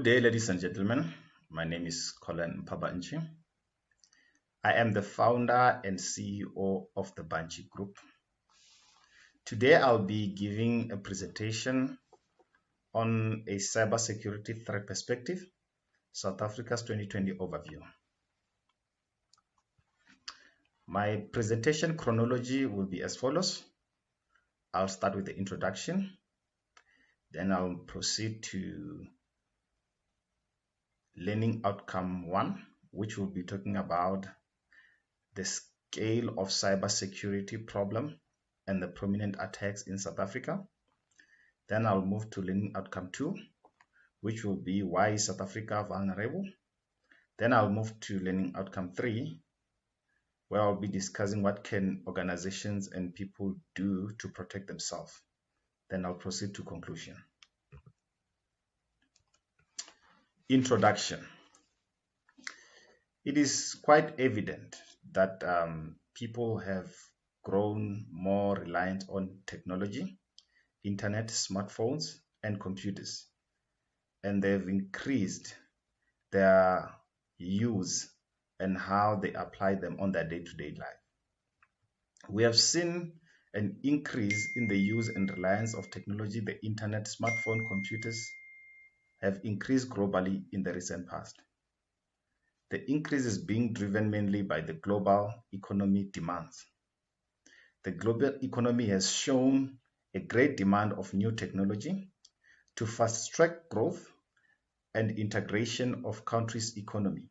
Good day, ladies and gentlemen. My name is Colin Pabanchi. I am the founder and CEO of the Banchi Group. Today, I'll be giving a presentation on a cybersecurity threat perspective, South Africa's 2020 overview. My presentation chronology will be as follows. I'll start with the introduction. Then I'll proceed to learning outcome 1, which will be talking about the scale of cybersecurity problem and the prominent attacks in South Africa. Then I'll move to learning outcome 2, which will be why is South Africa vulnerable. Then I'll move to learning outcome 3, where I'll be discussing what can organizations and people do to protect themselves. Then I'll proceed to conclusion. Introduction. It is quite evident that people have grown more reliant on technology, internet, smartphones, and computers, and they've increased their use and how they apply them on their day-to-day life. We have seen an increase in the use and reliance of technology. The internet, smartphone, computers have increased globally in the recent past. The increase is being driven mainly by the global economy demands. The global economy has shown a great demand of new technology to fast-track growth and integration of countries' economy.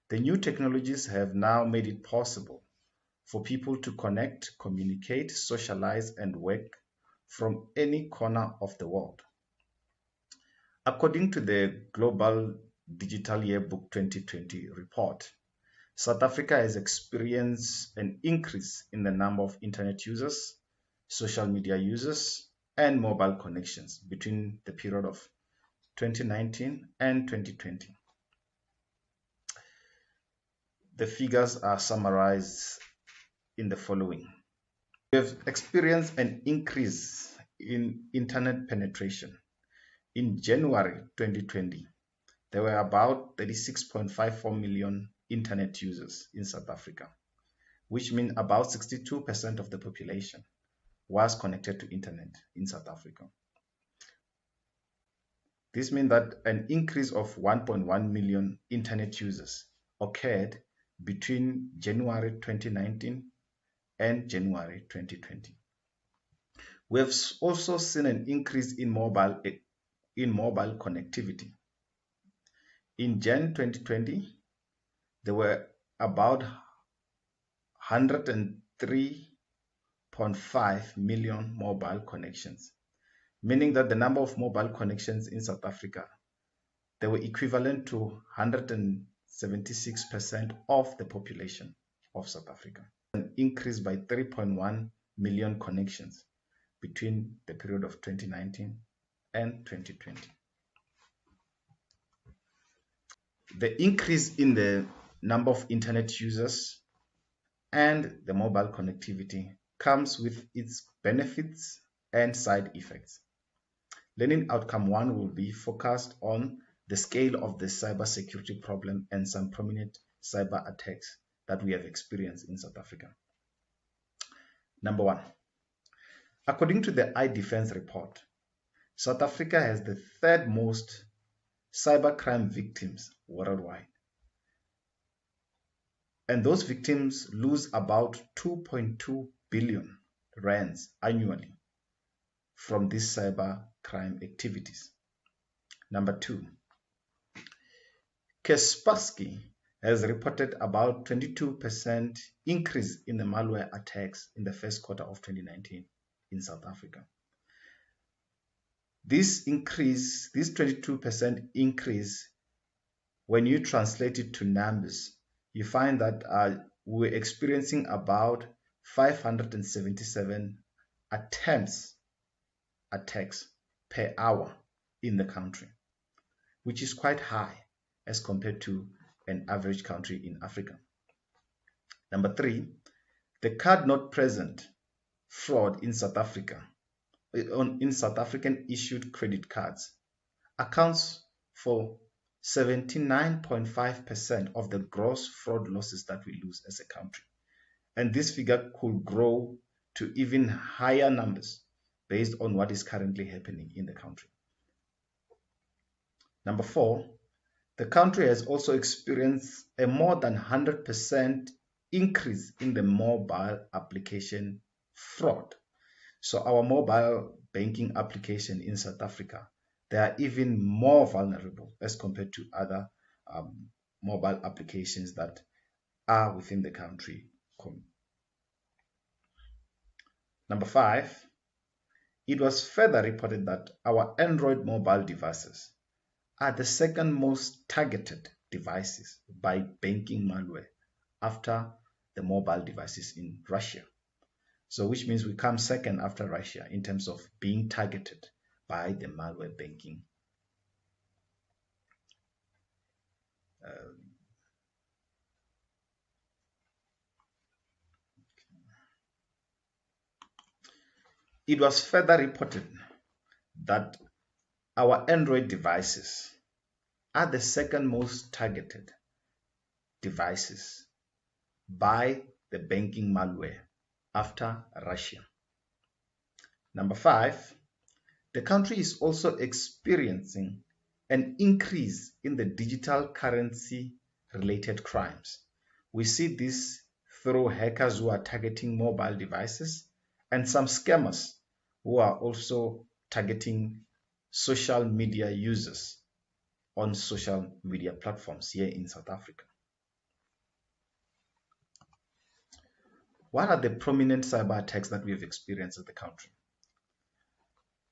The new technologies have now made it possible for people to connect, communicate, socialize, and work from any corner of the world. According to the Global Digital Yearbook 2020 report, South Africa has experienced an increase in the number of internet users, social media users, and mobile connections between the period of 2019 and 2020. The figures are summarized in the following. We have experienced an increase in internet penetration. In January 2020, there were about 36.54 million internet users in South Africa, which means about 62% of the population was connected to internet in South Africa. This means that an increase of 1.1 million internet users occurred between January 2019 and January 2020. We have also seen an increase in mobile connectivity. In Jan 2020, there were about 103.5 million mobile connections, meaning that the number of mobile connections in South Africa, they were equivalent to 176% of the population of South Africa, an increase by 3.1 million connections between the period of 2019 and 2020. The increase in the number of internet users and the mobile connectivity comes with its benefits and side effects. Learning outcome 1 will be focused on the scale of the cybersecurity problem and some prominent cyber attacks that we have experienced in South Africa. Number 1. According to the iDefense report, South Africa has the third most cybercrime victims worldwide. And those victims lose about 2.2 billion rands annually from these cybercrime activities. Number 2, Kaspersky has reported about 22% increase in the malware attacks in the first quarter of 2019 in South Africa. This 22% increase, when you translate it to numbers, you find that we're experiencing about 577 attacks per hour in the country, which is quite high as compared to an average country in Africa. Number 3, the card not present fraud in South Africa, in South African issued credit cards, accounts for 79.5% of the gross fraud losses that we lose as a country. And this figure could grow to even higher numbers based on what is currently happening in the country. Number 4, the country has also experienced a more than 100% increase in the mobile application fraud. So our mobile banking application in South Africa, they are even more vulnerable as compared to other mobile applications that are within the country. Number 5, it was further reported that our Android mobile devices are the second most targeted devices by banking malware after the mobile devices in Russia. So which means we come second after Russia in terms of being targeted by the malware banking. It was further reported that our Android devices are the second most targeted devices by the banking malware after Russia. Number 5, the country is also experiencing an increase in the digital currency related crimes. We see this through hackers who are targeting mobile devices and some scammers who are also targeting social media users on social media platforms here in South Africa. What are the prominent cyber attacks that we have experienced in the country?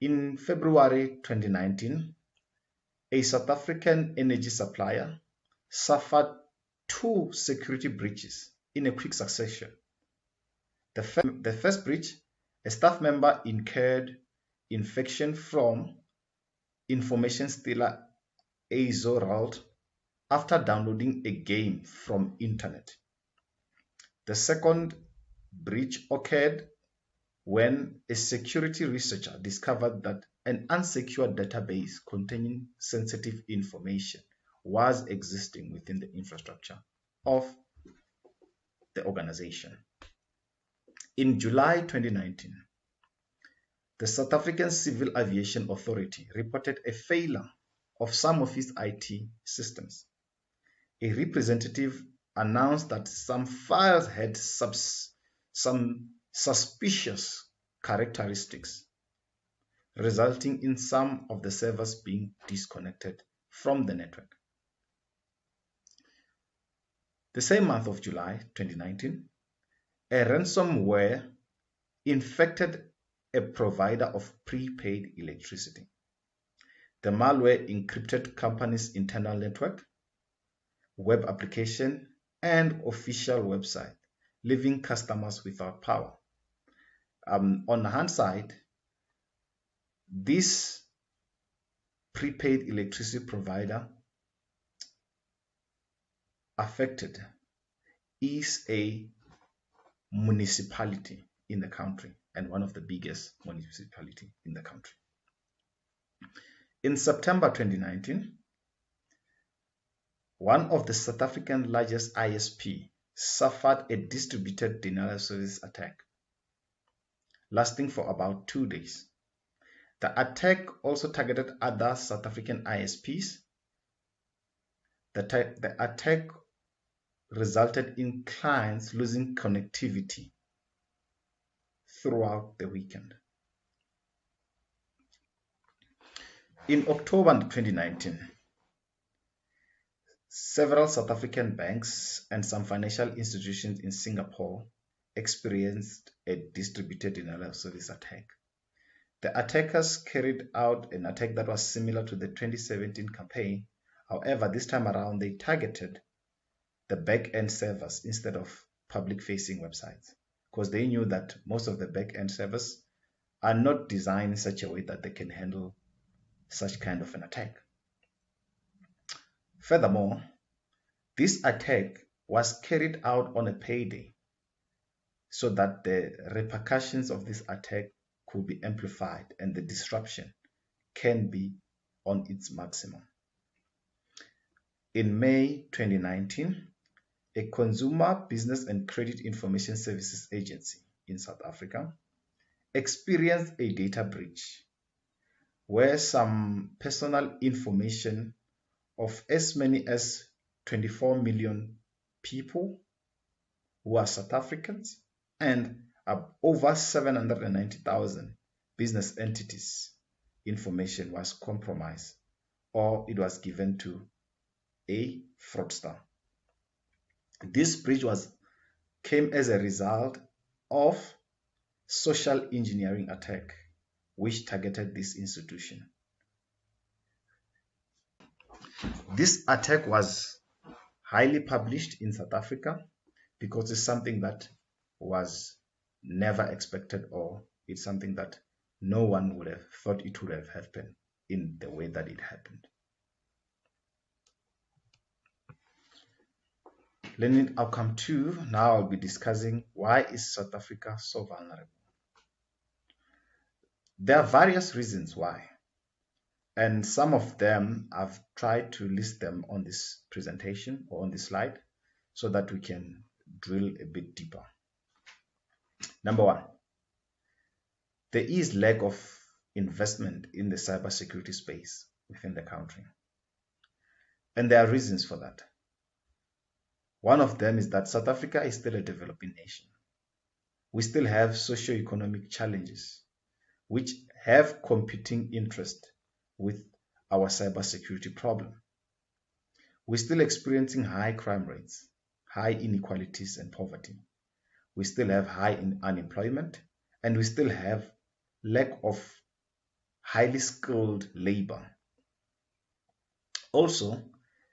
In February 2019, a South African energy supplier suffered 2 security breaches in a quick succession. The first breach, a staff member incurred infection from information stealer Azoralt after downloading a game from internet. The second breach occurred when a security researcher discovered that an unsecured database containing sensitive information was existing within the infrastructure of the organization. In July 2019, the South African Civil Aviation Authority reported a failure of some of its IT systems. A representative announced that some files had some suspicious characteristics, resulting in some of the servers being disconnected from the network. The same month of July 2019, a ransomware infected a provider of prepaid electricity. The malware encrypted company's internal network, web application, and official website, leaving customers without power. On the hand side, this prepaid electricity provider affected is a municipality in the country and one of the biggest municipalities in the country. In September 2019, one of the South African largest ISP suffered a distributed denial of service attack lasting for about 2 days. The attack also targeted other South African ISPs. The attack resulted in clients losing connectivity throughout the weekend. In October 2019, several South African banks and some financial institutions in Singapore experienced a distributed denial of service attack. The attackers carried out an attack that was similar to the 2017 campaign. However, this time around they targeted the back-end servers instead of public-facing websites, because they knew that most of the back-end servers are not designed in such a way that they can handle such kind of an attack. Furthermore, this attack was carried out on a payday so that the repercussions of this attack could be amplified and the disruption can be on its maximum. In May 2019, a Consumer Business and Credit Information Services Agency in South Africa experienced a data breach where some personal information of as many as 24 million people who are South Africans and over 790,000 business entities information was compromised, or it was given to a fraudster. This breach came as a result of social engineering attack which targeted this institution. This attack was highly published in South Africa because it's something that was never expected, or it's something that no one would have thought it would have happened in the way that it happened. Learning outcome 2, now I'll be discussing why is South Africa so vulnerable. There are various reasons why, and some of them I've tried to list them on this presentation or on this slide so that we can drill a bit deeper. Number 1, there is lack of investment in the cybersecurity space within the country. And there are reasons for that. One of them is that South Africa is still a developing nation. We still have socio-economic challenges which have competing interest with our cybersecurity problem. We're still experiencing high crime rates, high inequalities and poverty. We still have high unemployment, and we still have lack of highly skilled labor. Also,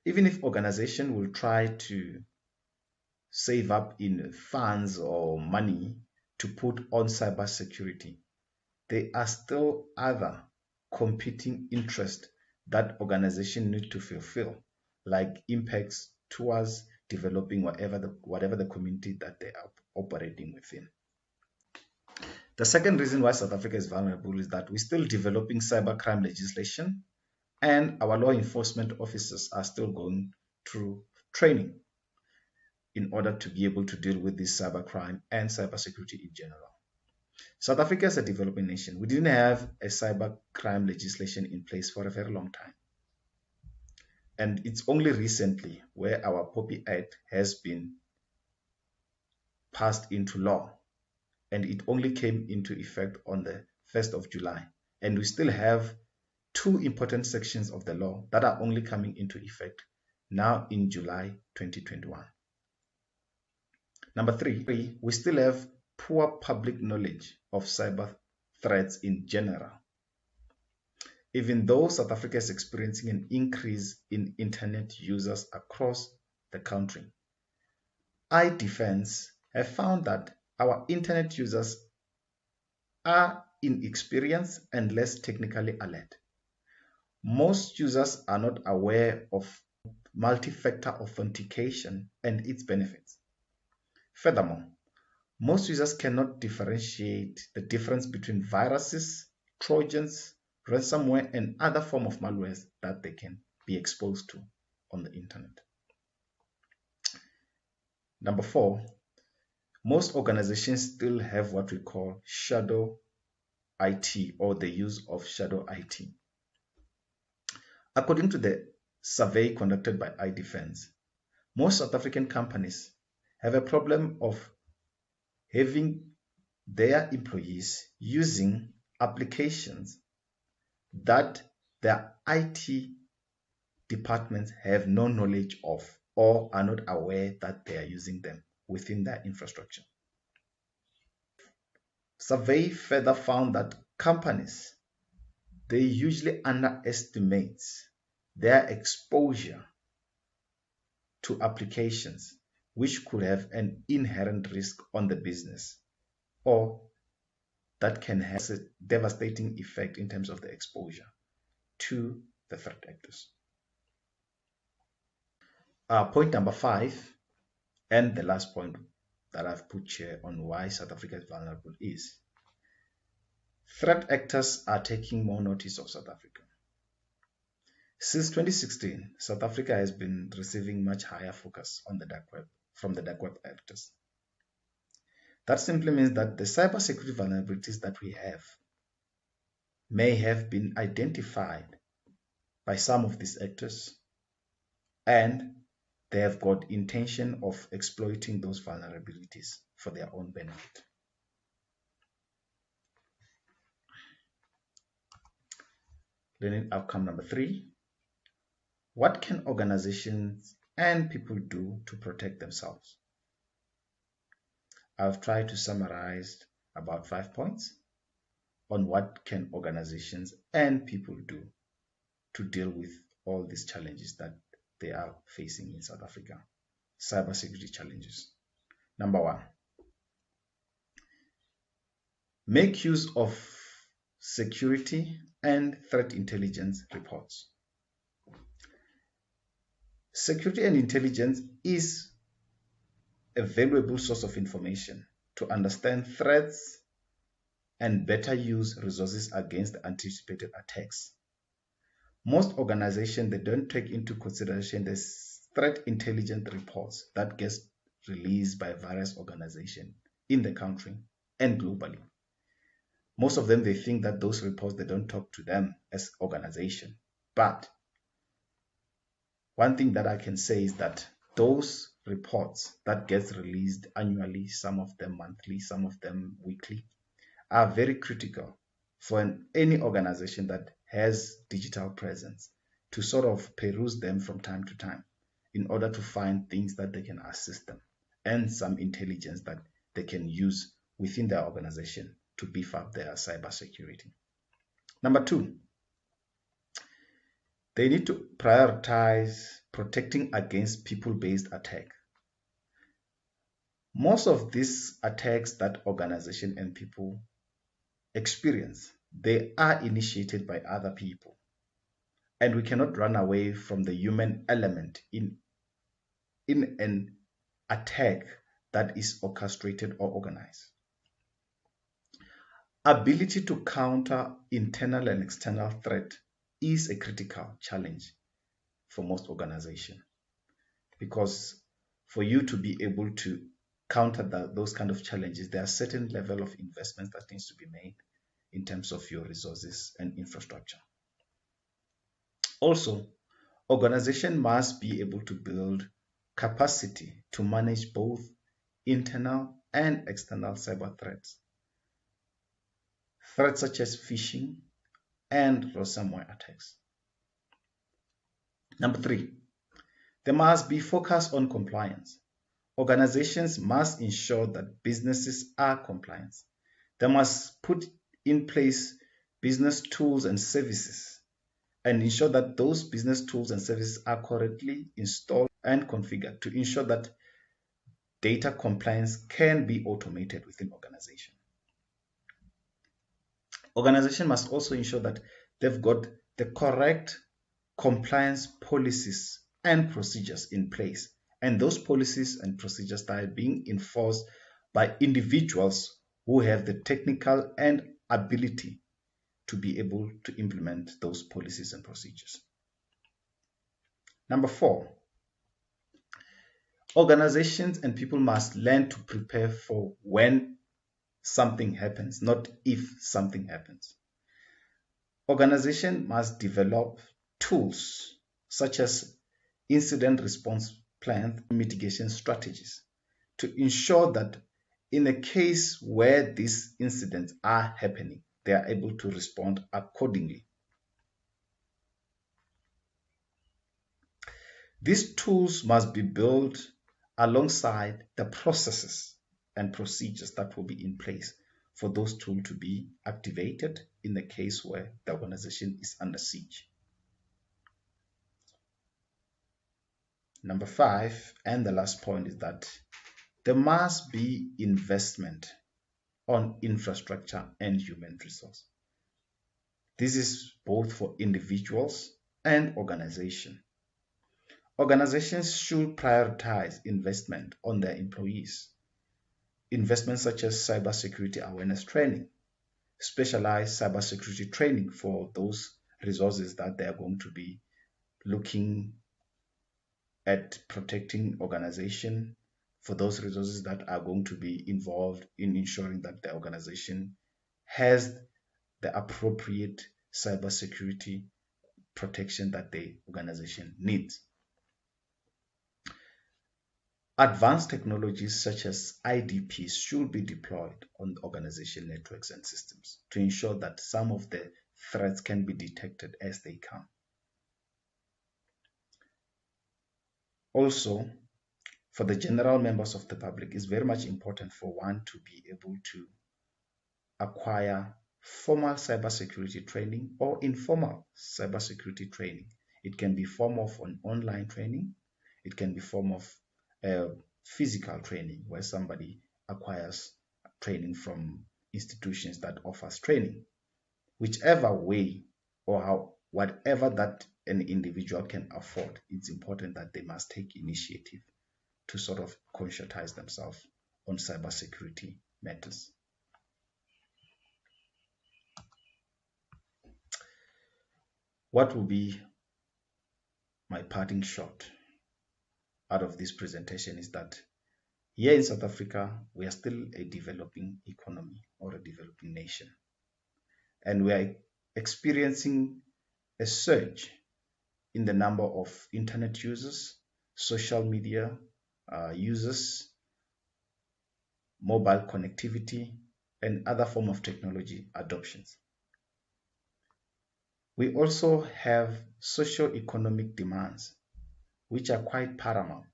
even if organizations will try to save up in funds or money to put on cybersecurity, there are still other competing interests that organizations need to fulfill, like impacts towards developing whatever the community that they are operating within. The second reason why South Africa is vulnerable is that we're still developing cybercrime legislation, and our law enforcement officers are still going through training in order to be able to deal with this cybercrime and cybersecurity in general. South Africa is a developing nation. We didn't have a cybercrime legislation in place for a very long time. And it's only recently where our POPI Act has been passed into law. And it only came into effect on the 1st of July. And we still have two important sections of the law that are only coming into effect now in July 2021. Number 3, we still have poor public knowledge of cyber threats in general. Even though South Africa is experiencing an increase in internet users across the country, iDefense have found that our internet users are inexperienced and less technically alert. Most users are not aware of multi-factor authentication and its benefits. Furthermore, most users cannot differentiate the difference between viruses, trojans, ransomware, and other forms of malware that they can be exposed to on the internet. Number 4, most organizations still have what we call shadow IT, or the use of shadow IT. According to the survey conducted by iDefense, most South African companies have a problem of having their employees using applications that their IT departments have no knowledge of or are not aware that they are using them within their infrastructure. Survey further found that companies, they usually underestimate their exposure to applications which could have an inherent risk on the business, or that can have a devastating effect in terms of the exposure to the threat actors. Point number 5, and the last point that I've put here on why South Africa is vulnerable, is threat actors are taking more notice of South Africa. Since 2016, South Africa has been receiving much higher focus on the dark web from the dark web actors. That simply means that the cybersecurity vulnerabilities that we have may have been identified by some of these actors, and they have got intention of exploiting those vulnerabilities for their own benefit. Learning outcome number 3. What can organizations and people do to protect themselves? I've tried to summarize about 5 points on what can organizations and people do to deal with all these challenges that they are facing in South Africa. Cybersecurity challenges. Number 1, make use of security and threat intelligence reports. Security and intelligence is a valuable source of information to understand threats and better use resources against anticipated attacks. Most organizations, they don't take into consideration the threat intelligence reports that gets released by various organizations in the country and globally. Most of them, they think that those reports, they don't talk to them as organization. But one thing that I can say is that those reports that gets released annually, some of them monthly, some of them weekly, are very critical for any organization that has digital presence to sort of peruse them from time to time in order to find things that they can assist them and some intelligence that they can use within their organization to beef up their cybersecurity. Number 2, they need to prioritize protecting against people-based attack. Most of these attacks that organization and people experience, they are initiated by other people. And we cannot run away from the human element in an attack that is orchestrated or organized. Ability to counter internal and external threat is a critical challenge for most organizations, because for you to be able to counter those kind of challenges, there are certain level of investments that needs to be made in terms of your resources and infrastructure. Also, organization must be able to build capacity to manage both internal and external cyber threats. Threats such as phishing and ransomware attacks. Number 3, there must be focus on compliance. Organizations must ensure that businesses are compliant. They must put in place business tools and services and ensure that those business tools and services are correctly installed and configured to ensure that data compliance can be automated within organization. Organization must also ensure that they've got the correct compliance policies and procedures in place, and those policies and procedures that are being enforced by individuals who have the technical and ability to be able to implement those policies and procedures. Number 4, organizations and people must learn to prepare for when something happens, not if something happens. Organizations must develop tools such as incident response plans, mitigation strategies to ensure that in a case where these incidents are happening, they are able to respond accordingly. These tools must be built alongside the processes and procedures that will be in place for those tools to be activated in the case where the organization is under siege. Number 5, and the last point, is that there must be investment on infrastructure and human resource. This is both for individuals and organizations. Organizations should prioritize investment on their employees. Investments such as cybersecurity awareness training, specialized cybersecurity training for those resources that they are going to be looking at protecting organization for those resources that are going to be involved in ensuring that the organization has the appropriate cybersecurity protection that the organization needs. Advanced technologies such as IDPs should be deployed on organization networks and systems to ensure that some of the threats can be detected as they come. Also, for the general members of the public, it's very much important for one to be able to acquire formal cybersecurity training or informal cybersecurity training. It can be form of an online training. It can be form of physical training where somebody acquires training from institutions that offers training. Whichever way or how whatever that an individual can afford, it's important that they must take initiative to sort of conscientize themselves on cybersecurity matters. What will be my parting shot out of this presentation is that here in South Africa, we are still a developing economy or a developing nation. And we are experiencing a surge in the number of internet users, social media users, mobile connectivity, and other form of technology adoptions. We also have socio-economic demands, which are quite paramount.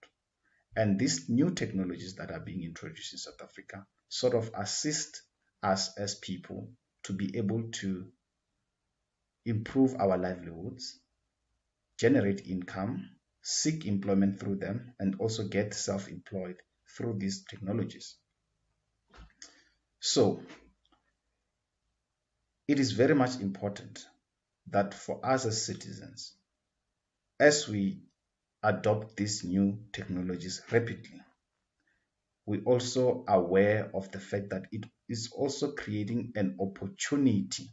And these new technologies that are being introduced in South Africa sort of assist us as people to be able to improve our livelihoods, generate income, seek employment through them, and also get self-employed through these technologies. So it is very much important that for us as citizens, as we adopt these new technologies rapidly, we also aware of the fact that it is also creating an opportunity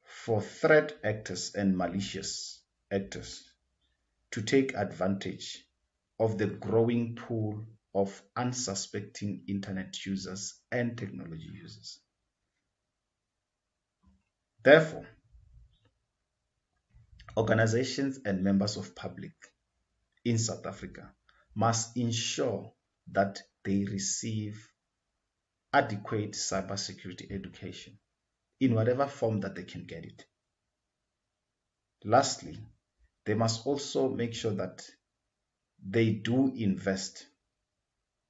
for threat actors and malicious actors to take advantage of the growing pool of unsuspecting internet users and technology users. Therefore, organizations and members of public in South Africa must ensure that they receive adequate cybersecurity education in whatever form that they can get it. Lastly, they must also make sure that they do invest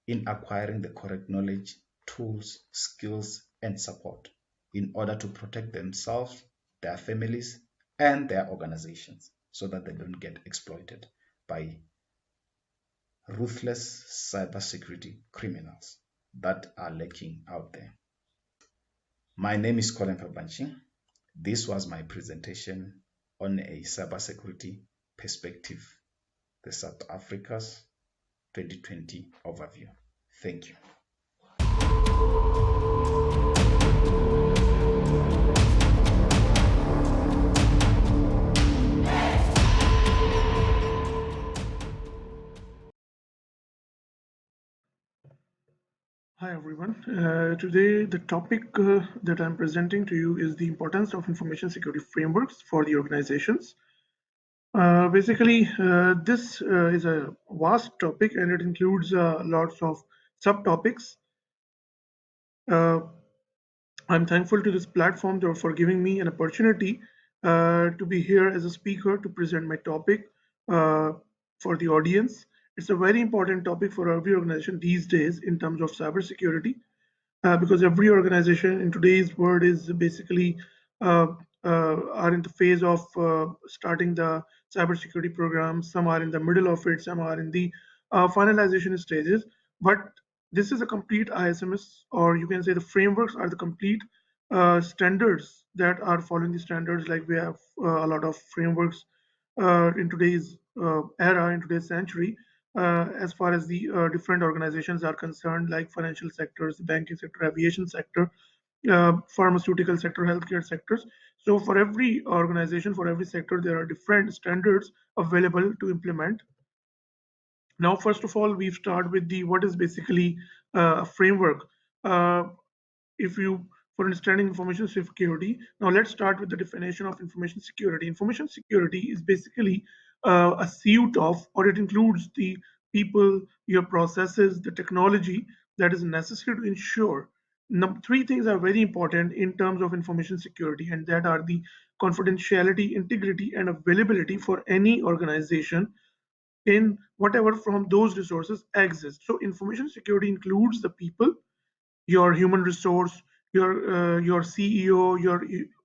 in acquiring the correct knowledge, tools, skills, and support in order to protect themselves, their families, and their organizations so that they don't get exploited by ruthless cybersecurity criminals that are lurking out there. My name is Colin Pabanchi. This was my presentation on a cybersecurity perspective, the South Africa's 2020 overview. Thank you. Hi everyone. Today the topic that I'm presenting to you is the importance of information security frameworks for the organizations. This is a vast topic and it includes lots of subtopics. Uh, I'm thankful to this platform for giving me an opportunity to be here as a speaker to present my topic uh, for the audience. It's a very important topic for every organization these days in terms of cybersecurity because every organization in today's world is basically uh, are in the phase of starting the cybersecurity program. Some are in the middle of it, some are in the finalization stages. But this is a complete ISMS, or you can say the frameworks are the complete standards that are following the standards. Like we have a lot of frameworks in today's era, in today's century, as far as the different organizations are concerned, like financial sectors, banking sector, aviation sector. pharmaceutical sector, healthcare sectors. So for every organization, for every sector, there are different standards available to implement. Now, first of all, we start with the what is basically a framework. Uh, if you for understanding information security, now let's start with the definition of information security. Information security is basically a suite of, or it includes the people, your processes, the technology that is necessary to ensure. Three things are very important in terms of information security, and that are the confidentiality, integrity, and availability for any organization in whatever from those resources exist. So information security includes the people, your human resource, your CEO,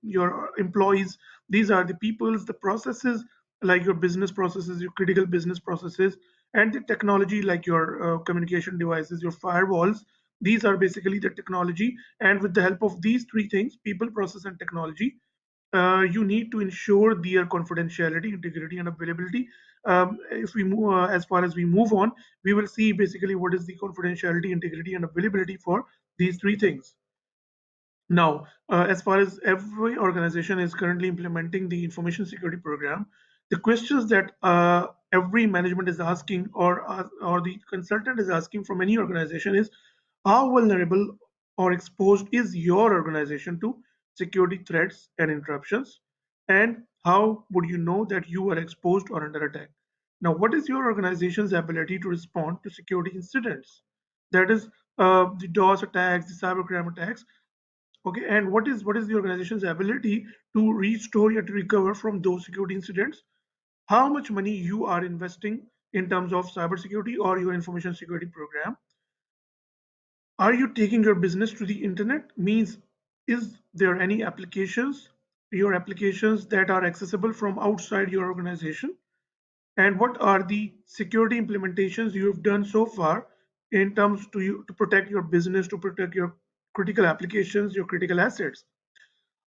your employees. These are the peoples, the processes like your business processes, your critical business processes, and the technology like your communication devices, your firewalls. These are basically the technology, and with the help of these three things, people, process, and technology, you need to ensure their confidentiality, integrity, and availability. If we move, as far as we move on, we will see basically what is the confidentiality, integrity, and availability for these three things. Now, as far as every organization is currently implementing the information security program, the questions that every management is asking, or the consultant is asking from any organization is, how vulnerable or exposed is your organization to security threats and interruptions? And how would you know that you are exposed or under attack? Now, what is your organization's ability to respond to security incidents? That is the DOS attacks, the cybercrime attacks. Okay, and what is the organization's ability to restore or to recover from those security incidents? How much money you are investing in terms of cybersecurity or your information security program? Are you taking your business to the internet? Means, is there any applications, your applications that are accessible from outside your organization? And what are the security implementations you have done so far in terms to you to protect your business, to protect your critical applications, your critical assets?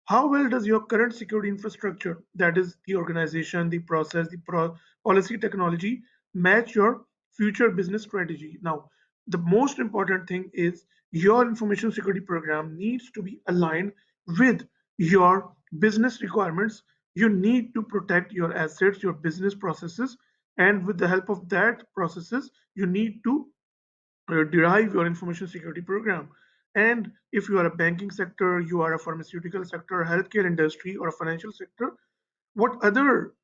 How well does your current security infrastructure, that is the organization, the process, the policy, technology, match your future business strategy? Now, the most important thing is your information security program needs to be aligned with your business requirements. You need to protect your assets, your business processes, and with the help of that processes, you need to derive your information security program. And if you are a banking sector, you are a pharmaceutical sector, healthcare industry, or a financial sector, what other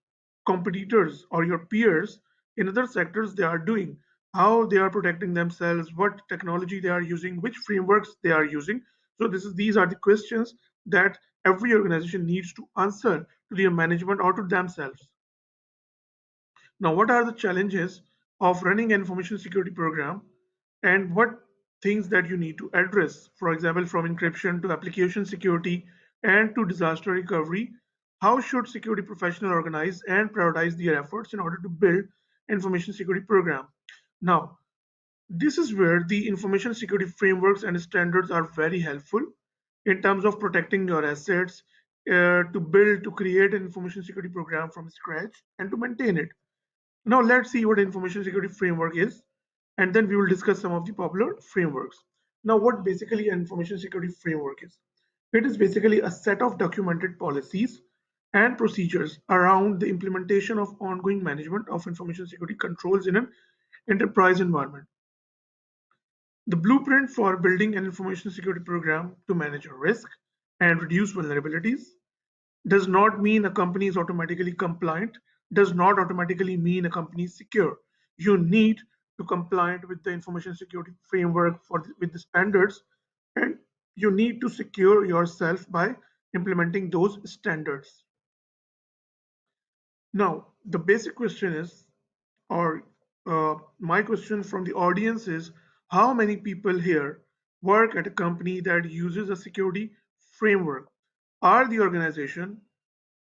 competitors or your peers in other sectors they are doing, how they are protecting themselves, what technology they are using, which frameworks they are using. So these are the questions that every organization needs to answer to their management or to themselves. Now, what are the challenges of running an information security program, and what things that you need to address? For example, from encryption to application security and to disaster recovery, how should security professionals organize and prioritize their efforts in order to build information security program? Now, this is where the information security frameworks and standards are very helpful in terms of protecting your assets, to build, to create an information security program from scratch and to maintain it. Now let's see what information security framework is, and then we will discuss some of the popular frameworks. Now, what basically an information security framework is? It is basically a set of documented policies and procedures around the implementation of ongoing management of information security controls in an enterprise environment. The blueprint for building an information security program to manage risk and reduce vulnerabilities does not mean a company is automatically compliant, does not automatically mean a company is secure. You need to compliant with the information security framework with the standards, and you need to secure yourself by implementing those standards. Now, the basic question is, or my question from the audience is, how many people here work at a company that uses a security framework? Are the organization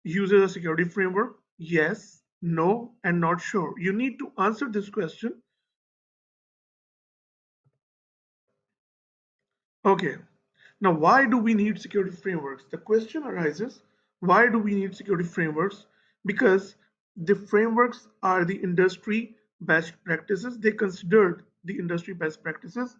uses a security framework? Yes, no, and not sure. You need to answer this question. Okay, now why do we need security frameworks? The question arises, why do we need security frameworks? Because the frameworks are the industry best practices. They considered the industry best practices.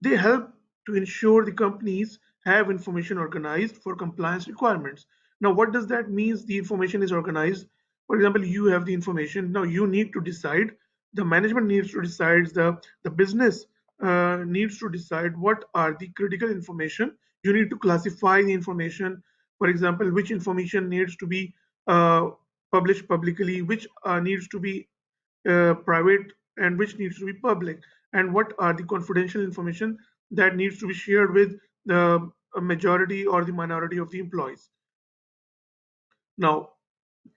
They help to ensure the companies have information organized for compliance requirements. Now, what does that mean? The information is organized. For example, you have the information. Now you need to decide, the management needs to decide, the business needs to decide what are the critical information. You need to classify the information. For example, which information needs to be published publicly, which needs to be private, and which needs to be public, and what are the confidential information that needs to be shared with the majority or the minority of the employees. Now,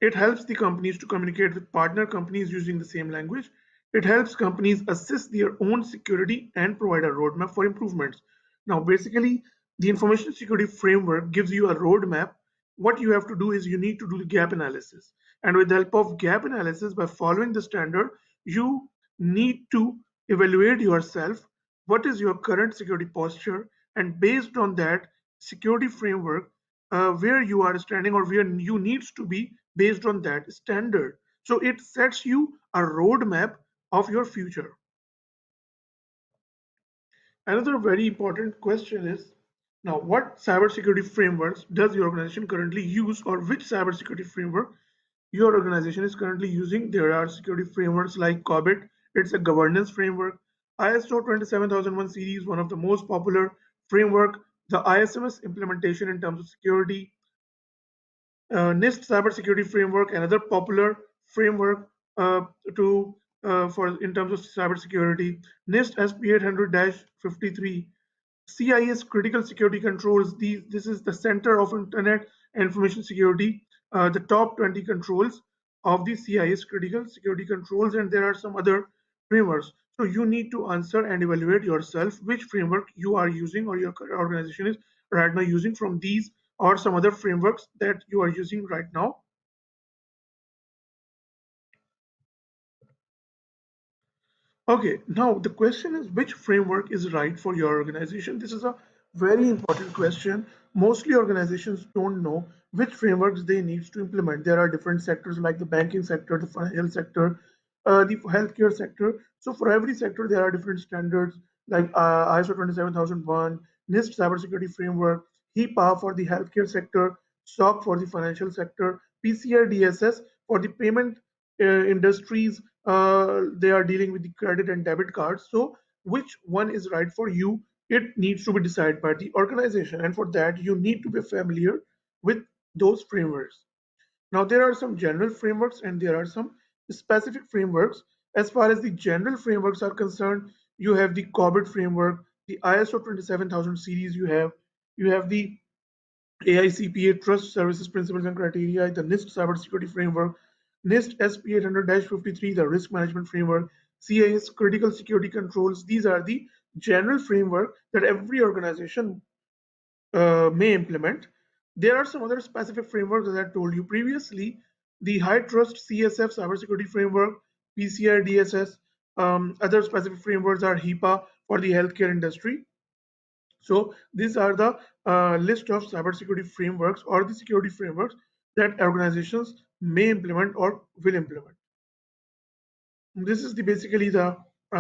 it helps the companies to communicate with partner companies using the same language. It helps companies assess their own security and provide a roadmap for improvements. Now, basically, the information security framework gives you a roadmap. What you have to do is you need to do the gap analysis. And with the help of gap analysis, by following the standard, you need to evaluate yourself. What is your current security posture? And based on that security framework, where you are standing or where you needs to be based on that standard. So it sets you a roadmap of your future. Another very important question is, now what cybersecurity frameworks does your organization currently use, or which cybersecurity framework your organization is currently using? There are security frameworks like COBIT, it's a governance framework. ISO 27001 series, one of the most popular framework. The ISMS implementation in terms of security. NIST cybersecurity framework, another popular framework to for in terms of cybersecurity. NIST SP 800-53, CIS critical security controls. This is the center of Internet and information security. The top 20 controls of the CIS critical security controls, and there are some other frameworks. So you need to answer and evaluate yourself which framework you are using or your organization is right now using from these or some other frameworks that you are using right now. Okay, now the question is, which framework is right for your organization? This is a very important question. Mostly organizations don't know which frameworks they need to implement. There are different sectors like the banking sector, the financial sector, the healthcare sector. So for every sector, there are different standards like ISO 27001, NIST cybersecurity framework, HIPAA for the healthcare sector, SOC for the financial sector, PCI DSS for the payment industries. They are dealing with the credit and debit cards. So which one is right for you? It needs to be decided by the organization, and for that you need to be familiar with those frameworks. Now there are some general frameworks and there are some specific frameworks. As far as the general frameworks are concerned, you have the COBIT framework, the ISO 27000 series. You have the AICPA Trust Services Principles and Criteria, the NIST Cybersecurity Framework, NIST SP 800-53, the Risk Management Framework, CIS Critical Security Controls. These are the general framework that every organization may implement. There are some other specific frameworks, as I told you previously. The High Trust CSF Cybersecurity Framework, PCI DSS. Other specific frameworks are HIPAA for the healthcare industry. So these are the list of cybersecurity frameworks or the security frameworks that organizations may implement or will implement. This is basically the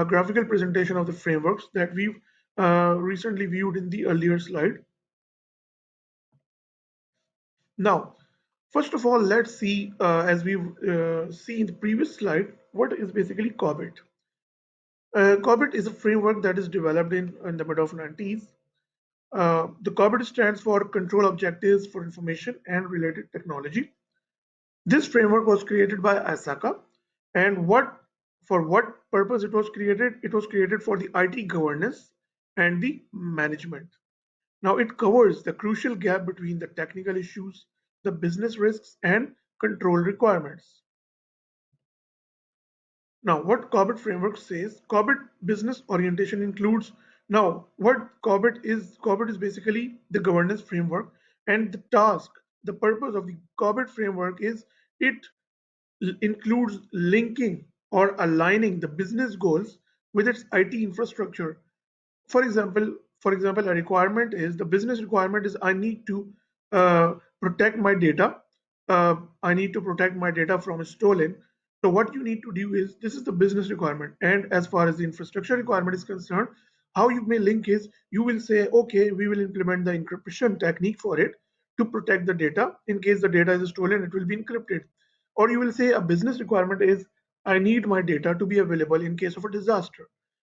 graphical presentation of the frameworks that we've recently viewed in the earlier slide. Now, first of all, let's see, as we've seen in the previous slide, what is basically COBIT. COBIT is a framework that is developed in the mid of 90s. The COBIT stands for Control Objectives for Information and Related Technology. This framework was created by ISACA, and for what purpose it was created? It was created for the IT governance and the management. Now it covers the crucial gap between the technical issues, the business risks, and control requirements. Now, what COBIT framework says, COBIT business orientation includes, now what COBIT is basically the governance framework, and the task, the purpose of the COBIT framework is it includes linking or aligning the business goals with its IT infrastructure. For example, a requirement is, the business requirement is, I need to protect my data. I need to protect my data from stolen. So what you need to do is, this is the business requirement, and as far as the infrastructure requirement is concerned, How you may link is you will say, okay, we will implement the encryption technique for it to protect the data. In case the data is stolen, it will be encrypted. Or you will say a business requirement is I need my data to be available in case of a disaster.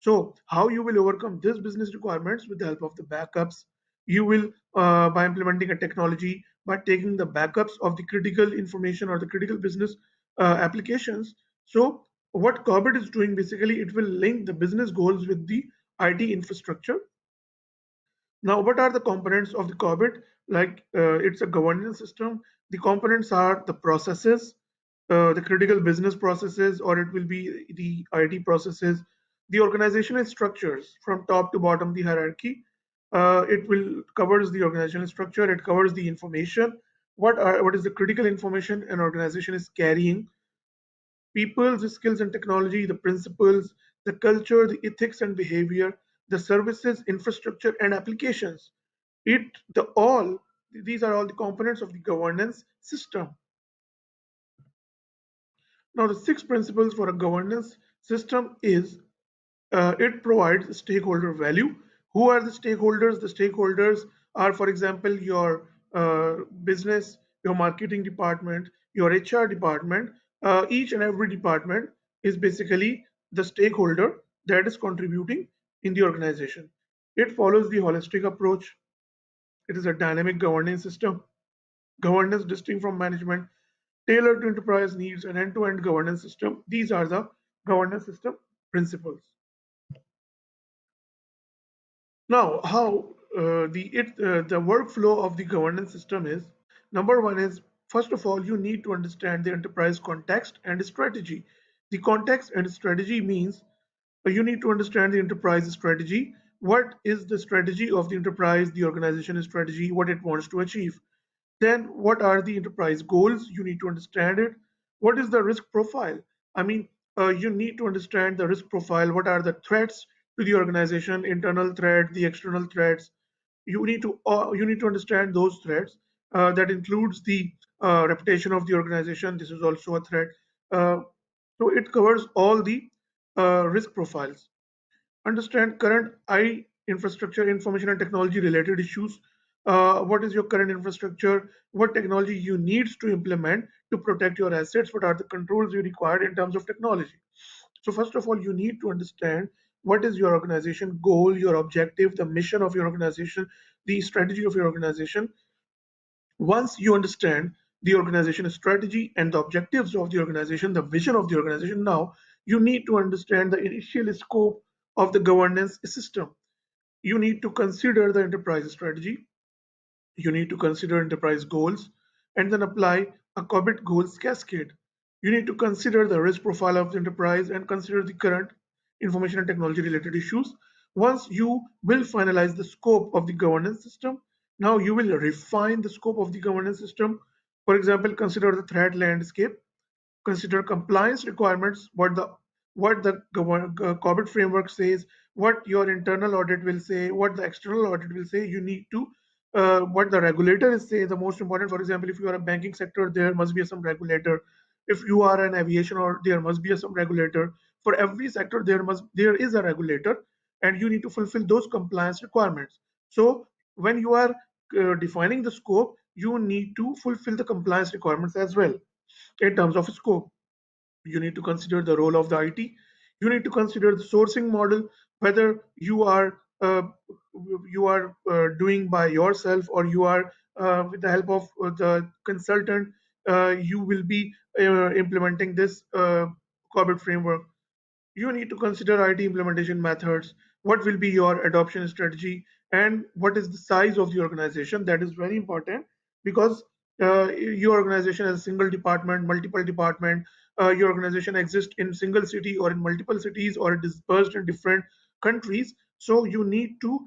So how you will overcome this business requirements with the help of the backups? You will by implementing a technology by taking the backups of the critical information or the critical business applications. So what Corbett is doing basically, it will link the business goals with the IT infrastructure. Now, what are the components of the Corbett? Like it's a governance system. The components are the processes, the critical business processes, or it will be the IT processes, the organizational structures from top to bottom, the hierarchy. It will covers the organizational structure. It covers the information. What is the critical information an organization is carrying? People, the skills and technology, the principles, the culture, the ethics and behavior, the services, infrastructure, and applications. It the all these are all the components of the governance system. Now, the six principles for a governance system is it provides stakeholder value. Who are the stakeholders? The stakeholders are, for example, your business, your marketing department, your HR department. Each and every department is basically the stakeholder that is contributing in the organization. It follows the holistic approach. It is a dynamic governance system. Governance distinct from management, tailored to enterprise needs, and end-to-end governance system. These are the governance system principles. Now, how the workflow of the governance system is, number one is, first of all, you need to understand the enterprise context and strategy. The context and strategy means you need to understand the enterprise strategy. What is the strategy of the enterprise, the organization strategy, what it wants to achieve? Then, what are the enterprise goals? You need to understand it. What is the risk profile? I mean, you need to understand the risk profile. What are the threats to the organization? Internal threat, the external threats. You need to understand those threats. That includes the reputation of the organization. This is also a threat. Uh, so it covers all the risk profiles. Understand current I infrastructure, information and technology related issues. What is your current infrastructure? What technology you need to implement to protect your assets? What are the controls you require in terms of technology? So first of all, you need to understand what is your organization goal, your objective, the mission of your organization, the strategy of your organization. Once you understand the organization strategy and the objectives of the organization, the vision of the organization, now you need to understand the initial scope of the governance system. You need to consider the enterprise strategy, you need to consider enterprise goals, and then apply a Corbett goals cascade. You need to consider the risk profile of the enterprise and consider the current information and technology related issues. Once you will finalize the scope of the governance system, now you will refine the scope of the governance system. For example, consider the threat landscape, consider compliance requirements, what the Corbett framework says, what your internal audit will say, what the external audit will say. You need to what the regulator is say. The most important, for example, if you are a banking sector, there must be some regulator. If you are an aviation, or there must be some regulator. For every sector, there is a regulator, and you need to fulfill those compliance requirements. So when you are defining the scope, you need to fulfill the compliance requirements as well. In terms of scope, you need to consider the role of the IT. You need to consider the sourcing model, whether you are doing by yourself, or you are with the help of the consultant. You will be implementing this Corbett framework. You need to consider IT implementation methods, what will be your adoption strategy, and what is the size of the organization. That is very important, because your organization has a single department, multiple department, your organization exists in single city or in multiple cities or dispersed in different countries. So you need to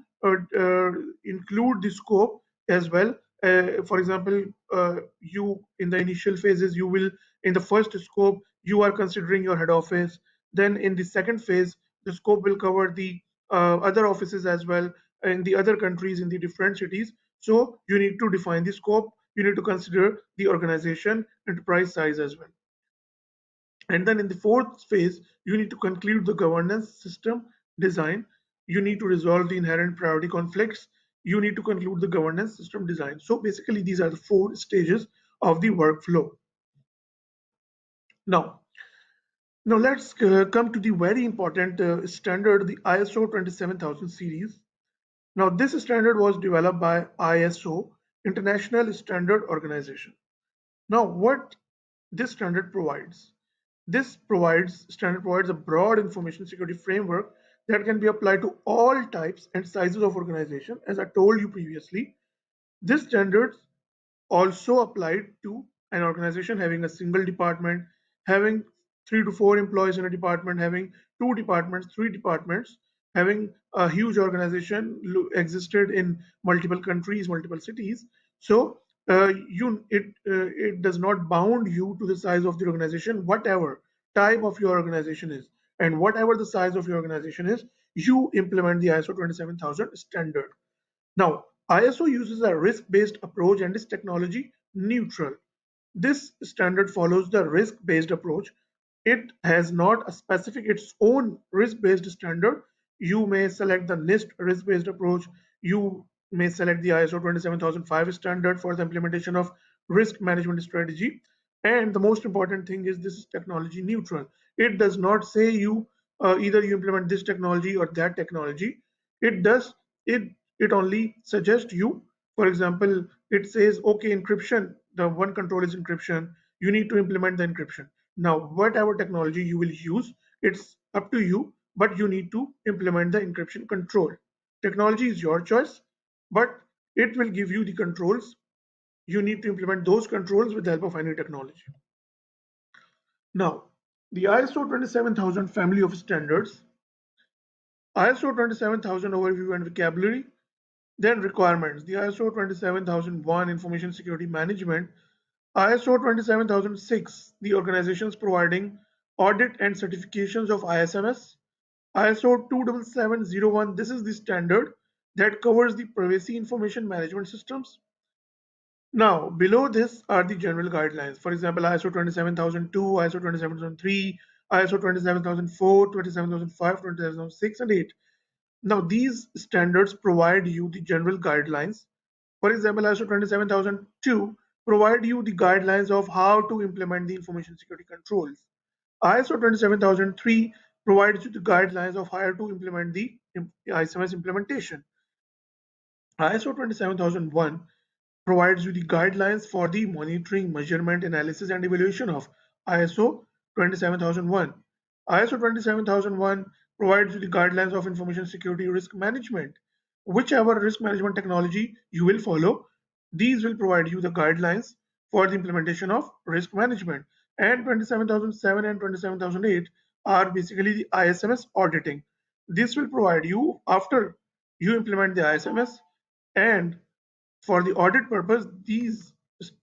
include the scope as well. For example, you in the initial phases, you will in the first scope you are considering your head office. Then in the second phase, the scope will cover the other offices as well in the other countries, in the different cities. So you need to define the scope. You need to consider the organization enterprise size as well. And then in the fourth phase, you need to conclude the governance system design. you need to resolve the inherent priority conflicts, you need to conclude the governance system design. So basically, these are the four stages of the workflow. Now, now let's come to the very important standard, the ISO 27000 series. Now, this standard was developed by ISO, International Standard Organization. Now, what this standard provides? This standard provides a broad information security framework that can be applied to all types and sizes of organization. As I told you previously, this standard also applied to an organization having a single department, having 3 to 4 employees in a department, having 2 departments, 3 departments, having a huge organization existed in multiple countries, multiple cities. So it does not bound you to the size of the organization, whatever type of your organization is, and whatever the size of your organization is, you implement the ISO 27000 standard. Now, ISO uses a risk-based approach and is technology neutral. This standard follows the risk-based approach. It has not a specific its own risk-based standard. You may select the NIST risk-based approach. You may select the ISO 27005 standard for the implementation of risk management strategy. And the most important thing is this is technology neutral. It does not say you either you implement this technology or that technology. It does it it only suggests you. For example, it says okay, encryption, the one control is encryption, you need to implement the encryption. Now whatever technology you will use, it's up to you, but you need to implement the encryption control. Technology is your choice, but it will give you the controls. You need to implement those controls with the help of any technology. Now, the ISO 27000 family of standards. ISO 27000 overview and vocabulary. Then requirements, the ISO 27001 Information Security Management, ISO 27006, the organizations providing audit and certifications of ISMS, ISO 27701, this is the standard that covers the privacy information management systems. Now, below this are the general guidelines. For example, ISO 27002, ISO 27003, ISO 27004, 27005, 27006, and 8. Now, these standards provide you the general guidelines. For example, ISO 27002 provide you the guidelines of how to implement the information security controls. ISO 27003 provides you the guidelines of how to implement the ISMS implementation. ISO 27001 provides you the guidelines for the monitoring, measurement, analysis, and evaluation of ISO 27001. ISO 27001 provides you the guidelines of information security risk management. Whichever risk management technology you will follow, these will provide you the guidelines for the implementation of risk management. And 27007 and 27008 are basically the ISMS auditing. This will provide you after you implement the ISMS, and for the audit purpose, these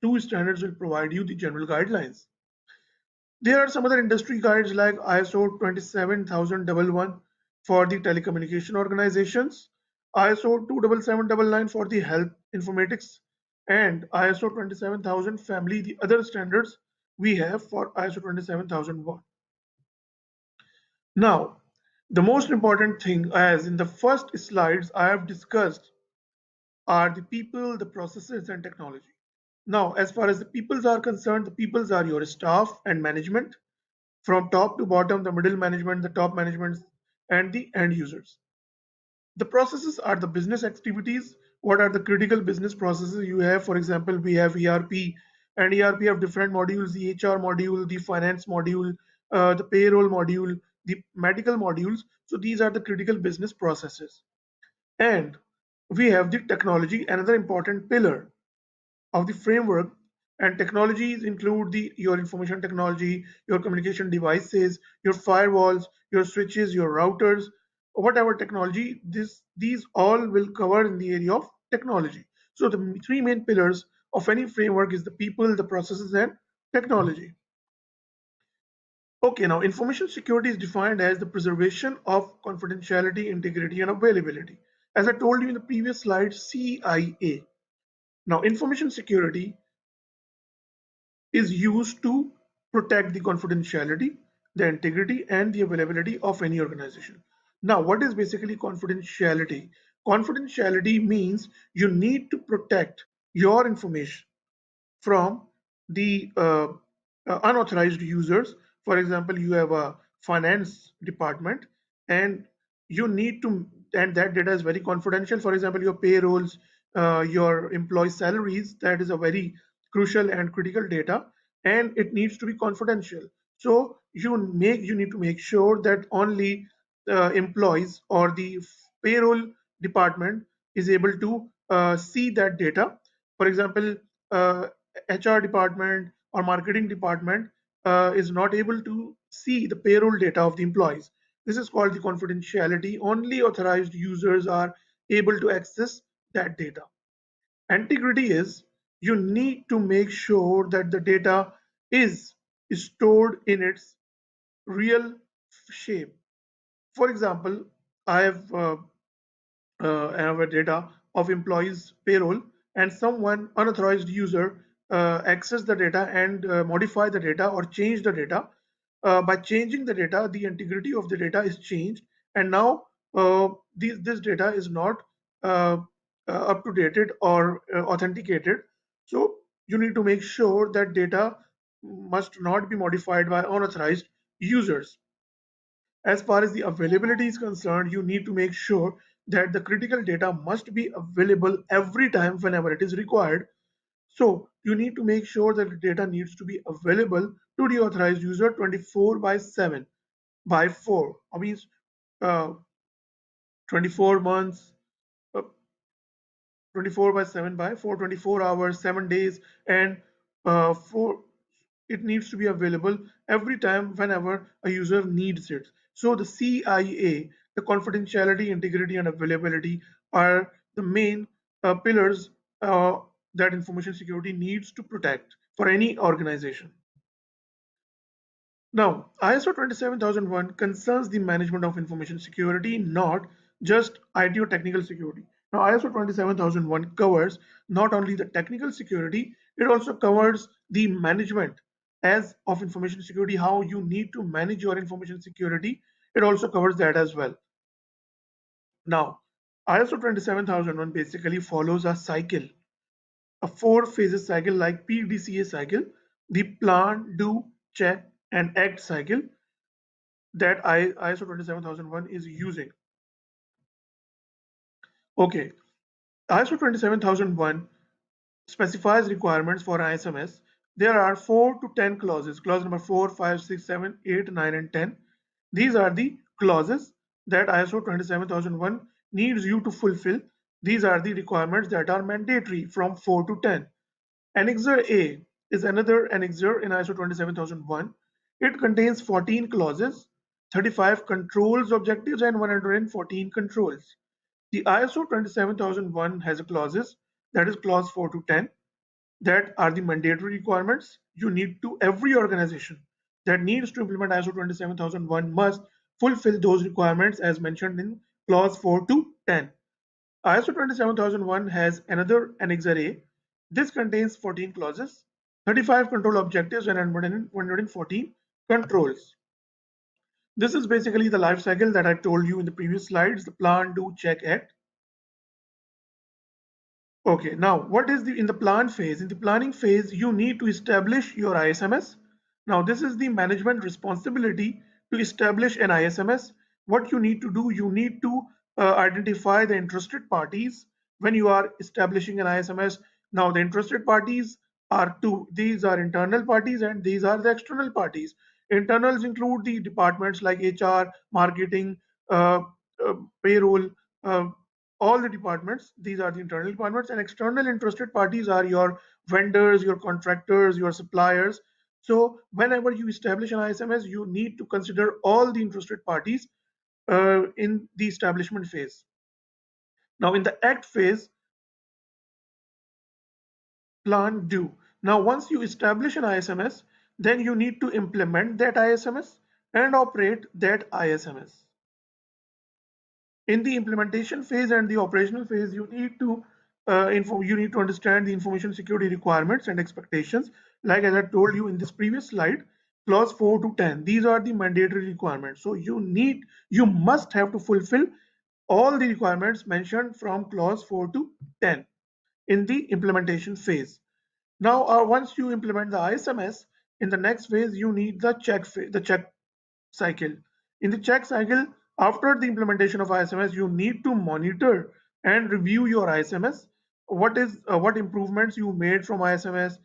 two standards will provide you the general guidelines. There are some other industry guides like ISO 27001 for the telecommunication organizations, ISO 27799 for the health informatics, and ISO 27000 family, the other standards we have for ISO 27001. Now, the most important thing, as in the first slides I have discussed, are the people, the processes, and technology. Now, as far as the peoples are concerned, the peoples are your staff and management, from top to bottom, the middle management, the top management, and the end users. The processes are the business activities. What are the critical business processes you have? For example, we have ERP, and ERP have different modules: the HR module, the finance module, the payroll module, the medical modules. So these are the critical business processes. And we have the technology, another important pillar of the framework. And technologies include the your information technology, your communication devices, your firewalls, your switches, your routers, whatever technology, these all will cover in the area of technology. So the three main pillars of any framework is the people, the processes, and technology. Okay, now information security is defined as the preservation of confidentiality, integrity, and availability. As I told you in the previous slide, CIA. Now, information security is used to protect the confidentiality, the integrity, and the availability of any organization. Now, what is basically confidentiality? Confidentiality means you need to protect your information from the unauthorized users. For example, you have a finance department and you need to, and that data is very confidential. For example, your payrolls, your employee salaries, that is a very crucial and critical data, and it needs to be confidential. So you need to make sure that only employees or the payroll department is able to see that data. For example, HR department or marketing department is not able to see the payroll data of the employees. This is called the confidentiality. Only authorized users are able to access that data. Integrity is you need to make sure that the data is stored in its real shape. For example, I have a data of employees payroll and someone unauthorized user access the data and modify the data or change the data. By changing the data, the integrity of the data is changed, and now this data is not uh, up to dated or authenticated. So you need to make sure that data must not be modified by unauthorized users. As far as the availability is concerned, you need to make sure that the critical data must be available every time whenever it is required. So you need to make sure that the data needs to be available to the authorized user 24 by 7 by 4. I mean, uh, 24 months, uh, 24 by 7 by 4, 24 hours, 7 days, and 4. It needs to be available every time whenever a user needs it. So the CIA, the confidentiality, integrity, and availability are the main pillars that information security needs to protect for any organization. Now, ISO 27001 concerns the management of information security, not just IT or technical security. Now, ISO 27001 covers not only the technical security, it also covers the management as of information security, how you need to manage your information security. It also covers that as well. Now, ISO 27001 basically follows a cycle, a four phases cycle like PDCA cycle, the plan, do, check, and act cycle that ISO 27001 is using. Okay, ISO 27001 specifies requirements for ISMS. There are 4 to 10 clauses. Clause number 4, 5, 6, 7, 8, 9, and 10. These are the clauses that ISO 27001 needs you to fulfill. These are the requirements that are mandatory from 4 to 10. Annexure A is another annexure in ISO 27001. It contains 14 clauses, 35 controls objectives, and 114 controls. The ISO 27001 has clauses, that is clause 4 to 10, that are the mandatory requirements. You need to, every organization that needs to implement ISO 27001 must fulfill those requirements as mentioned in clause 4 to 10. ISO 27001 has another Annexure A. This contains 14 clauses, 35 control objectives, and 114 controls. This is basically the life cycle that I told you in the previous slides, the plan, do, check, act. Okay, now what is the in the plan phase? In the planning phase, you need to establish your ISMS. Now, this is the management responsibility to establish an ISMS. What you need to do, you need to identify the interested parties when you are establishing an ISMS. Now, the interested parties are two. These are internal parties and these are the external parties. Internals include the departments like HR, marketing, uh, uh, payroll, uh, all the departments. These are the internal departments, and external interested parties are your vendors, your contractors, your suppliers. So whenever you establish an ISMS, you need to consider all the interested parties in the establishment phase. Now in the act phase, plan, do. Now once you establish an ISMS, then you need to implement that ISMS and operate that ISMS. In the implementation phase and the operational phase, you need to you need to understand the information security requirements and expectations. Like as I told you in this previous slide, clause 4 to 10. These are the mandatory requirements. So you must have to fulfill all the requirements mentioned from clause 4 to 10 in the implementation phase. Now, once you implement the ISMS, in the next phase, you need the check cycle. In the check cycle, after the implementation of ISMS, you need to monitor and review your ISMS. What improvements you made from ISMS,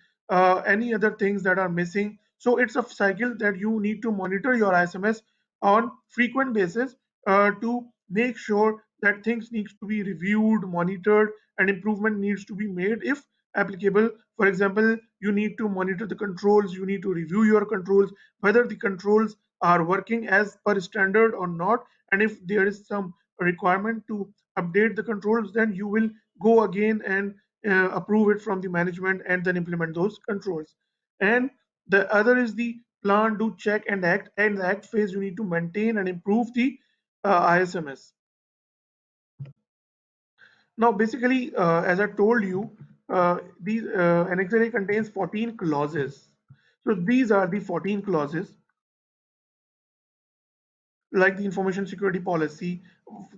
any other things that are missing. So it's a cycle that you need to monitor your ISMS on frequent basis to make sure that things needs to be reviewed, monitored, and improvement needs to be made if applicable. For example, you need to monitor the controls, you need to review your controls, whether the controls are working as per standard or not, and if there is some requirement to update the controls, then you will go again and approve it from the management and then implement those controls. And the other is the plan, do, check, and act. And the act phase, you need to maintain and improve the ISMS. Now, basically, as I told you, these Annex A contains 14 clauses. So these are the 14 clauses, like the information security policy.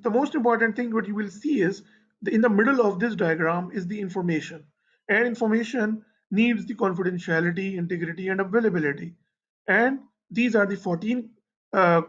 The most important thing what you will see is in the middle of this diagram is the information. And information needs the confidentiality, integrity, and availability. And these are the 14 uh,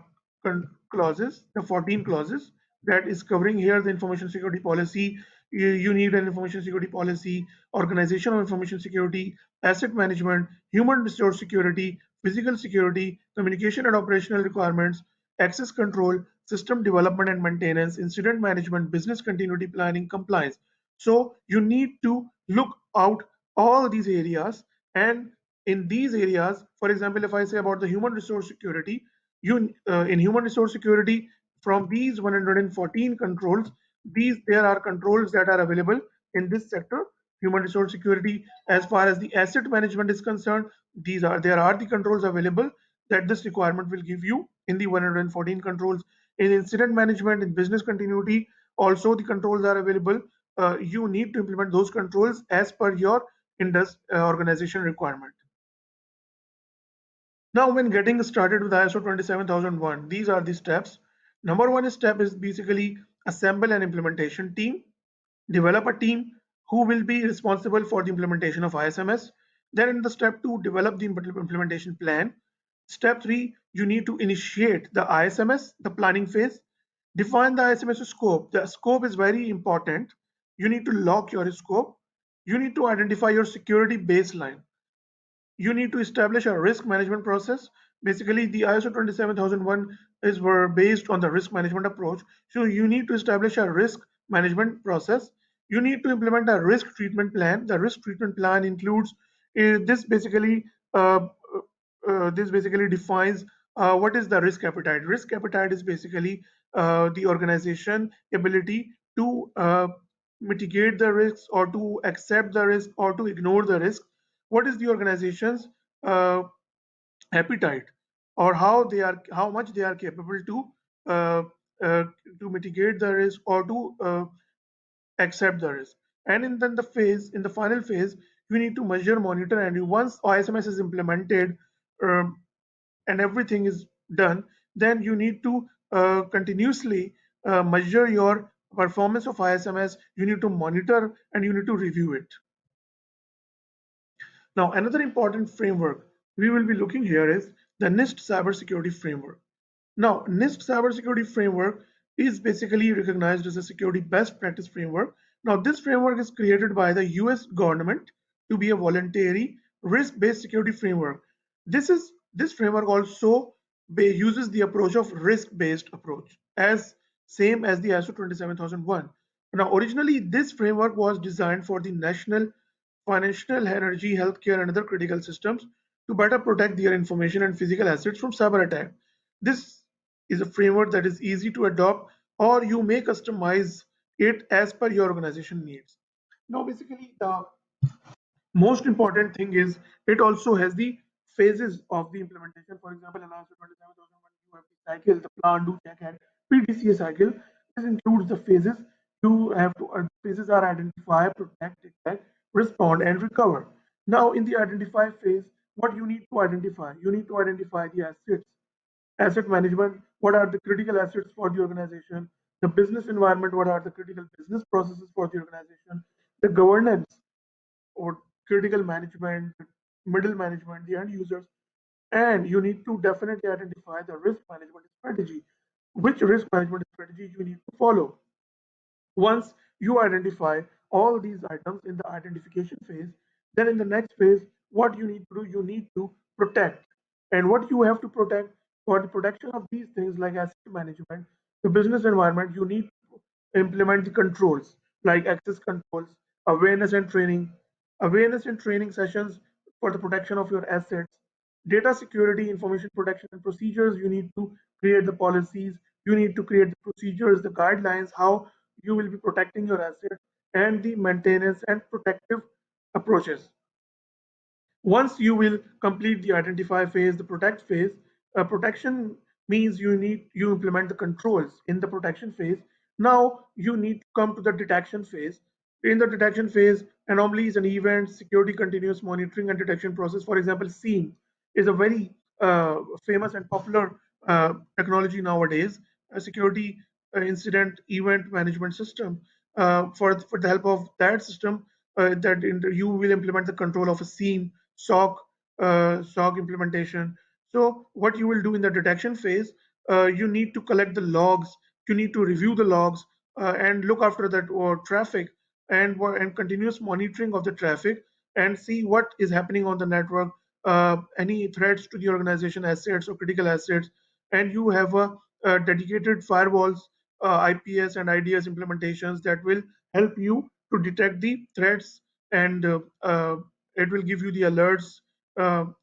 clauses, the 14 clauses that is covering here the information security policy. You need an information security policy, organization of information security, asset management, human resource security, physical security, communication and operational requirements, access control, system development and maintenance, incident management, business continuity planning, compliance. So you need to look out all these areas. And in these areas, for example, if I say about the human resource security, you in human resource security, from these 114 controls, these there are controls that are available in this sector, human resource security. As far as the asset management is concerned, there are the controls available that this requirement will give you in the 114 controls. In incident management, in business continuity, also the controls are available. You need to implement those controls as per your organization requirement. Now, when getting started with ISO 27001, these are the steps. Number one step is basically assemble an implementation team, develop a team who will be responsible for the implementation of ISMS. Then in the step two, develop the implementation plan. Step three, you need to initiate the ISMS, the planning phase. Define the ISMS scope. The scope is very important. You need to lock your scope. You need to identify your security baseline. You need to establish a risk management process. Basically, the ISO 27001 is were based on the risk management approach. So you need to establish a risk management process. You need to implement a risk treatment plan. The risk treatment plan includes this basically uh, this basically defines what is the risk appetite. Risk appetite is basically the organization ability to mitigate the risks or to accept the risk or to ignore the risk. What is the organization's uh, appetite, or how much they are capable uh, uh, to mitigate the risk or to accept the risk. And then in the final phase, you need to measure, monitor, and once ISMS is implemented um, and everything is done, then you need to continuously measure your performance of ISMS. You need to monitor and you need to review it. Now, another important framework we will be looking here is the NIST Cybersecurity Framework. Now, NIST Cybersecurity Framework is basically recognized as a security best practice framework. Now, this framework is created by the US government to be a voluntary risk-based security framework. This framework also uses the approach of risk-based approach as same as the ISO 27001. Now, originally, this framework was designed for the national financial, energy, healthcare, and other critical systems to better protect their information and physical assets from cyber attack. This is a framework that is easy to adopt, or you may customize it as per your organization needs. Now, basically, the most important thing is it also has the phases of the implementation. For example, in ISO 27001, you have the cycle, the plan, do, check, and PDCA cycle. This includes the phases. You have to phases are identify, protect, detect, respond, and recover. Now, in the identify phase, what you need to identify? You need to identify the assets, asset management, what are the critical assets for the organization, the business environment, what are the critical business processes for the organization, the governance or critical management, middle management, the end users, and you need to definitely identify the risk management strategy, which risk management strategy you need to follow. Once you identify all these items in the identification phase, then in the next phase, what you need to do, you need to protect. And what you have to protect for the protection of these things like asset management, the business environment, you need to implement the controls like access controls, awareness and training, awareness and training sessions for the protection of your assets, data security, information protection and procedures. You need to create the policies, you need to create the procedures, the guidelines, how you will be protecting your assets, and the maintenance and protective approaches. Once you will complete the identify phase, the protect phase, protection means you implement the controls in the protection phase. Now you need to come to the detection phase. In the detection phase, anomalies and events, security continuous monitoring and detection process. For example, SEAM is a very famous and popular technology nowadays, a security incident event management system. For the help of that system, you will implement the control of a SIEM, SOC implementation. So what you will do in the detection phase, you need to collect the logs, you need to review the logs and look after that or traffic and continuous monitoring of the traffic and see what is happening on the network, any threats to the organization assets or critical assets, and you have a dedicated firewalls, IPS and IDS implementations that will help you to detect the threats, and it will give you the alerts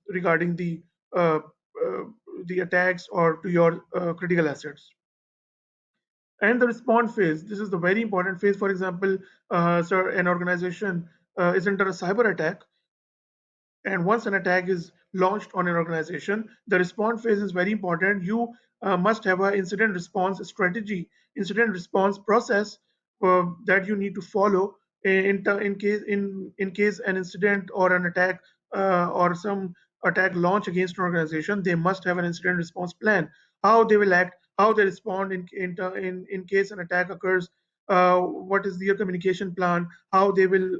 regarding uh, uh, the attacks or to your critical assets. And the response phase, this is the very important phase. For example, so an organization is under a cyber attack, and once an attack is launched on an organization, the response phase is very important. You must have an incident response strategy, incident response process that you need to follow in case an incident or an attack or some attack launch against an organization. They must have an incident response plan. How they will act, how they respond in case an attack occurs. What is their communication plan? How they will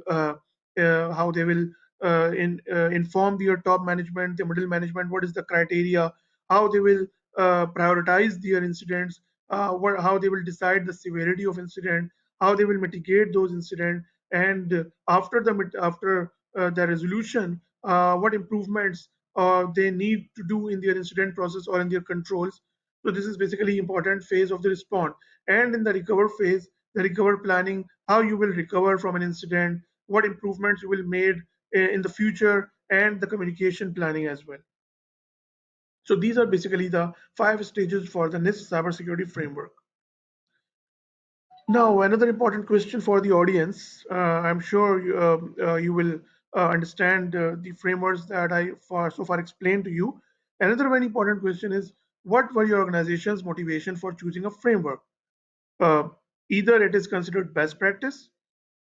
inform their top management, the middle management, what is the criteria, how they will prioritize their incidents, how they will decide the severity of incident, how they will mitigate those incidents, and after the resolution, what improvements they need to do in their incident process or in their controls. So this is basically important phase of the response. And in the recover phase, the recover planning, how you will recover from an incident, what improvements you will made in the future, and the communication planning as well. So these are basically the 5 stages for the NIST cybersecurity framework. Now, another important question for the audience. I'm sure you will understand the frameworks that I so far explained to you. Another very important question is, what were your organization's motivation for choosing a framework? Uh, Either it is considered best practice,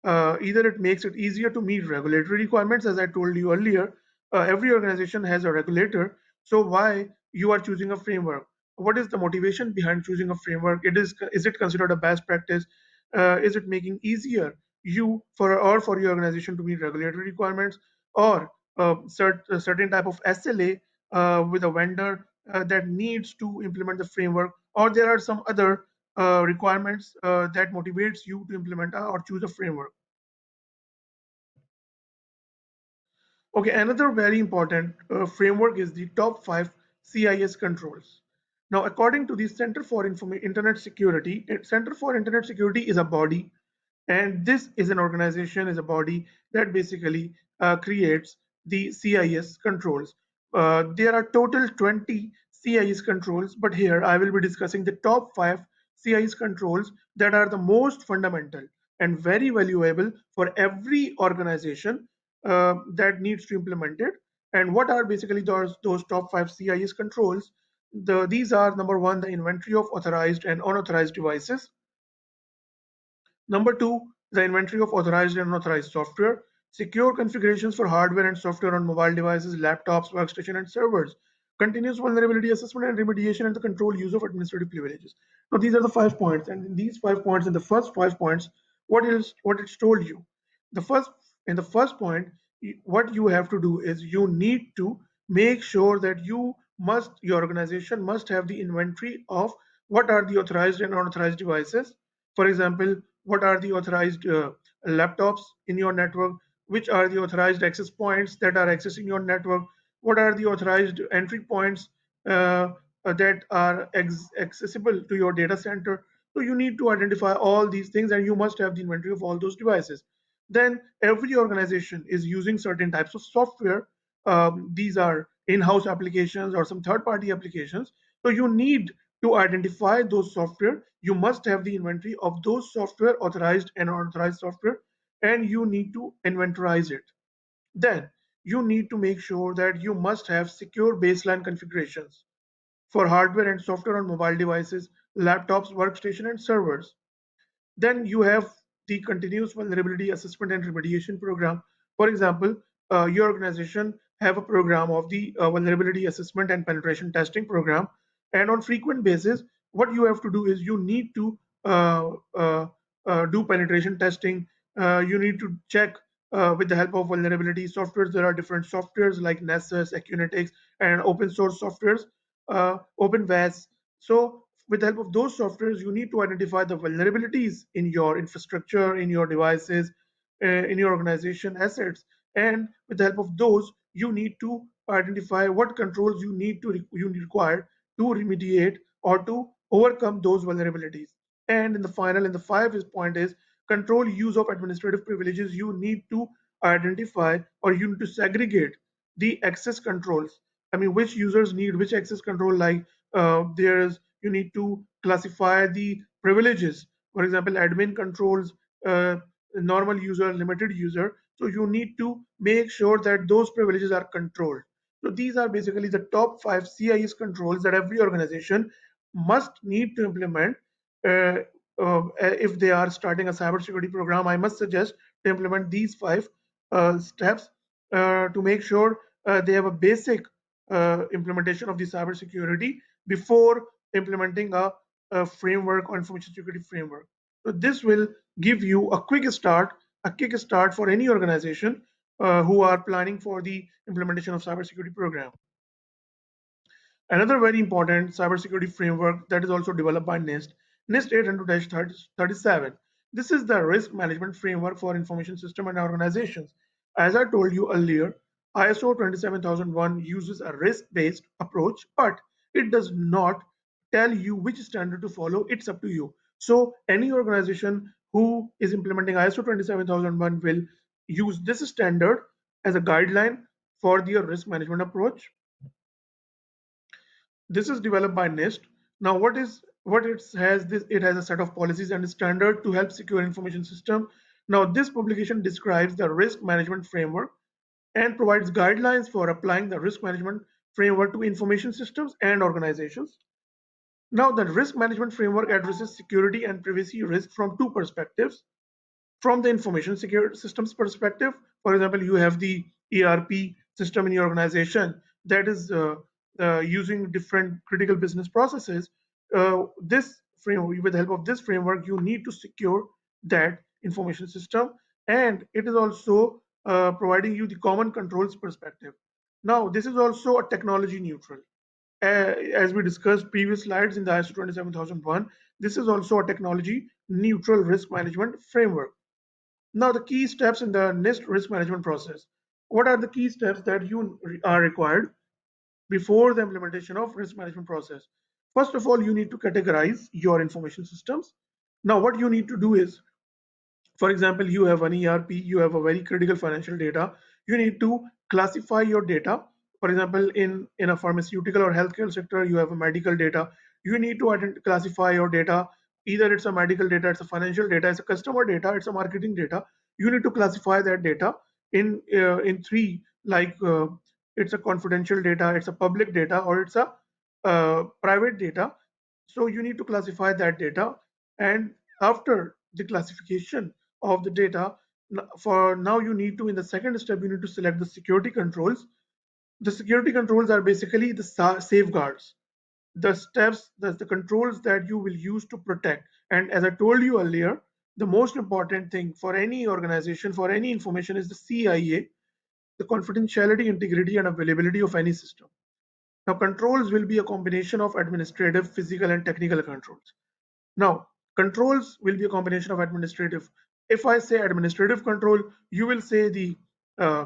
either it makes it easier to meet regulatory requirements. As I told you earlier, every organization has a regulator. So why you are choosing a framework? What is the motivation behind choosing a framework? Is it considered a best practice? Is it making easier you for your organization to meet regulatory requirements, or a certain type of SLA with a vendor that needs to implement the framework, or there are some other requirements that motivates you to implement or choose a framework? Okay, another very important framework is the top 5 CIS controls. Now, according to the Internet Security, Center for Internet Security is a body, and this is an organization, is a body that basically creates the CIS controls. There are total 20 CIS controls, but here I will be discussing the top 5 CIS controls that are the most fundamental and very valuable for every organization that needs to implement it. And what are basically those top 5 CIS controls? These are: number one, the inventory of authorized and unauthorized devices; number two, the inventory of authorized and unauthorized software; secure configurations for hardware and software on mobile devices, laptops, workstation, and servers, continuous vulnerability assessment and remediation, and the control use of administrative privileges. Now, these are the 5 points, and in these 5 points, in the first 5 points, what it's told you. The first in the first point, what you have to do is you need to make sure that your organization must have the inventory of what are the authorized and unauthorized devices. For example, what are the authorized laptops in your network, which are the authorized access points that are accessing your network, what are the authorized entry points that are accessible to your data center. So you need to identify all these things, and you must have the inventory of all those devices. Then every organization is using certain types of software. These are in-house applications or some third-party applications. So you need to identify those software. You must have the inventory of those software, authorized and unauthorized software, and you need to inventorize it. Then you need to make sure that you must have secure baseline configurations for hardware and software on mobile devices, laptops, workstation, and servers. Then you have the continuous vulnerability assessment and remediation program. For example, your organization have a program of the vulnerability assessment and penetration testing program, and on frequent basis, what you have to do is you need to uh, uh, do penetration testing. You need to check with the help of vulnerability softwares. There are different softwares like Nessus, Acunetics, and open source softwares, OpenVAS. So with the help of those softwares, you need to identify the vulnerabilities in your infrastructure, in your devices, in your organization assets. And with the help of those, you need to identify what controls you require to remediate or to overcome those vulnerabilities. And in the five is point is control use of administrative privileges. You need to identify, or you need to segregate the access controls. I mean, which users need which access control. Like there's you need to classify the privileges. For example, admin controls normal user, limited user. So you need to make sure that those privileges are controlled. So these are basically the top five CIS controls that every organization must need to implement. uh, if they are starting a cybersecurity program, I must suggest to implement these five steps to make sure they have a basic implementation of the cybersecurity before implementing a framework or information security framework. So this will give you a quick start for any organization who are planning for the implementation of cybersecurity program. Another very important cybersecurity framework that is also developed by NIST 800-37. This is the risk management framework for information system and organizations. As I told you earlier, ISO 27001 uses a risk-based approach, but it does not tell you which standard to follow. It's up to you. So any organization who is implementing ISO 27001 will use this standard as a guideline for their risk management approach. This is developed by NIST. Now, what it has this it has a set of policies and standard to help secure information system. Now, this publication describes the risk management framework and provides guidelines for applying the risk management framework to information systems and organizations. Now, the risk management framework addresses security and privacy risk from two perspectives. From the information security systems perspective, for example, you have the ERP system in your organization that is using different critical business processes. This framework, with the help of this framework, you need to secure that information system, and it is also providing you the common controls perspective. Now, this is also a technology neutral. As we discussed previous slides in the ISO 27001, this is also a technology neutral risk management framework. Now, the key steps in the NIST risk management process. What are the key steps that you are required before the implementation of risk management process? First of all, you need to categorize your information systems. Now, what you need to do is, for example, you have an ERP, you have a very critical financial data. You need to classify your data. For example, in a pharmaceutical or healthcare sector, you have a medical data. You need to classify your data. Either it's a medical data, it's a financial data, it's a customer data, it's a marketing data. You need to classify that data in three, like it's a confidential data, it's a public data, or it's a private data. So you need to classify that data, and after the classification of the data, For now, you need to, in the second step, you need to select the security controls. The security controls are basically the safeguards, the steps, the controls that you will use to protect. And as I told you earlier, the most important thing for any organization, for any information, is the CIA, the confidentiality, integrity, and availability of any system. Now, controls will be a combination of administrative, physical, and technical controls. Now, controls will be a combination of administrative. If I say administrative control, you will say uh,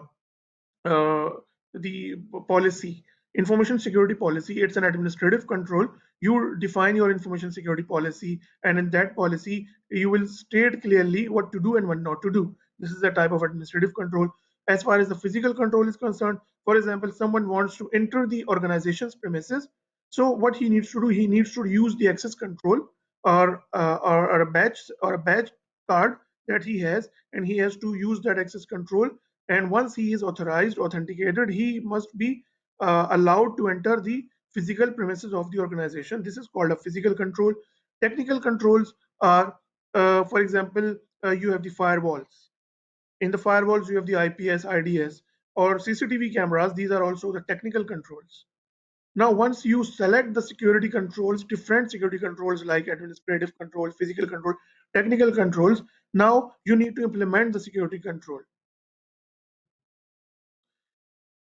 uh, the policy, information security policy. It's an administrative control. You define your information security policy, and in that policy you will state clearly what to do and what not to do. This is a type of administrative control. As far as the physical control is concerned, for example, someone wants to enter the organization's premises. So what he needs to do, he needs to use the access control, or a badge card that he has, and he has to use that access control. And once he is authorized, authenticated, he must be allowed to enter the physical premises of the organization. This is called a physical control. Technical controls are, for example, you have the firewalls. In the firewalls, you have the IPS, IDS, or CCTV cameras. These are also the technical controls. Now, once you select the security controls, different security controls like administrative control, physical control, technical controls, now you need to implement the security control.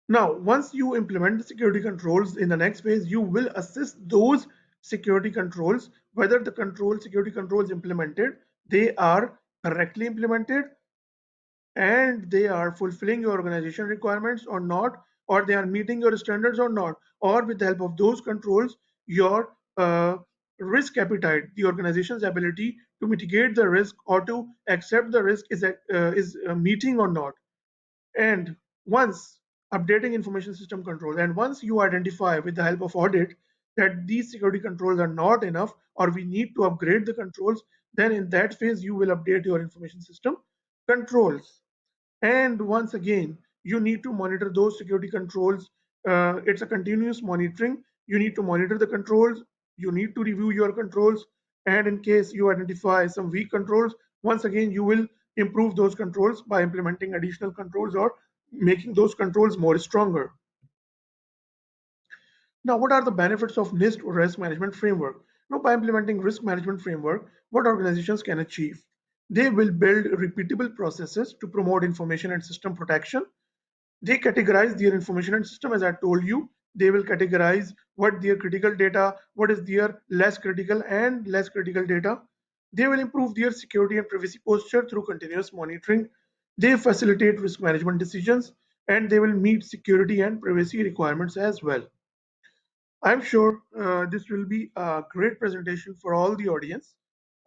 Now, once you implement the security controls, in the next phase, you will assess those security controls, whether the security controls implemented, they are correctly implemented, and they are fulfilling your organization requirements or not, or they are meeting your standards or not, or with the help of those controls, your risk appetite, the organization's ability to mitigate the risk or to accept the risk is meeting or not. And once updating information system control, and once you identify with the help of audit that these security controls are not enough or we need to upgrade the controls, then in that phase you will update your information system controls. And once again, you need to monitor those security controls. It's a continuous monitoring. You need to monitor the controls, you need to review your controls, and in case you identify some weak controls, once again you will improve those controls by implementing additional controls or making those controls more stronger. Now, what are the benefits of NIST or risk management framework? Now, by implementing risk management framework, what organizations can achieve? They will build repeatable processes to promote information and system protection. They categorize their information and system, as I told you. They will categorize what their critical data, what is their less critical and less critical data. They will improve their security and privacy posture through continuous monitoring. They facilitate risk management decisions, and they will meet security and privacy requirements as well. I'm sure this will be a great presentation for all the audience.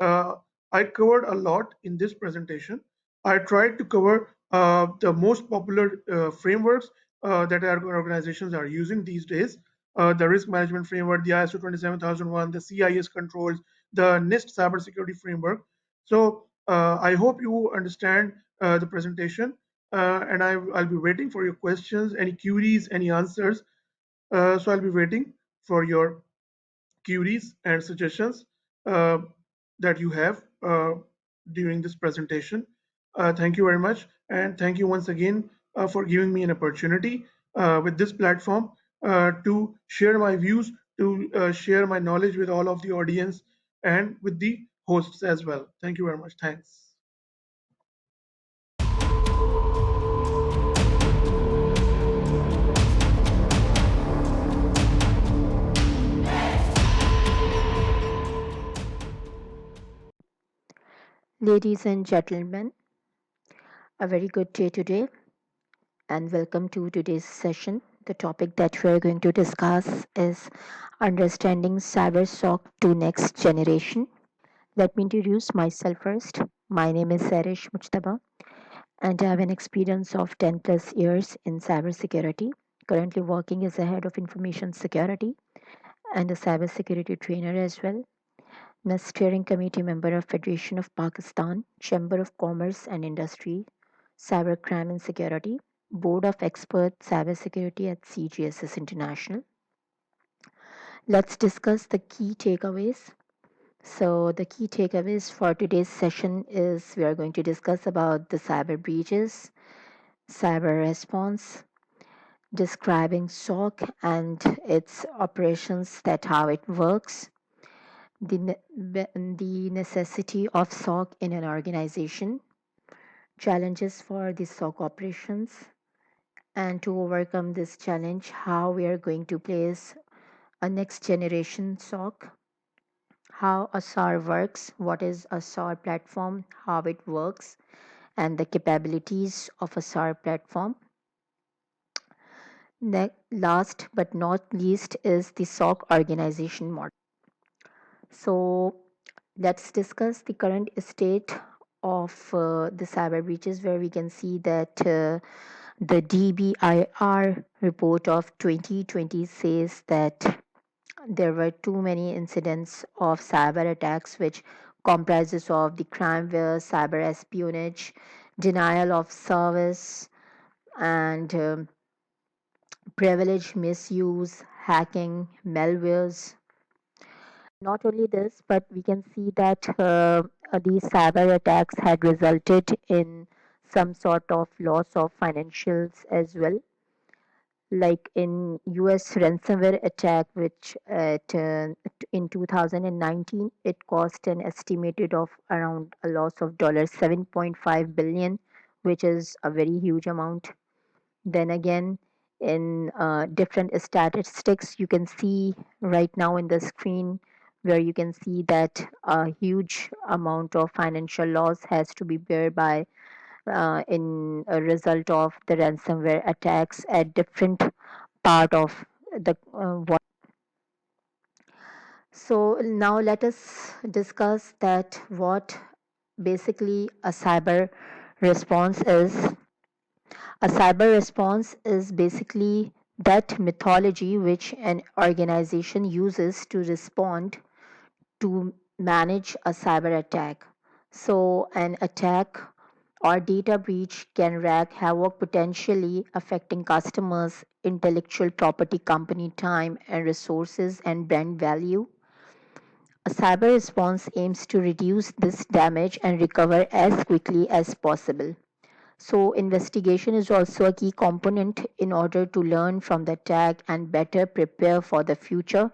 Uh, I covered a lot in this presentation. I tried to cover the most popular frameworks that our organizations are using these days. The risk management framework, the ISO 27001, the CIS controls, the NIST cybersecurity framework. So I hope you understand the presentation, and I'll be waiting for your questions, any queries, any answers. So I'll be waiting for your queries and suggestions uh, that you have during this presentation. Thank you very much, and thank you once again for giving me an opportunity with this platform to share my views, to share my knowledge with all of the audience and with the hosts as well. Thank you very much. Thanks. Ladies and gentlemen, a very good day today, and welcome to today's session. The topic that we are going to discuss is understanding CyberSOC to next generation. Let me introduce myself first. My name is Sarish Mujtaba, and I have an experience of 10 plus years in cybersecurity. Currently working as a head of information security and a cybersecurity trainer as well. I'm a steering committee member of Federation of Pakistan, Chamber of Commerce and Industry, Cybercrime and Security, Board of Experts Cybersecurity at CGSS International. Let's discuss the key takeaways. So the key takeaways for today's session is we are going to discuss about the cyber breaches, cyber response, describing SOC and its operations, that how it works, the necessity of SOC in an organization, challenges for the SOC operations, and to overcome this challenge, how we are going to place a next generation SOC, how a SAR works, what is a SAR platform, how it works, and the capabilities of a SAR platform. Last but not least is the SOC organization model. So let's discuss the current state of the cyber breaches, where we can see that the DBIR report of 2020 says that there were too many incidents of cyber attacks, which comprises of the crimeware, cyber espionage, denial of service, and privilege misuse, hacking, malwares. Not only this, but we can see that these cyber attacks had resulted in some sort of loss of financials as well. Like in US ransomware attack, which in 2019 it cost an estimated of around a loss of $7.5 billion, which is a very huge amount. Then again, in different statistics, you can see right now in the screen, where you can see that a huge amount of financial loss has to be bear by in a result of the ransomware attacks at different part of the what. So now let us discuss that what basically a cyber response is. A cyber response is basically that methodology which an organization uses to respond to manage a cyber attack. So, an attack or data breach can wreak havoc, potentially affecting customers' intellectual property, company time and resources, and brand value. A cyber response aims to reduce this damage and recover as quickly as possible. So, investigation is also a key component in order to learn from the attack and better prepare for the future,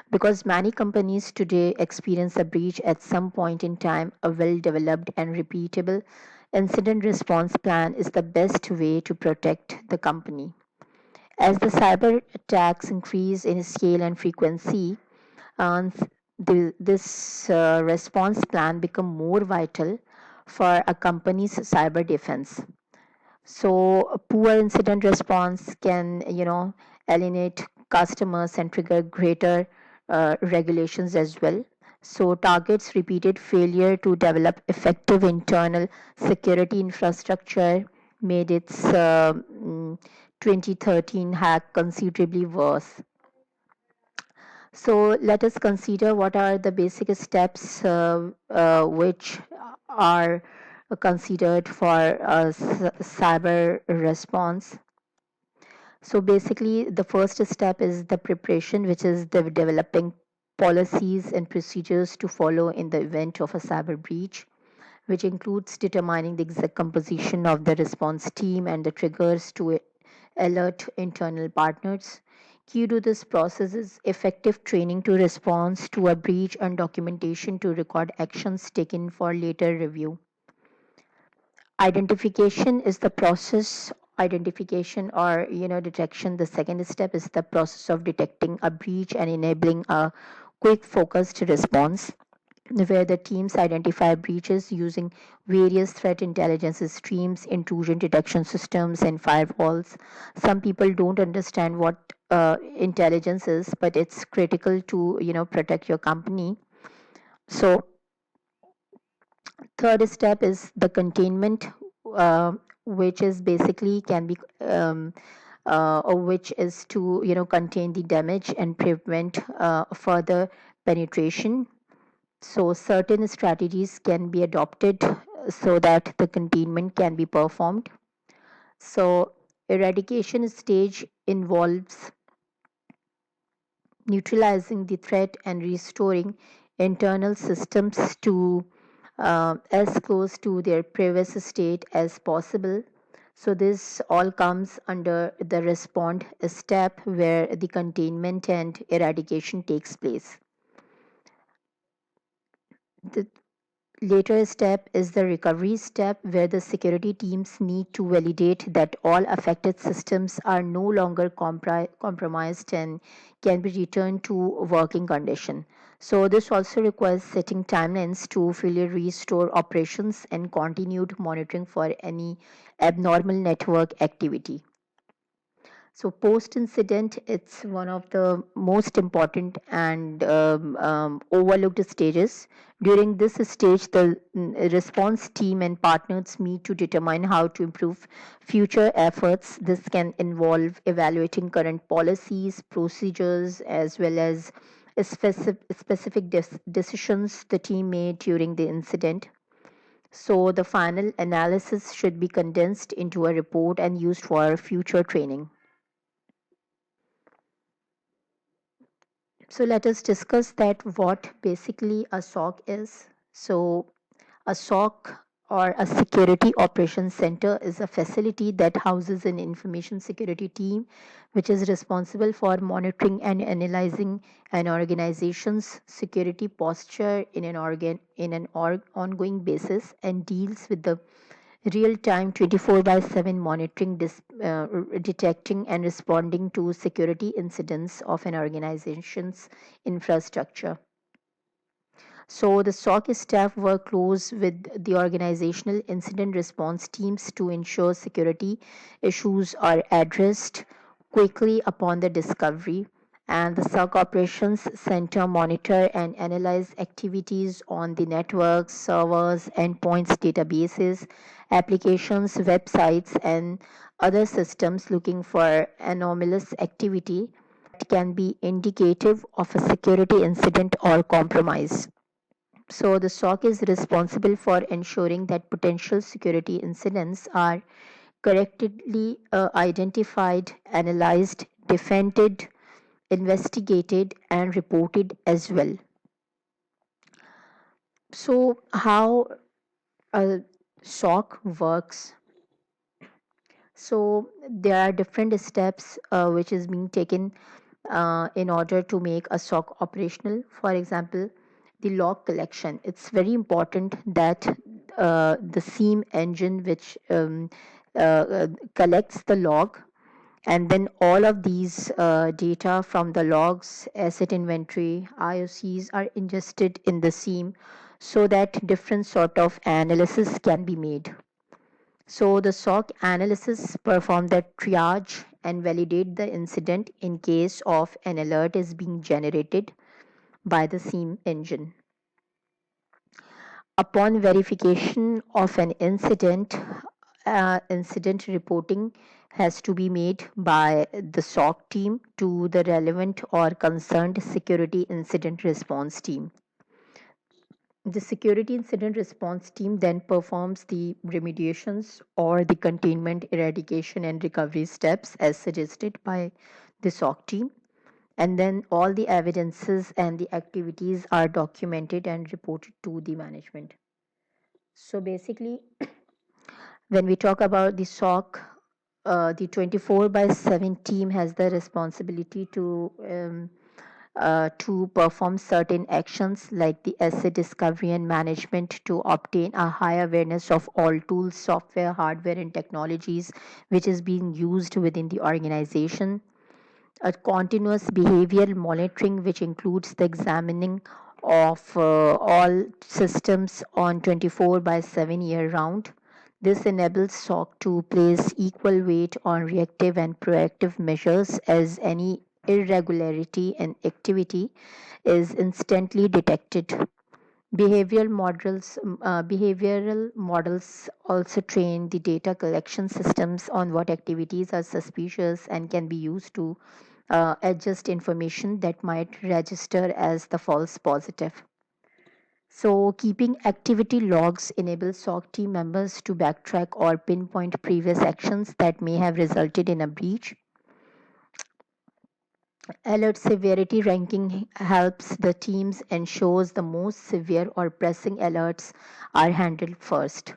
because many companies today experience a breach at some point in time. A well developed and repeatable incident response plan is the best way to protect the company. As the cyber attacks increase in scale and frequency, uh, this response plan become more vital for a company's cyber defense. So a poor incident response can, alienate customers and trigger greater regulations as well. So targets repeated failure to develop effective internal security infrastructure made its 2013 hack considerably worse. So let us consider what are the basic steps which are considered for a cyber response. So basically, the first step is the preparation, which is the developing policies and procedures to follow in the event of a cyber breach, which includes determining the exact composition of the response team and the triggers to alert internal partners. Key to this process is effective training to respond to a breach and documentation to record actions taken for later review. Identification is the process. Identification or detection, the second step is the process of detecting a breach and enabling a quick focused response, where the teams identify breaches using various threat intelligence streams, intrusion detection systems, and firewalls. Some people don't understand what intelligence is, but it's critical to protect your company. So third step is the containment, which is basically can be which is to contain the damage and prevent further penetration. So certain strategies can be adopted so that the containment can be performed. So eradication stage involves neutralizing the threat and restoring internal systems to as close to their previous state as possible. So this all comes under the respond step where the containment and eradication takes place. The later step is the recovery step, where the security teams need to validate that all affected systems are no longer compromised and can be returned to working condition. So this also requires setting timelines to fully restore operations and continued monitoring for any abnormal network activity. So post-incident, it's one of the most important and overlooked stages. During this stage, the response team and partners meet to determine how to improve future efforts. This can involve evaluating current policies, procedures, as well as specific decisions the team made during the incident. So the final analysis should be condensed into a report and used for future training. So let us discuss that what basically a SOC is. So a SOC or a security operations center is a facility that houses an information security team which is responsible for monitoring and analyzing an organization's security posture in an ongoing basis and deals with the real-time 24 by 7 monitoring, detecting and responding to security incidents of an organization's infrastructure. So the SOC staff work close with the organizational incident response teams to ensure security issues are addressed quickly upon the discovery. And the SOC operations center monitor and analyze activities on the networks, servers, endpoints, databases, applications, websites, and other systems looking for anomalous activity that can be indicative of a security incident or compromise. So the SOC is responsible for ensuring that potential security incidents are correctly identified, analyzed, defended, investigated, and reported as well. So, how a SOC works. So there are different steps which is being taken in order to make a SOC operational. For example, the log collection. It's very important that the SIEM engine which collects the log, and then all of these data from the logs, asset inventory, IOCs are ingested in the SIEM so that different sort of analysis can be made. So the SOC analysis perform the triage and validate the incident in case of an alert is being generated by the SIEM engine. Upon verification of an incident reporting has to be made by the SOC team to the relevant or concerned security incident response team. The security incident response team then performs the remediations or the containment, eradication, and recovery steps as suggested by the SOC team. And then all the evidences and the activities are documented and reported to the management. So basically, when we talk about the SOC, the 24 by 7 team has the responsibility to perform certain actions like the asset discovery and management to obtain a high awareness of all tools, software, hardware, and technologies which is being used within the organization. A continuous behavioral monitoring, which includes the examining of all systems on 24 by 7 year round. This enables SOC to place equal weight on reactive and proactive measures as any irregularity in activity is instantly detected. Behavioral models also train the data collection systems on what activities are suspicious and can be used to adjust information that might register as the false positive. So, keeping activity logs enables SOC team members to backtrack or pinpoint previous actions that may have resulted in a breach. Alert severity ranking helps the teams ensures the most severe or pressing alerts are handled first.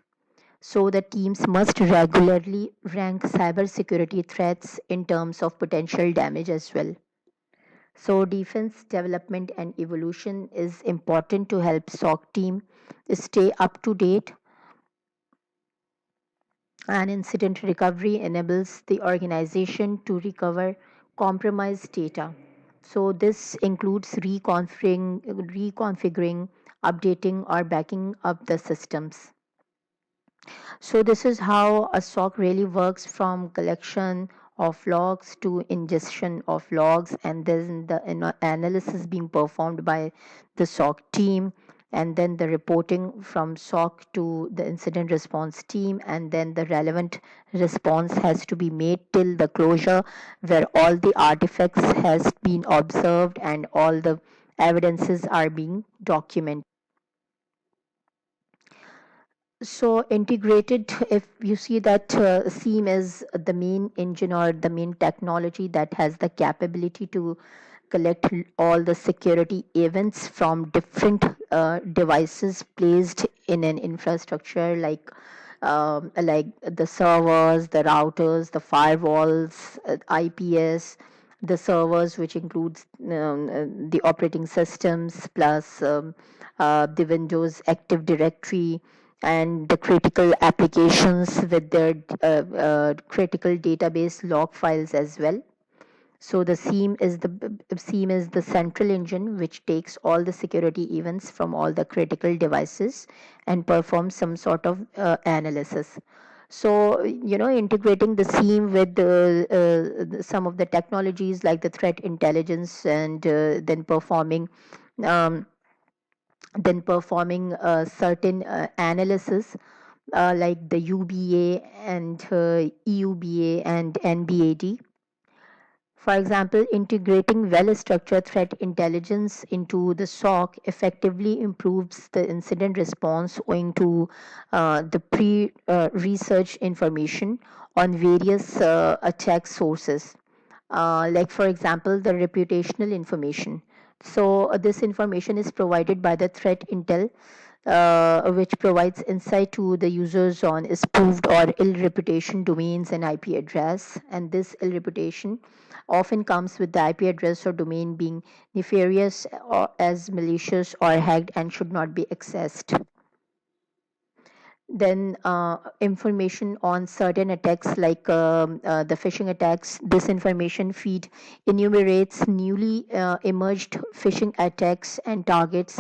So the teams must regularly rank cybersecurity threats in terms of potential damage as well. So defense development and evolution is important to help SOC team stay up to date, and incident recovery enables the organization to recover compromised data. So this includes reconfiguring, updating or backing up the systems. So this is how a SOC really works, from collection of logs to ingestion of logs, and then the analysis being performed by the SOC team, and then the reporting from SOC to the incident response team, and then the relevant response has to be made till the closure where all the artifacts has been observed and all the evidences are being documented. So integrated, if you see that SIEM is the main engine or the main technology that has the capability to collect all the security events from different devices placed in an infrastructure, like the servers, the routers, the firewalls, IPS, the servers, which includes the operating systems plus the Windows Active Directory, and the critical applications with their critical database log files as well. So the SIEM is the central engine which takes all the security events from all the critical devices and performs some sort of analysis. So integrating the SIEM with some of the technologies like the threat intelligence, and um, then performing certain analysis like the UBA and EUBA and NBAD. For example, integrating well-structured threat intelligence into the SOC effectively improves the incident response owing to the pre-research information on various attack sources. Like, for example, the reputational information. So, this information is provided by the threat intel, which provides insight to the users on spoofed or ill reputation domains and IP address. And this ill reputation often comes with the IP address or domain being nefarious or as malicious or hacked and should not be accessed. Then information on certain attacks like the phishing attacks. This information feed enumerates newly emerged phishing attacks and targets.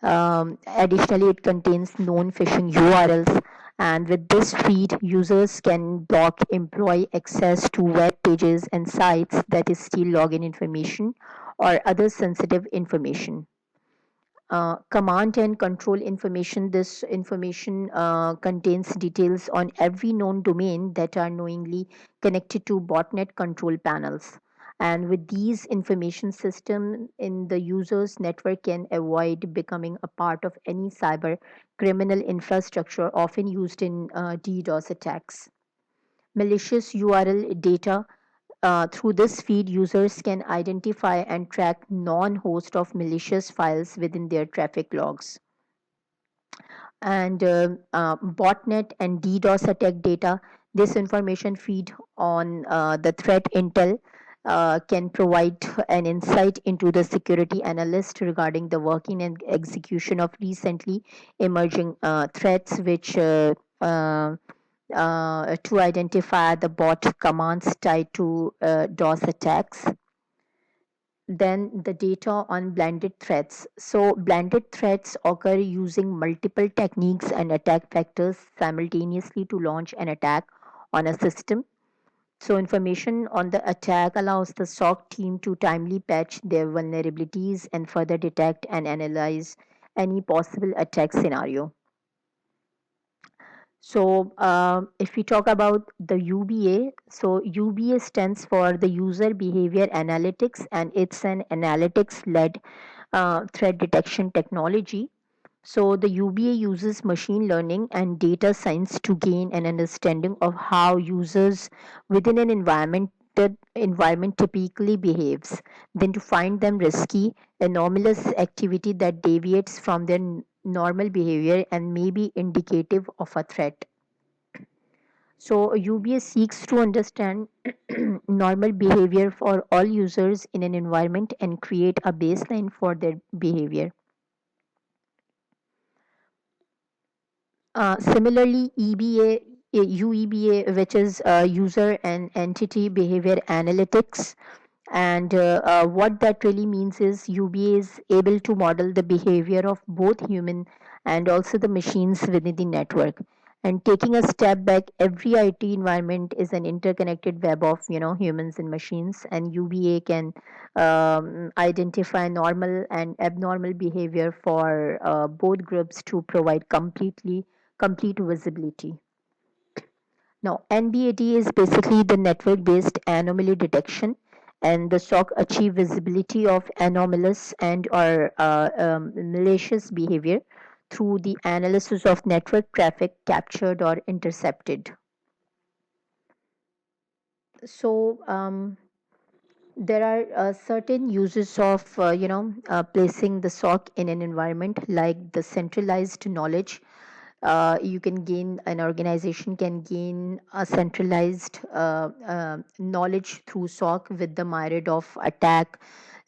Additionally, it contains known phishing URLs, and with this feed users can block employee access to web pages and sites that is steal login information or other sensitive information. Command and control information. This information contains details on every known domain that are knowingly connected to botnet control panels. And with these information system in the user's network can avoid becoming a part of any cyber criminal infrastructure often used in DDoS attacks. Malicious URL data. Through this feed, users can identify and track non-host of malicious files within their traffic logs. And botnet and DDoS attack data. This information feed on the threat intel can provide an insight into the security analyst regarding the working and execution of recently emerging threats, which to identify the bot commands tied to DOS attacks. Then the data on blended threats. So blended threats occur using multiple techniques and attack vectors simultaneously to launch an attack on a system. So information on the attack allows the SOC team to timely patch their vulnerabilities and further detect and analyze any possible attack scenario. So, if we talk about the UBA, so UBA stands for the User Behavior Analytics, and it's an analytics led threat detection technology. So, the UBA uses machine learning and data science to gain an understanding of how users within an environment the environment typically behaves, then to find them risky, anomalous activity that deviates from their normal behavior and may be indicative of a threat. So UBA seeks to understand normal behavior for all users in an environment and create a baseline for their behavior. Similarly, UEBA, which is User and Entity Behavior Analytics, and what that really means is UBA is able to model the behavior of both human and also the machines within the network. And taking a step back, every IT environment is an interconnected web of humans and machines, and UBA can identify normal and abnormal behavior for both groups to provide complete visibility. Now, NBAD is basically the network-based anomaly detection, and the SOC achieve visibility of anomalous and or malicious behavior through the analysis of network traffic captured or intercepted. So there are certain uses of placing the SOC in an environment, like the centralized knowledge. You can gain An organization can gain a centralized knowledge through SOC with the myriad of attack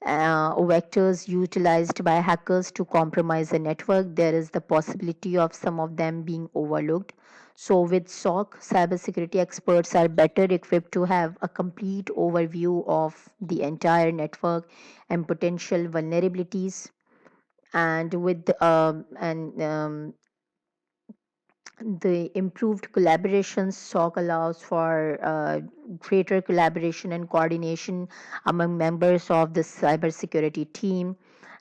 vectors utilized by hackers to compromise the network. There is the possibility of some of them being overlooked. So, with SOC, cybersecurity experts are better equipped to have a complete overview of the entire network and potential vulnerabilities. And with and the improved collaboration, SOC allows for greater collaboration and coordination among members of the cybersecurity team.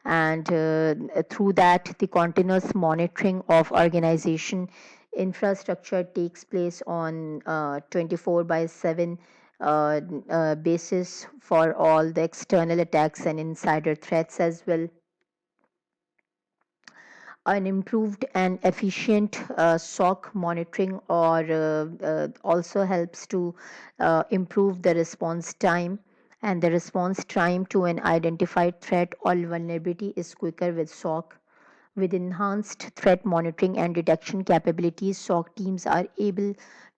And through that, the continuous monitoring of organization infrastructure takes place on 24 by 7 basis for all the external attacks and insider threats as well. An improved and efficient SOC monitoring or also helps to improve the response time, and the response time to an identified threat or vulnerability is quicker with SOC. With enhanced threat monitoring and detection capabilities, SOC teams are able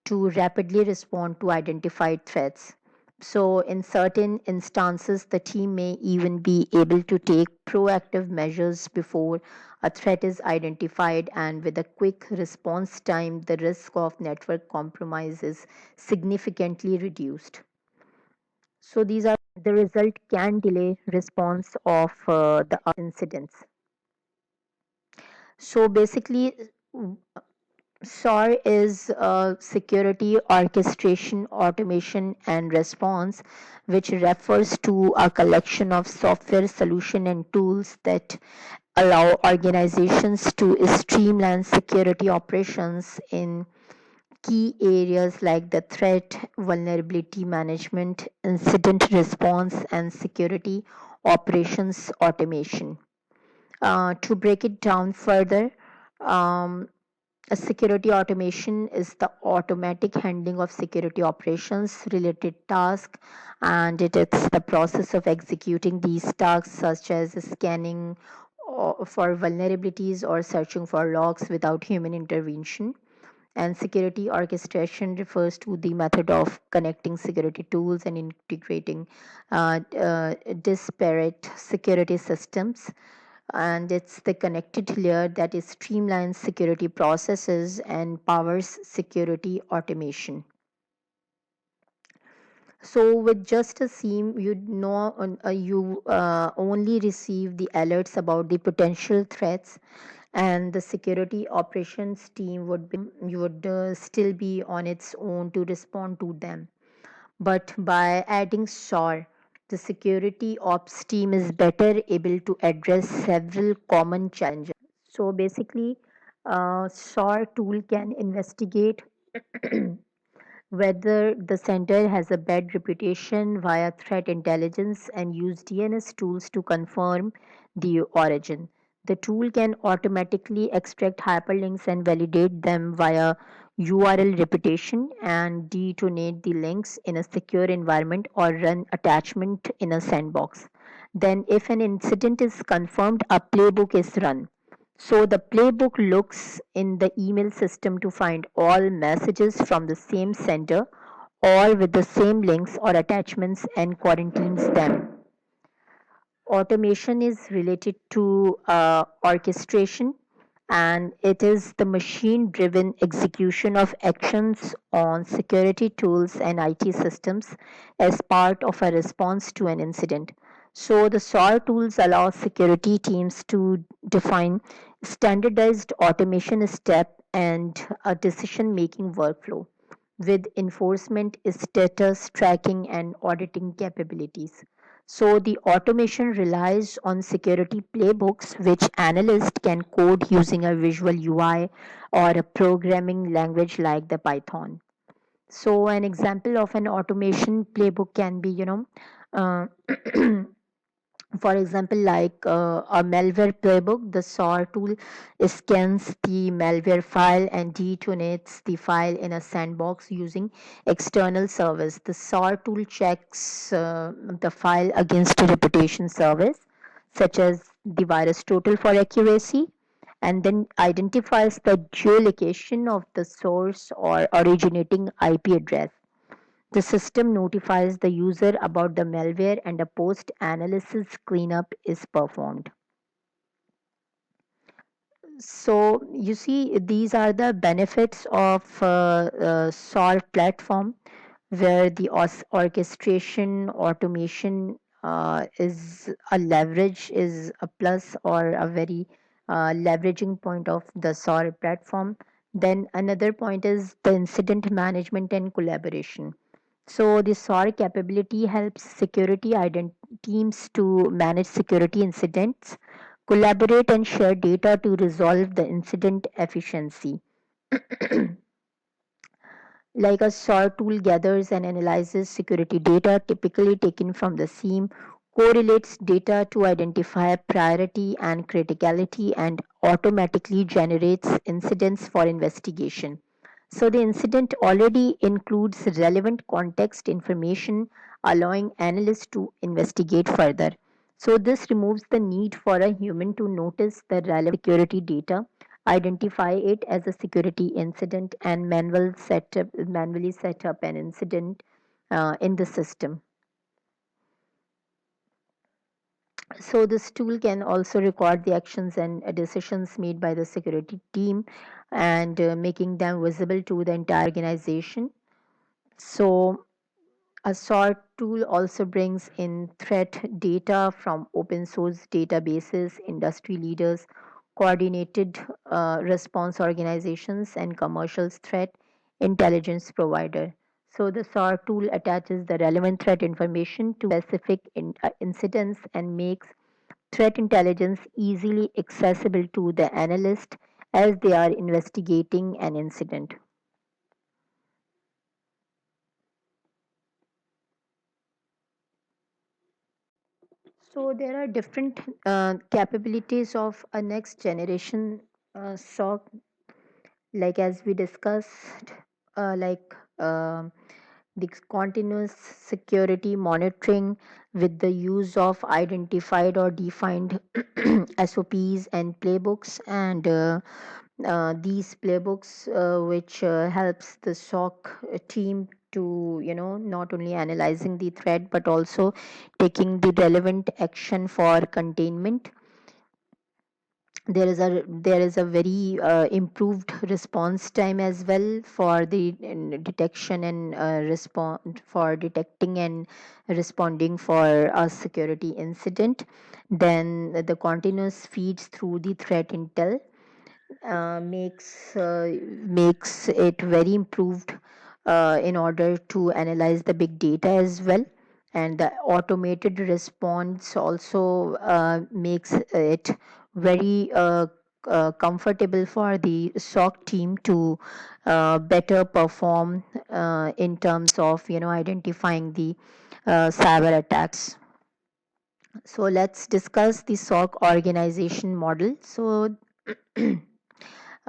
to rapidly respond to identified threats. So, in certain instances, the team may even be able to take proactive measures before a threat is identified, and with a quick response time, the risk of network compromise is significantly reduced. So, these are the result can delay response of the incidents. So, basically, SOAR is security orchestration, automation, and response, which refers to a collection of software solution and tools that allow organizations to streamline security operations in key areas like the threat, vulnerability management, incident response, and security operations automation. To break it down further, um, a security automation is the automatic handling of security operations related tasks, and it is the process of executing these tasks such as scanning for vulnerabilities or searching for logs without human intervention. And security orchestration refers to the method of connecting security tools and integrating disparate security systems. And it's the connected layer that streamlines security processes and powers security automation. So with just a SIEM, you only receive the alerts about the potential threats, and the security operations team would still be on its own to respond to them. But by adding SOAR, the security ops team is better able to address several common challenges. So basically, SOAR tool can investigate whether the center has a bad reputation via threat intelligence and use DNS tools to confirm the origin. The tool can automatically extract hyperlinks and validate them via URL reputation, and detonate the links in a secure environment or run attachment in a sandbox. Then, if an incident is confirmed, a playbook is run. So the playbook looks in the email system to find all messages from the same sender, all with the same links or attachments, and quarantines them. Automation is related to orchestration, and it is the machine driven execution of actions on security tools and IT systems as part of a response to an incident. So, the SOAR tools allow security teams to define standardized automation step and a decision making workflow with enforcement status tracking and auditing capabilities. So the automation relies on security playbooks which analysts can code using a visual UI or a programming language like the Python. So an example of an automation playbook can be, uh, for example, like a malware playbook, the SOAR tool scans the malware file and detonates the file in a sandbox using external service. The SOAR tool checks the file against a reputation service, such as the virus total for accuracy, and then identifies the geolocation of the source or originating IP address. The system notifies the user about the malware and a post-analysis cleanup is performed. So you see, these are the benefits of SOAR platform, where the orchestration automation is a leverage, is a plus or a very leveraging point of the SOAR platform. Then another point is the incident management and collaboration. So the SOAR capability helps security teams to manage security incidents, collaborate and share data to resolve the incident efficiency. Like a SOAR tool gathers and analyzes security data typically taken from the SIEM, correlates data to identify priority and criticality, and automatically generates incidents for investigation. So the incident already includes relevant context information, allowing analysts to investigate further. So this removes the need for a human to notice the relevant security data, identify it as a security incident, and manually set up an incident in the system. So this tool can also record the actions and decisions made by the security team, and making them visible to the entire organization. So a SOAR tool also brings in threat data from open source databases, industry leaders, coordinated response organizations, and commercial threat intelligence provider. So the SOAR tool attaches the relevant threat information to specific incidents and makes threat intelligence easily accessible to the analyst as they are investigating an incident. So there are different capabilities of a next generation SOC, like as we discussed, like the continuous security monitoring with the use of identified or defined SOPs and playbooks, and these playbooks which helps the SOC team to, not only analyzing the threat but also taking the relevant action for containment. There is a very improved response time as well for the detection and respond for detecting and responding for a security incident. Then the continuous feeds through the threat intel makes it very improved in order to analyze the big data as well. And the automated response also makes it very comfortable for the SOC team to better perform in terms of, identifying the cyber attacks. So let's discuss the SOC organization model. So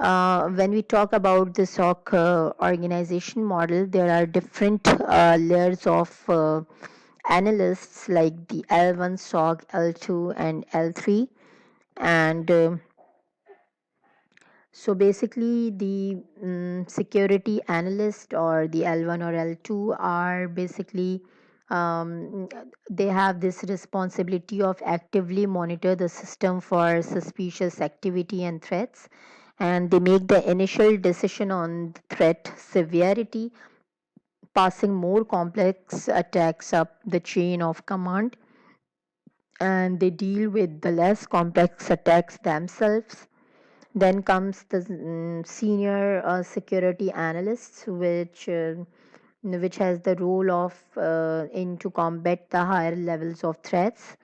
When we talk about the SOC organization model, there are different layers of analysts like the L1 SOC, L2, and L3. And so basically, the security analyst or the L1 or L2 are basically um, they have this responsibility of actively monitor the system for suspicious activity and threats, and they make the initial decision on threat severity, passing more complex attacks up the chain of command, and they deal with the less complex attacks themselves. Then comes the senior security analysts, which has the role of in to combat the higher levels of threats,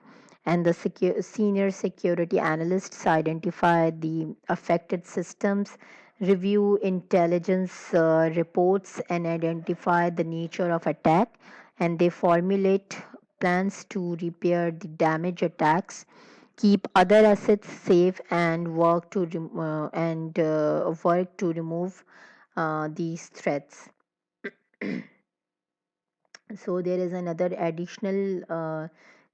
and the senior security analysts identify the affected systems, review intelligence reports, and identify the nature of attack, and they formulate plans to repair the damaged attacks, keep other assets safe, and work to remove these threats. So there is another additional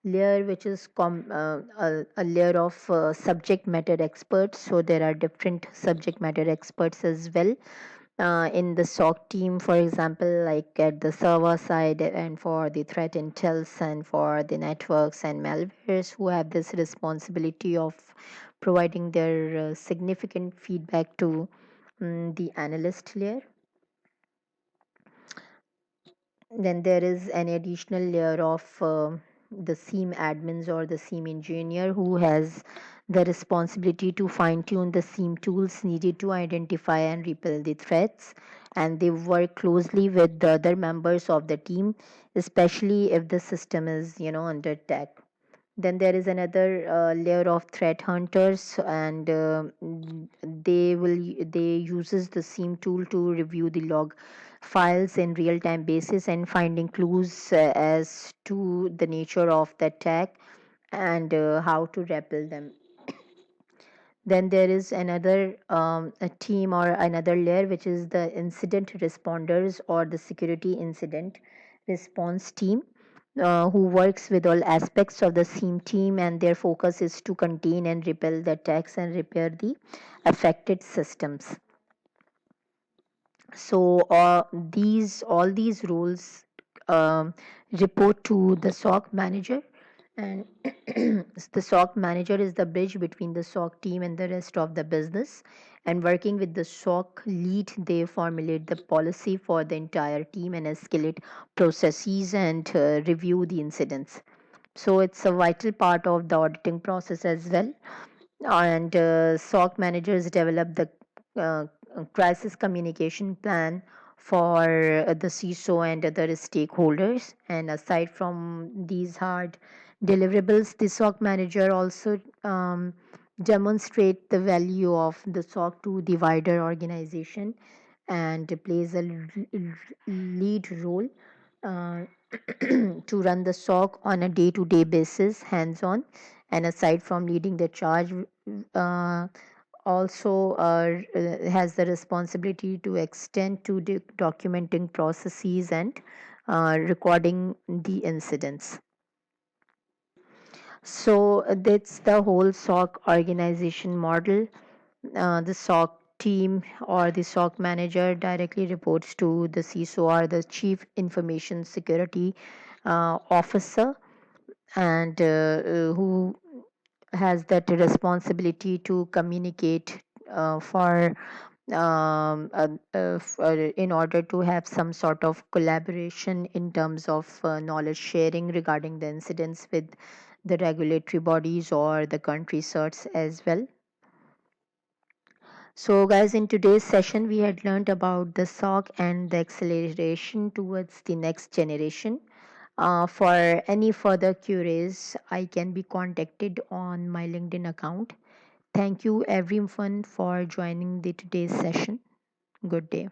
layer, which is a layer of subject matter experts. So there are different subject matter experts as well in the SOC team, for example, like at the server side and for the threat intels and for the networks and malwares, who have this responsibility of providing their significant feedback to the analyst layer. Then there is an additional layer of the SIEM admins or the SIEM engineer, who has the responsibility to fine tune the SIEM tools needed to identify and repel the threats. And they work closely with the other members of the team, especially if the system is, under attack. Then there is another layer of threat hunters, and they uses the SIEM tool to review the log files in real time basis and finding clues as to the nature of the attack and how to repel them. Then there is another a team or another layer, which is the incident responders or the security incident response team, who works with all aspects of the SIEM team, and their focus is to contain and repel the attacks and repair the affected systems. So these all these roles um, report to the SOC manager, and the SOC manager is the bridge between the SOC team and the rest of the business. And working with the SOC lead, they formulate the policy for the entire team and escalate processes and review the incidents. So it's a vital part of the auditing process as well. And SOC managers develop the uh, crisis communication plan for the CISO and other stakeholders. And aside from these hard deliverables, the SOC manager also demonstrate the value of the SOC to the wider organization and plays a lead role uh, to run the SOC on a day-to-day basis, hands-on. And aside from leading the charge, uh, also has the responsibility to extend to documenting processes and recording the incidents. So that's the whole SOC organization model. The SOC team or the SOC manager directly reports to the CISO or the Chief Information Security Officer, and who has that responsibility to communicate for in order to have some sort of collaboration in terms of knowledge sharing regarding the incidents with the regulatory bodies or the country certs as well. So, guys, in today's session, we had learned about the SOC and the acceleration towards the next generation. For any further queries, I can be contacted on my LinkedIn account. Thank you, everyone, for joining the today's session. Good day.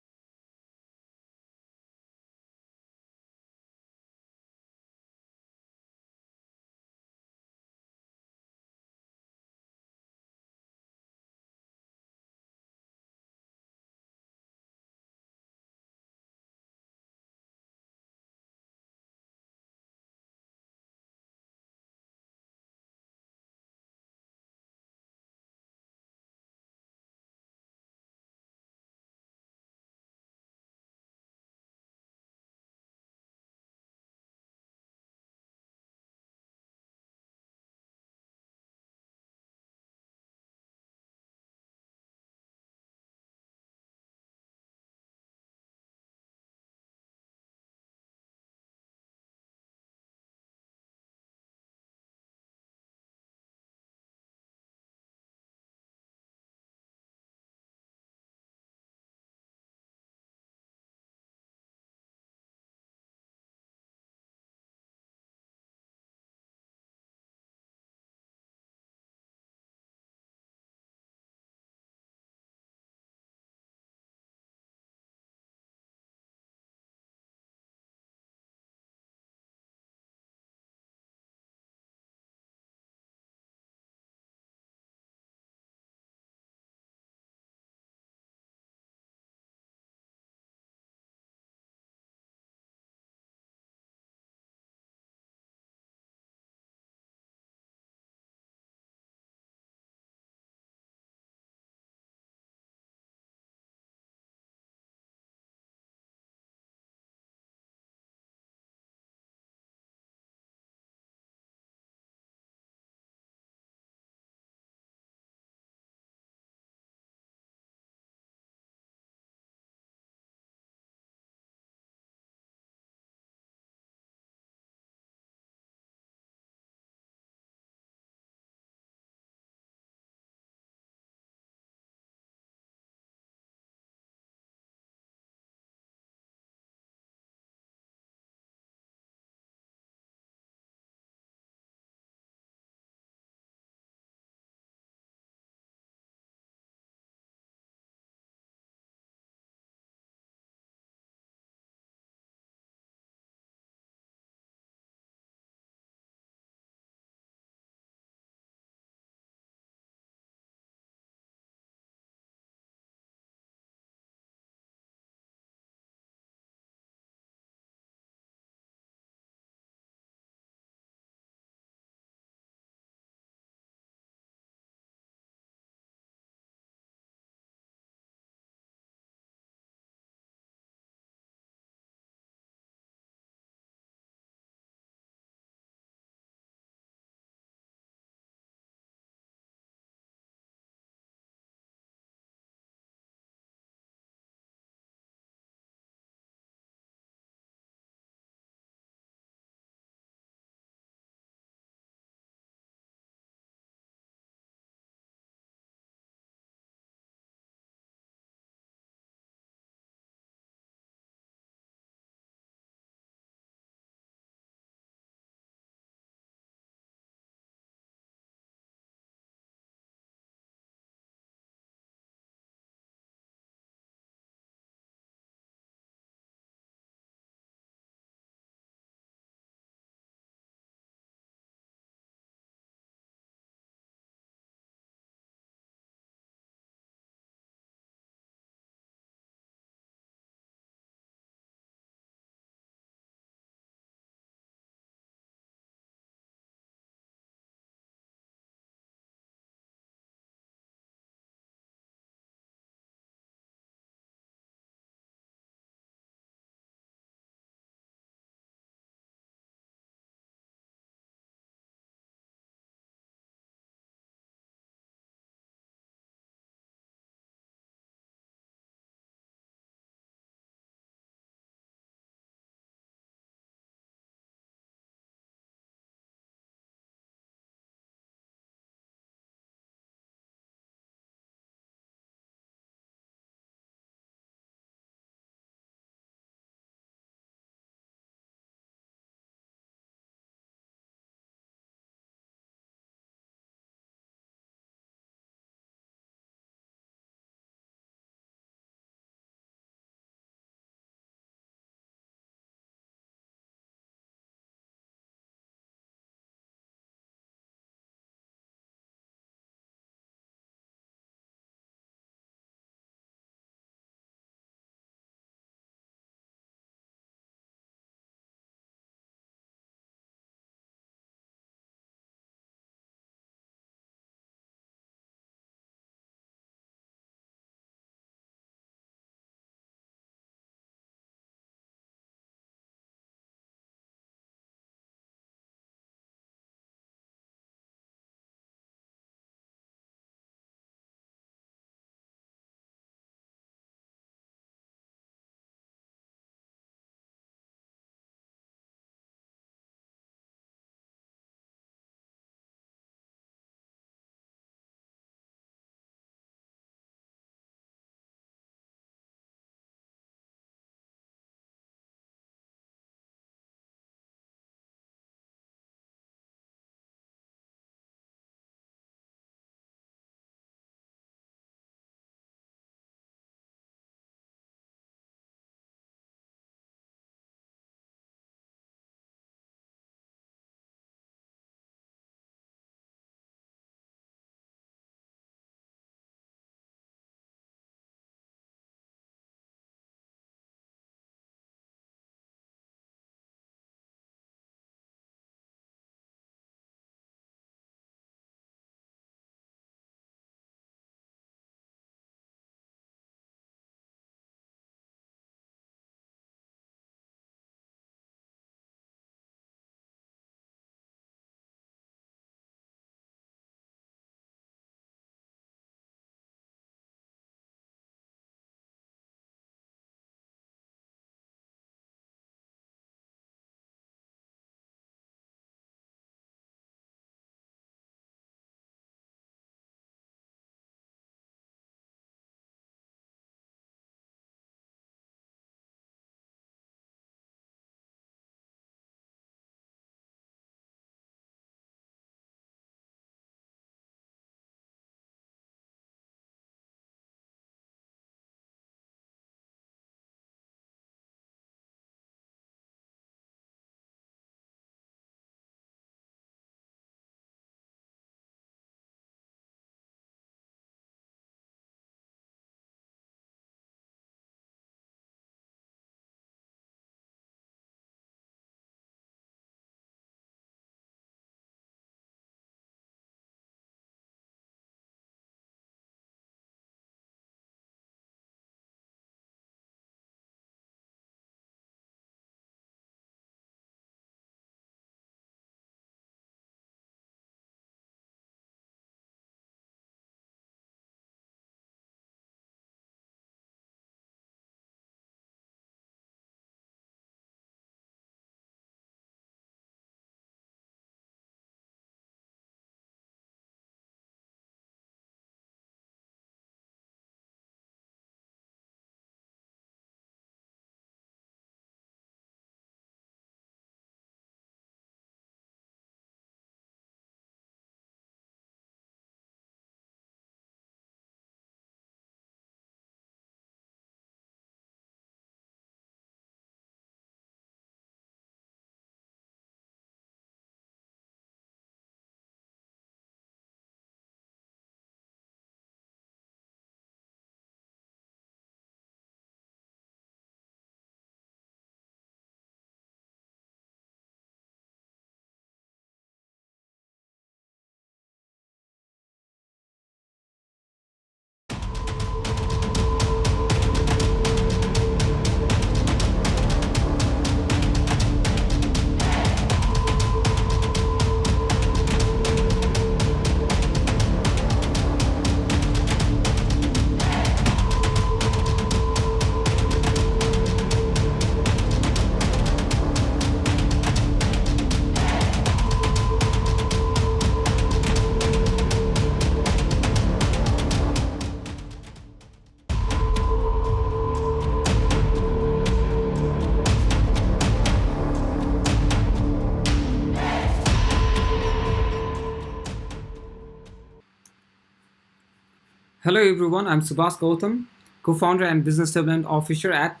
Hello everyone, I'm Subhas Gautam, co-founder and business development officer at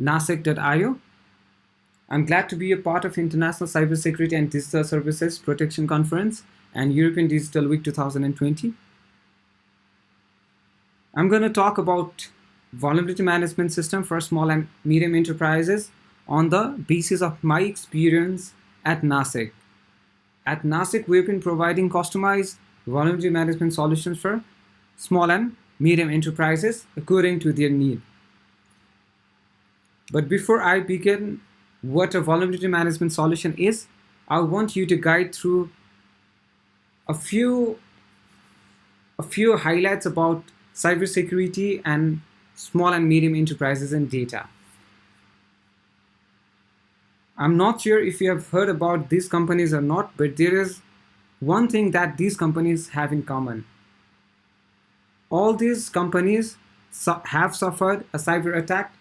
nasec.io. I'm glad to be a part of International Cybersecurity and Digital Services Protection Conference and European Digital Week 2020. I'm going to talk about vulnerability management system for small and medium enterprises on the basis of my experience at NASEC. At NASEC, we've been providing customized vulnerability management solutions for small and medium enterprises according to their need. But before I begin what a vulnerability management solution is, I want you to guide through a few highlights about cybersecurity and small and medium enterprises and data. I'm not sure if you have heard about these companies or not, but there is one thing that these companies have in common. All these companies have suffered a cyber attack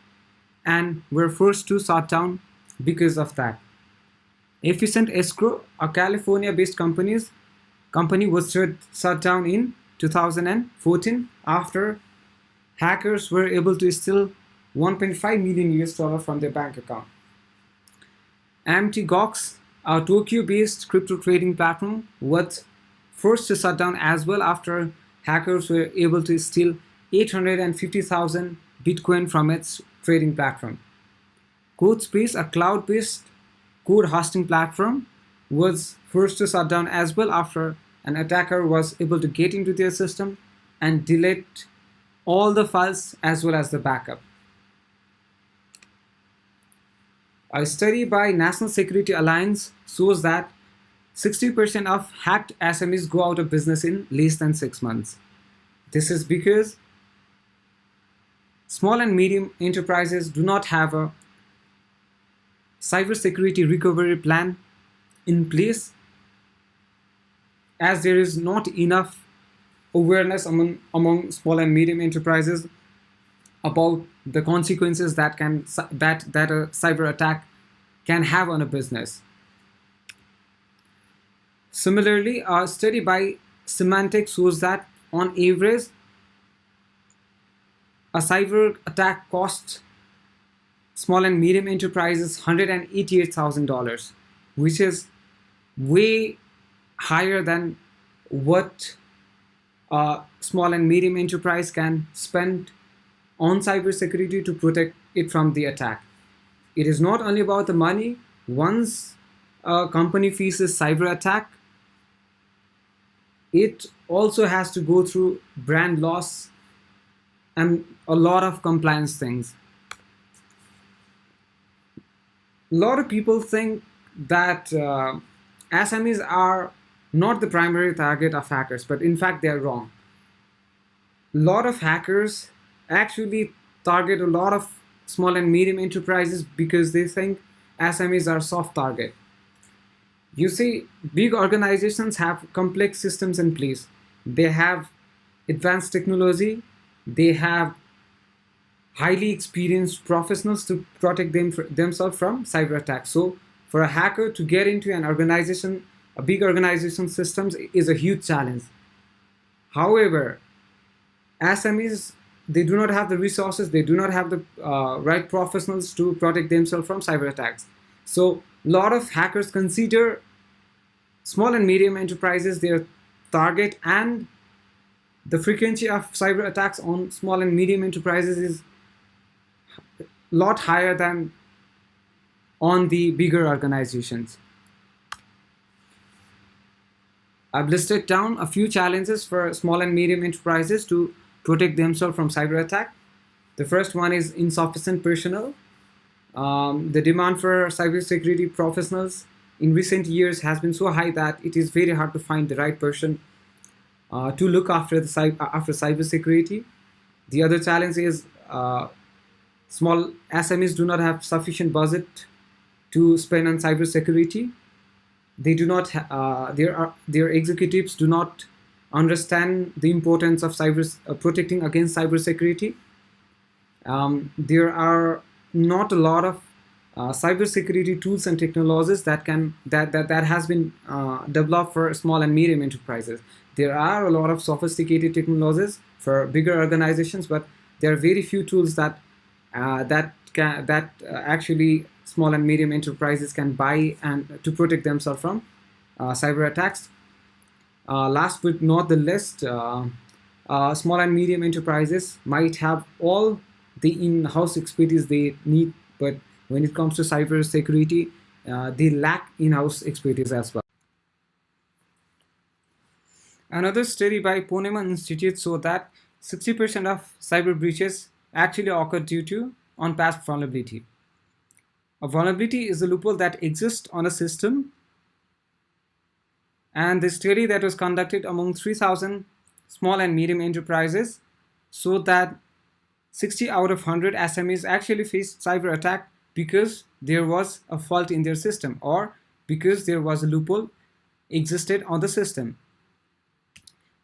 and were forced to shut down because of that. Efficient Escrow, a California-based company was shut down in 2014 after hackers were able to steal 1.5 million US dollar from their bank account. MTGOX, a Tokyo-based crypto trading platform, was forced to shut down as well after hackers were able to steal 850,000 Bitcoin from its trading platform. CodeSpace, a cloud-based code hosting platform, was forced to shut down as well after an attacker was able to get into their system and delete all the files as well as the backup. A study by National Security Alliance shows that 60% of hacked SMEs go out of business in less than 6 months. This is because small and medium enterprises do not have a cybersecurity recovery plan in place, as there is not enough awareness among small and medium enterprises about the consequences that a cyber attack can have on a business. Similarly, a study by Symantec shows that on average, a cyber attack costs small and medium enterprises $188,000, which is way higher than what a small and medium enterprise can spend on cybersecurity to protect it from the attack. It is not only about the money. Once a company faces cyber attack, it also has to go through brand loss and a lot of compliance things. A lot of people think that SMEs are not the primary target of hackers, but in fact, they're wrong. A lot of hackers actually target a lot of small and medium enterprises because they think SMEs are soft target. You see, big organizations have complex systems in place. They have advanced technology. They have highly experienced professionals to protect themselves from cyber attacks. So for a hacker to get into an organization, a big organization systems is a huge challenge. However, SMEs, they do not have the resources, they do not have the right professionals to protect themselves from cyber attacks. So a lot of hackers consider small and medium enterprises their target, and the frequency of cyber attacks on small and medium enterprises is a lot higher than on the bigger organizations. I've listed down a few challenges for small and medium enterprises to protect themselves from cyber attack. The first one is insufficient personnel. The demand for cybersecurity professionals in recent years has been so high that it is very hard to find the right person to look after cybersecurity. The other challenge is small SMEs do not have sufficient budget to spend on cybersecurity. They do not. Their executives do not understand the importance of protecting against cybersecurity. There are not a lot of cybersecurity tools and technologies that has been developed for small and medium enterprises. There are a lot of sophisticated technologies for bigger organizations, but there are very few tools that actually small and medium enterprises can buy and to protect themselves from cyber attacks. Last but not the least, small and medium enterprises might have all the in-house expertise they need, but when it comes to cyber security, they lack in-house expertise as well. Another study by Ponemon Institute showed that 60% of cyber breaches actually occur due to unpatched vulnerability. A vulnerability is a loophole that exists on a system, and the study that was conducted among 3,000 small and medium enterprises showed that 60 out of 100 SMEs actually faced cyber attack because there was a fault in their system or because there was a loophole existed on the system.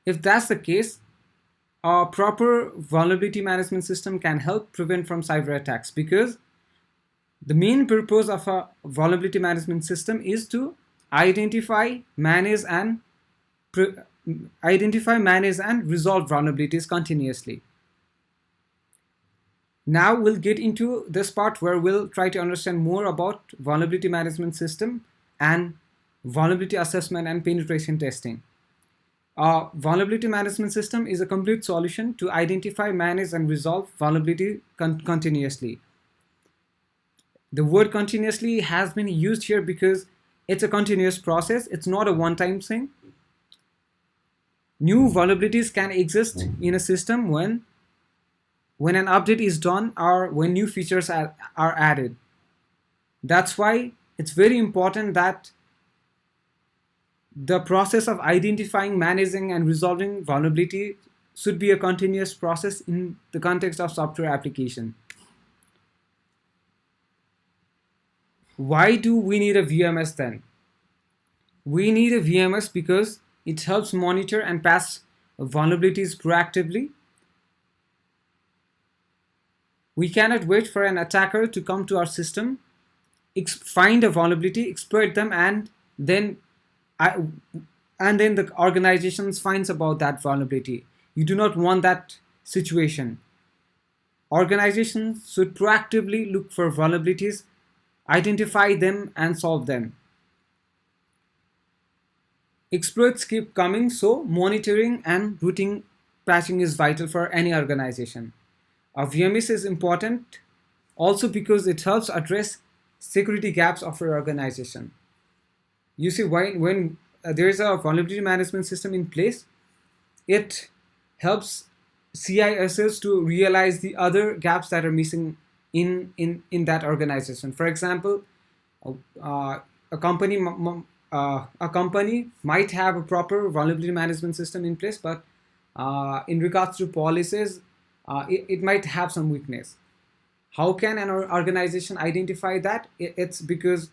If that's the case, a proper vulnerability management system can help prevent from cyber attacks, because the main purpose of a vulnerability management system is to identify, manage, and resolve vulnerabilities continuously. Now we'll get into this part where we'll try to understand more about vulnerability management system and vulnerability assessment and penetration testing. A vulnerability management system is a complete solution to identify, manage, and resolve vulnerability continuously. The word continuously has been used here because it's a continuous process. It's not a one-time thing. New vulnerabilities can exist in a system when an update is done or when new features are added. That's why it's very important that the process of identifying, managing, and resolving vulnerability should be a continuous process in the context of software application. Why do we need a VMS then? We need a VMS because it helps monitor and patch vulnerabilities proactively. We cannot wait for an attacker to come to our system, find a vulnerability, exploit them, and then the organization finds about that vulnerability. You do not want that situation. Organizations should proactively look for vulnerabilities, identify them, and solve them. Exploits keep coming, so monitoring and routing patching is vital for any organization. A VMS is important also because it helps address security gaps of your organization. You see, when there is a vulnerability management system in place, it helps CISOs to realize the other gaps that are missing in that organization. For example, a company might have a proper vulnerability management system in place, but in regards to policies, it might have some weakness. How can an organization identify that? It's because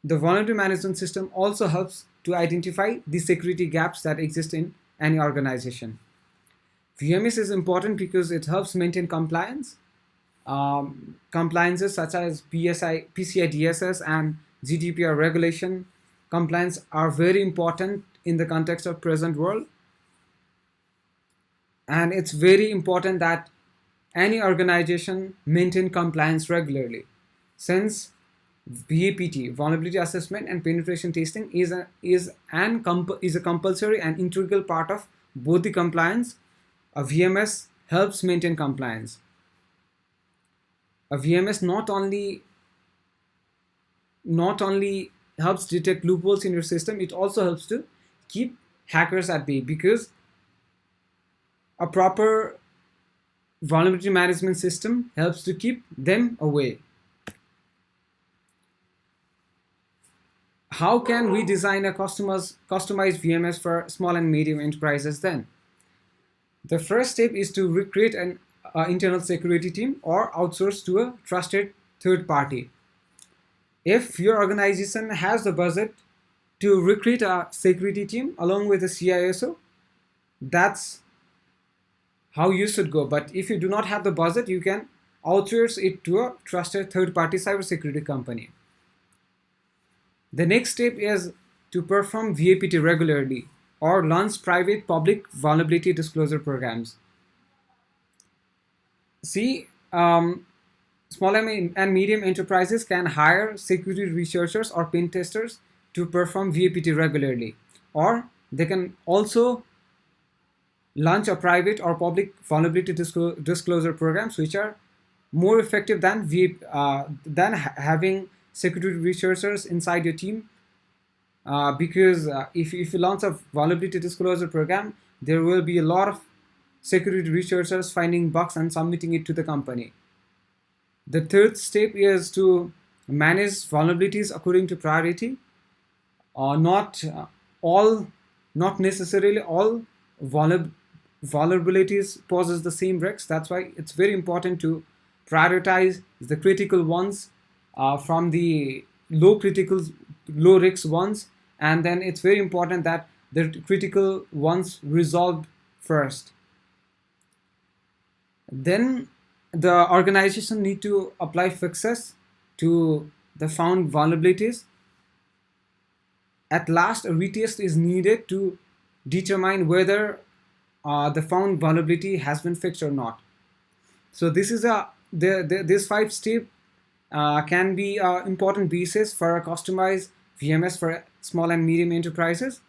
the vulnerability management system also helps to identify the security gaps that exist in any organization. VMS is important because it helps maintain compliance. Compliances such as PCI DSS and GDPR regulation compliance are very important in the context of present world. And it's very important that any organization maintain compliance regularly, since VAPT, vulnerability assessment and penetration testing, is a compulsory and integral part of both the compliance. A VMS helps maintain compliance. A VMS not only helps detect loopholes in your system, it also helps to keep hackers at bay, because a proper vulnerability management system helps to keep them away. How can we design a customized VMS for small and medium enterprises then? The first step is to recreate an internal security team or outsource to a trusted third party. If your organization has the budget to recruit a security team along with a CISO, that's how you should go. But if you do not have the budget, you can outsource it to a trusted third-party cybersecurity company. The next step is to perform VAPT regularly or launch private public vulnerability disclosure programs. See, small and medium enterprises can hire security researchers or pen testers to perform VAPT regularly, or they can also launch a private or public vulnerability disclosure programs, which are more effective than having security researchers inside your team. Because if you launch a vulnerability disclosure program, there will be a lot of security researchers finding bugs and submitting it to the company. The third step is to manage vulnerabilities according to priority. Not all, not necessarily all vulnerabilities poses the same risks. That's why it's very important to prioritize the critical ones from the low risk ones, and then it's very important that the critical ones resolved first. Then the organization need to apply fixes to the found vulnerabilities. At last, a retest is needed to determine whether the found vulnerability has been fixed or not. So this is this 5 step can be an important basis for a customized VMS for small and medium enterprises.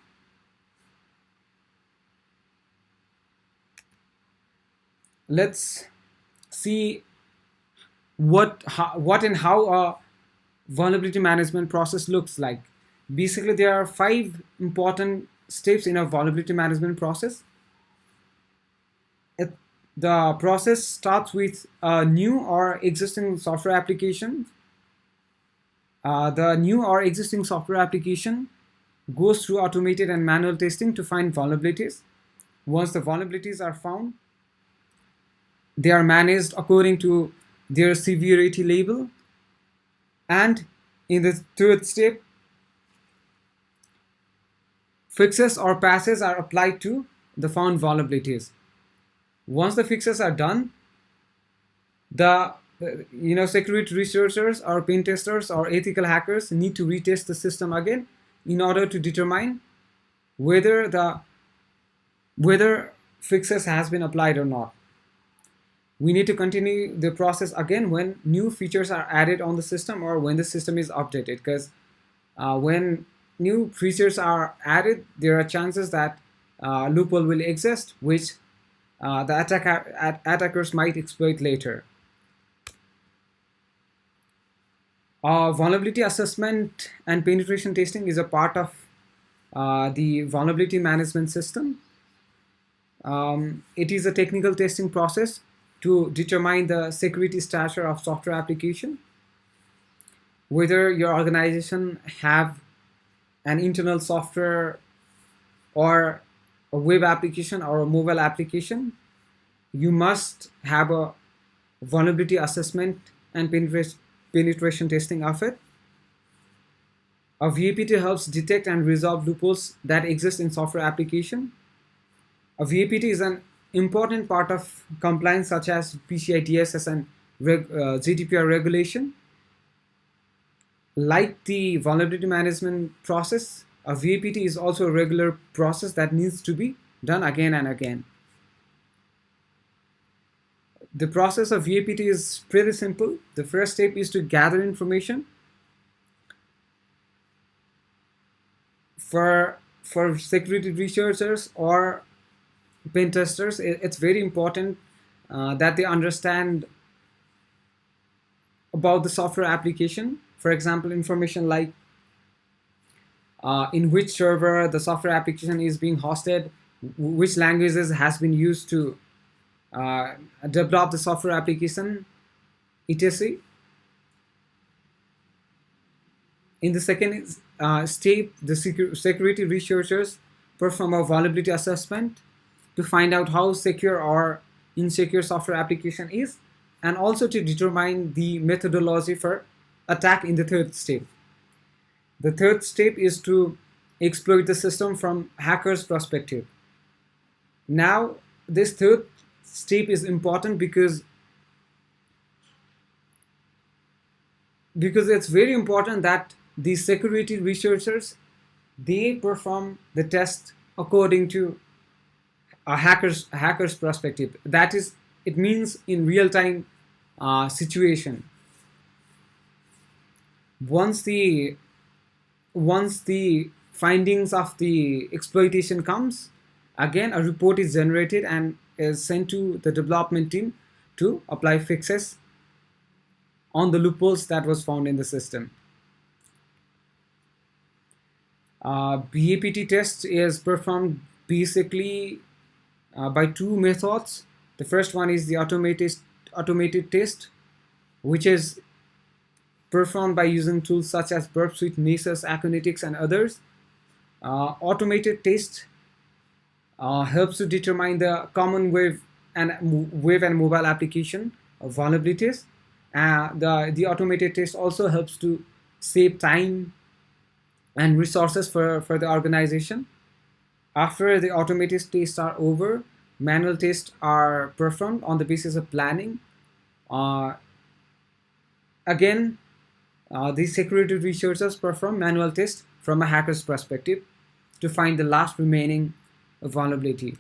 Let's see what and how a vulnerability management process looks like. Basically, there are 5 important steps in a vulnerability management process. The process starts with a new or existing software application. The new or existing software application goes through automated and manual testing to find vulnerabilities. Once the vulnerabilities are found, they are managed according to their severity label. And in the third step, fixes or patches are applied to the found vulnerabilities. Once the fixes are done, the security researchers or pen testers or ethical hackers need to retest the system again in order to determine whether fixes has been applied or not. We need to continue the process again when new features are added on the system or when the system is updated, because when new features are added, there are chances that loophole will exist, which the attackers might exploit later. Vulnerability assessment and penetration testing is a part of the vulnerability management system. It is a technical testing process to determine the security stature of software application, whether your organization have an internal software or a web application or a mobile application. You must have a vulnerability assessment and penetration testing of it. A VAPT helps detect and resolve loopholes that exist in software application. A VAPT is an important part of compliance such as PCI DSS and GDPR regulation. Like the vulnerability management process, a VAPT is also a regular process that needs to be done again and again. The process of VAPT is pretty simple. The first step is to gather information. For security researchers or pen testers, it's very important that they understand about the software application. For example, information like in which server the software application is being hosted, which languages has been used to develop the software application, etc. In the second step, the security researchers perform a vulnerability assessment to find out how secure or insecure software application is, and also to determine the methodology for attack in the third step. The third step is to exploit the system from hacker's perspective. Now, this third step is important because it's very important that the security researchers, they perform the test according to a hacker's perspective. That is, it means in real time situation. Once the once the findings of the exploitation comes, again a report is generated and is sent to the development team to apply fixes on the loopholes that was found in the system. BAPT test is performed basically by two methods. The first one is the automated test, which is performed by using tools such as Burp Suite, Nessus, Acolytics, and others. Automated test helps to determine the common web and mobile application vulnerabilities. The automated test also helps to save time and resources for the organization. After the automated tests are over, manual tests are performed on the basis of planning. Uh, Again, these security researchers perform manual tests from a hacker's perspective to find the last remaining vulnerability.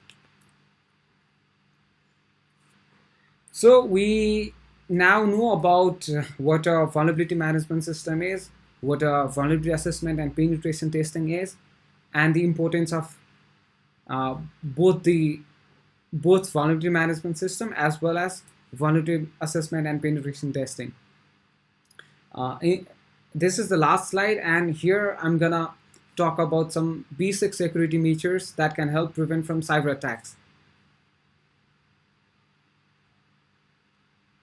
So we now know about what a vulnerability management system is, what a vulnerability assessment and penetration testing is, and the importance of uh, both the both vulnerability management system as well as vulnerability assessment and penetration testing. Uh, this is the last slide, and here I'm gonna talk about some basic security measures that can help prevent from cyber attacks.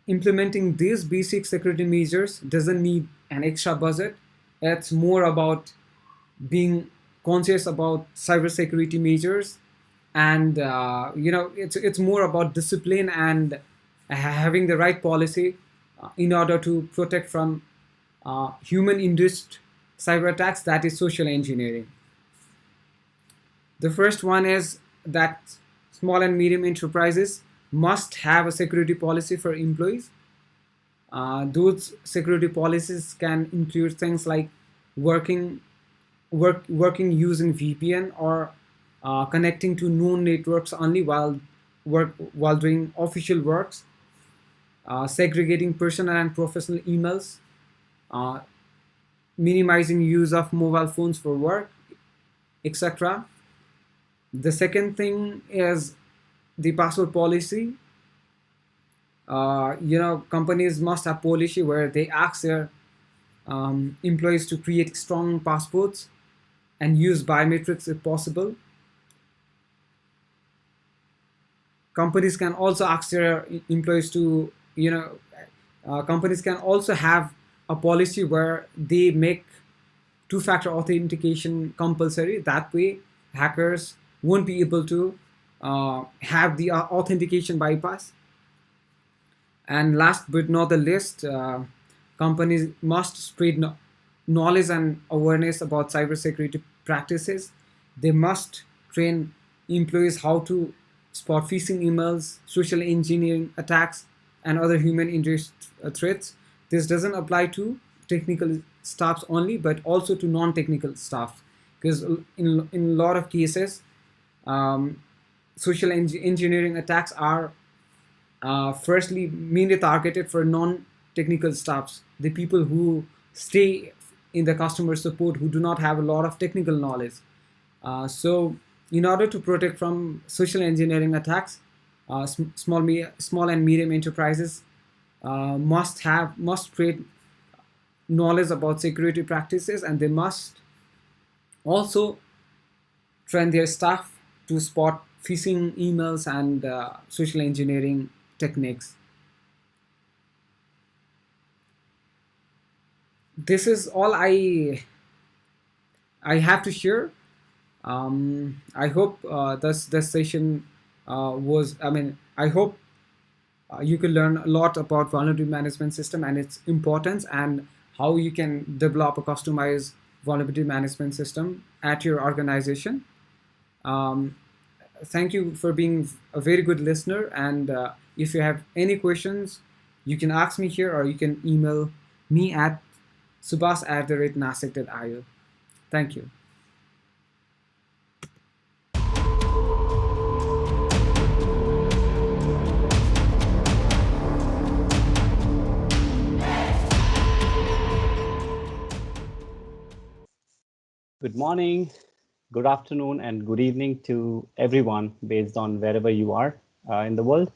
Implementing these basic security measures doesn't need an extra budget. It's more about being conscious about cybersecurity measures, and it's more about discipline and having the right policy in order to protect from human-induced cyber attacks, that is social engineering. The first one is that small and medium enterprises must have a security policy for employees. Those security policies can include things like working using VPN or connecting to known networks only while doing official works, segregating personal and professional emails, uh, minimizing use of mobile phones for work, etc. The second thing is the password policy. Companies must have policy where they ask their employees to create strong passwords and use biometrics if possible. Companies can also ask their employees to, companies can also have a policy where they make two-factor authentication compulsory. That way, hackers won't be able to have the authentication bypass. And last but not the least, companies must spread knowledge and awareness about cybersecurity practices. They must train employees how to spot phishing emails, social engineering attacks, and other human-induced threats. This doesn't apply to technical staffs only, but also to non-technical staff, because in a lot of cases, um, social engineering attacks are firstly mainly targeted for non-technical staffs, the people who stay in the customer support who do not have a lot of technical knowledge. So in order to protect from social engineering attacks, small and medium enterprises must create knowledge about security practices, and they must also train their staff to spot phishing emails and social engineering techniques. This is all I have to share. I hope this session was. I mean, I hope you can learn a lot about vulnerability management system and its importance, and how you can develop a customized vulnerability management system at your organization. Um, Thank you for being a very good listener. And if you have any questions, you can ask me here, or you can email me at subas@nasec.io. Thank you. Good morning, good afternoon, and good evening to everyone based on wherever you are in the world.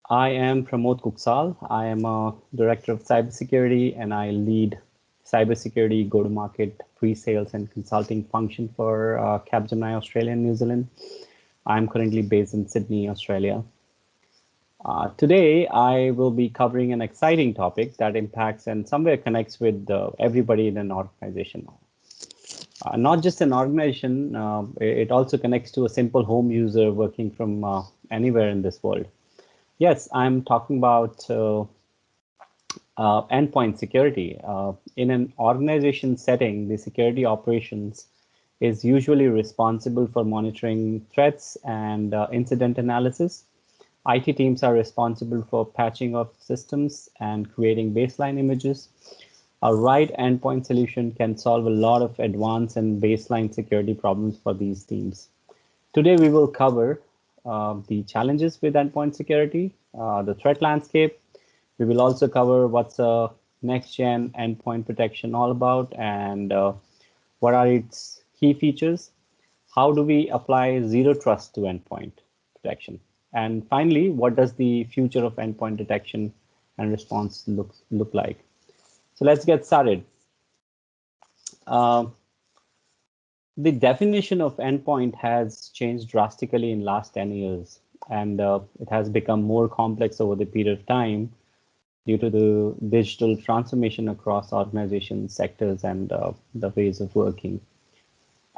I am Pramod Kuksal. I am a director of cybersecurity and I lead cybersecurity go-to-market pre-sales and consulting function for Capgemini Australia and New Zealand. I'm currently based in Sydney, Australia. Today, I will be covering an exciting topic that impacts and somewhere connects with everybody in an organization. Not just an organization, it also connects to a simple home user working from anywhere in this world. Yes, I'm talking about endpoint security. In an organization setting, the security operations is usually responsible for monitoring threats and incident analysis. IT teams are responsible for patching of systems and creating baseline images. A right endpoint solution can solve a lot of advanced and baseline security problems for these teams. Today, we will cover the challenges with endpoint security, the threat landscape. We will also cover what's a next-gen endpoint protection all about and what are its key features. How do we apply zero trust to endpoint protection? And finally, what does the future of endpoint detection and response look like? So let's get started. Uh, the definition of endpoint has changed drastically in last 10 years, and it has become more complex over the period of time due to the digital transformation across organizations, sectors, and the ways of working.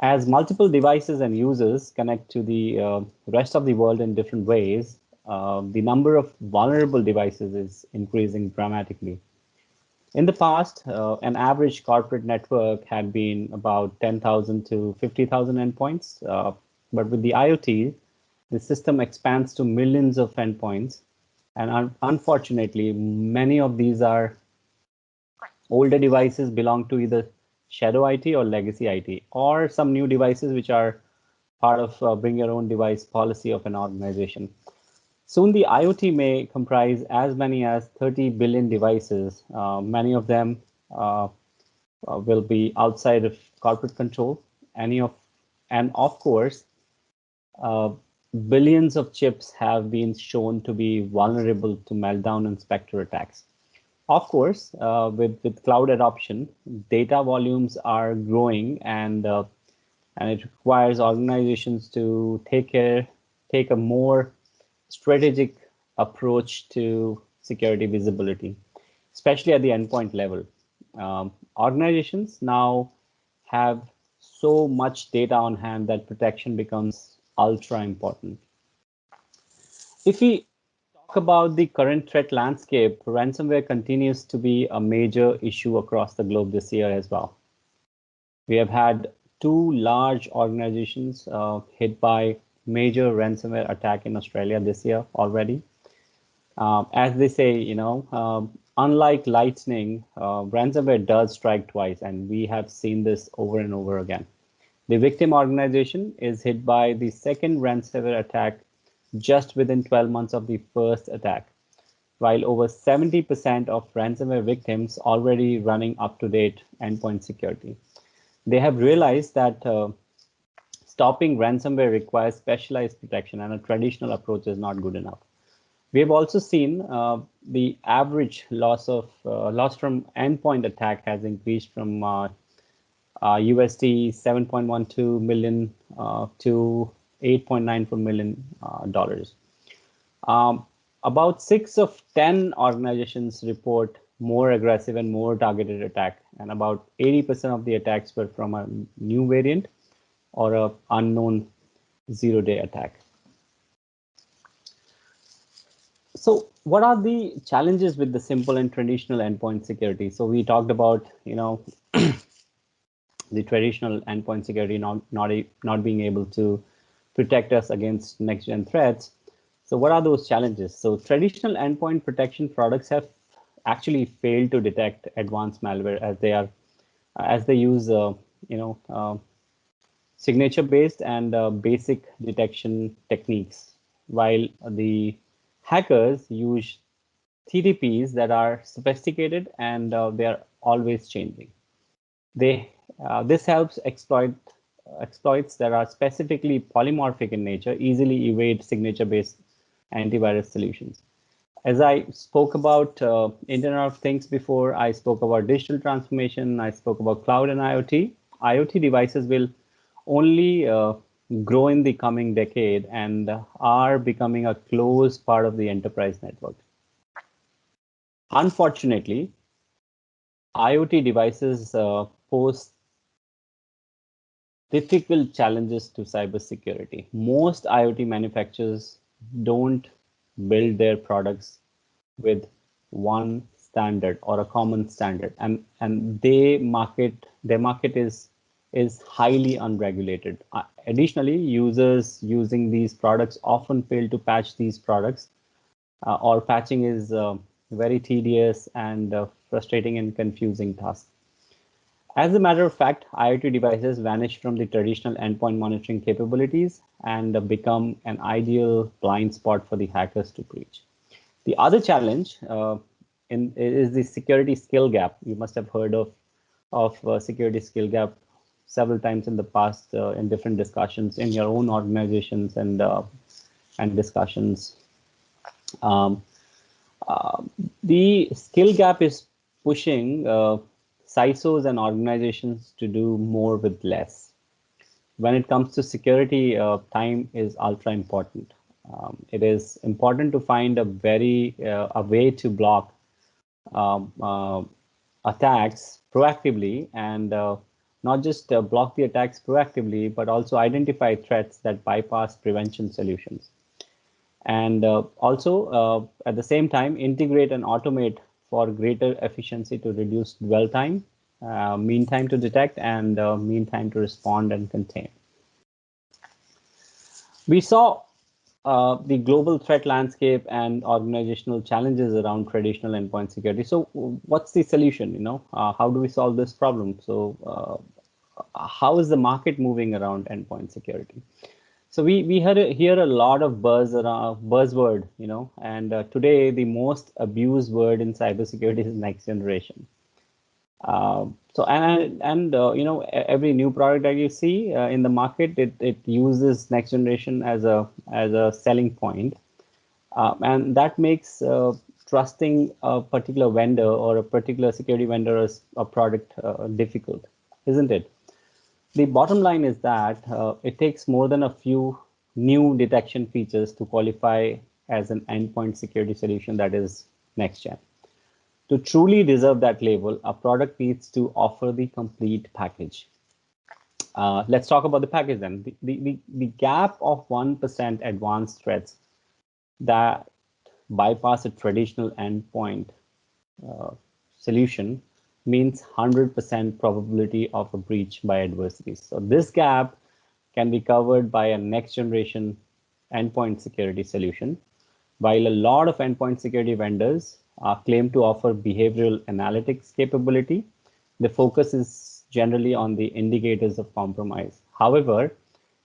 As multiple devices and users connect to the rest of the world in different ways, the number of vulnerable devices is increasing dramatically. In the past, an average corporate network had been about 10,000 to 50,000 endpoints. But with the IoT, the system expands to millions of endpoints. And unfortunately, many of these are older devices belong to either shadow IT or legacy IT, or some new devices which are part of bring your own device policy of an organization. Soon the IoT may comprise as many as 30 billion devices. Many of them will be outside of corporate control. And of course, uh, billions of chips have been shown to be vulnerable to meltdown and Spectre attacks. Of course, with cloud adoption, data volumes are growing, and it requires organizations to take a more strategic approach to security visibility, especially at the endpoint level. Organizations now have so much data on hand that protection becomes ultra important. If we talk about the current threat landscape, ransomware continues to be a major issue across the globe this year as well. We have had two large organizations hit by major ransomware attack in Australia this year already. As they say, unlike lightning, ransomware does strike twice, and we have seen this over and over again. The victim organization is hit by the second ransomware attack just within 12 months of the first attack, while over 70% of ransomware victims already running up-to-date endpoint security. They have realized that stopping ransomware requires specialized protection, and a traditional approach is not good enough. We have also seen the average loss from endpoint attack has increased from USD 7.12 million to $8.94 million dollars. About 6 of 10 organizations report more aggressive and more targeted attack, and about 80% of the attacks were from a new variant or a unknown zero-day attack. So what are the challenges with the simple and traditional endpoint security? So we talked about, the traditional endpoint security not being able to protect us against next-gen threats. So what are those challenges? So traditional endpoint protection products have actually failed to detect advanced malware as they use signature-based and basic detection techniques, while the hackers use TTPs that are sophisticated and they are always changing. They This helps exploits that are specifically polymorphic in nature easily evade signature-based antivirus solutions. As I spoke about Internet of Things before, I spoke about digital transformation, I spoke about cloud and IoT. IoT devices will only grow in the coming decade and are becoming a close part of the enterprise network. Unfortunately, IoT devices pose difficult challenges to cybersecurity. Most IoT manufacturers don't build their products with one standard or a common standard, and their market is highly unregulated. Additionally, users using these products often fail to patch these products, or patching is very tedious and frustrating and confusing task. As a matter of fact, IoT devices vanish from the traditional endpoint monitoring capabilities and become an ideal blind spot for the hackers to breach. The other challenge is the security skill gap. You must have heard of security skill gap several times in the past in different discussions in your own organizations and discussions. Um, the skill gap is pushing CISOs and organizations to do more with less. When it comes to security, time is ultra important. It is important to find a way to block um, uh, attacks proactively, and not just block the attacks proactively, but also identify threats that bypass prevention solutions. And also, at the same time, integrate and automate for greater efficiency to reduce dwell time, mean time to detect, and mean time to respond and contain. We saw the global threat landscape and organizational challenges around traditional endpoint security. So, what's the solution? How do we solve this problem? So, how is the market moving around endpoint security? So we hear a lot of buzzword, and today the most abused word in cybersecurity is next generation. Every new product that you see in the market, it uses next generation as a selling point, and that makes trusting a particular vendor or a particular security vendor as a product difficult, isn't it? The bottom line is that it takes more than a few new detection features to qualify as an endpoint security solution that is next gen. To truly deserve that label, a product needs to offer the complete package. Let's talk about the package then. The gap of 1% advanced threats that bypass a traditional endpoint solution means 100% probability of a breach by adversaries. So this gap can be covered by a next generation endpoint security solution. While a lot of endpoint security vendors claim to offer behavioral analytics capability, the focus is generally on the indicators of compromise. However,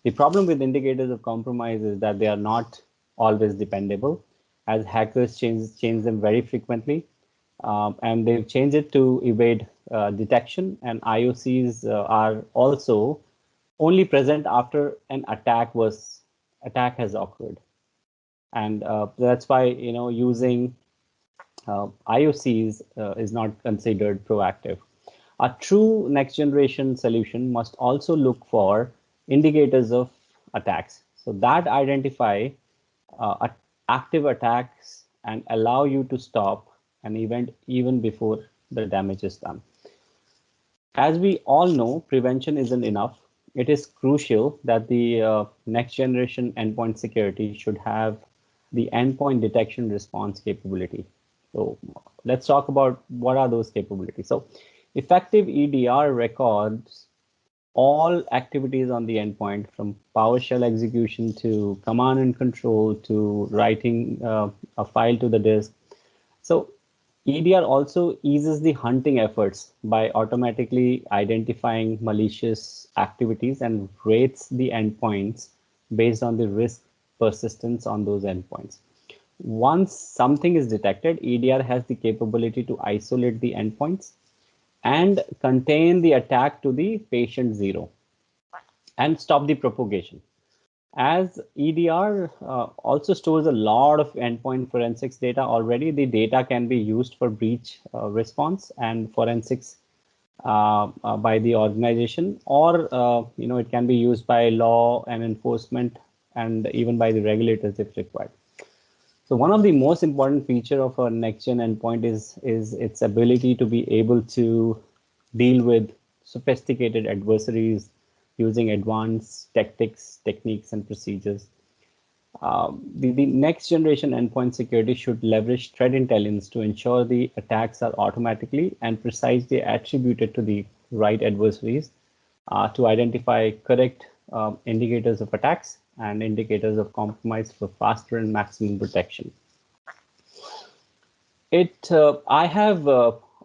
the problem with indicators of compromise is that they are not always dependable, as hackers change them very frequently. And they've changed it to evade detection, and IOCs are also only present after an attack has occurred, and that's why using IOCs is not considered proactive. A true next generation solution must also look for indicators of attacks, so that identify active attacks and allow you to stop an event even before the damage is done. As we all know, prevention isn't enough. It is crucial that the next generation endpoint security should have the endpoint detection response capability. So let's talk about what are those capabilities. So effective EDR records all activities on the endpoint, from PowerShell execution to command and control to writing a file to the disk. So EDR also eases the hunting efforts by automatically identifying malicious activities and rates the endpoints based on the risk persistence on those endpoints. Once something is detected, EDR has the capability to isolate the endpoints and contain the attack to the patient zero and stop the propagation. As EDR also stores a lot of endpoint forensics data already, the data can be used for breach response and forensics by the organization, or it can be used by law and enforcement and even by the regulators if required. So one of the most important feature of a next-gen endpoint is its ability to be able to deal with sophisticated adversaries using advanced tactics, techniques, and procedures. The next generation endpoint security should leverage threat intelligence to ensure the attacks are automatically and precisely attributed to the right adversaries to identify correct indicators of attacks and indicators of compromise for faster and maximum protection. I have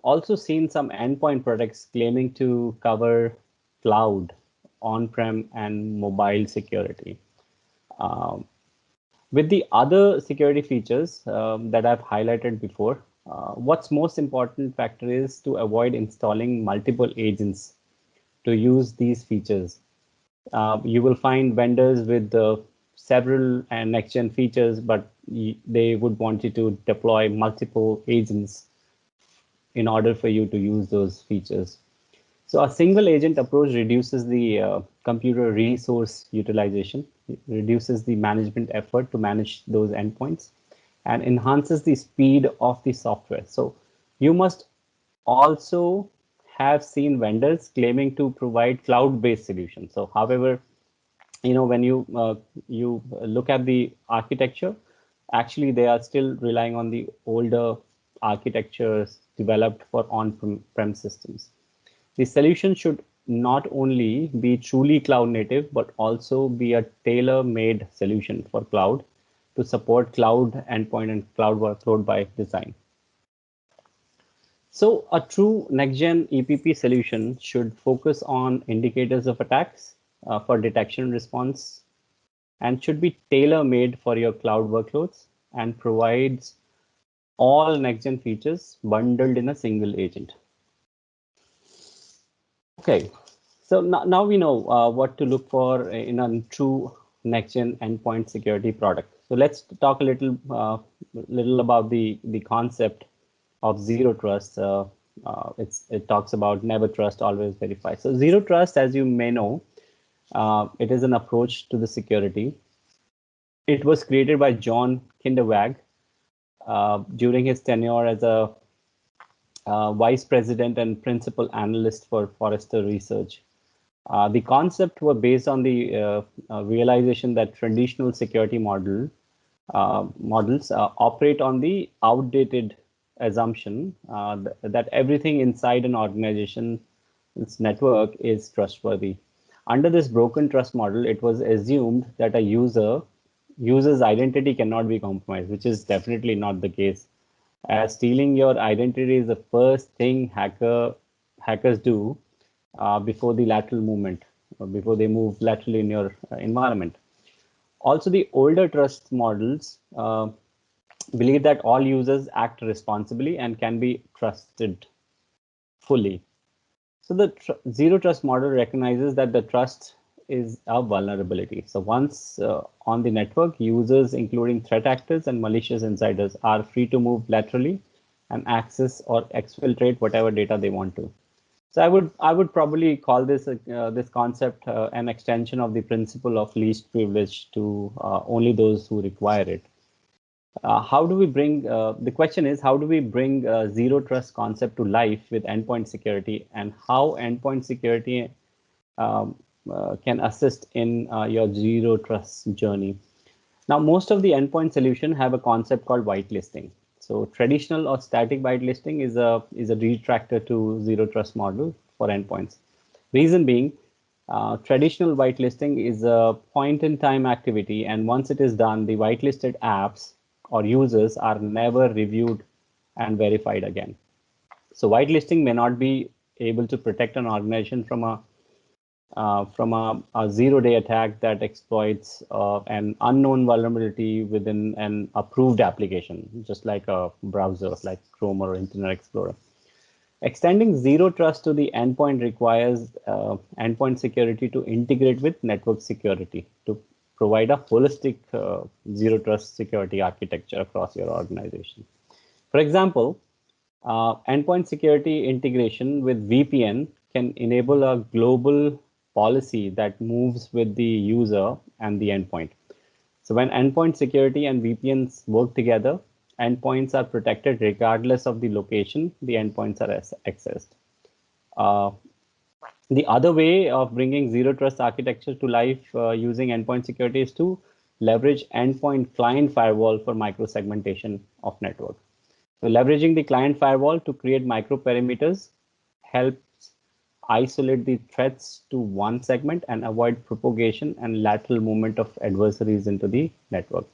also seen some endpoint products claiming to cover cloud, on-prem, and mobile security. With the other security features that I've highlighted before, what's most important factor is to avoid installing multiple agents to use these features. You will find vendors with several next-gen features, but they would want you to deploy multiple agents in order for you to use those features. So a single agent approach reduces the computer resource utilization, it reduces the management effort to manage those endpoints, and enhances the speed of the software. So you must also have seen vendors claiming to provide cloud-based solutions. So however, when you look at the architecture, actually they are still relying on the older architectures developed for on-prem systems. The solution should not only be truly cloud native, but also be a tailor-made solution for cloud to support cloud endpoint and cloud workload by design. So a true next-gen EPP solution should focus on indicators of attacks for detection and response, and should be tailor-made for your cloud workloads and provides all next-gen features bundled in a single agent. Okay, so now we know what to look for in a true next-gen endpoint security product. So let's talk a little about the concept of zero trust. It talks about never trust, always verify. So zero trust, as you may know, it is an approach to the security. It was created by John Kinderwag during his tenure as a vice president and principal analyst for Forrester Research. The concept were based on the realization that traditional security models operate on the outdated assumption that everything inside an organization's network is trustworthy. Under this broken trust model, it was assumed that a user's identity cannot be compromised, which is definitely not the case. As stealing your identity is the first thing hackers do before the lateral movement, before they move laterally in your environment. Also, the older trust models believe that all users act responsibly and can be trusted fully. So the zero trust model recognizes that the trust is a vulnerability. So once on the network, users, including threat actors and malicious insiders, are free to move laterally and access or exfiltrate whatever data they want to. So I would probably call this this concept an extension of the principle of least privilege to only those who require it. How do we bring the question is, how do we bring zero trust concept to life with endpoint security, and how endpoint security can assist in your zero trust journey? Now, most of the endpoint solution have a concept called whitelisting. So traditional or static whitelisting is a retractor to zero trust model for endpoints. Reason being, traditional whitelisting is a point in time activity, and once it is done, the whitelisted apps or users are never reviewed and verified again. So whitelisting may not be able to protect an organization from a zero-day attack that exploits an unknown vulnerability within an approved application, just like a browser like Chrome or Internet Explorer. Extending zero trust to the endpoint requires endpoint security to integrate with network security to provide a holistic zero trust security architecture across your organization. For example, endpoint security integration with VPN can enable a global policy that moves with the user and the endpoint. So when endpoint security and VPNs work together, endpoints are protected regardless of the location the endpoints are accessed. Uh, the other way of bringing zero trust architecture to life using endpoint security is to leverage endpoint client firewall for micro-segmentation of network. So leveraging the client firewall to create micro perimeters helps isolate the threats to one segment and avoid propagation and lateral movement of adversaries into the network.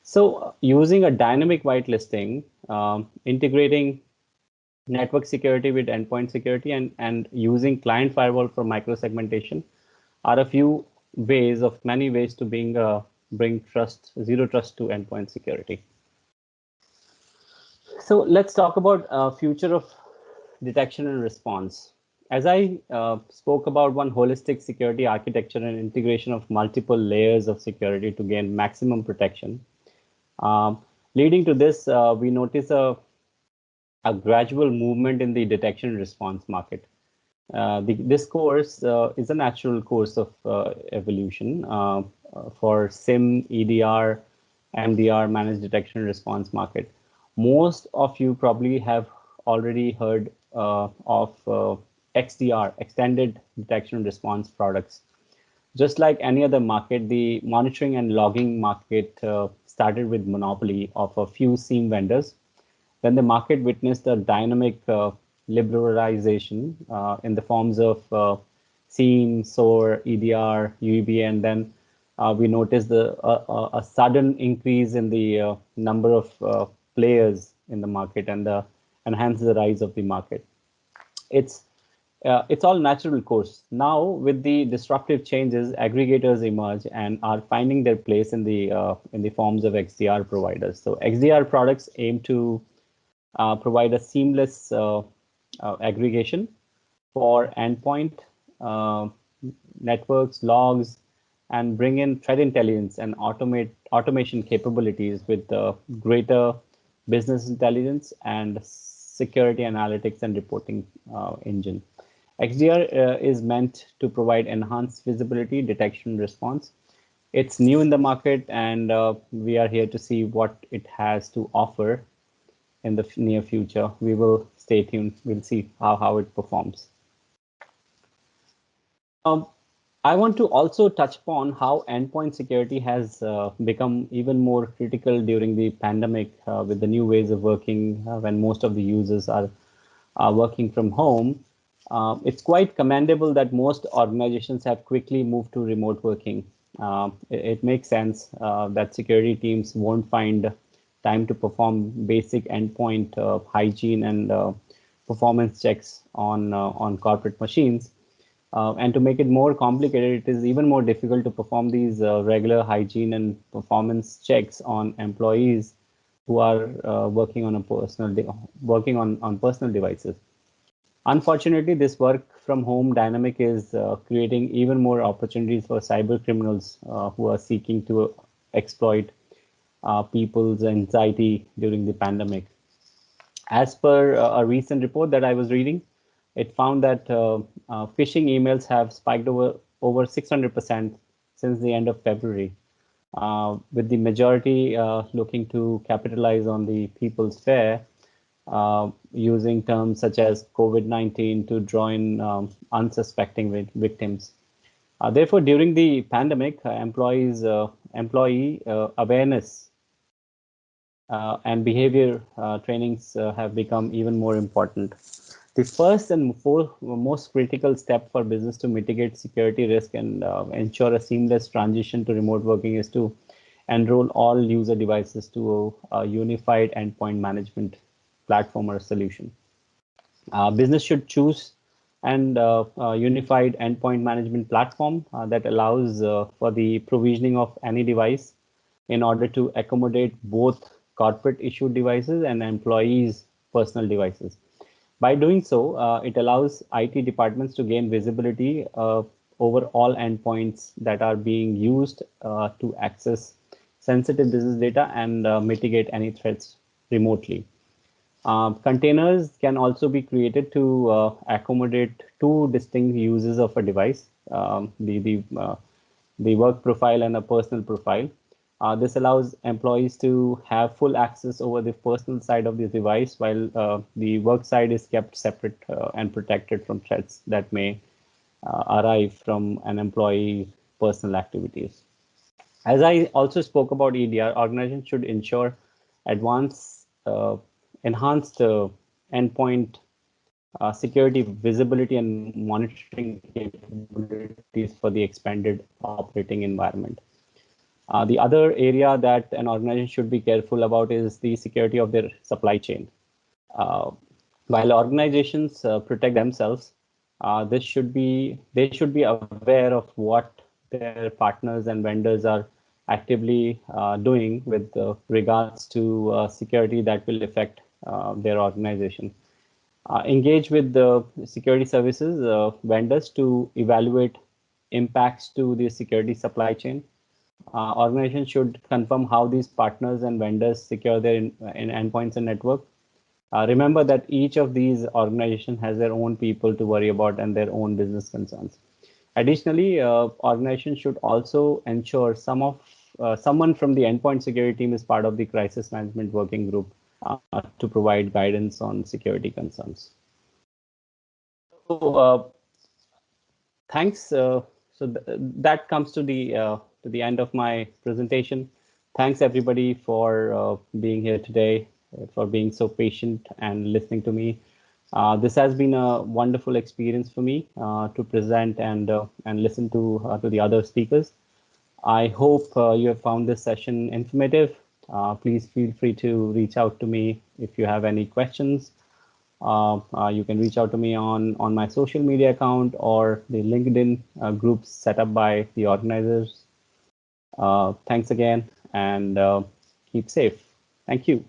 So using a dynamic whitelisting, integrating network security with endpoint security and using client firewall for micro-segmentation are a few ways of many ways to bring trust, zero trust to endpoint security. So let's talk about future of detection and response. As I spoke about one holistic security architecture and integration of multiple layers of security to gain maximum protection. Leading to this, we notice a gradual movement in the detection and response market. This course is a natural course of evolution for SIM, EDR, MDR, managed detection and response market. Most of you probably have already heard of XDR, extended detection and response products. Just like any other market, the monitoring and logging market started with monopoly of a few SIEM vendors. Then the market witnessed a dynamic liberalization in the forms of SIEM, SOAR, EDR, UEB, and then we noticed a sudden increase in the number of players in the market and hence the rise of the market. It's all natural course. Now, with the disruptive changes, aggregators emerge and are finding their place in the forms of XDR providers. So XDR products aim to provide a seamless aggregation for endpoint networks, logs, and bring in threat intelligence and automation capabilities with greater business intelligence and security analytics and reporting engine. XDR is meant to provide enhanced visibility, detection, response. It's new in the market, and we are here to see what it has to offer in the near future. We will stay tuned. We'll see how it performs. I want to also touch upon how endpoint security has become even more critical during the pandemic with the new ways of working when most of the users are working from home. It's quite commendable that most organizations have quickly moved to remote working. It makes sense that security teams won't find time to perform basic endpoint hygiene and performance checks on corporate machines. And to make it more complicated, it is even more difficult to perform these regular hygiene and performance checks on employees who are working on personal devices. Unfortunately, this work from home dynamic is creating even more opportunities for cyber criminals who are seeking to exploit people's anxiety during the pandemic. As per a recent report that I was reading, it found that phishing emails have spiked over 600% since the end of February, with the majority looking to capitalize on the people's fear, using terms such as COVID-19 to draw in unsuspecting victims. Therefore, during the pandemic, employee awareness and behavior trainings have become even more important. The first and most critical step for business to mitigate security risk and ensure a seamless transition to remote working is to enroll all user devices to a unified endpoint management platform or solution. Business should choose and unified endpoint management platform that allows for the provisioning of any device in order to accommodate both corporate issued devices and employees' personal devices. By doing so, it allows IT departments to gain visibility over all endpoints that are being used to access sensitive business data and mitigate any threats remotely. Containers can also be created to accommodate two distinct uses of a device, the work profile and a personal profile. This allows employees to have full access over the personal side of the device, while the work side is kept separate and protected from threats that may arrive from an employee's personal activities. As I also spoke about EDR, organizations should ensure advanced, enhanced endpoint security, visibility, and monitoring capabilities for the expanded operating environment. The other area that an organization should be careful about is the security of their supply chain. Uh, while organizations protect themselves, they should be aware of what their partners and vendors are actively doing with regards to security that will affect their organization. Engage with the security services vendors to evaluate impacts to the security supply chain. Organizations should confirm how these partners and vendors secure their in endpoints and network. Remember that each of these organizations has their own people to worry about and their own business concerns. Additionally, organizations should also ensure someone from the endpoint security team is part of the crisis management working group to provide guidance on security concerns. So, thanks. That comes to the end of my presentation. Thanks everybody for being here today, for being so patient and listening to me. This has been a wonderful experience for me to present and listen to the other speakers. I hope you have found this session informative. Please feel free to reach out to me if you have any questions. You can reach out to me on my social media account or the LinkedIn groups set up by the organizers. Thanks again, and keep safe. Thank you.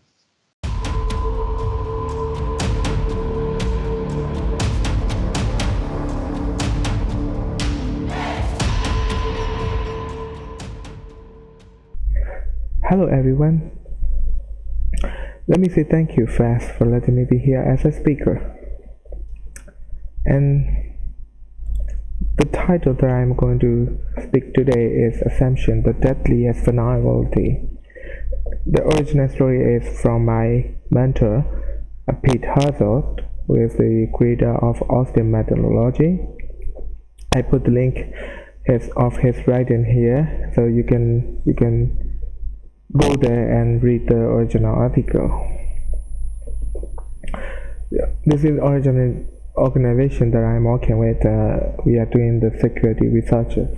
Hello everyone. Let me say thank you first for letting me be here as a speaker. And the title that I'm going to speak today is Assumption, the Deadliest Vulnerability. The original story is from my mentor, Pete Hazard, who is the creator of Austin methodology. I put the link of his writing here, so you can go there and read the original article. This is original organization that I'm working with. We are doing the security researches.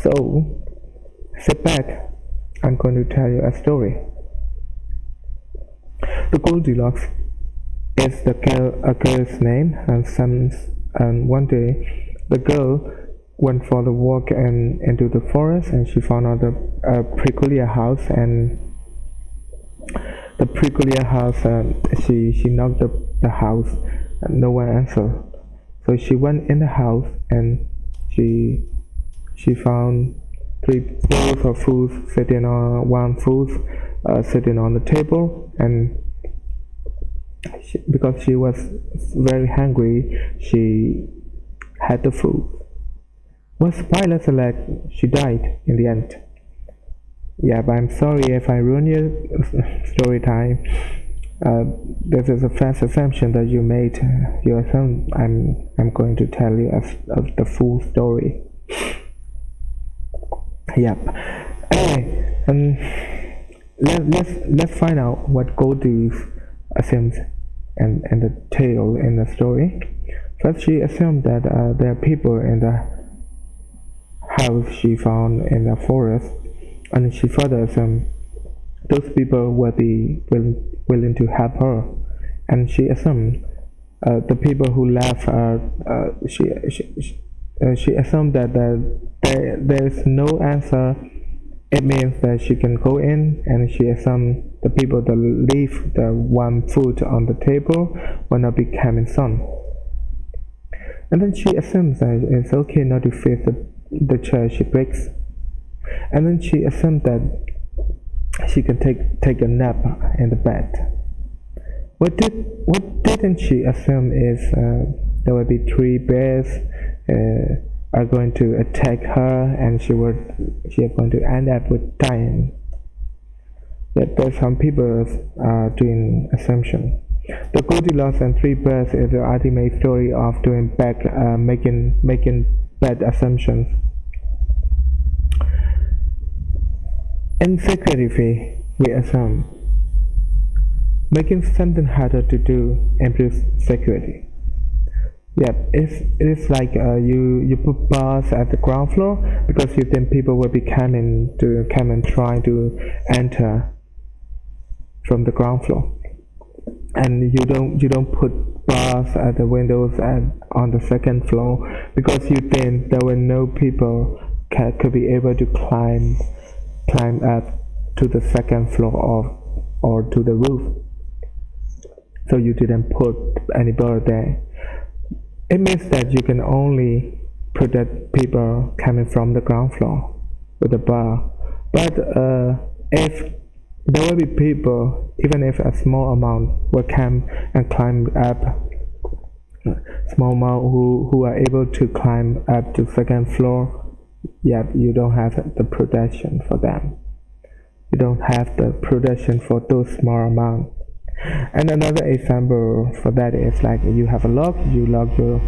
So sit back. I'm going to tell you a story. The Goldilocks is a girl's name, and one day the girl went for the walk and into the forest, and she found out a peculiar house, and the peculiar house, she knocked the house and no one answered. So she went in the house and she found three bowls of food sitting on one food sitting on the table, and because she was very hungry, she had the food. Well, spoilers alert, she died in the end. Yeah, but I'm sorry if I ruin your story time. This is a fast assumption that you made. You assume I'm going to tell you the full story. Yep. Anyway, let's find out what Goldie assumes and the tale in the story. First, she assumed that there are people in the house she found in the forest, and she further assumed those people would be willing to help her, and she assumed the people who left. She assumed that there is no answer. It means that she can go in, and she assumed the people that leave the one foot on the table will not be coming soon. And then she assumes that it's okay not to fix the chair she breaks. And then she assumes that she can take a nap in the bed. What didn't she assume is there will be three bears are going to attack her, and she is going to end up with dying. Yet there's some people are doing assumption. The Goldilocks and Three Bears is the ultimate story of doing making bad assumptions. In security, we assume making something harder to do improves security. Yep, it's like you put bars at the ground floor because you think people will be coming and try to enter from the ground floor, and you don't put bars at the windows on the second floor because you think there were no people could be able to climb up to the second floor or to the roof. So you didn't put any bar there. It means that you can only protect people coming from the ground floor with a bar. But if there will be people, even if a small amount will come and climb up, small amount who are able to climb up to second floor, yet you don't have the protection for them. You don't have the protection for those small amounts. And another example for that is like you have a lock, you lock your,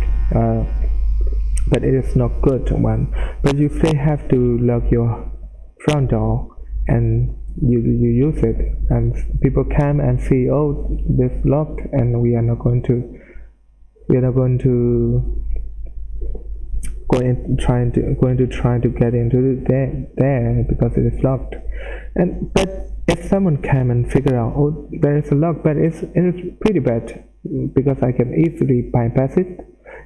but it is not good one. But you still have to lock your front door, and you use it, and people come and see, oh, this locked, and we are not going to try to get into there because it is locked. But if someone came and figure out, oh, there is a lock, but it's pretty bad because I can easily bypass it.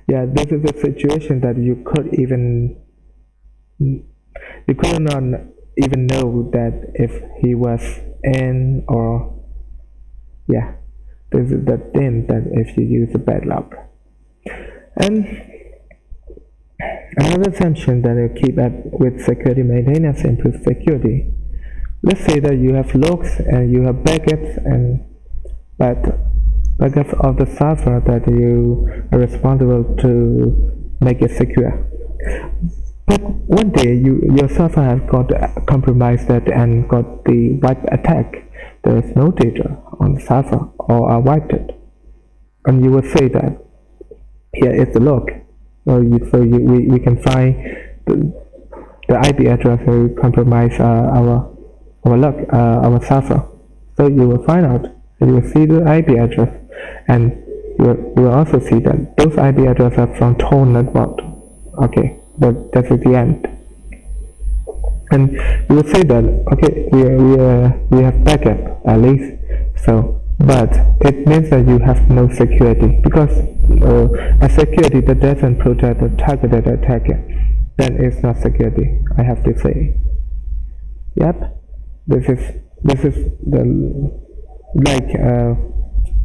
Yeah, this is a situation that you could not even know that if he was in, or yeah, this is the thing that if you use a bad lock. And another assumption that you keep up with security maintenance improves security. Let's say that you have logs and you have backups backups of the server that you are responsible to make it secure. But one day your server has got compromised and got the wipe attack. There is no data on the server or are wiped it. And you will say that here is the log. We can find the IP address that compromise our server. So you will find out, you will see the IP address, and you will also see that those IP addresses are from Tor network. Okay, but that's at the end. And you will say that okay, we have backup at least. So, but it means that you have no security because a security that doesn't protect the targeted attacker, then it's not security. I have to say. Yep. This is the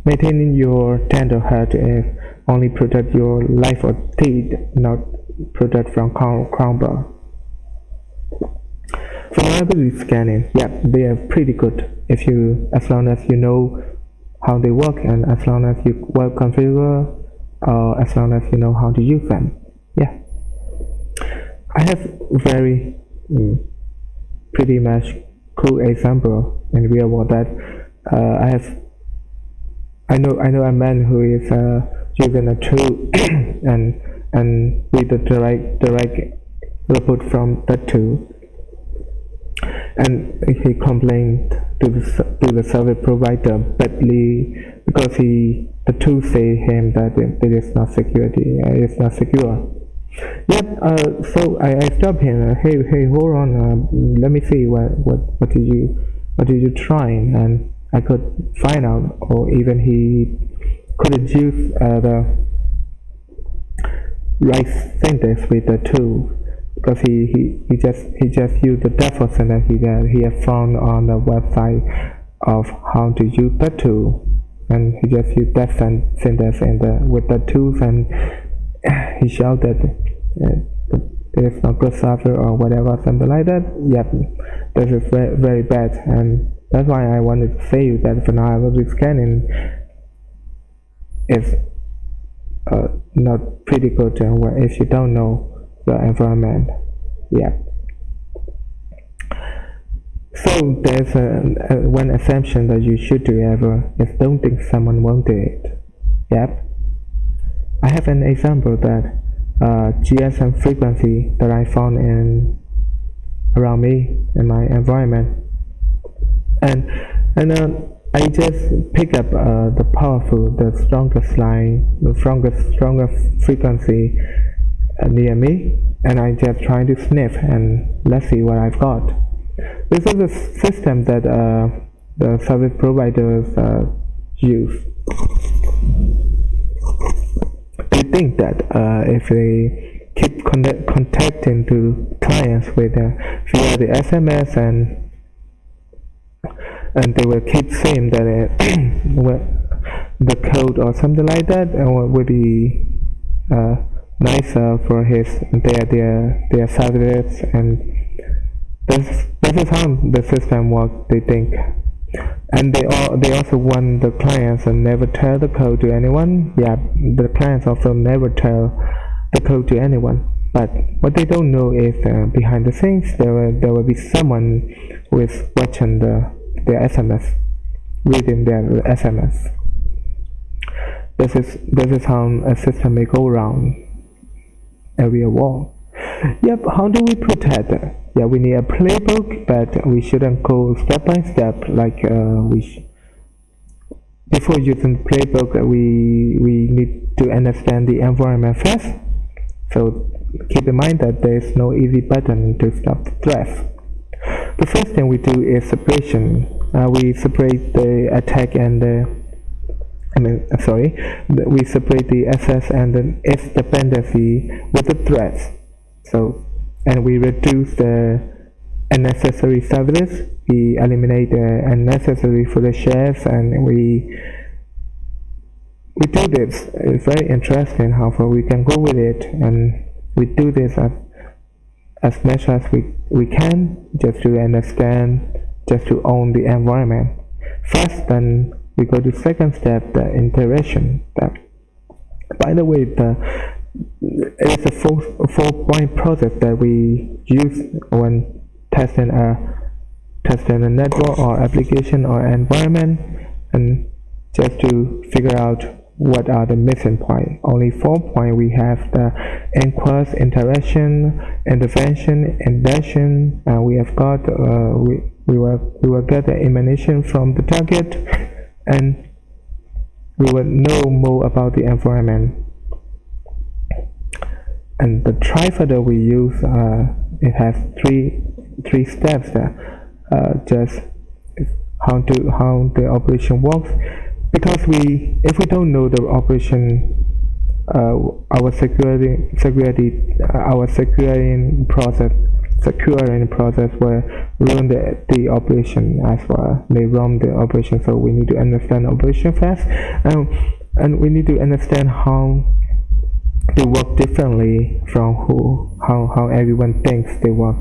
maintaining your tender heart is only protect your life or teeth, not protect from crown bar. Vulnerability scanning, yeah, they are pretty good as long as you know how they work, and as long as you well configure, or as long as you know how to use them. Yeah, I have very pretty much cool example in real world that I know a man who is using a tool and with the direct report from that tool, and he complained to the service provider badly because the tool say him that it is not security, it's not secure. Yep. So I stopped him. Hey, hold on. Let me see what did you try? And I could find out, or even he couldn't use the right sentence with the tool because he just used the default sentence he had found on the website of how to use that tool, and he just used that sentence with the tools, and he shouted, "There's no good software," or whatever, something like that. Yep, this is very, very bad, and that's why I wanted to say you that vulnerability scanning is not pretty good if you don't know the environment. Yeah. So there's one assumption that you should do ever is don't think someone won't do it. Yep. I have an example that GSM frequency that I found around me in my environment, and I just pick up the strongest line, the strongest frequency near me, and I just try to sniff and let's see what I've got. This is a system that the service providers use. They think that if they keep contacting to clients with via the SMS, and they will keep saying that the code or something like that will be nicer for their service, and this is how the system works, they think. And they also want the clients to never tell the code to anyone. Yeah, the clients also never tell the code to anyone. But what they don't know is behind the scenes there will be someone who is watching their SMS, reading their SMS. This is how a system may go around a real war. Yep, how do we protect it? Yeah, we need a playbook, but we shouldn't go step by step. Like before using the playbook, we need to understand the environment first. So keep in mind that there is no easy button to stop the threat. The first thing we do is separation. We separate the attack and we separate the access and its dependency with the threats. So, and we reduce the unnecessary services. We eliminate the unnecessary for the shares, and we do this. It's very interesting how far we can go with it, and we do this as much as we can, just to understand, just to own the environment. First, then we go to second step, the integration step. By the way, it's a four-point process that we use when testing a network or application or environment, and just to figure out what are the missing points. Only 4 points we have: the inquest, interaction, intervention, indentation. We have got we will get the emanation from the target, and we will know more about the environment. And the trifecta we use, it has three steps there. Just how the operation works, because if we don't know the operation, our securing process will ruin the operation as well. They run the operation, so we need to understand the operation first, and we need to understand how they work differently from how everyone thinks they work,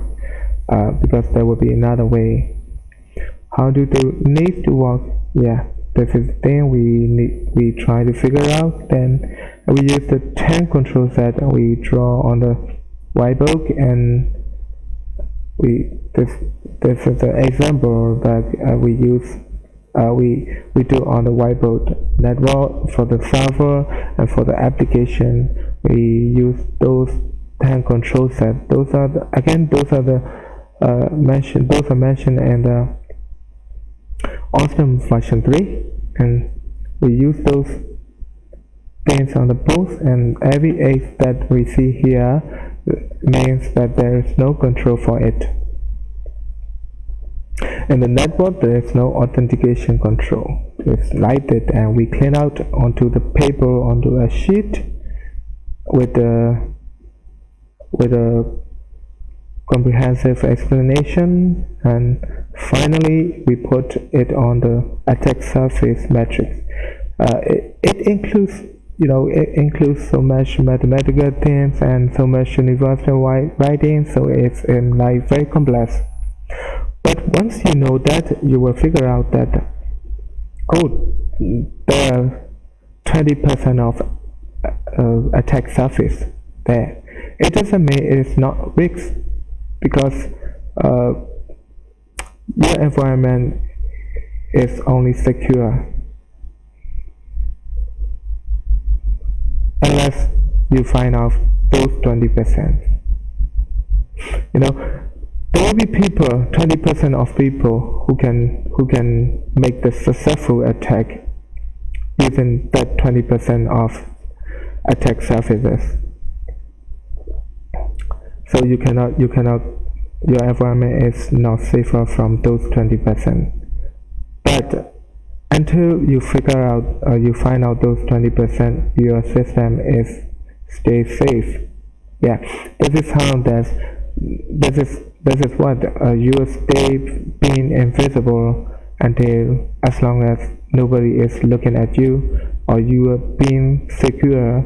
because there will be another way. How do they need to work? Yeah, this is the thing we try to figure out. Then we use the 10 control set we draw on the whiteboard, and this is the example that we use. We do on the whiteboard network for the server, and for the application we use those 10 control sets. Those are mentioned in the Awesome version 3, and we use those things on the both, and every X that we see here means that there is no control for it. In the network, there is no authentication control. It's lighted, and we clean out onto the paper, onto a sheet with a comprehensive explanation, and finally we put it on the attack surface matrix. It includes it includes so much mathematical things and so much universal writing, so it's like very complex. But once you know that, you will figure out that oh, there are 20% of attack surface there. It doesn't mean it's not weak, because uh, your environment is only secure unless you find out those 20%. You know, there will be people, 20% of people who can make the successful attack using that 20% of attack surfaces. So you cannot your environment is not safer from those 20%. But until you figure out you find out those 20%, your system is stay safe. Yeah, this is what you stay being invisible until as long as nobody is looking at you, or you are being secure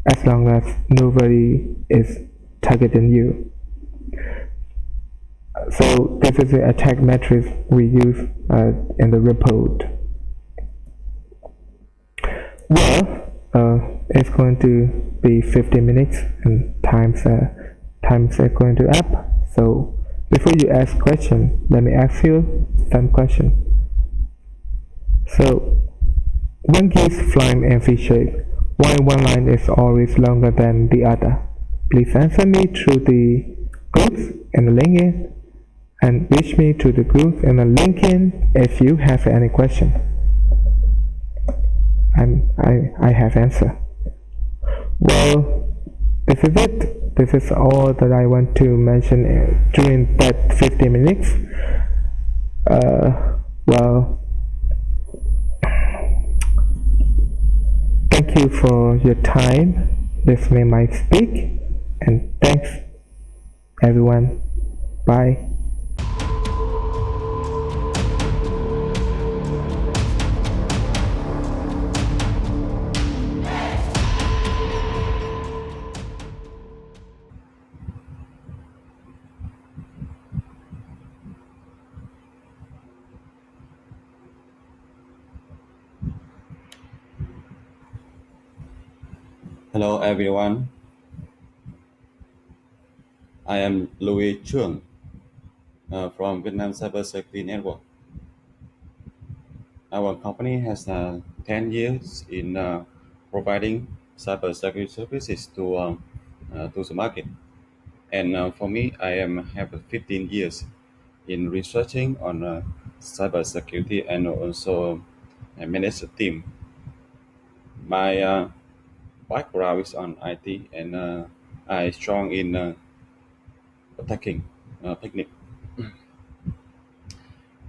as long as nobody is targeting you. So this is the attack matrix we use in the report. Well, it's going to be 50 minutes and times are going to up. So before you ask question, let me ask you some question. So one gives flying in V shape, why one line is always longer than the other? Please answer me through the groups in the LinkedIn, and reach me to the group in the LinkedIn if you have any question. I have answer. Well, this is it. This is all that I want to mention during that 50 minutes. Well, thank you for your time listening my speak, and thanks everyone. Bye. Hello everyone, I am Louis Chuang from Vietnam Cybersecurity Network. Our company has 10 years in providing cybersecurity services to the market. And for me, have 15 years in researching on cybersecurity, and also manage a team. My background is on IT, and I strong in attacking technique.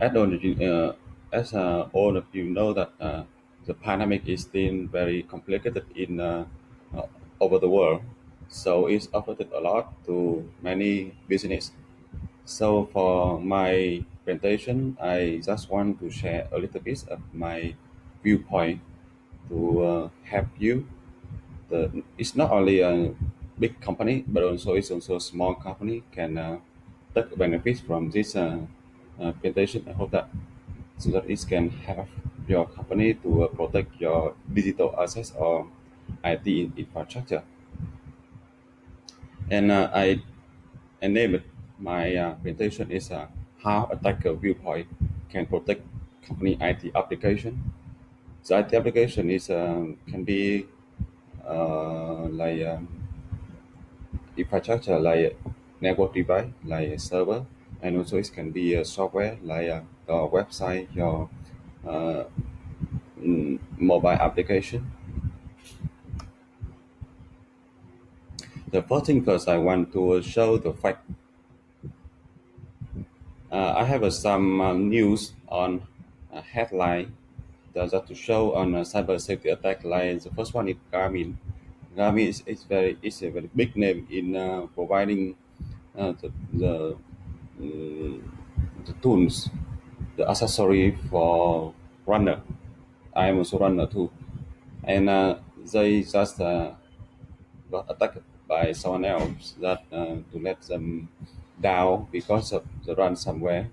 As all of you know that the pandemic is still very complicated in uh, over the world, so it's affected a lot to many business. So for my presentation, I just want to share a little bit of my viewpoint to help you. It's not only a big company, but also it's also a small company can take benefits from this presentation. I hope that so that it can help your company to protect your digital assets or IT infrastructure. And I name it my presentation is how attacker viewpoint can protect company IT application. So IT application is can be like infrastructure like network device like a server, and also it can be a software like your website, your uh, mobile application. The first thing first, I want to show the fact. I have some news on headline that to show on a cyber safety attack. Like the first one is Garmin. Garmin is a very big name in providing uh, the, the, mm, the tools, the accessory for runner. I'm also runner too, and they just got attacked by someone else that to let them down because of the ransomware.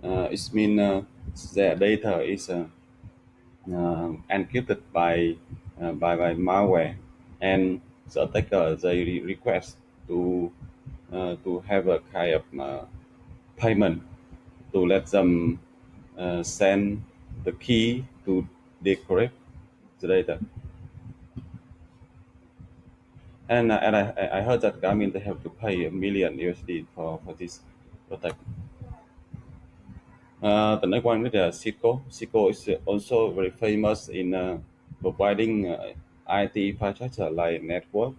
It means their data is encrypted by malware, and the attacker they request to have a kind of payment to let them send the key to decrypt the data. And I heard that Garmin they have to pay a million USD for this protect. The next one is Cisco. Cisco is also very famous in providing IT infrastructure like network.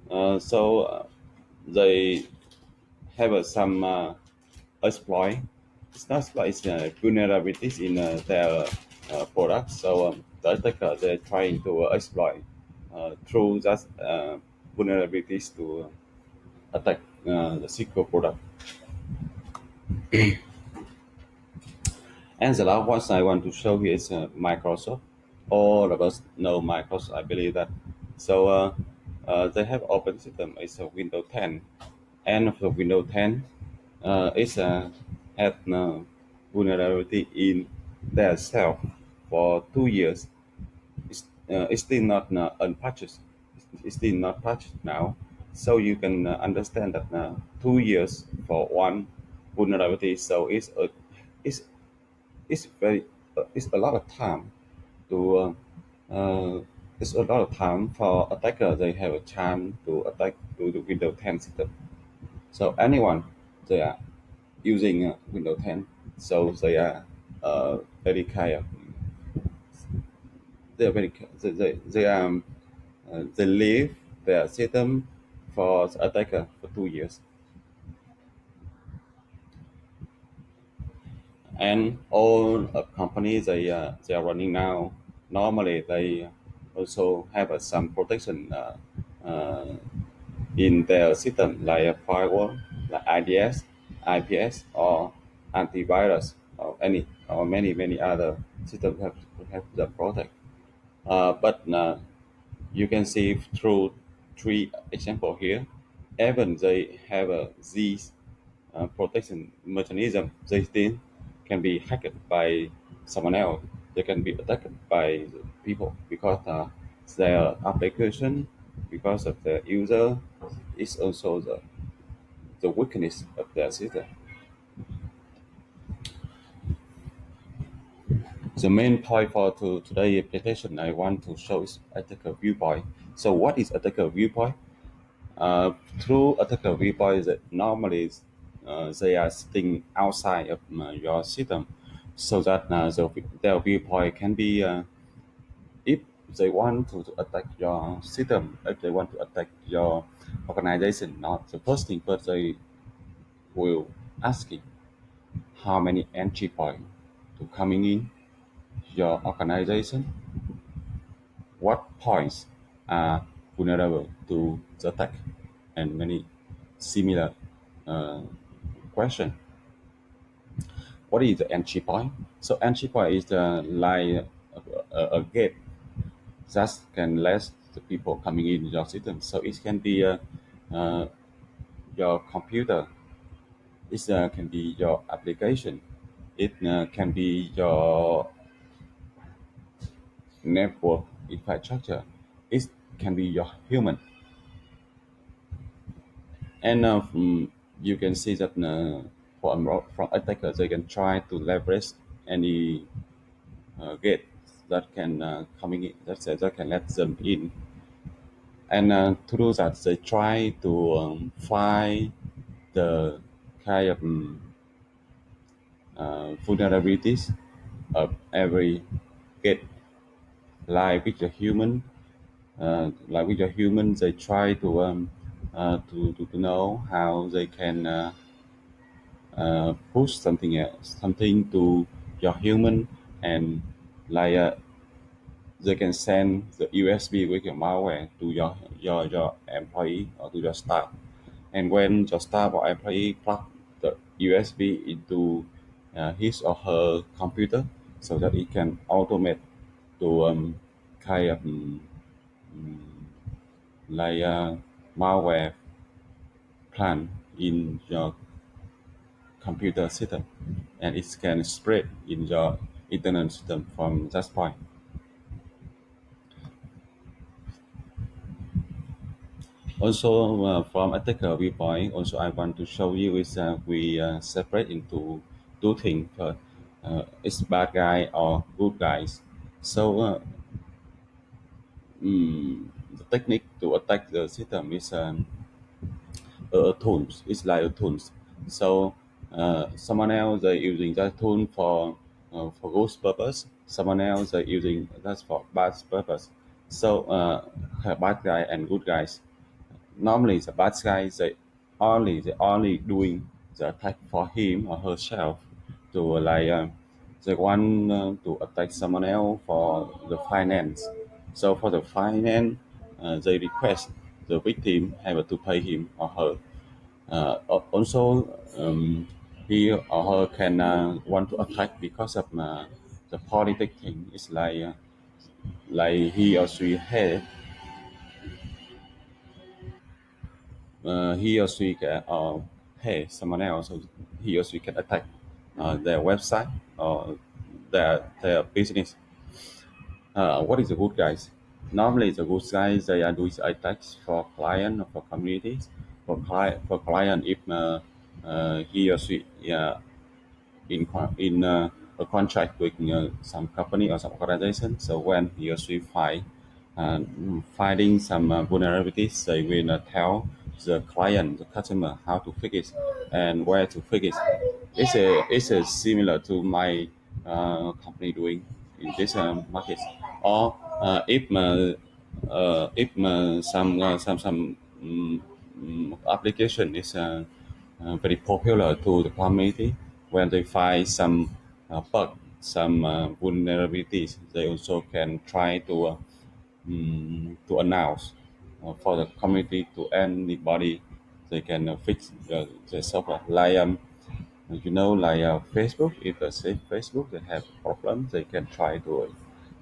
So they have some exploit. It's not like it's vulnerabilities in their products. So the attacker they're trying to exploit through that vulnerabilities to attack the Cisco product. And the last one I want to show here is Microsoft. All of us know Microsoft, I believe that. So they have open system. It's a Windows 10, and of the Windows 10, it's had vulnerability in their self for 2 years. It's still not unpatched. It's still not patched now. So you can understand that 2 years for one vulnerability. So it's it's very it's a lot of time to it's a lot of time for attacker. They have a chance to attack to the Windows 10 system. So anyone they are using Windows 10, so they are very kind of they are very they leave their system for the attacker for 2 years. And all companies they are running now. Normally, they also have some protection uh, in their system, like a firewall, like IDS, IPS, or antivirus, or any or many other systems have the protect. But you can see through three example here. Even they have these protection mechanism, they still can be hacked by someone else. They can be attacked by the people because their application, because of the user, is also the weakness of their system. The main point for today's presentation I want to show is attacker viewpoint. So what is attacker viewpoint? Through attacker viewpoint, that normally they are sitting outside of your system, so that their viewpoint can be if they want to attack your system, if they want to attack your organization. Not the first thing, but they will asking how many entry point to coming in your organization, what points are vulnerable to the attack, and many similar uh, question. What is the entry point? So entry point is like a gate that can let the people coming in your system. So it can be uh, your computer. It can be your application. It can be your network infrastructure. It can be your human. And you can see that from attacker, they can try to leverage any gate that can coming in, that can let them in. And to do that, they try to find the kind of vulnerabilities of every gate. Like with the human, they try to know how they can push something else, something to your human, and like they can send the USB with your malware to your employee or to your staff. And when your staff or employee plug the USB into his or her computer, so that it can automate to kind of like malware plan in your computer system, and it can spread in your internet system from that point. Also, from attacker viewpoint, also I want to show you is we separate into two things. It's bad guy or good guys. So the technique to attack the system is tools. It's like a tools. So someone else are using that tool for good purpose. Someone else are using that for bad purpose. So bad guy and good guys. Normally, the bad guy they only doing the attack for him or herself to like the one to attack someone else for the finance. So for the finance, they request the victim have to pay him or her. Also, he or her can want to attack because of the politic thing. It's like he or she had he or she can pay someone else, so he or she can attack their website or their business. What is the good guys? Normally, the good guys they are doing attacks for client or for communities. For client, if he or she in a contract with some company or some organization. So when he or she finding some vulnerabilities, they will tell the client, the customer, how to fix it and where to fix it. It's similar to my company doing in this market. Or if some application is very popular to the community, when they find some bug, some vulnerabilities, they also can try to announce for the community to anybody they can fix the software. Like like Facebook, if they say Facebook they have problem, they can try to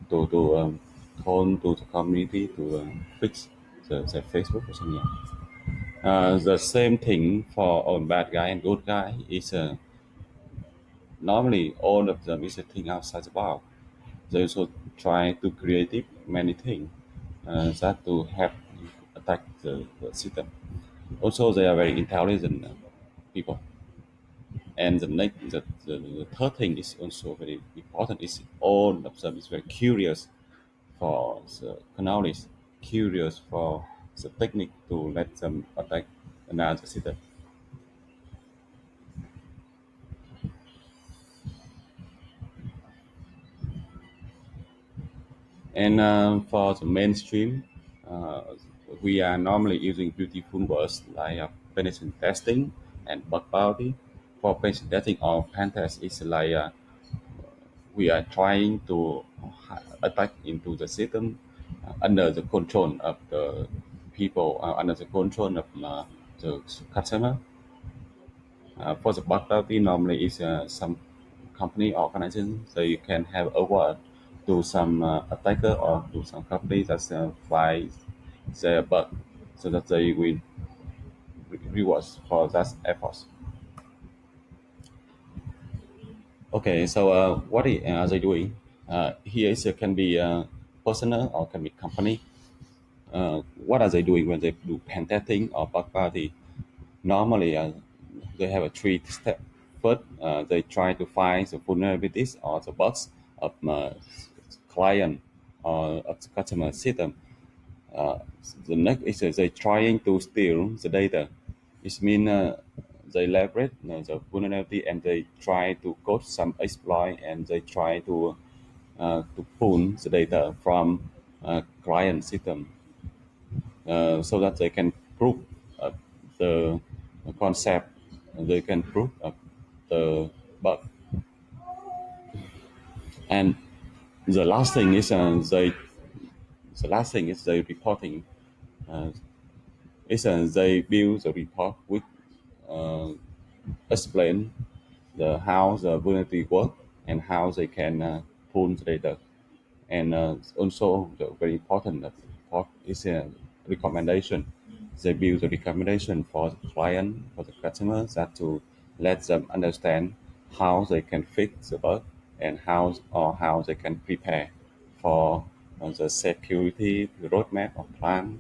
call to the community to fix the Facebook or something. The same thing for bad guy and good guy is normally all of them is a thing outside the box. They also try to create many things that to help attack the system. Also, they are very intelligent people. And the third thing is also very important. Is all of them is very curious for the knowledge, curious for the technique to let them attack another system. And for the mainstream, uh, we are normally using beautiful words like penetration testing and bug bounty. For penetration testing or pen test, is like we are trying to attack into the system under the control of the people, under the control of the customer. For the bug bounty, normally is some company organization, so you can have award to some attacker or to some company that find their bug, so that they will rewards for that efforts. Okay, so are they doing? Here is can be personal or can be company. What are they doing when they do pen testing or bug bounty? Normally, they have a three step. First, they try to find the vulnerabilities or the bugs of client or of the customer system. Uh, the next is they trying to steal the data. It means they leverage the vulnerability and they try to code some exploit and they try to pull the data from client system so that they can prove the concept, they can prove the bug. And the last thing is they reporting It's they build the report which uh, explain how the vulnerability work and how they can pull the data. And also the very important part is a recommendation. They build a recommendation for the client, for the customers, that to let them understand how they can fix the bug and how they can prepare for the security roadmap or plan.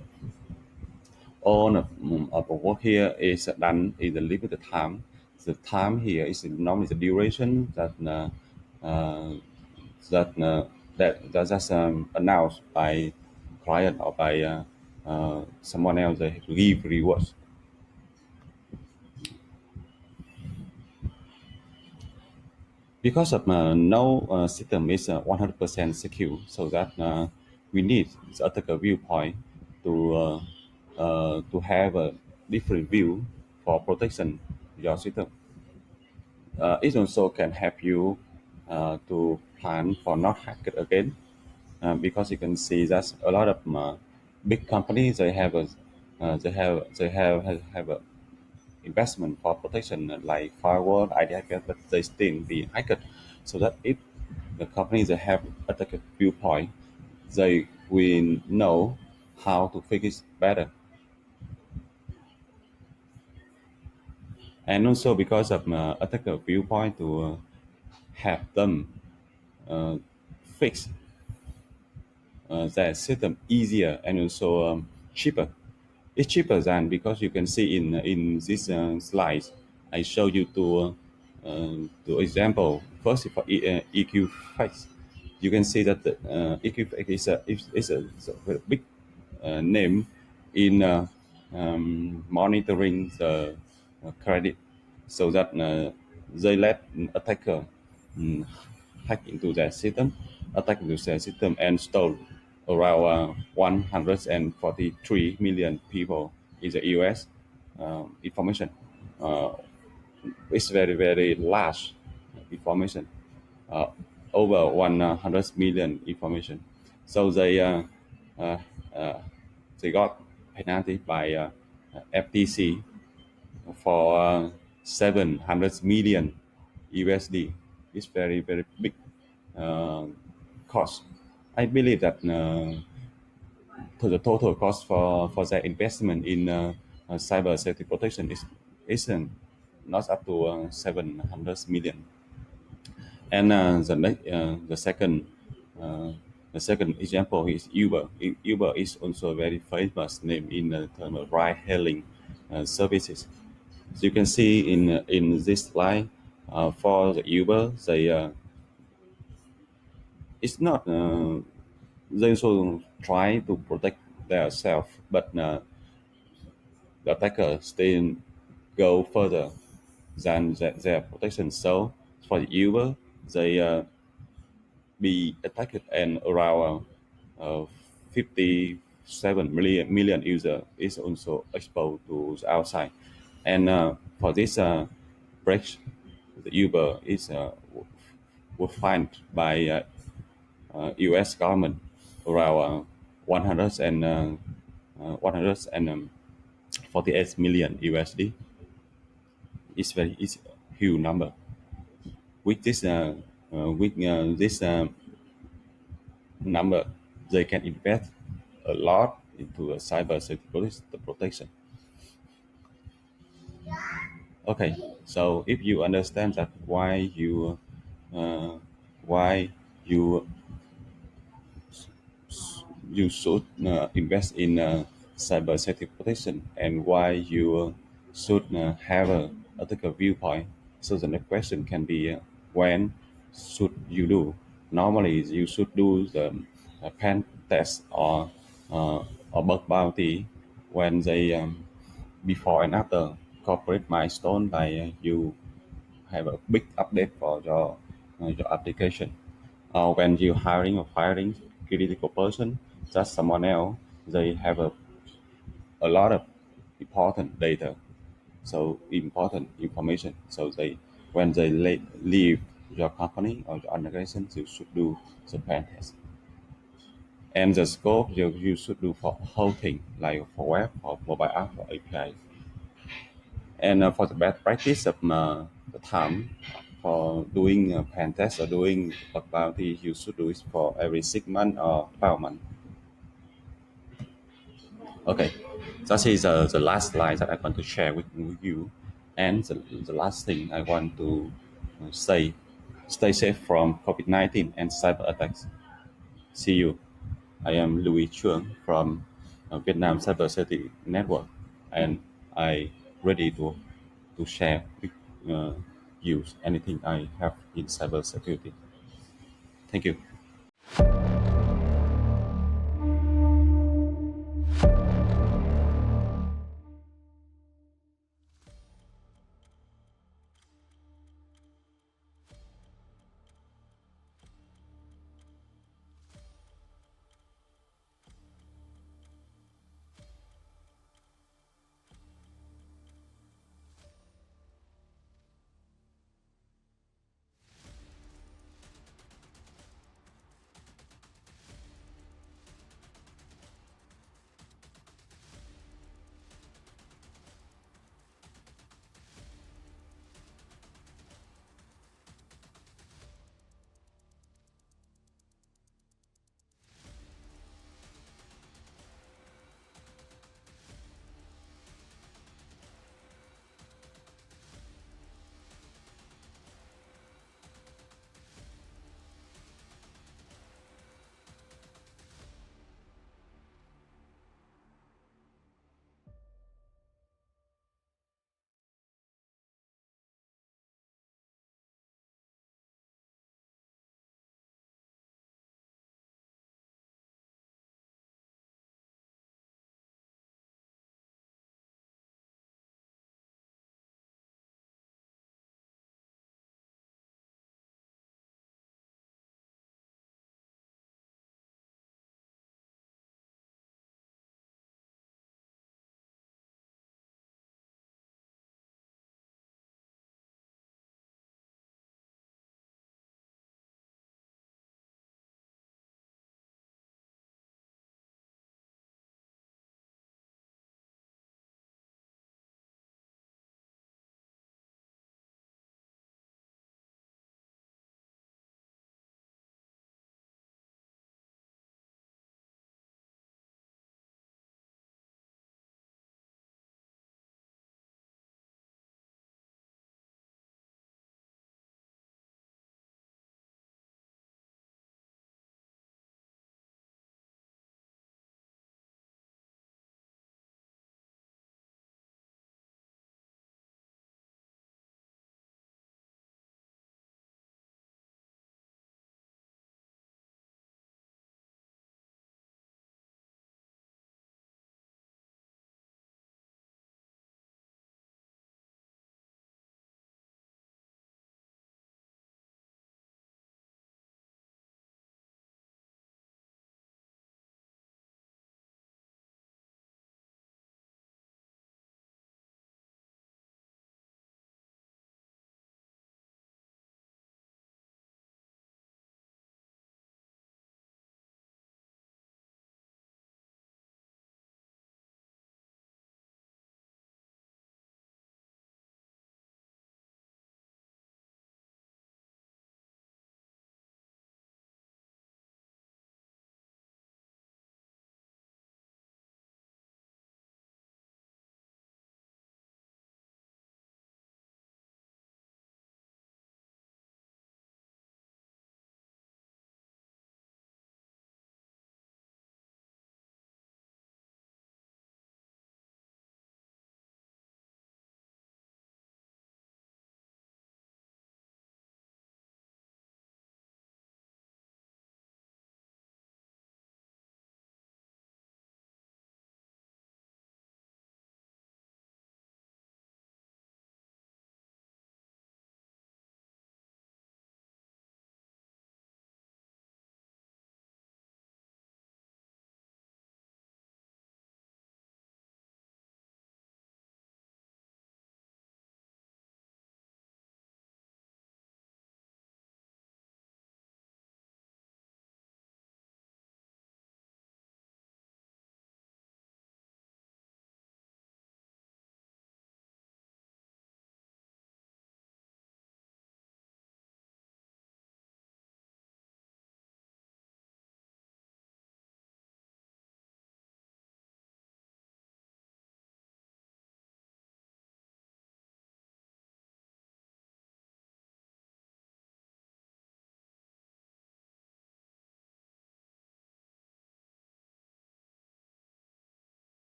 All of the work here is done in the limited time. The time here is normally the duration uh, that that's announced by client or by someone else. They give rewards because of no system is 100% secure. So that we need the attacker viewpoint to have a different view for protection your system. It also can help you to plan for not hack it again, because you can see that a lot of big companies they have a have a investment for protection like firewall, IDF, but they still be hacked. So that if the companies that have attack viewpoint, they will know how to fix it better. And also because of attacker viewpoint to have them uh, fix their system easier and also cheaper. It's cheaper than because you can see in this slides I show you to example first for EQ face. You can see that the EQ face is a very big name in monitoring the credit, so that they let attacker um, hack into their system, attack into their system, and stole around 143 million people in the US information. Uh, it's very large information, uh, over 100 million information. So uh, uh, they got penalty by FTC for 700 million USD. It's very big uh, cost. I believe that to the total cost for their investment in cyber safety protection isn't not up to 700 million. And uh, the second example is Uber. Uber is also a very famous name in terms of ride-hailing services. So you can see in this slide for the Uber, it's not they also try to protect themselves, but the attacker still go further than their protection. So for the Uber, they be attacked and around 57 million user is also exposed to the outside. And for this breach, the Uber is was fined by U.S. government around 100 and 148 million USD. It's a huge number. With this number, they can invest a lot into a cyber security protection. Okay, so if you understand that uh, why you you should invest in cyber safety protection and why you should have a ethical viewpoint. So the next question can be when should you do? Normally, you should do the pen test uh, or bug bounty when they before and after corporate milestone, like you have a big update for your application. When you hiring or firing critical person, just someone else, they have a lot of important data, so important information. So they when they leave your company or your organization, you should do the pen test. And the scope you should do for whole thing, like for web, for mobile app, for API. And for the best practice of the time for doing a pen test or doing bug bounty, you should do it for every 6 months or 12 months. Okay, that is the last slide that I want to share with you. And the last thing I want to say, stay safe from COVID-19 and cyber attacks. See you. I am Louis Chuang from Vietnam Cybersecurity Network, and I ready to share with uh, you anything I have in cybersecurity. Thank you.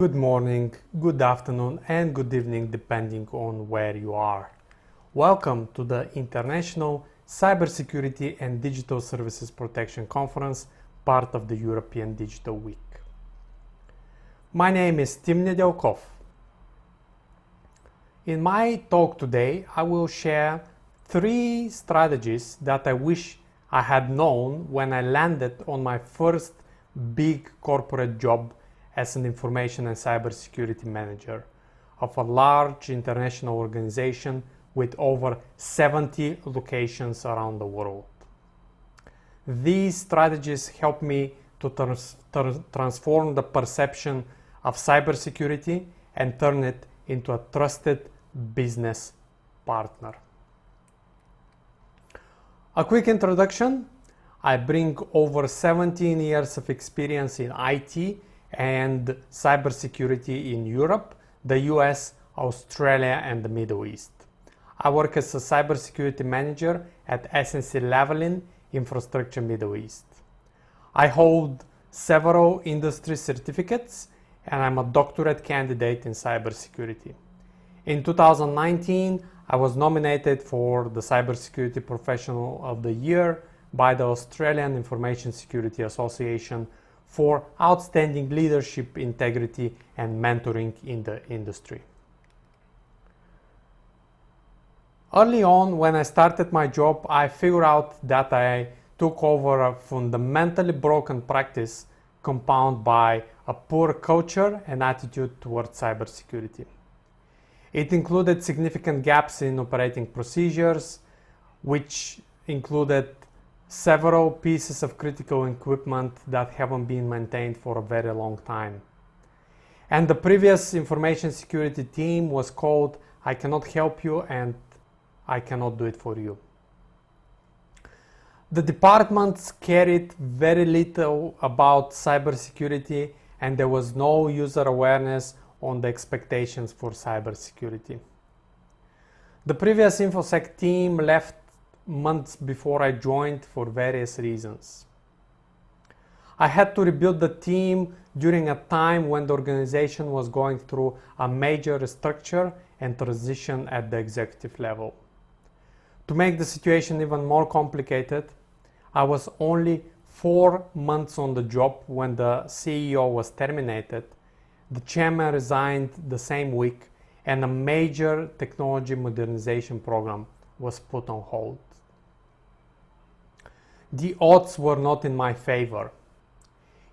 Good morning, good afternoon, and good evening, depending on where you are. Welcome to the International Cybersecurity and Digital Services Protection Conference, part of the European Digital Week. My name is Tim Nedelkov. In my talk today, I will share 3 strategies that I wish I had known when I landed on my first big corporate job as an information and cybersecurity manager of a large international organization with over 70 locations around the world. These strategies help me to transform the perception of cybersecurity and turn it into a trusted business partner. A quick introduction. I bring over 17 years of experience in IT and cybersecurity in Europe, the US, Australia, and the Middle East. I work as a cybersecurity manager at SNC-Lavalin Infrastructure Middle East. I hold several industry certificates and I'm a doctorate candidate in cybersecurity. In 2019, I was nominated for the Cybersecurity Professional of the Year by the Australian Information Security Association for outstanding leadership, integrity, and mentoring in the industry. Early on, when I started my job, I figured out that I took over a fundamentally broken practice compounded by a poor culture and attitude towards cybersecurity. It included significant gaps in operating procedures, which included several pieces of critical equipment that haven't been maintained for a very long time. And the previous information security team was called "I cannot help you and I cannot do it for you." The departments cared very little about cybersecurity and there was no user awareness on the expectations for cybersecurity. The previous InfoSec team left months before I joined for various reasons. I had to rebuild the team during a time when the organization was going through a major restructure and transition at the executive level. To make the situation even more complicated, I was only 4 months on the job when the CEO was terminated, the chairman resigned the same week, and a major technology modernization program was put on hold. The odds were not in my favor.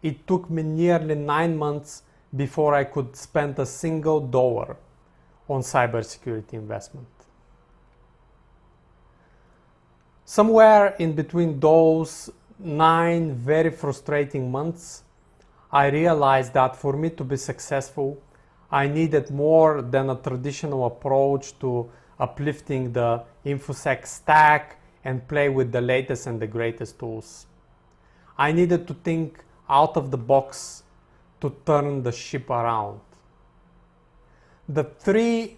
It took me nearly 9 months before I could spend a single dollar on cybersecurity investment. Somewhere in between those 9 very frustrating months, I realized that for me to be successful, I needed more than a traditional approach to uplifting the InfoSec stack and play with the latest and the greatest tools. I needed to think out of the box to turn the ship around. The 3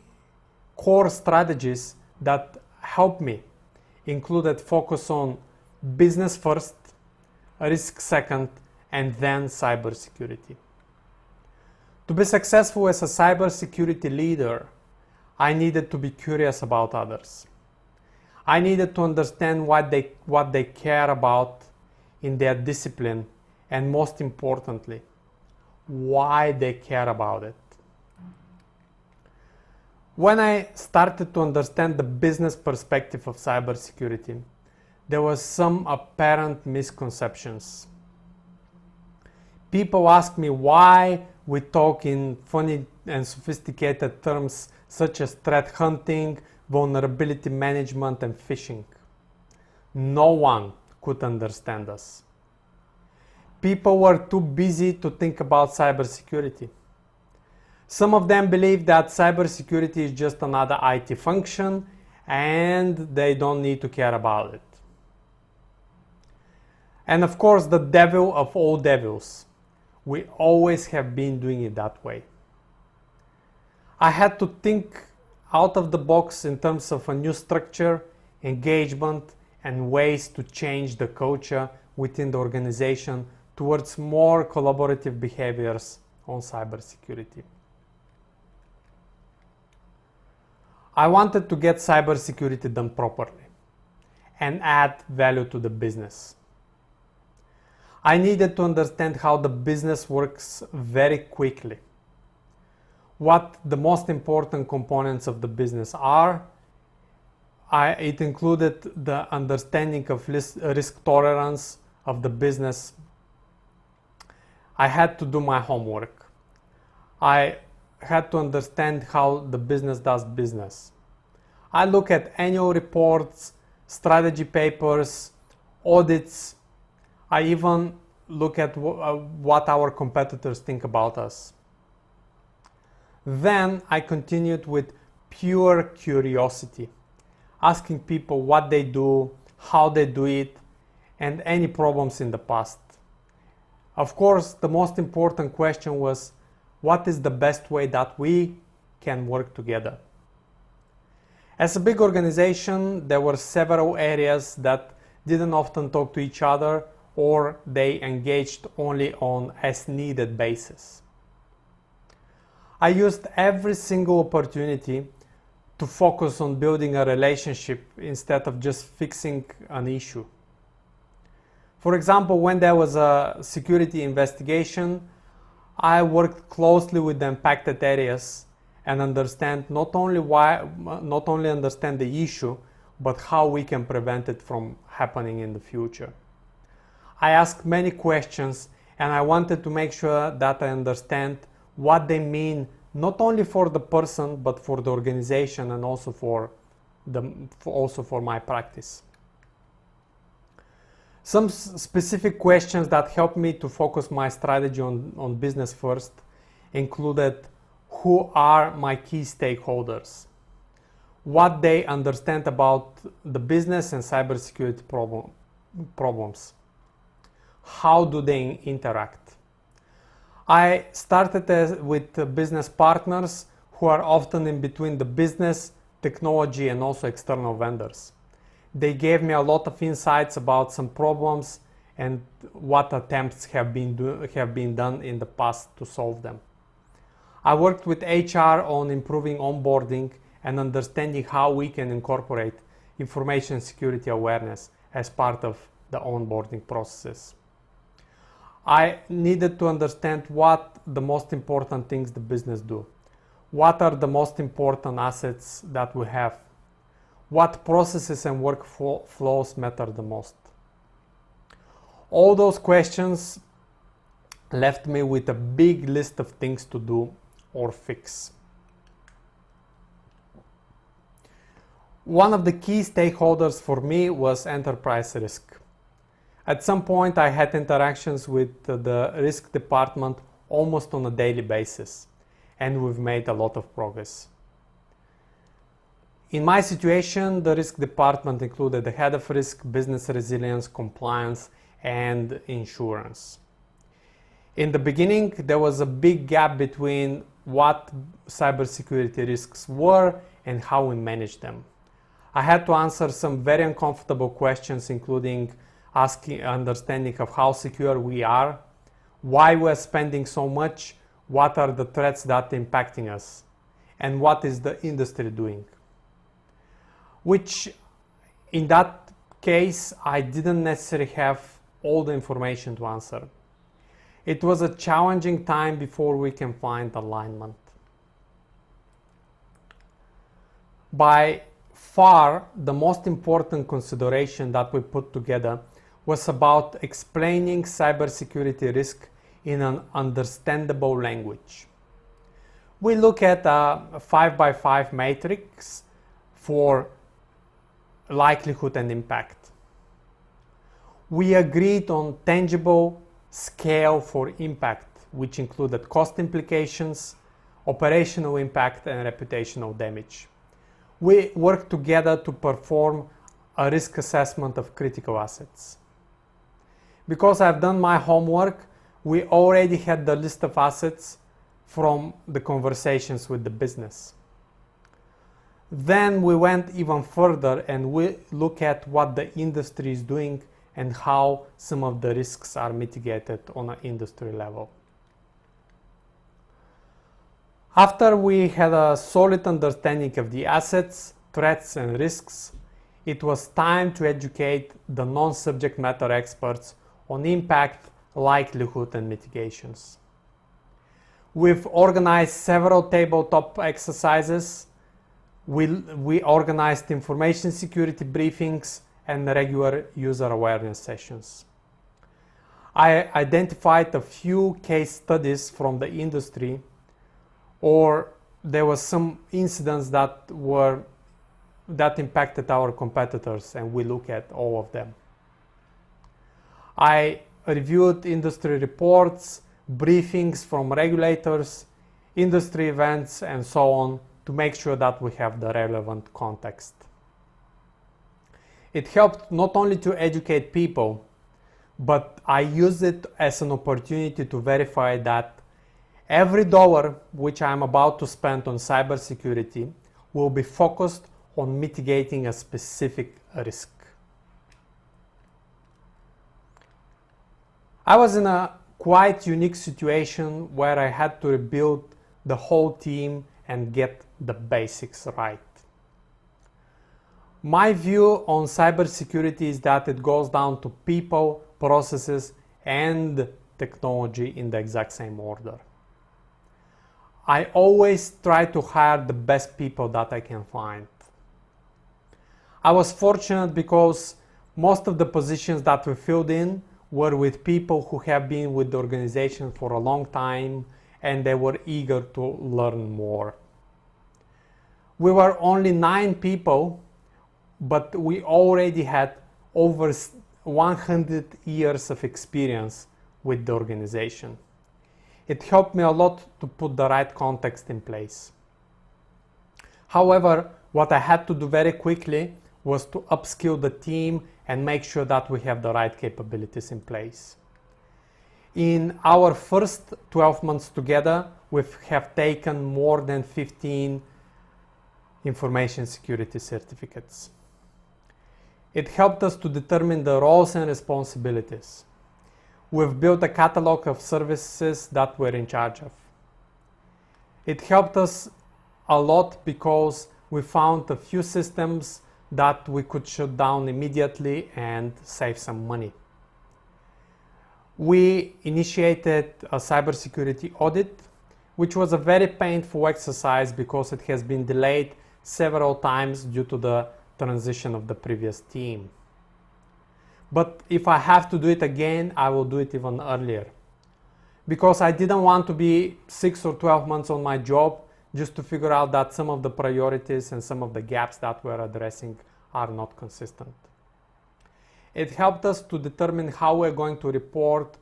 core strategies that helped me included focus on business first, risk second, and then cybersecurity. To be successful as a cybersecurity leader, I needed to be curious about others. I needed to understand what they care about in their discipline, and most importantly, why they care about it. When I started to understand the business perspective of cybersecurity, there was some apparent misconceptions. People ask me why we talk in funny and sophisticated terms such as threat hunting, vulnerability management, and phishing. No one could understand us. People were too busy to think about cybersecurity. Some of them believe that cybersecurity is just another IT function and they don't need to care about it. And of course, the devil of all devils. We always have been doing it that way. I had to think out of the box in terms of a new structure, engagement, and ways to change the culture within the organization towards more collaborative behaviors on cybersecurity. I wanted to get cybersecurity done properly and add value to the business. I needed to understand how the business works very quickly, what the most important components of the business are. It included the understanding of risk tolerance of the business. I had to do my homework. I had to understand how the business does business. I look at annual reports, strategy papers, audits. I even look at what our competitors think about us. Then I continued with pure curiosity, asking people what they do, how they do it, and any problems in the past. Of course, the most important question was, what is the best way that we can work together? As a big organization, there were several areas that didn't often talk to each other, or they engaged only on as needed basis. I used every single opportunity to focus on building a relationship instead of just fixing an issue. For example, when there was a security investigation, I worked closely with the impacted areas and not only understand the issue, but how we can prevent it from happening in the future. I asked many questions, and I wanted to make sure that I understand what they mean, not only for the person, but for the organization and also for my practice. Some specific questions that helped me to focus my strategy on business first included: who are my key stakeholders? What they understand about the business and cybersecurity problems? How do they interact? I started with business partners who are often in between the business, technology, and also external vendors. They gave me a lot of insights about some problems and what attempts have been done in the past to solve them. I worked with HR on improving onboarding and understanding how we can incorporate information security awareness as part of the onboarding processes. I needed to understand what the most important things the business do. What are the most important assets that we have? What processes and workflows matter the most? All those questions left me with a big list of things to do or fix. One of the key stakeholders for me was enterprise risk. At some point, I had interactions with the risk department almost on a daily basis, and we've made a lot of progress. In my situation, the risk department included the head of risk, business resilience, compliance, and insurance. In the beginning, there was a big gap between what cybersecurity risks were and how we managed them. I had to answer some very uncomfortable questions, including understanding of how secure we are, why we're spending so much, what are the threats that are impacting us, and what is the industry doing. Which, in that case, I didn't necessarily have all the information to answer. It was a challenging time before we can find alignment. By far, the most important consideration that we put together was about explaining cybersecurity risk in an understandable language. We look at a 5x5 matrix for likelihood and impact. We agreed on tangible scale for impact, which included cost implications, operational impact, and reputational damage. We worked together to perform a risk assessment of critical assets. Because I've done my homework, we already had the list of assets from the conversations with the business. Then we went even further and we look at what the industry is doing and how some of the risks are mitigated on an industry level. After we had a solid understanding of the assets, threats and risks, it was time to educate the non-subject matter experts on impact, likelihood and mitigations. We've organized several tabletop exercises. We organized information security briefings and regular user awareness sessions. I identified a few case studies from the industry, or there were some incidents that impacted our competitors, and we look at all of them. I reviewed industry reports, briefings from regulators, industry events, and so on to make sure that we have the relevant context. It helped not only to educate people, but I used it as an opportunity to verify that every dollar which I'm about to spend on cybersecurity will be focused on mitigating a specific risk. I was in a quite unique situation where I had to rebuild the whole team and get the basics right. My view on cybersecurity is that it goes down to people, processes, and technology in the exact same order. I always try to hire the best people that I can find. I was fortunate because most of the positions that we filled in were with people who have been with the organization for a long time and they were eager to learn more. We were only 9 people, but we already had over 100 years of experience with the organization. It helped me a lot to put the right context in place. However, what I had to do very quickly was to upskill the team and make sure that we have the right capabilities in place. In our first 12 months together, we have taken more than 15 information security certificates. It helped us to determine the roles and responsibilities. We've built a catalog of services that we're in charge of. It helped us a lot because we found a few systems that we could shut down immediately and save some money. We initiated a cybersecurity audit, which was a very painful exercise because it has been delayed several times due to the transition of the previous team. But if I have to do it again, I will do it even earlier. Because I didn't want to be 6 or 12 months on my job just to figure out that some of the priorities and some of the gaps that we're addressing are not consistent. It helped us to determine how we're going to report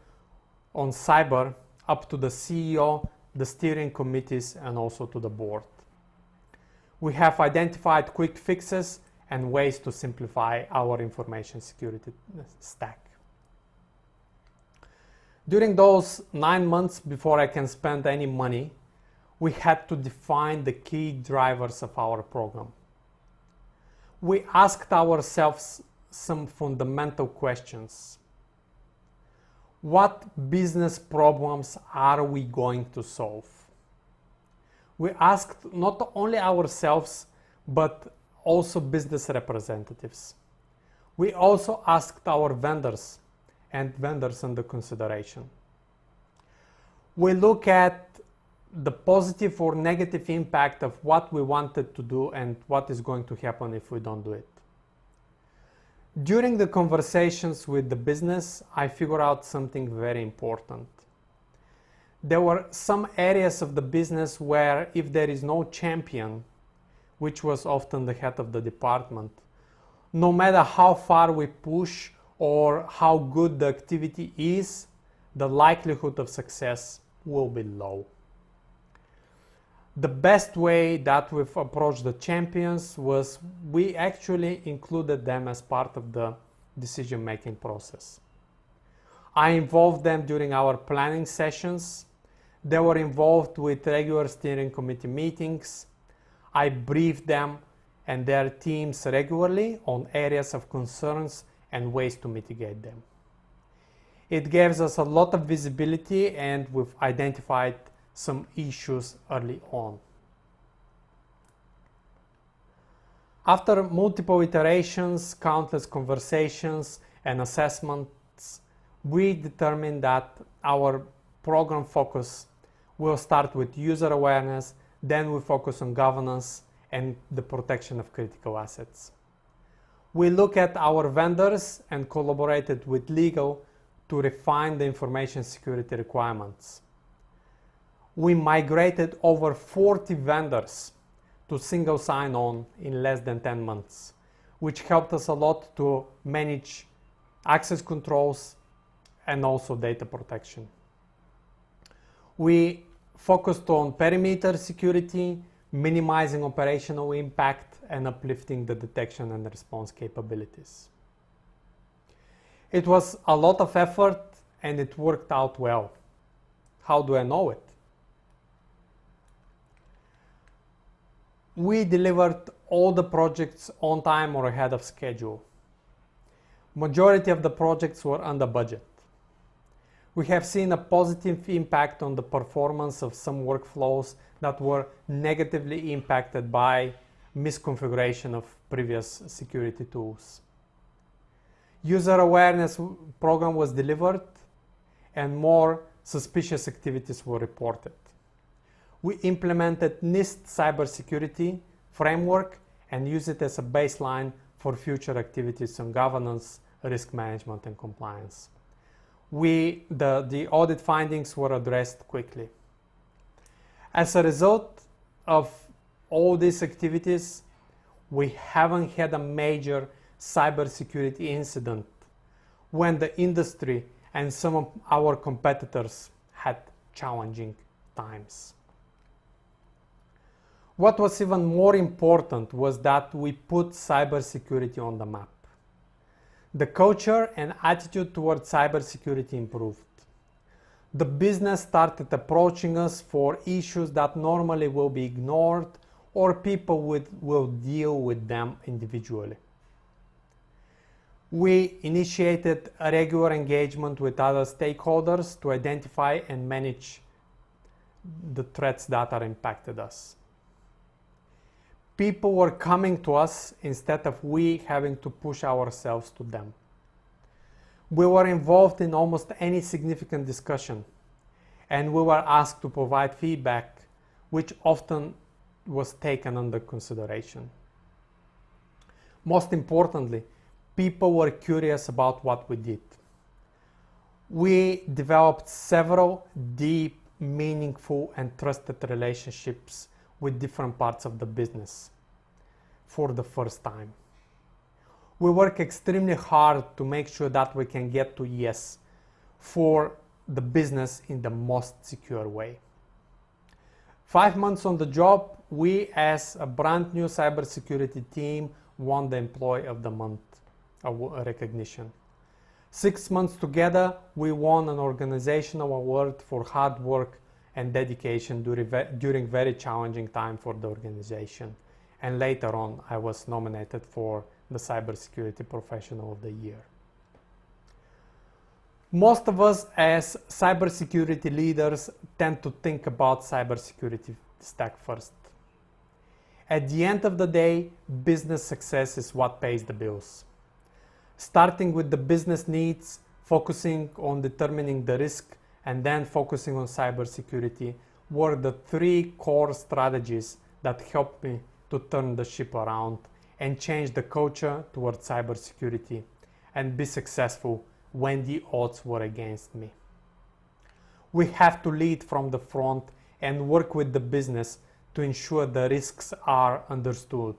on cyber up to the CEO, the steering committees, and also to the board. We have identified quick fixes and ways to simplify our information security stack. During those 9 months before I can spend any money, we had to define the key drivers of our program. We asked ourselves some fundamental questions. What business problems are we going to solve? We asked not only ourselves, but also business representatives. We also asked our vendors and vendors under consideration. We look at the positive or negative impact of what we wanted to do and what is going to happen if we don't do it. During the conversations with the business, I figured out something very important. There were some areas of the business where if there is no champion, which was often the head of the department, no matter how far we push or how good the activity is, the likelihood of success will be low. The best way that we've approached the champions was we actually included them as part of the decision-making process. I involved them during our planning sessions. They were involved with regular steering committee meetings. I briefed them and their teams regularly on areas of concerns and ways to mitigate them. It gives us a lot of visibility, and we've identified some issues early on. After multiple iterations, countless conversations, and assessments, we determined that our program focus will start with user awareness, then we focus on governance and the protection of critical assets. We look at our vendors and collaborated with legal to refine the information security requirements. We migrated over 40 vendors to single sign-on in less than 10 months, which helped us a lot to manage access controls and also data protection. We focused on perimeter security, minimizing operational impact, and uplifting the detection and response capabilities. It was a lot of effort and it worked out well. How do I know it? We delivered all the projects on time or ahead of schedule. Majority of the projects were under budget. We have seen a positive impact on the performance of some workflows that were negatively impacted by misconfiguration of previous security tools. User awareness program was delivered and more suspicious activities were reported. We implemented NIST cybersecurity framework and use it as a baseline for future activities on governance, risk management, and compliance. The audit findings were addressed quickly. As a result of all these activities, we haven't had a major cybersecurity incident when the industry and some of our competitors had challenging times. What was even more important was that we put cybersecurity on the map. The culture and attitude towards cybersecurity improved. The business started approaching us for issues that normally will be ignored or people will deal with them individually. We initiated a regular engagement with other stakeholders to identify and manage the threats that are impacted us. People were coming to us instead of we having to push ourselves to them. We were involved in almost any significant discussion, and we were asked to provide feedback, which often was taken under consideration. Most importantly, people were curious about what we did. We developed several deep, meaningful, and trusted relationships with different parts of the business for the first time. We work extremely hard to make sure that we can get to yes for the business in the most secure way. 5 months on the job, we as a brand new cybersecurity team won the Employee of the Month recognition. 6 months together, we won an organizational award for hard work and dedication during very challenging time for the organization. And later on, I was nominated for the Cybersecurity Professional of the Year. Most of us as cybersecurity leaders tend to think about cybersecurity stack first. At the end of the day, business success is what pays the bills. Starting with the business needs, focusing on determining the risk, and then focusing on cybersecurity were the 3 core strategies that helped me to turn the ship around and change the culture towards cybersecurity and be successful when the odds were against me. We have to lead from the front and work with the business to ensure the risks are understood.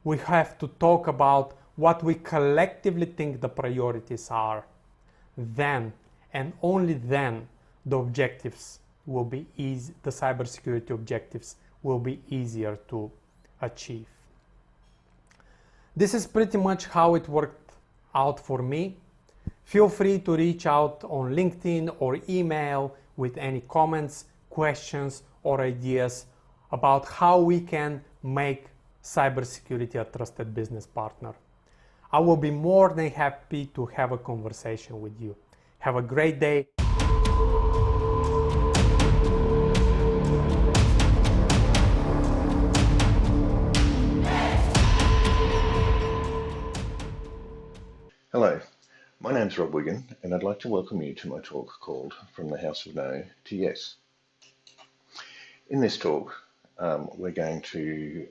We have to talk about what we collectively think the priorities are. Then, and only then, the objectives will be easy, the cybersecurity objectives will be easier to achieve. This is pretty much how it worked out for me. Feel free to reach out on LinkedIn or email with any comments, questions, or ideas about how we can make cybersecurity a trusted business partner. I will be more than happy to have a conversation with you. Have a great day. name's Rob Wigan, and I'd like to welcome you to my talk called From the House of No to Yes. In this talk, I'm going to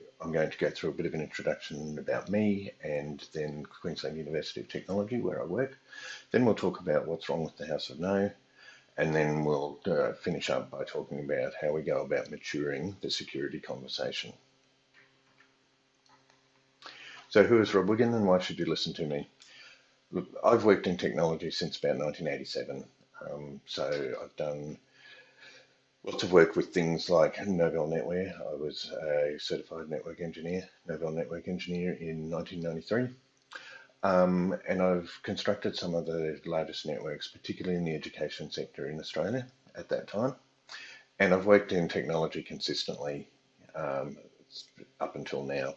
go through a bit of an introduction about me and then Queensland University of Technology, where I work. Then we'll talk about what's wrong with the House of No, and then we'll finish up by talking about how we go about maturing the security conversation. So who is Rob Wigan and why should you listen to me? Look, I've worked in technology since about 1987, so I've done lots of work with things like Novell Netware. I was a certified network engineer, Novell Network Engineer in 1993. And I've constructed some of the largest networks, particularly in the education sector in Australia at that time. And I've worked in technology consistently up until now.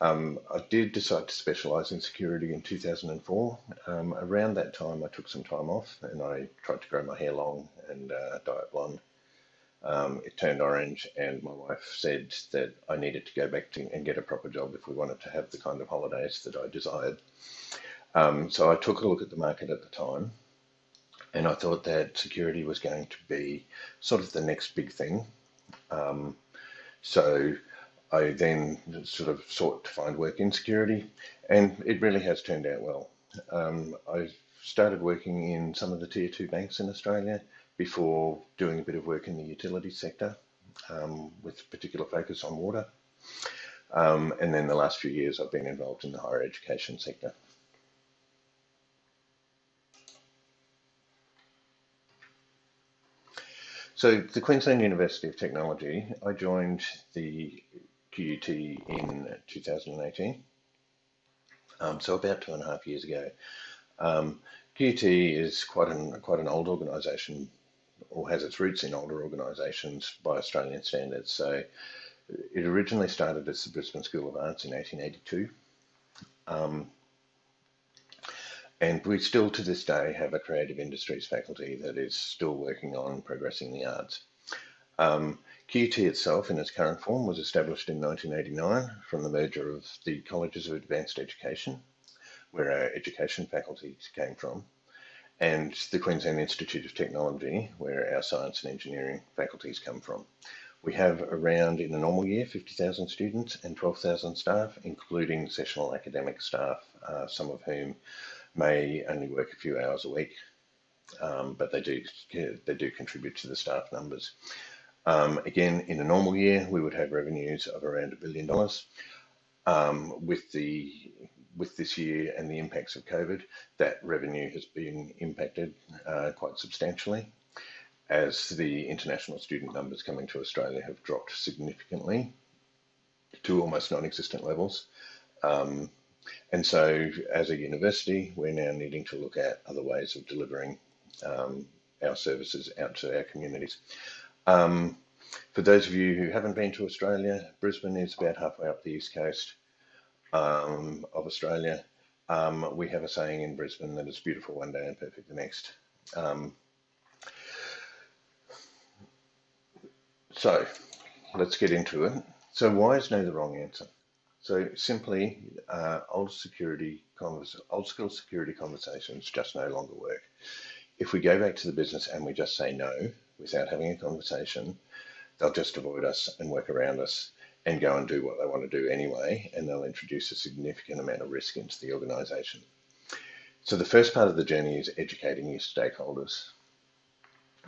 I did decide to specialise in security in 2004. Around that time, I took some time off and I tried to grow my hair long and dye it blonde. It turned orange, and my wife said that I needed to go back and get a proper job if we wanted to have the kind of holidays that I desired. So I took a look at the market at the time, and I thought that security was going to be sort of the next big thing. So I then sort of sought to find work in security, and it really has turned out well. I started working in some of the tier 2 banks in Australia before doing a bit of work in the utility sector with particular focus on water. And then the last few years I've been involved in the higher education sector. So the Queensland University of Technology, I joined the QUT in 2018, so about 2.5 years ago. QUT is quite an old organisation, or has its roots in older organisations by Australian standards. So it originally started as the Brisbane School of Arts in 1882. And we still to this day have a creative industries faculty that is still working on progressing the arts. QUT itself in its current form was established in 1989 from the merger of the Colleges of Advanced Education, where our education faculty came from, and the Queensland Institute of Technology, where our science and engineering faculties come from. We have around, in a normal year, 50,000 students and 12,000 staff, including sessional academic staff, some of whom may only work a few hours a week, but they do contribute to the staff numbers. Again, in a normal year, we would have revenues of around $1 billion. With this year and the impacts of COVID, that revenue has been impacted quite substantially as the international student numbers coming to Australia have dropped significantly to almost non-existent levels. And so as a university, we're now needing to look at other ways of delivering our services out to our communities. For those of you who haven't been to Australia, Brisbane is about halfway up the east coast of Australia. We have a saying in Brisbane that it's beautiful one day and perfect the next. So let's get into it. So why is no the wrong answer? So simply, old school security conversations just no longer work. If we go back to the business and we just say no without having a conversation, they'll just avoid us and work around us and go and do what they want to do anyway, and they'll introduce a significant amount of risk into the organisation. So the first part of the journey is educating your stakeholders.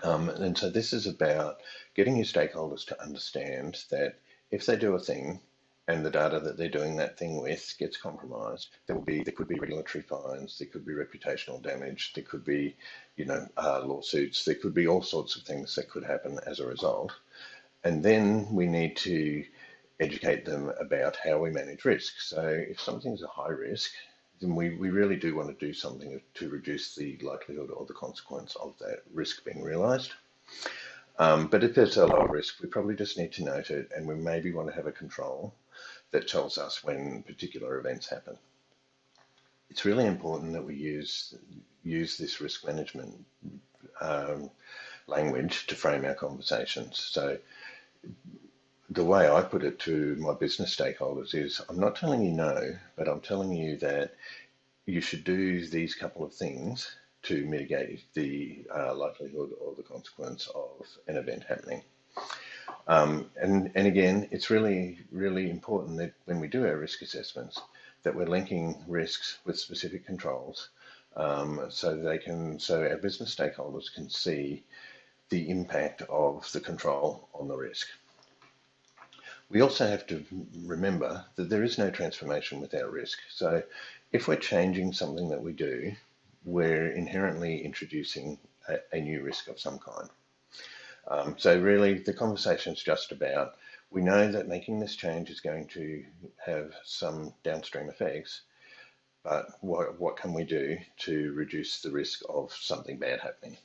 And so this is about getting your stakeholders to understand that if they do a thing and the data that they're doing that thing with gets compromised, there could be regulatory fines, there could be reputational damage, there could be, lawsuits, there could be all sorts of things that could happen as a result. And then we need to educate them about how we manage risk. So if something's a high risk, then we really do want to do something to reduce the likelihood or the consequence of that risk being realised. But if there's a low risk, we probably just need to note it, and we maybe want to have a control that tells us when particular events happen. It's really important that we use this risk management language to frame our conversations. So the way I put it to my business stakeholders is, I'm not telling you no, but I'm telling you that you should do these couple of things to mitigate the likelihood or the consequence of an event happening. And again, it's really, really important that when we do our risk assessments, that we're linking risks with specific controls, so our business stakeholders can see the impact of the control on the risk. We also have to remember that there is no transformation without risk. So if we're changing something that we do, we're inherently introducing a new risk of some kind. So really the conversation is just about, we know that making this change is going to have some downstream effects, but what can we do to reduce the risk of something bad happening?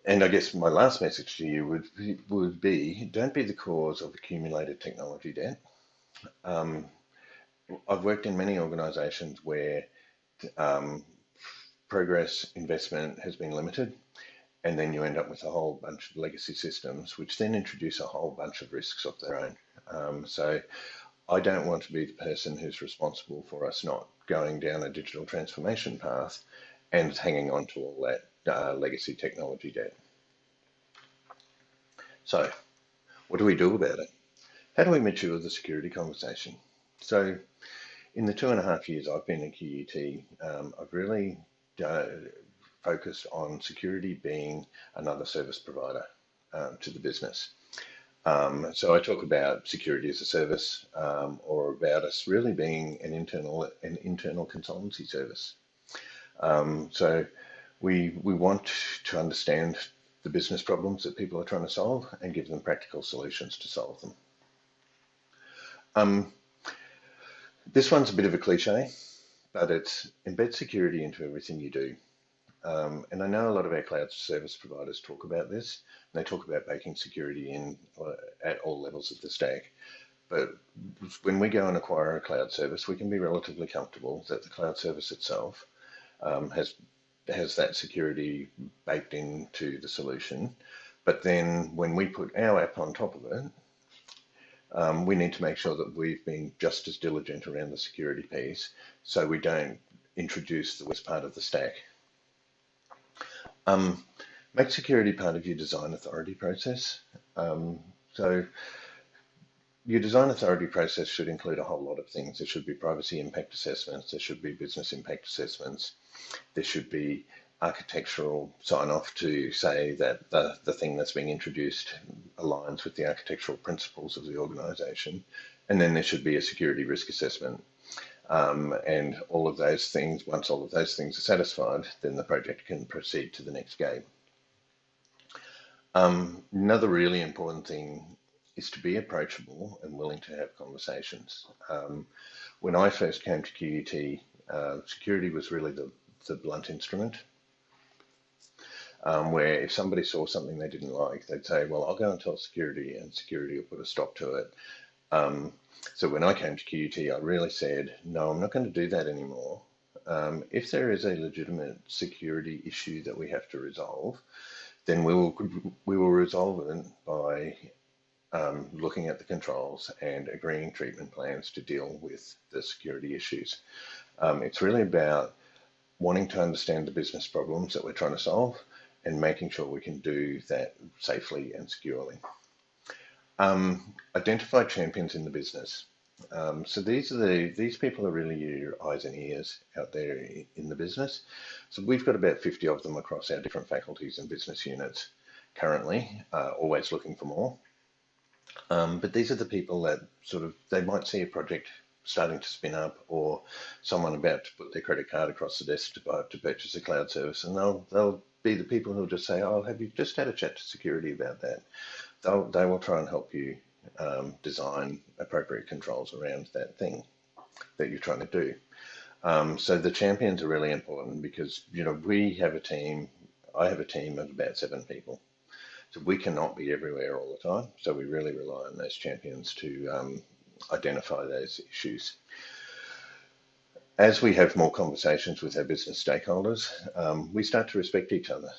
And I guess my last message to you would be don't be the cause of accumulated technology debt. I've worked in many organisations where progress investment has been limited, and then you end up with a whole bunch of legacy systems, which then introduce a whole bunch of risks of their own. So I don't want to be the person who's responsible for us not going down a digital transformation path and hanging on to all that legacy technology debt. So what do we do about it? How do we mature the security conversation? So in the 2.5 years I've been at QUT, I've really focused on security being another service provider to the business. So I talk about security as a service, or about us really being an internal consultancy service. So we want to understand the business problems that people are trying to solve and give them practical solutions to solve them. This one's a bit of a cliche, but it's embed security into everything you do. And I know a lot of our cloud service providers talk about this, and they talk about baking security in at all levels of the stack. But when we go and acquire a cloud service, we can be relatively comfortable that the cloud service itself has that security baked into the solution. But then when we put our app on top of it, we need to make sure that we've been just as diligent around the security piece, so we don't introduce the worst part of the stack. Make security part of your design authority process. So your design authority process should include a whole lot of things. There should be privacy impact assessments, there should be business impact assessments, there should be architectural sign-off to say that the thing that's being introduced aligns with the architectural principles of the organisation, and then there should be a security risk assessment. And all of those things, once all of those things are satisfied, then the project can proceed to the next game. Another really important thing is to be approachable and willing to have conversations. When I first came to QUT, security was really the blunt instrument, where if somebody saw something they didn't like, they'd say, well, I'll go and tell security, and security will put a stop to it. So when I came to QUT, I really said, no, I'm not going to do that anymore. If there is a legitimate security issue that we have to resolve, then we will resolve it by looking at the controls and agreeing treatment plans to deal with the security issues. It's really about wanting to understand the business problems that we're trying to solve and making sure we can do that safely and securely. Identify champions in the business. So these people are really your eyes and ears out there in the business. So we've got about 50 of them across our different faculties and business units currently, always looking for more. But these are the people that they might see a project starting to spin up, or someone about to put their credit card across the desk to purchase a cloud service, and they'll be the people who'll just say, oh, have you just had a chat to security about that? They will try and help you design appropriate controls around that thing that you're trying to do. So the champions are really important because, we have a team, I have a team of about 7 people. So we cannot be everywhere all the time. So we really rely on those champions to identify those issues. As we have more conversations with our business stakeholders, we start to respect each other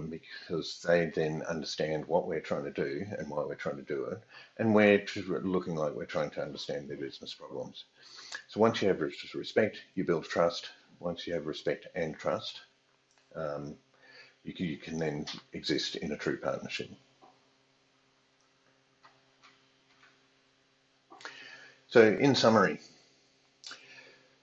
because they then understand what we're trying to do and why we're trying to do it, and we're looking like we're trying to understand their business problems. So once you have respect, you build trust. Once you have respect and trust, you can then exist in a true partnership. So in summary,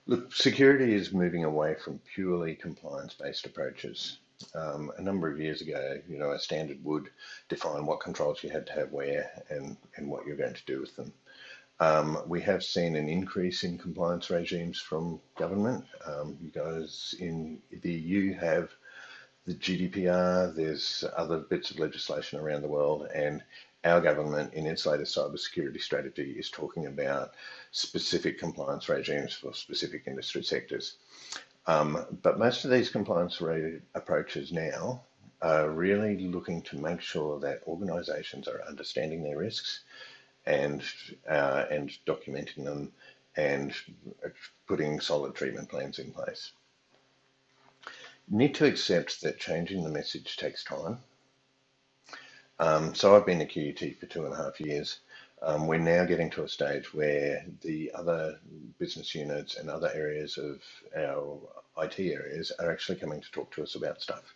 look, security is moving away from purely compliance-based approaches. A number of years ago, a standard would define what controls you had to have where and what you're going to do with them. We have seen an increase in compliance regimes from government. You guys in the EU have the GDPR, there's other bits of legislation around the world, and our government in its latest cybersecurity strategy is talking about specific compliance regimes for specific industry sectors. But most of these compliance approaches now are really looking to make sure that organisations are understanding their risks and documenting them and putting solid treatment plans in place. You need to accept that changing the message takes time. So I've been at QUT for 2.5 years. We're now getting to a stage where the other business units and other areas of our IT areas are actually coming to talk to us about stuff.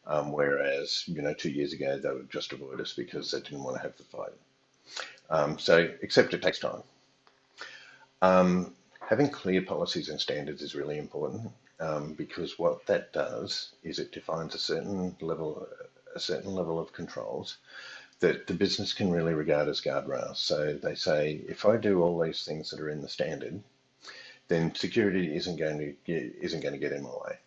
Whereas, 2 years ago, they would just avoid us because they didn't want to have the fight. So accept it takes time. Having clear policies and standards is really important because what that does is it defines a certain level of controls that the business can really regard as guardrails. So they say, if I do all these things that are in the standard, then security isn't going to get in my way.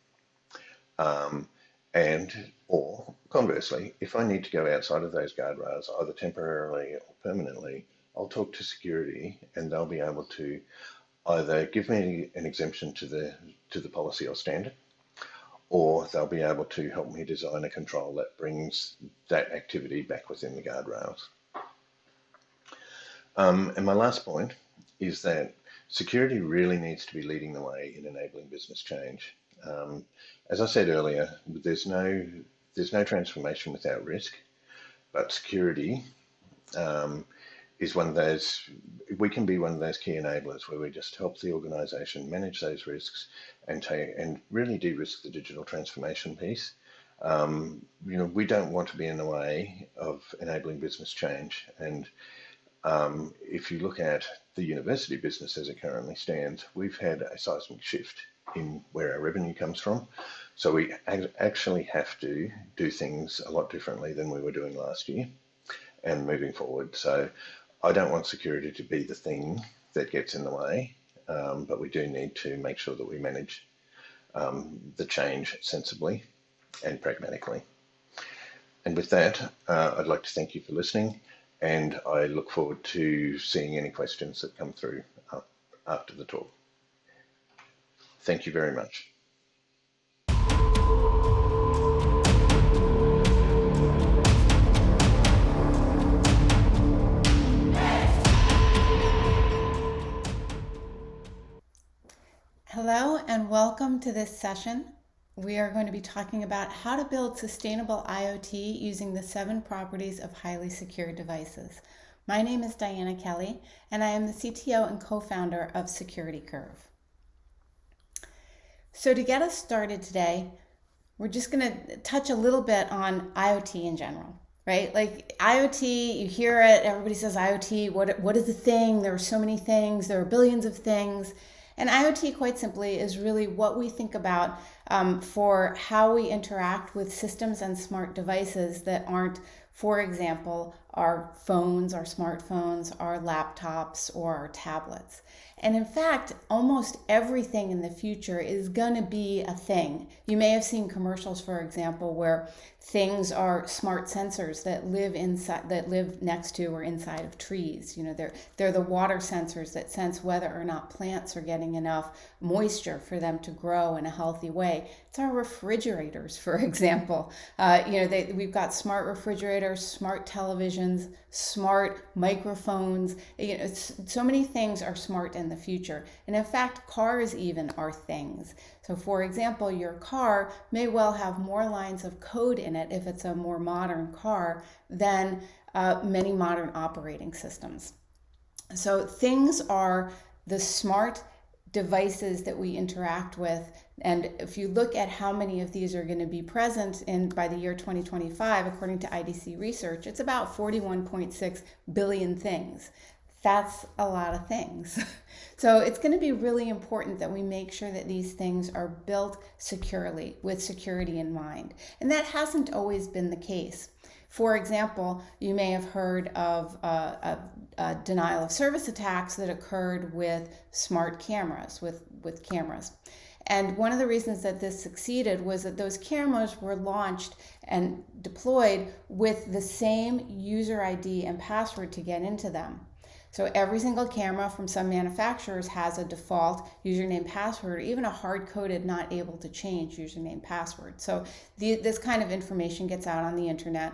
Or conversely, if I need to go outside of those guardrails, either temporarily or permanently, I'll talk to security and they'll be able to either give me an exemption to the policy or standard, or they'll be able to help me design a control that brings that activity back within the guardrails. And my last point is that security really needs to be leading the way in enabling business change. As I said earlier, there's no transformation without risk, but security is one of those, we can be one of those key enablers where we just help the organisation manage those risks and really de-risk the digital transformation piece. We don't want to be in the way of enabling business change. And if you look at the university business as it currently stands, we've had a seismic shift in where our revenue comes from. So we actually have to do things a lot differently than we were doing last year and moving forward. So I don't want security to be the thing that gets in the way, but we do need to make sure that we manage the change sensibly and pragmatically. And with that, I'd like to thank you for listening, and I look forward to seeing any questions that come through after the talk. Thank you very much. Hello and welcome to this session. We are going to be talking about how to build sustainable IoT using the 7 properties of highly secure devices. My name is Diana Kelly and I am the CTO and co-founder of Security Curve. So to get us started today, we're just going to touch a little bit on IoT in general, right? Like IoT, you hear it, everybody says IoT, what is the thing? There are so many things, there are billions of things. And IoT, quite simply, is really what we think about for how we interact with systems and smart devices that aren't, for example, our phones, our smartphones, our laptops, or our tablets. And in fact, almost everything in the future is going to be a thing. You may have seen commercials, for example, where things are smart sensors that live next to or inside of trees. They're the water sensors that sense whether or not plants are getting enough moisture for them to grow in a healthy way. It's our refrigerators, for example. We've got smart refrigerators, smart televisions, smart microphones. So many things are smart in the future. And in fact, cars even are things. So for example, your car may well have more lines of code in it if it's a more modern car than many modern operating systems. So things are the smart devices that we interact with. And if you look at how many of these are going to be present by the year 2025, according to IDC research, it's about 41.6 billion things. That's a lot of things. So it's going to be really important that we make sure that these things are built securely, with security in mind. And that hasn't always been the case. For example, you may have heard of denial of service attacks that occurred with smart cameras, with cameras. And one of the reasons that this succeeded was that those cameras were launched and deployed with the same user ID and password to get into them. So every single camera from some manufacturers has a default username password, or even a hard-coded, not able to change username password. So this kind of information gets out on the internet,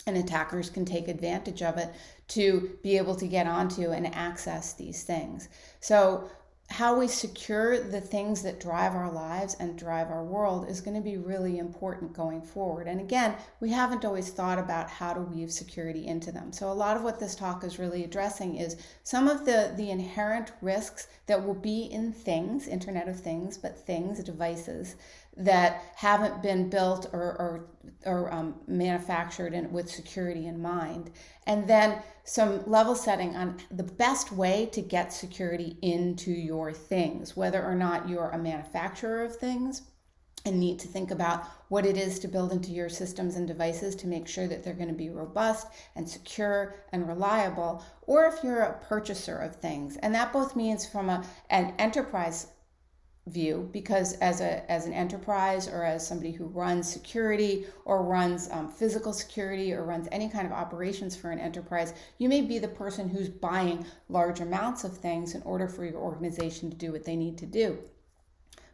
and attackers can take advantage of it to be able to get onto and access these things. So how we secure the things that drive our lives and drive our world is going to be really important going forward. And again, we haven't always thought about how to weave security into them. So a lot of what this talk is really addressing is some of the inherent risks that will be in things, Internet of Things, but things, devices, that haven't been built or manufactured with security in mind. And then some level setting on the best way to get security into your things, whether or not you're a manufacturer of things and need to think about what it is to build into your systems and devices to make sure that they're going to be robust and secure and reliable, or if you're a purchaser of things. And that both means from an enterprise view, because as an enterprise, or as somebody who runs security or runs physical security or runs any kind of operations for an enterprise, you may be the person who's buying large amounts of things in order for your organization to do what they need to do.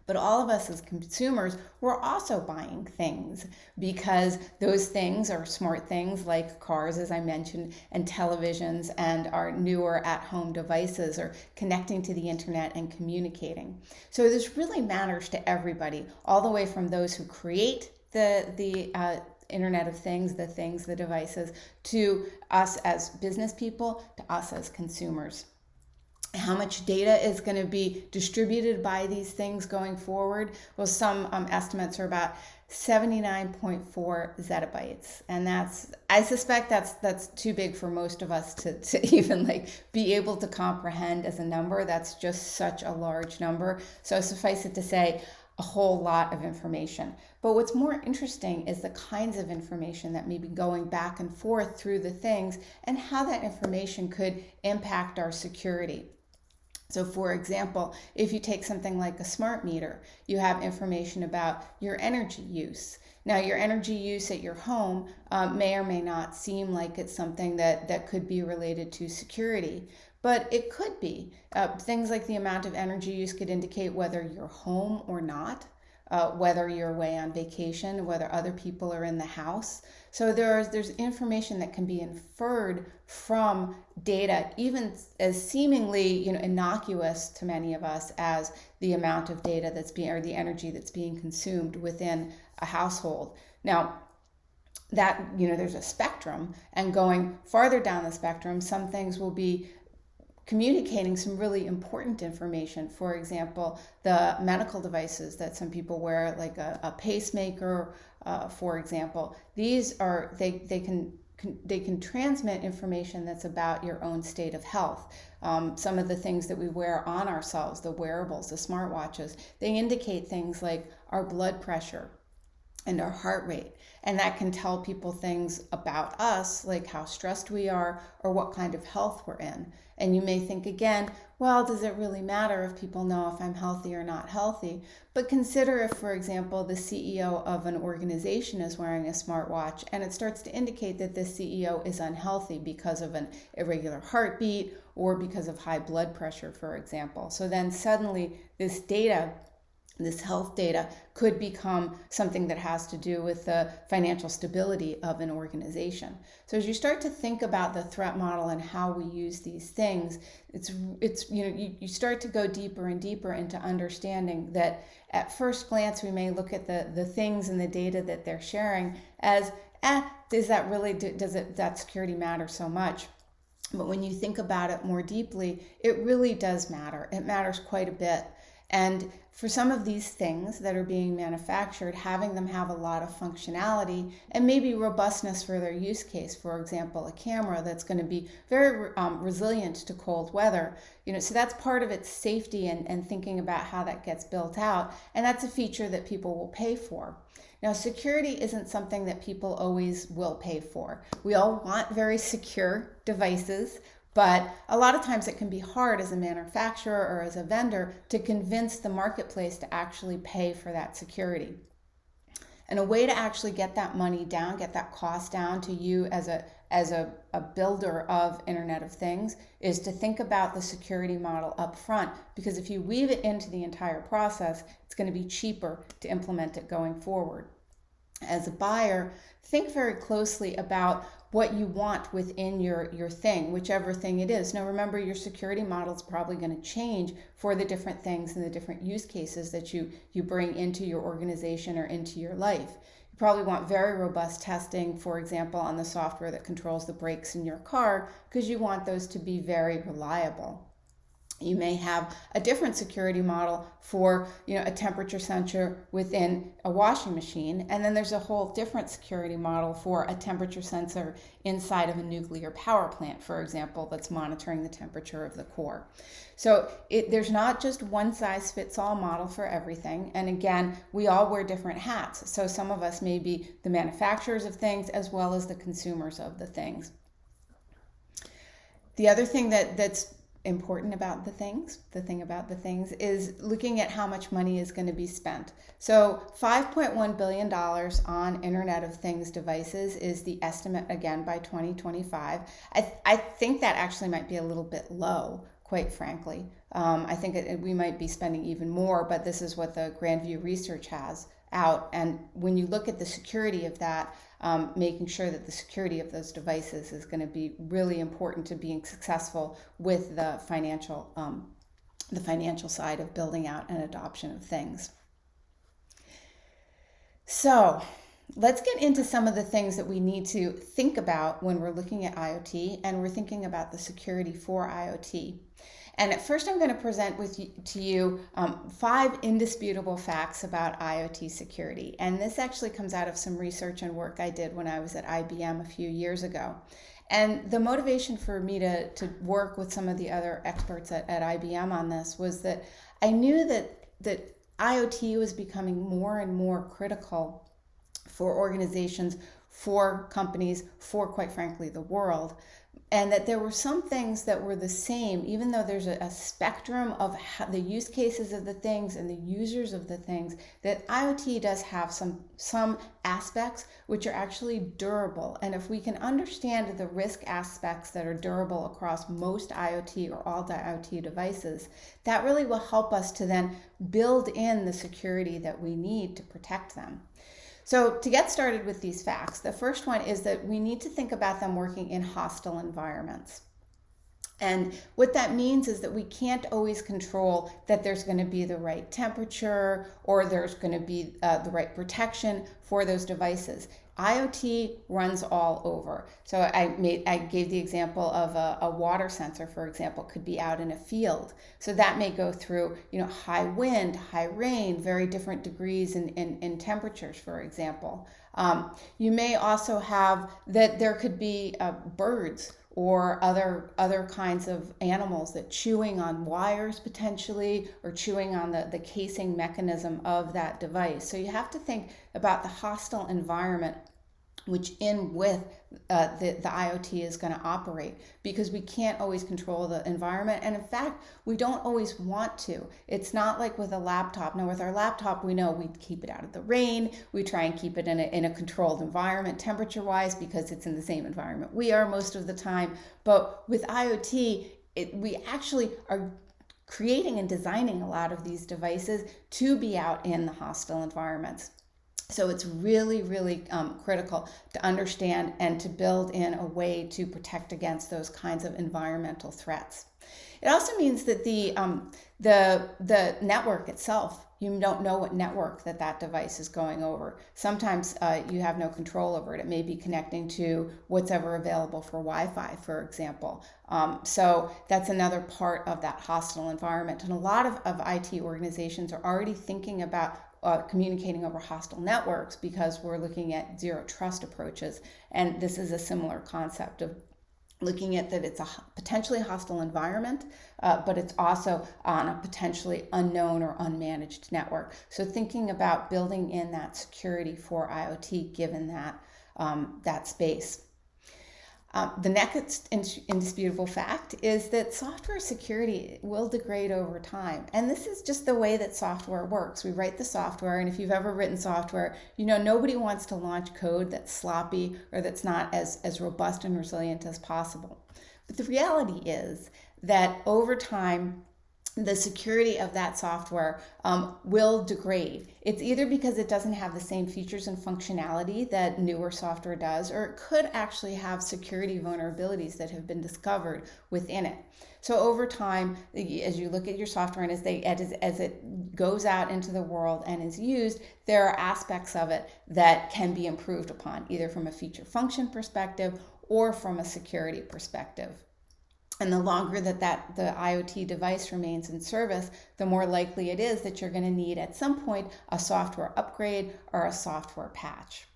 But all of us as consumers, we're also buying things, because those things are smart things like cars, as I mentioned, and televisions, and our newer at-home devices, or connecting to the internet and communicating. So this really matters to everybody, all the way from those who create the Internet of Things, the devices, to us as business people, to us as consumers. How much data is going to be distributed by these things going forward? Well, some estimates are about 79.4 zettabytes, and I suspect that's too big for most of us to even be able to comprehend as a number. That's just such a large number. So suffice it to say, a whole lot of information. But what's more interesting is the kinds of information that may be going back and forth through the things, and how that information could impact our security. So for example, if you take something like a smart meter, you have information about your energy use. Now, your energy use at your home may or may not seem like it's something that could be related to security, but it could be. Things like the amount of energy use could indicate whether you're home or not, whether you're away on vacation, whether other people are in the house. So there's information that can be inferred from data, even as seemingly innocuous to many of us as the amount of data or the energy that's being consumed within a household. Now, that there's a spectrum, and going farther down the spectrum, some things will be communicating some really important information. For example, the medical devices that some people wear, like a pacemaker, for example, these are they can transmit information that's about your own state of health. Some of the things that we wear on ourselves, the wearables, the smartwatches, they indicate things like our blood pressure and our heart rate. And that can tell people things about us, like how stressed we are or what kind of health we're in. And you may think again, well, does it really matter if people know if I'm healthy or not healthy? But consider if, for example, the CEO of an organization is wearing a smartwatch, and it starts to indicate that this CEO is unhealthy because of an irregular heartbeat or because of high blood pressure, for example. So then suddenly this data, this health data, could become something that has to do with the financial stability of an organization. So as you start to think about the threat model and how we use these things, you start to go deeper and deeper into understanding that at first glance we may look at the things and the data that they're sharing as, does that security matter so much? But when you think about it more deeply, it really does matter. It matters quite a bit. And for some of these things that are being manufactured, having them have a lot of functionality and maybe robustness for their use case, for example, a camera that's going to be very resilient to cold weather, so that's part of its safety and thinking about how that gets built out. And that's a feature that people will pay for. Now, security isn't something that people always will pay for. We all want very secure devices, but a lot of times it can be hard as a manufacturer or as a vendor to convince the marketplace to actually pay for that security. And a way to actually get that money down, get that cost down to you as a builder of Internet of Things, is to think about the security model up front, because if you weave it into the entire process, it's going to be cheaper to implement it going forward. As a buyer, think very closely about what you want within your thing, whichever thing it is. Now remember, your security model is probably going to change for the different things and the different use cases that you bring into your organization or into your life. You probably want very robust testing, for example, on the software that controls the brakes in your car, because you want those to be very reliable. You may have a different security model for a temperature sensor within a washing machine, and then there's a whole different security model for a temperature sensor inside of a nuclear power plant, for example, that's monitoring the temperature of the core. So there's not just one size fits all model for everything. And again, we all wear different hats. So some of us may be the manufacturers of things as well as the consumers of the things. The other thing that's important about the thing about the things is looking at how much money is going to be spent. So $5.1 billion on Internet of Things devices is the estimate, again, by 2025. I think that actually might be a little bit low, quite frankly. I think we might be spending even more, but this is what the Grandview research has out. And when you look at the security of that, making sure that the security of those devices is going to be really important to being successful with the financial side of building out an adoption of things. So let's get into some of the things that we need to think about when we're looking at IoT and we're thinking about the security for IoT. And at first, I'm going to present to you 5 indisputable facts about IoT security. And this actually comes out of some research and work I did when I was at IBM a few years ago. And the motivation for me to work with some of the other experts at IBM on this was that I knew that IoT was becoming more and more critical for organizations, for companies, for, quite frankly, the world. And that there were some things that were the same, even though there's a spectrum of the use cases of the things and the users of the things, that IoT does have some aspects which are actually durable. And if we can understand the risk aspects that are durable across most IoT or all IoT devices, that really will help us to then build in the security that we need to protect them. So to get started with these facts, the first one is that we need to think about them working in hostile environments. And what that means is that we can't always control that there's going to be the right temperature or there's going to be the right protection for those devices. IoT runs all over. So I gave the example of a water sensor, for example, could be out in a field. So that may go through high wind, high rain, very different degrees in temperatures, for example. You may also have that there could be birds or other kinds of animals that chewing on wires potentially, or chewing on the casing mechanism of that device. So you have to think about the hostile environment which with the IoT is going to operate, because we can't always control the environment. And in fact, we don't always want to. It's not like with a laptop. Now with our laptop, we know we keep it out of the rain. We try and keep it in a controlled environment temperature wise, because it's in the same environment we are most of the time. But with IoT, we actually are creating and designing a lot of these devices to be out in the hostile environments. So it's really, really critical to understand and to build in a way to protect against those kinds of environmental threats. It also means that the network itself you don't know what network that device is going over. Sometimes you have no control over it. It may be connecting to what's ever available for Wi-Fi, for example. So that's another part of that hostile environment. And a lot of IT organizations are already thinking about communicating over hostile networks because we're looking at zero trust approaches. And this is a similar concept of looking at that it's a potentially hostile environment, but it's also on a potentially unknown or unmanaged network. So thinking about building in that security for IoT given that space. The next indisputable fact is that software security will degrade over time. And this is just the way that software works. We write the software, and if you've ever written software, you know nobody wants to launch code that's sloppy or that's not as robust and resilient as possible. But the reality is that over time, the security of that software will degrade. It's either because it doesn't have the same features and functionality that newer software does, or it could actually have security vulnerabilities that have been discovered within it. So over time, as you look at your software and as it goes out into the world and is used, there are aspects of it that can be improved upon, either from a feature function perspective or from a security perspective. And the longer that the IoT device remains in service, the more likely it is that you're going to need at some point a software upgrade or a software patch.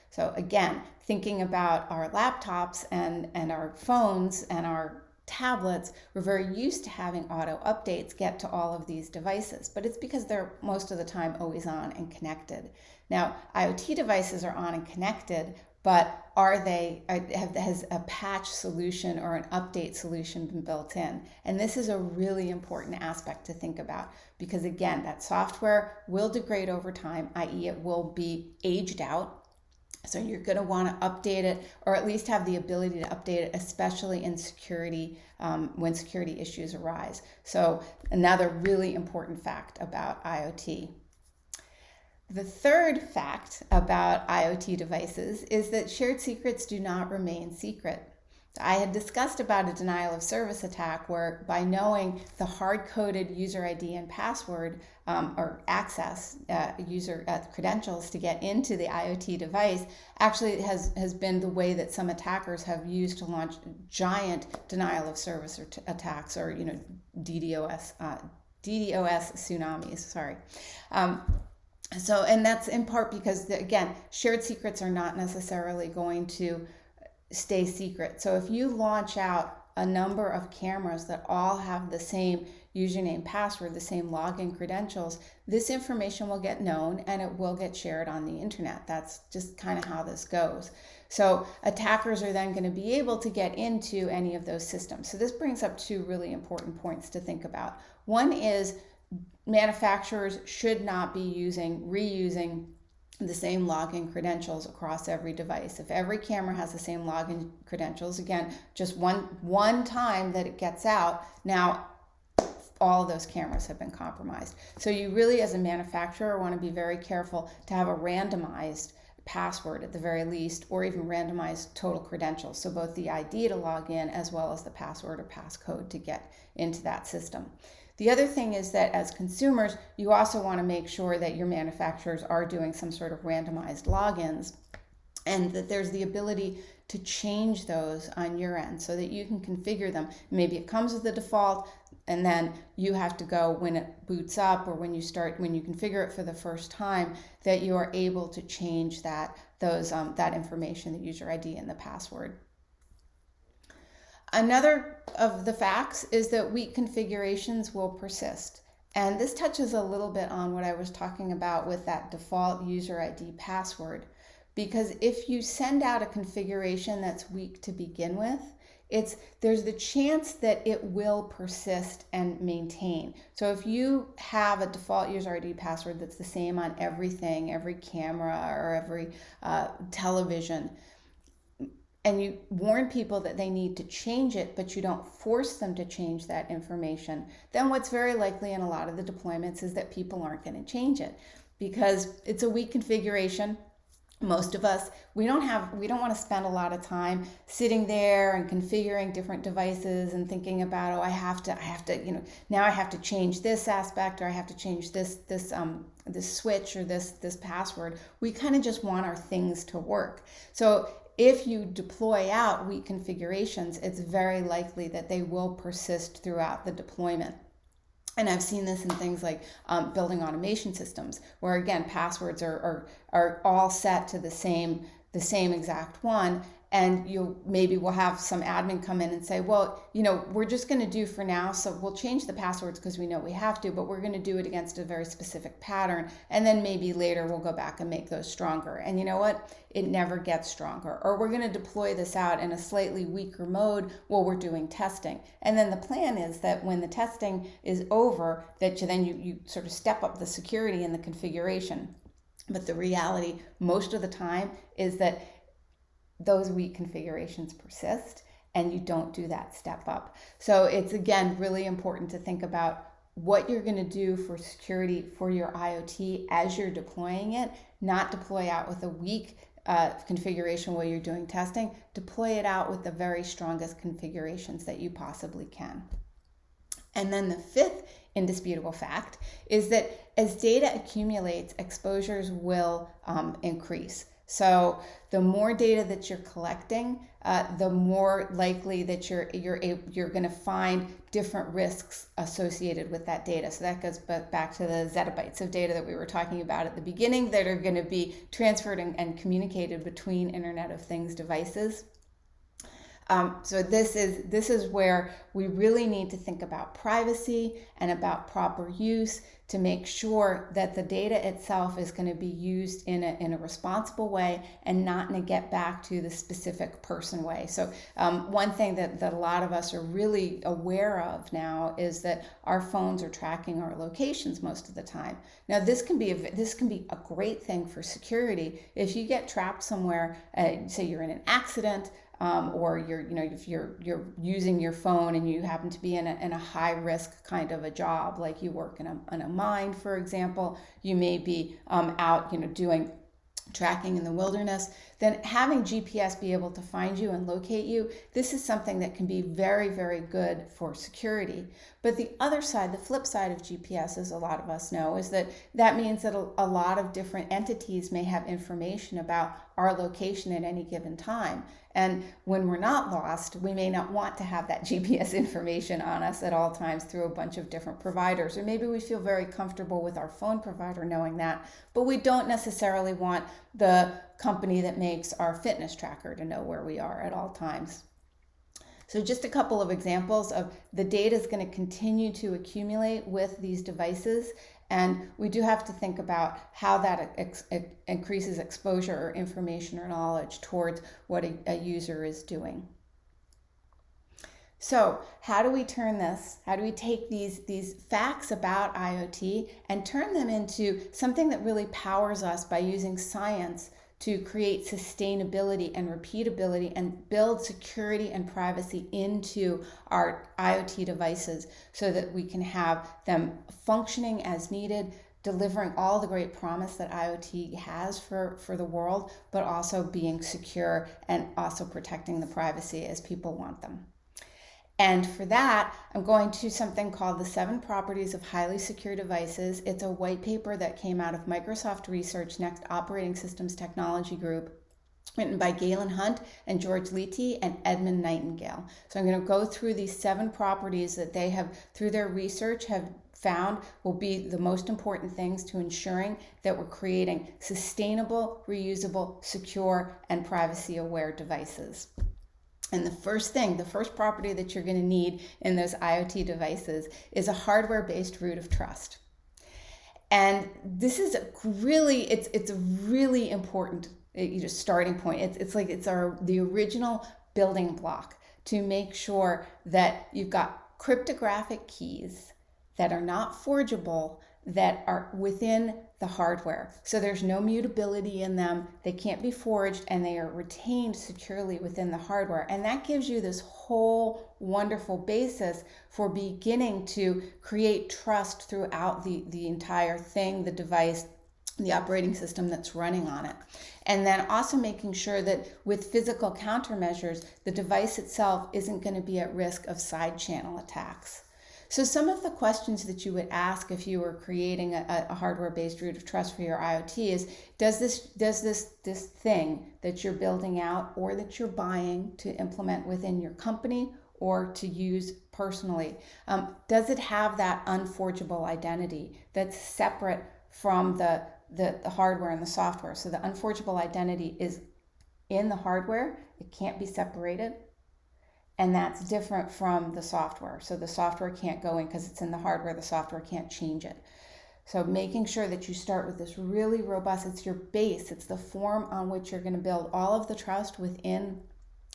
So again, thinking about our laptops and our phones and our tablets, we're very used to having auto updates get to all of these devices, but it's because they're most of the time always on and connected. Now, IoT devices are on and connected, but has a patch solution or an update solution been built in? And this is a really important aspect to think about because again, that software will degrade over time, i.e. it will be aged out. So you're going to want to update it or at least have the ability to update it, especially in security when security issues arise. So another really important fact about IoT. The third fact about IoT devices is that shared secrets do not remain secret. I had discussed about a denial of service attack where by knowing the hard-coded user ID and password or access user credentials to get into the IoT device actually has been the way that some attackers have used to launch giant denial of service attacks or DDoS tsunamis. Sorry. So, and that's in part because, again, shared secrets are not necessarily going to stay secret. So if you launch out a number of cameras that all have the same username, password, the same login credentials, this information will get known and it will get shared on the internet. That's just kind of how this goes. So attackers are then going to be able to get into any of those systems. So this brings up two really important points to think about. One is manufacturers should not be reusing the same login credentials across every device. If every camera has the same login credentials, again, just one time that it gets out, now all of those cameras have been compromised. So you really, as a manufacturer, want to be very careful to have a randomized password at the very least, or even randomized total credentials. So both the ID to log in as well as the password or passcode to get into that system. The other thing is that as consumers, you also want to make sure that your manufacturers are doing some sort of randomized logins and that there's the ability to change those on your end so that you can configure them. Maybe it comes with the default and then you have to go when it boots up or when you configure it for the first time, that you are able to change that information, the user ID and the password. Another of the facts is that weak configurations will persist. And this touches a little bit on what I was talking about with that default user ID password. Because if you send out a configuration that's weak to begin with, there's the chance that it will persist and maintain. So if you have a default user ID password that's the same on everything, every camera or every television, and you warn people that they need to change it, but you don't force them to change that information, then what's very likely in a lot of the deployments is that people aren't going to change it because it's a weak configuration. most of us, we don't want to spend a lot of time sitting there and configuring different devices and thinking about, oh, I have to now I have to change this aspect, or I have to change this switch, or this password. We kind of just want our things to work. So if you deploy out weak configurations, it's very likely that they will persist throughout the deployment. And I've seen this in things like building automation systems, where again, passwords are all set to the same exact one. And you maybe will have some admin come in and say, well, we're just going to do for now, so we'll change the passwords because we know we have to, but we're going to do it against a very specific pattern. And then maybe later we'll go back and make those stronger. And you know what? It never gets stronger. Or we're going to deploy this out in a slightly weaker mode while we're doing testing. And then the plan is that when the testing is over, that you sort of step up the security and the configuration. But the reality most of the time is that those weak configurations persist and you don't do that step up. So it's, again, really important to think about what you're going to do for security for your IoT as you're deploying it. Not deploy out with a weak configuration while you're doing testing. Deploy it out with the very strongest configurations that you possibly can. And then the fifth indisputable fact is that as data accumulates, exposures will increase. So the more data that you're collecting, the more likely that you're going to find different risks associated with that data. So that goes back to the zettabytes of data that we were talking about at the beginning that are going to be transferred and communicated between Internet of Things devices. So this is where we really need to think about privacy and about proper use to make sure that the data itself is going to be used in a responsible way and not in a get back to the specific person way. So one thing that a lot of us are really aware of now is that our phones are tracking our locations most of the time. Now this can be a great thing for security. If you get trapped somewhere, say you're in an accident, or if you're using your phone and you happen to be in a high risk kind of a job, like you work in a mine, for example, you may be out doing tracking in the wilderness, then having GPS be able to find you and locate you, this is something that can be very, very good for security. But the other side, the flip side of GPS, as a lot of us know, is that means that a lot of different entities may have information about our location at any given time. And when we're not lost, we may not want to have that GPS information on us at all times through a bunch of different providers. Or maybe we feel very comfortable with our phone provider knowing that, but we don't necessarily want the company that makes our fitness tracker to know where we are at all times. So just a couple of examples of the data is going to continue to accumulate with these devices. And we do have to think about how that increases exposure or information or knowledge towards what a user is doing. So how do we turn this? How do we take these facts about IoT and turn them into something that really powers us by using science to create sustainability and repeatability and build security and privacy into our IoT devices so that we can have them functioning as needed, delivering all the great promise that IoT has for the world, but also being secure and also protecting the privacy as people want them. And for that, I'm going to something called the 7 Properties of Highly Secure Devices. It's a white paper that came out of Microsoft Research Next Operating Systems Technology Group, written by Galen Hunt and George Leete and Edmund Nightingale. So I'm going to go through these 7 properties that they have, through their research, have found will be the most important things to ensuring that we're creating sustainable, reusable, secure, and privacy-aware devices. And the first property that you're going to need in those IoT devices is a hardware-based root of trust. And this is it's a really important starting point. It's the original building block to make sure that you've got cryptographic keys that are not forgeable, that are within the hardware. So there's no mutability in them, they can't be forged, and they are retained securely within the hardware. And that gives you this whole wonderful basis for beginning to create trust throughout the entire thing, the device, the operating system that's running on it. And then also making sure that with physical countermeasures, the device itself isn't going to be at risk of side channel attacks. So some of the questions that you would ask if you were creating a hardware-based root of trust for your IoT is, does this thing that you're building out or that you're buying to implement within your company or to use personally, does it have that unforgeable identity that's separate from the hardware and the software? So the unforgeable identity is in the hardware, it can't be separated. And that's different from the software. So the software can't go in because it's in the hardware, the software can't change it. So making sure that you start with this really robust, it's your base, it's the form on which you're going to build all of the trust within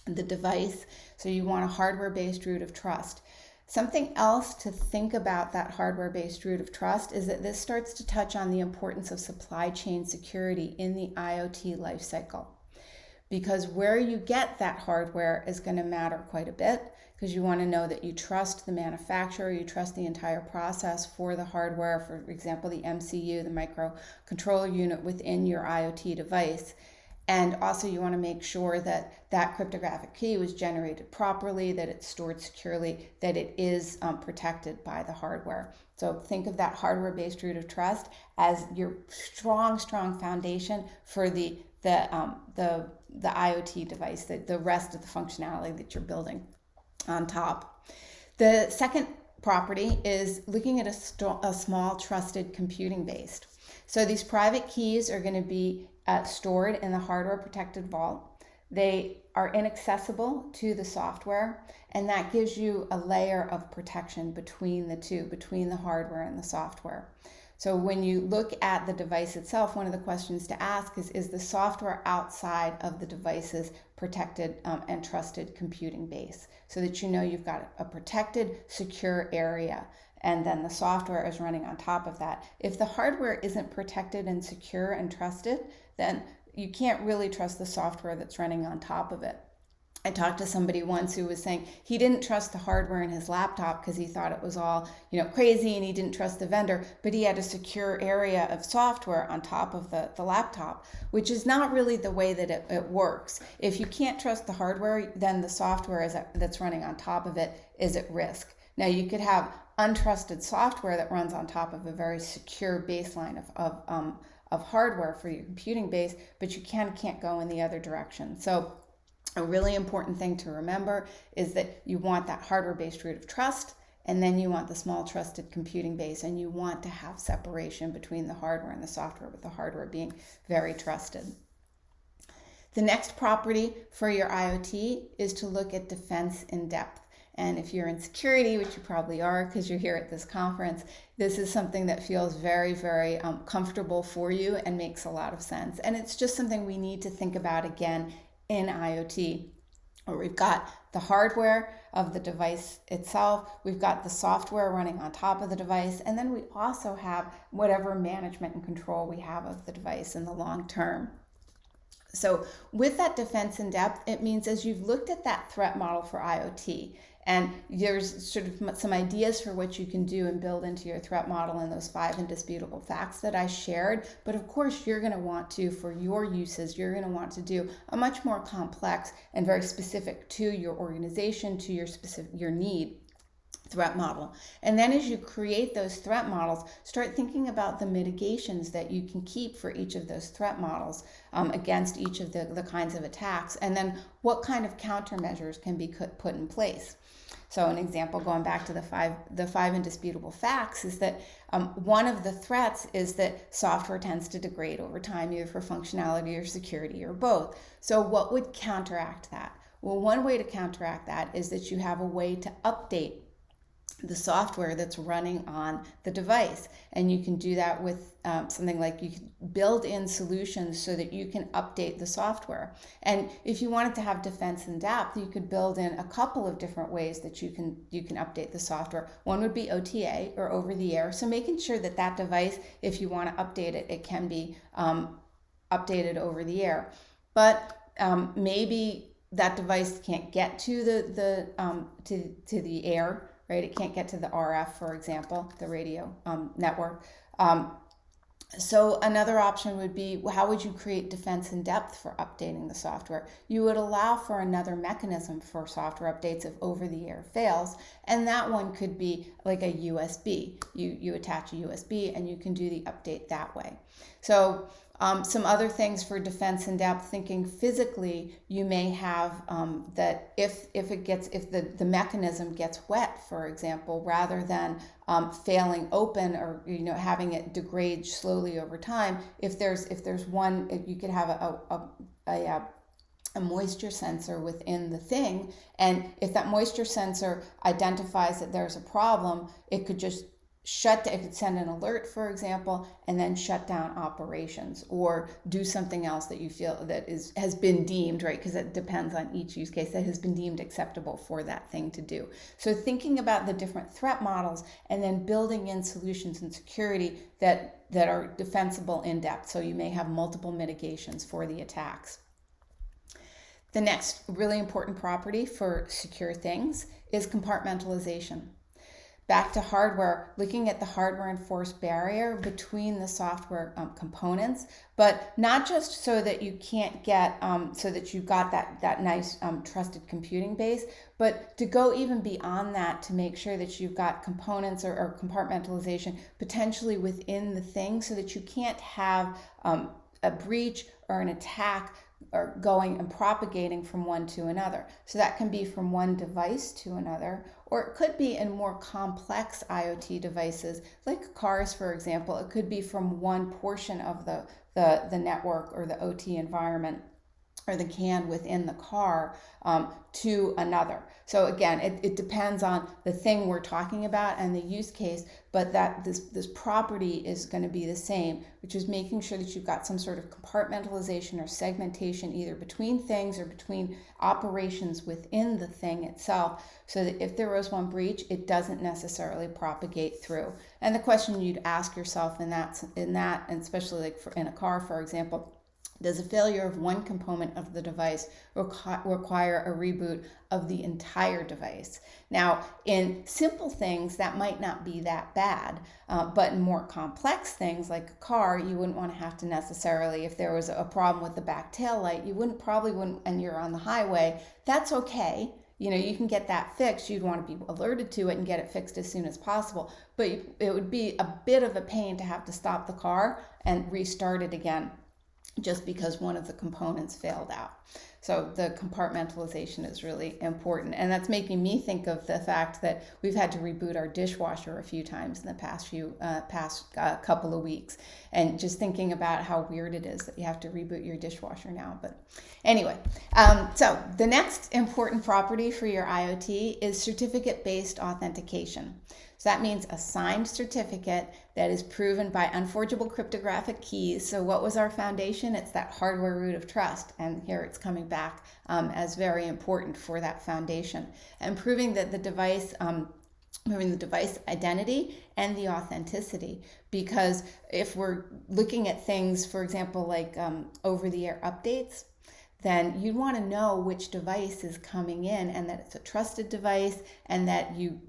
the device. So you want a hardware-based root of trust. Something else to think about that hardware-based root of trust is that this starts to touch on the importance of supply chain security in the IoT lifecycle. Because where you get that hardware is going to matter quite a bit, because you want to know that you trust the manufacturer, you trust the entire process for the hardware, for example, the MCU, the microcontroller unit within your IoT device. And also you want to make sure that that cryptographic key was generated properly, that it's stored securely, that it is protected by the hardware. So think of that hardware-based root of trust as your strong foundation for the IoT device, the rest of the functionality that you're building on top. The second property is looking at a small trusted computing base. So these private keys are going to be stored in the hardware protected vault. They are inaccessible to the software, and that gives you a layer of protection between the two, between the hardware and the software. So when you look at the device itself, one of the questions to ask is the software outside of the device's protected and trusted computing base, so that you know you've got a protected, secure area, and then the software is running on top of that. If the hardware isn't protected and secure and trusted, then you can't really trust the software that's running on top of it. I talked to somebody once who was saying he didn't trust the hardware in his laptop because he thought it was all, crazy, and he didn't trust the vendor, but he had a secure area of software on top of the laptop, which is not really the way that it works. If you can't trust the hardware, then the software that's running on top of it is at risk. Now you could have untrusted software that runs on top of a very secure baseline of hardware for your computing base, but you can't go in the other direction. So a really important thing to remember is that you want that hardware-based root of trust, and then you want the small trusted computing base, and you want to have separation between the hardware and the software, with the hardware being very trusted. The next property for your IoT is to look at defense in depth. And if you're in security, which you probably are because you're here at this conference, this is something that feels very, very comfortable for you and makes a lot of sense. And it's just something we need to think about again in IoT, where we've got the hardware of the device itself, we've got the software running on top of the device, and then we also have whatever management and control we have of the device in the long term. So with that defense in depth, it means as you've looked at that threat model for IoT, and there's sort of some ideas for what you can do and build into your threat model in those 5 indisputable facts that I shared. But of course, you're going to want to, for your uses, you're going to want to do a much more complex and very specific to your organization, to your need threat model. And then as you create those threat models, start thinking about the mitigations that you can keep for each of those threat models against each of the kinds of attacks, and then what kind of countermeasures can be put in place. So an example, going back to the five indisputable facts, is that one of the threats is that software tends to degrade over time, either for functionality or security or both. So what would counteract that? Well, one way to counteract that is that you have a way to update the software that's running on the device. And you can do that with something like you can build in solutions so that you can update the software. And if you wanted to have defense in depth, you could build in a couple of different ways that you can update the software. One would be OTA, or over the air. So making sure that that device, if you want to update it, it can be updated over the air. But maybe that device can't get to the air. Right? It can't get to the RF, for example, the radio network. So another option would be, how would you create defense in depth for updating the software? You would allow for another mechanism for software updates if over the air fails, and that one could be like a USB. You attach a USB and you can do the update that way. So some other things for defense in depth, thinking physically, you may have that if the mechanism gets wet, for example, rather than failing open or having it degrade slowly over time. If there's one, if you could have a moisture sensor within the thing, and if that moisture sensor identifies that there's a problem, it could just it could send an alert, for example, and then shut down operations or do something else that you feel that has been deemed, right? Because it depends on each use case, that has been deemed acceptable for that thing to do. So thinking about the different threat models and then building in solutions and security that are defensible in depth. So you may have multiple mitigations for the attacks. The next really important property for secure things is compartmentalization. Back to hardware, looking at the hardware enforced barrier between the software components, but not just so that you can't get, so that you've got that nice trusted computing base, but to go even beyond that to make sure that you've got components or compartmentalization potentially within the thing so that you can't have a breach or an attack or going and propagating from one to another. So that can be from one device to another, or it could be in more complex IoT devices, like cars, for example. It could be from one portion of the network or the OT environment or the CAN within the car to another. So again, it depends on the thing we're talking about and the use case, but that this property is going to be the same, which is making sure that you've got some sort of compartmentalization or segmentation either between things or between operations within the thing itself, so that if there was one breach, it doesn't necessarily propagate through. And the question you'd ask yourself in that, and especially like in a car, for example, does a failure of one component of the device require a reboot of the entire device? Now, in simple things, that might not be that bad, but in more complex things like a car, you wouldn't want to have to necessarily, if there was a problem with the back tail light, you probably wouldn't, and you're on the highway, that's okay. You can get that fixed. You'd want to be alerted to it and get it fixed as soon as possible. But it would be a bit of a pain to have to stop the car and restart it again, just because one of the components failed out. So the compartmentalization is really important. And that's making me think of the fact that we've had to reboot our dishwasher a few times in the past couple of weeks. And just thinking about how weird it is that you have to reboot your dishwasher now. But anyway, so the next important property for your IoT is certificate-based authentication. So that means a signed certificate that is proven by unforgeable cryptographic keys. So what was our foundation? It's that hardware root of trust. And here it's coming back as very important for that foundation. And proving that the device identity and the authenticity. Because if we're looking at things, for example, like over-the-air updates, then you'd want to know which device is coming in and that it's a trusted device, and that you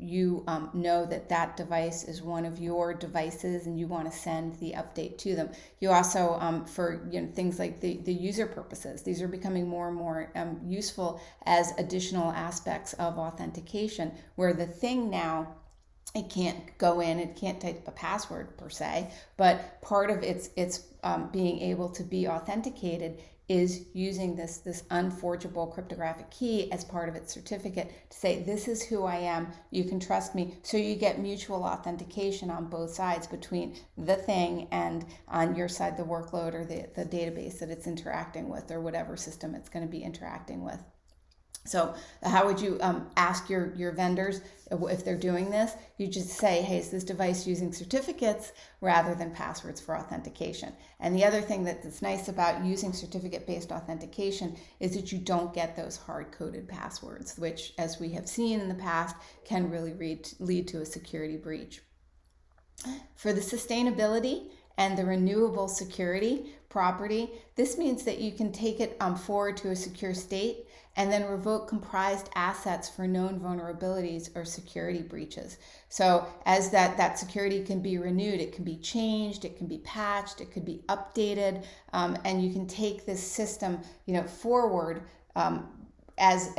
know that device is one of your devices and you want to send the update to them. You also, for things like the user purposes, these are becoming more and more useful as additional aspects of authentication, where the thing now, it can't go in, it can't type a password per se, but part of its being able to be authenticated is using this unforgeable cryptographic key as part of its certificate to say, this is who I am, you can trust me. So you get mutual authentication on both sides, between the thing and on your side, the workload or the database that it's interacting with, or whatever system it's going to be interacting with. So how would you ask your vendors if they're doing this? You just say, hey, is this device using certificates rather than passwords for authentication? And the other thing that's nice about using certificate-based authentication is that you don't get those hard-coded passwords, which, as we have seen in the past, can really lead to a security breach. For the sustainability and the renewable security, property, this means that you can take it forward to a secure state and then revoke comprised assets for known vulnerabilities or security breaches. So as that security can be renewed, it can be changed, it can be patched, it could be updated, and you can take this system, forward as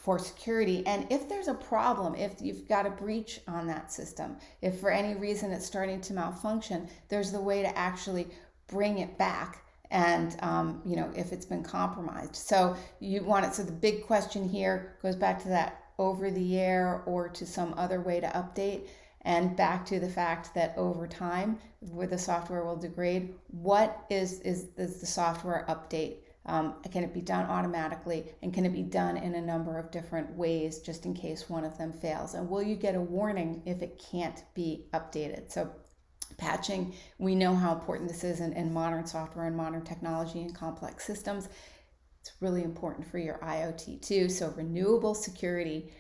for security. And if there's a problem, if you've got a breach on that system, if for any reason it's starting to malfunction, there's the way to actually bring it back. And if it's been compromised, so you want it. So the big question here goes back to that over the air or to some other way to update, and back to the fact that over time, where the software will degrade, what is the software update? Can it be done automatically, and can it be done in a number of different ways just in case one of them fails? And will you get a warning if it can't be updated? So patching, we know how important this is in modern software and modern technology and complex systems. It's really important for your IoT too. So renewable security,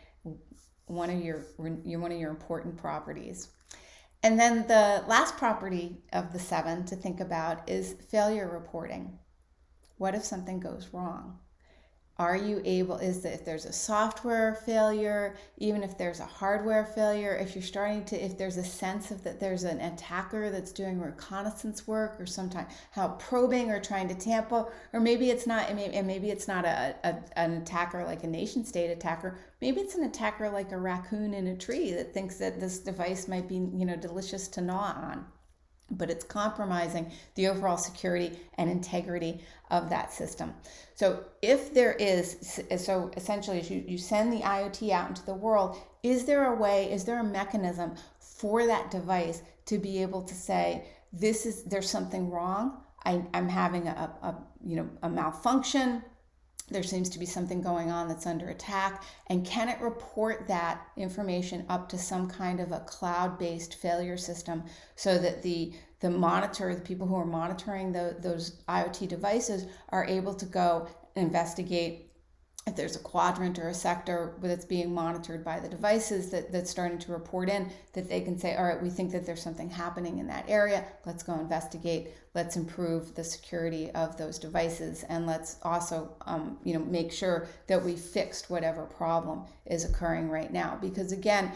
one of your important properties. And then the last property of the 7 to think about is failure reporting. What if something goes wrong? Are you able, if there's a software failure, even if there's a hardware failure, if there's a sense of that there's an attacker that's doing reconnaissance work or sometimes how probing or trying to tamper, or maybe it's not, maybe it's not an attacker like a nation state attacker, maybe it's an attacker like a raccoon in a tree that thinks that this device might be, delicious to gnaw on, but it's compromising the overall security and integrity of that system. So if there is, so essentially as you send the IoT out into the world, is there a mechanism for that device to be able to say, there's something wrong, I'm having a malfunction, there seems to be something going on that's under attack, and can it report that information up to some kind of a cloud-based failure system so that the people who are monitoring those IoT devices are able to go investigate if there's a quadrant or a sector that's being monitored by the devices that's starting to report in, that they can say, all right, we think that there's something happening in that area. Let's go investigate. Let's improve the security of those devices. And let's also, make sure that we fixed whatever problem is occurring right now. Because again,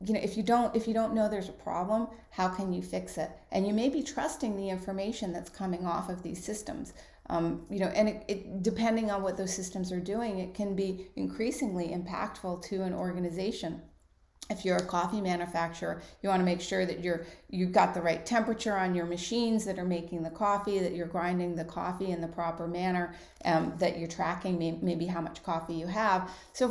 if you don't know there's a problem, how can you fix it? And you may be trusting the information that's coming off of these systems. And it depending on what those systems are doing, it can be increasingly impactful to an organization. If you're a coffee manufacturer, you want to make sure that you've got the right temperature on your machines that are making the coffee, that you're grinding the coffee in the proper manner, that you're tracking maybe how much coffee you have. So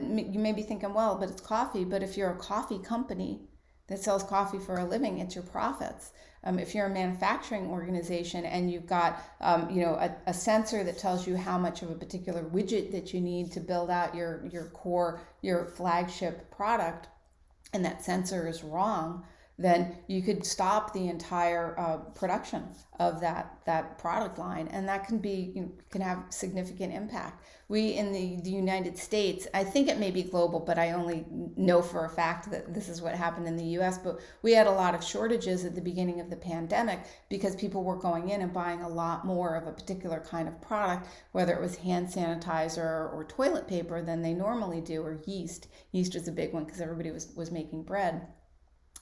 you may be thinking, well, but it's coffee. But if you're a coffee company that sells coffee for a living, it's your profits. If you're a manufacturing organization and you've got a sensor that tells you how much of a particular widget that you need to build out your flagship product, and that sensor is wrong, then you could stop the entire production of that product line, and that can have significant impact. We in the United States, I think it may be global, but I only know for a fact that this is what happened in the U.S. But we had a lot of shortages at the beginning of the pandemic because people were going in and buying a lot more of a particular kind of product, whether it was hand sanitizer or toilet paper than they normally do, or yeast. Yeast was a big one because everybody was making bread.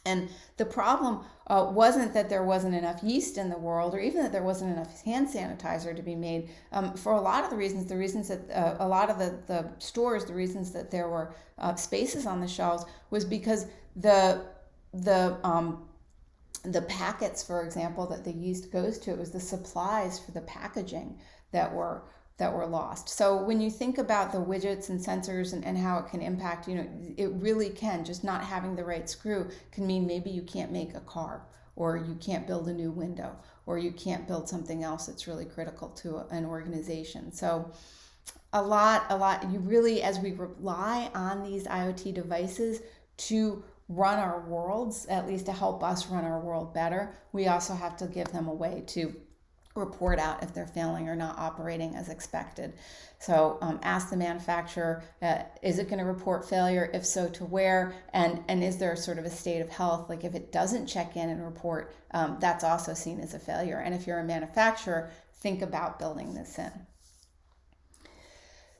And the problem wasn't that there wasn't enough yeast in the world, or even that there wasn't enough hand sanitizer to be made. For a lot of the reasons that a lot of the stores, the reasons that there were spaces on the shelves was because the packets, for example, that the yeast goes to, it was the supplies for the packaging that were lost. So when you think about the widgets and sensors and how it can impact, it really can. Just not having the right screw can mean maybe you can't make a car, or you can't build a new window, or you can't build something else that's really critical to an organization. So a lot, you really, as we rely on these IoT devices to run our worlds, at least to help us run our world better, we also have to give them a way to report out if they're failing or not operating as expected. So ask the manufacturer, is it going to report failure? If so, to where? And is there sort of a state of health? Like if it doesn't check in and report, that's also seen as a failure. And if you're a manufacturer, think about building this in.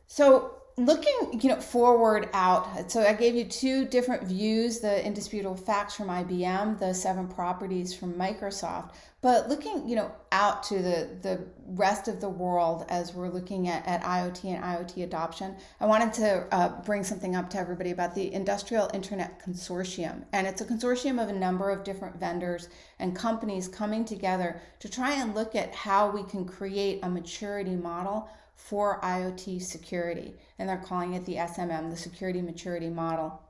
So looking, forward out. So I gave you two different views: the indisputable facts from IBM, the 7 properties from Microsoft. But looking, out to the rest of the world as we're looking at IoT and IoT adoption, I wanted to bring something up to everybody about the Industrial Internet Consortium. And it's a consortium of a number of different vendors and companies coming together to try and look at how we can create a maturity model for IoT security. And they're calling it the SMM, the Security Maturity Model.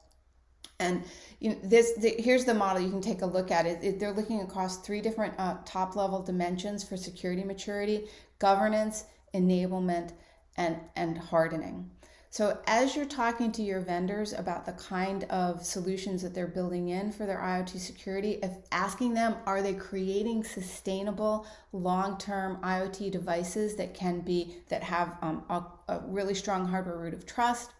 And here's the model you can take a look at. They're looking across 3 different top-level dimensions for security maturity: governance, enablement, and hardening. So as you're talking to your vendors about the kind of solutions that they're building in for their IoT security, asking them, are they creating sustainable long-term IoT devices that have a really strong hardware root of trust,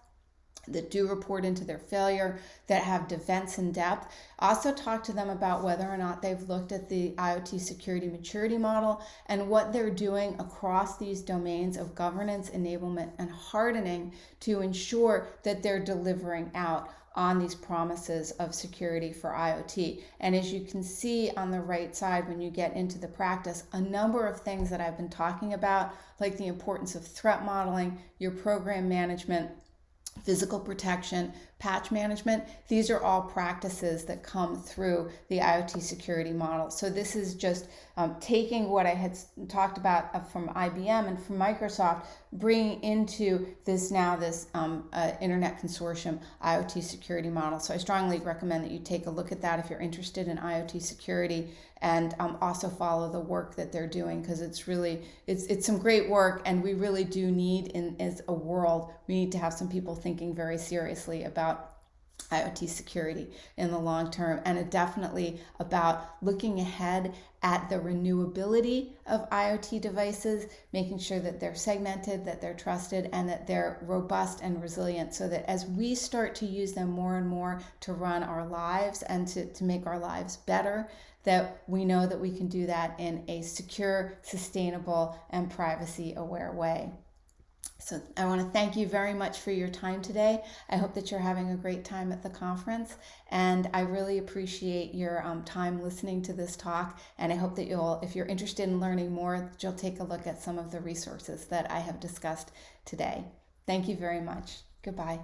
that do report into their failure, that have defense in depth. Also talk to them about whether or not they've looked at the IoT security maturity model and what they're doing across these domains of governance, enablement, and hardening to ensure that they're delivering out on these promises of security for IoT. And as you can see on the right side, when you get into the practice, a number of things that I've been talking about, like the importance of threat modeling, your program management, physical protection, patch management, these are all practices that come through the IoT security model. So this is just taking what I had talked about from IBM and from Microsoft, bringing into this Internet Consortium IoT security model. So I strongly recommend that you take a look at that if you're interested in IoT security, and also follow the work that they're doing, because it's some great work, and we really do need, as a world, we need to have some people thinking very seriously about IoT security in the long term, and definitely about looking ahead at the renewability of IoT devices, making sure that they're segmented, that they're trusted, and that they're robust and resilient, so that as we start to use them more and more to run our lives and to make our lives better, that we know that we can do that in a secure, sustainable, and privacy-aware way. So I want to thank you very much for your time today. I hope that you're having a great time at the conference, and I really appreciate your time listening to this talk, and I hope that if you're interested in learning more, that you'll take a look at some of the resources that I have discussed today. Thank you very much. Goodbye.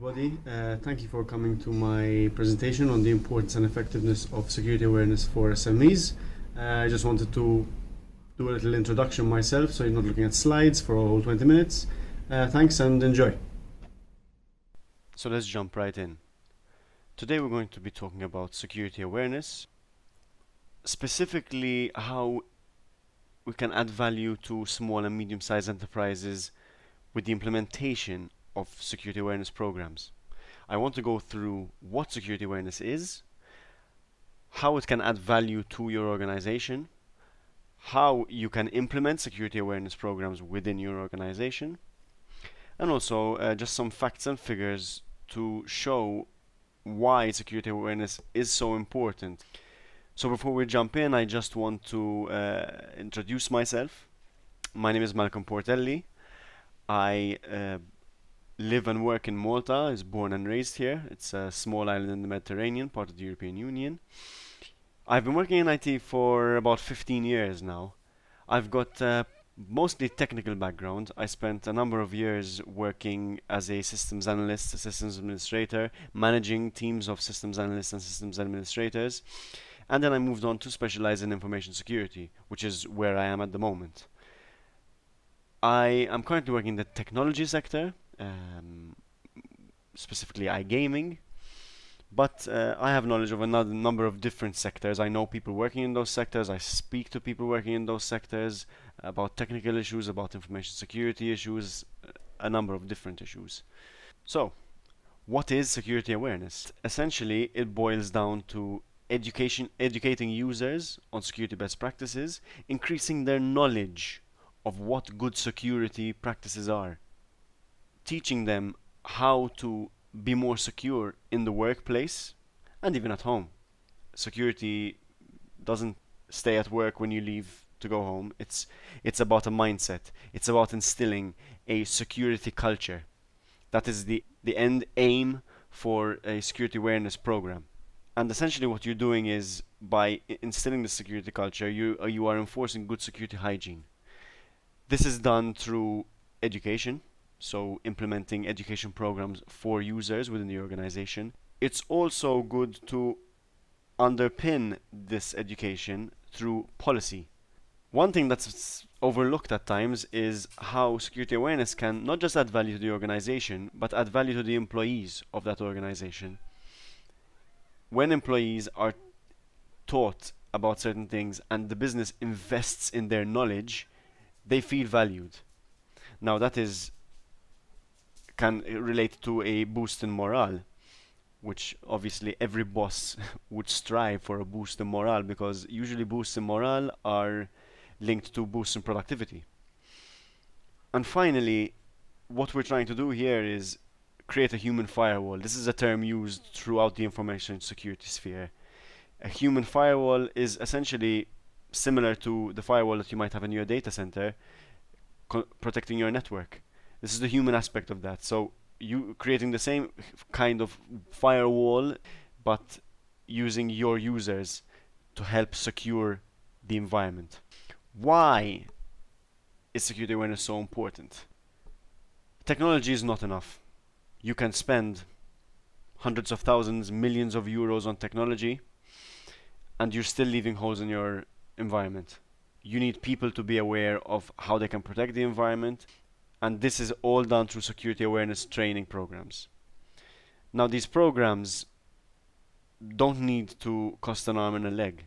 everybody. Thank you for coming to my presentation on the importance and effectiveness of security awareness for SMEs. I just wanted to do a little introduction myself, so you're not looking at slides for a whole 20 minutes. Thanks and enjoy. So let's jump right in. Today we're going to be talking about security awareness, specifically how we can add value to small and medium-sized enterprises with the implementation of security awareness programs. I want to go through what security awareness is, how it can add value to your organization, how you can implement security awareness programs within your organization, and also just some facts and figures to show why security awareness is so important. So before we jump in, I just want to introduce myself. My name is Malcolm Portelli. I live and work in Malta. I was born and raised here. It's a small island in the Mediterranean, part of the European Union. I've been working in IT for about 15 years now. I've got mostly technical background. I spent a number of years working as a systems analyst, a systems administrator, managing teams of systems analysts and systems administrators. And then I moved on to specialize in information security, which is where I am at the moment. I am currently working in the technology sector, specifically iGaming, but I have knowledge of another number of different sectors. I know people working in those sectors. I speak to people working in those sectors about technical issues, about information security issues, a number of different issues. So, what is security awareness? Essentially, it boils down to educating users on security best practices, increasing their knowledge of what good security practices are, teaching them how to be more secure in the workplace and even at home. Security doesn't stay at work when you leave to go home. It's about a mindset. It's about instilling a security culture. That is the end aim for a security awareness program. And essentially what you're doing is, by instilling the security culture, you are enforcing good security hygiene. This is done through education, so implementing education programs for users within the organization. It's also good to underpin this education through policy. One thing that's overlooked at times is how security awareness can not just add value to the organization, but add value to the employees of that organization. When employees are taught about certain things and the business invests in their knowledge, they feel valued. Now that can relate to a boost in morale, which obviously every boss would strive for a boost in morale, because usually boosts in morale are linked to boosts in productivity. And finally, what we're trying to do here is create a human firewall. This is a term used throughout the information security sphere. A human firewall is essentially similar to the firewall that you might have in your data center, protecting your network. This is the human aspect of that. So you creating the same kind of firewall, but using your users to help secure the environment. Why is security awareness so important? Technology is not enough. You can spend hundreds of thousands, millions of euros on technology, and you're still leaving holes in your environment. You need people to be aware of how they can protect the environment, and this is all done through security awareness training programs. Now, these programs don't need to cost an arm and a leg.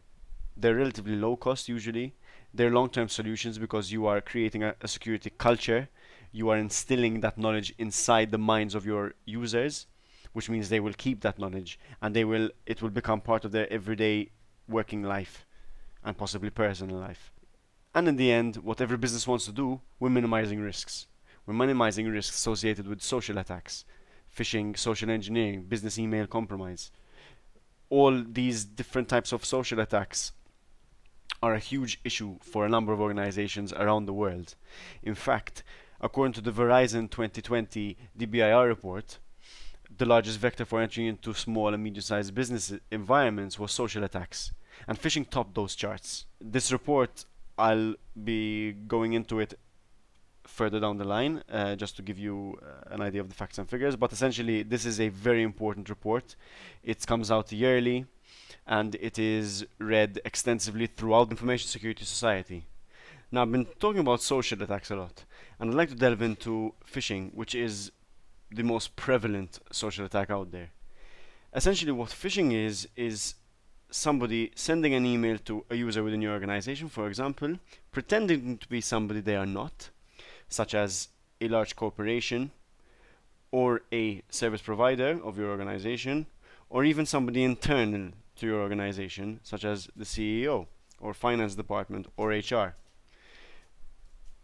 They're relatively low cost usually. They're long-term solutions because you are creating a security culture. You are instilling that knowledge inside the minds of your users, which means they will keep that knowledge and it will become part of their everyday working life and possibly personal life. And in the end, what every business wants to do, we're minimizing risks. We're minimizing risks associated with social attacks, phishing, social engineering, business email compromise. All these different types of social attacks are a huge issue for a number of organizations around the world. In fact, according to the Verizon 2020 DBIR report, the largest vector for entry into small and medium-sized business environments was social attacks, and phishing topped those charts. This report, I'll be going into it further down the line, just to give you an idea of the facts and figures. But essentially, this is a very important report. It comes out yearly, and it is read extensively throughout the Information Security Society. Now, I've been talking about social attacks a lot, and I'd like to delve into phishing, which is the most prevalent social attack out there. Essentially, what phishing is somebody sending an email to a user within your organization, for example, pretending to be somebody they are not, such as a large corporation or a service provider of your organization, or even somebody internal to your organization, such as the CEO or finance department or HR.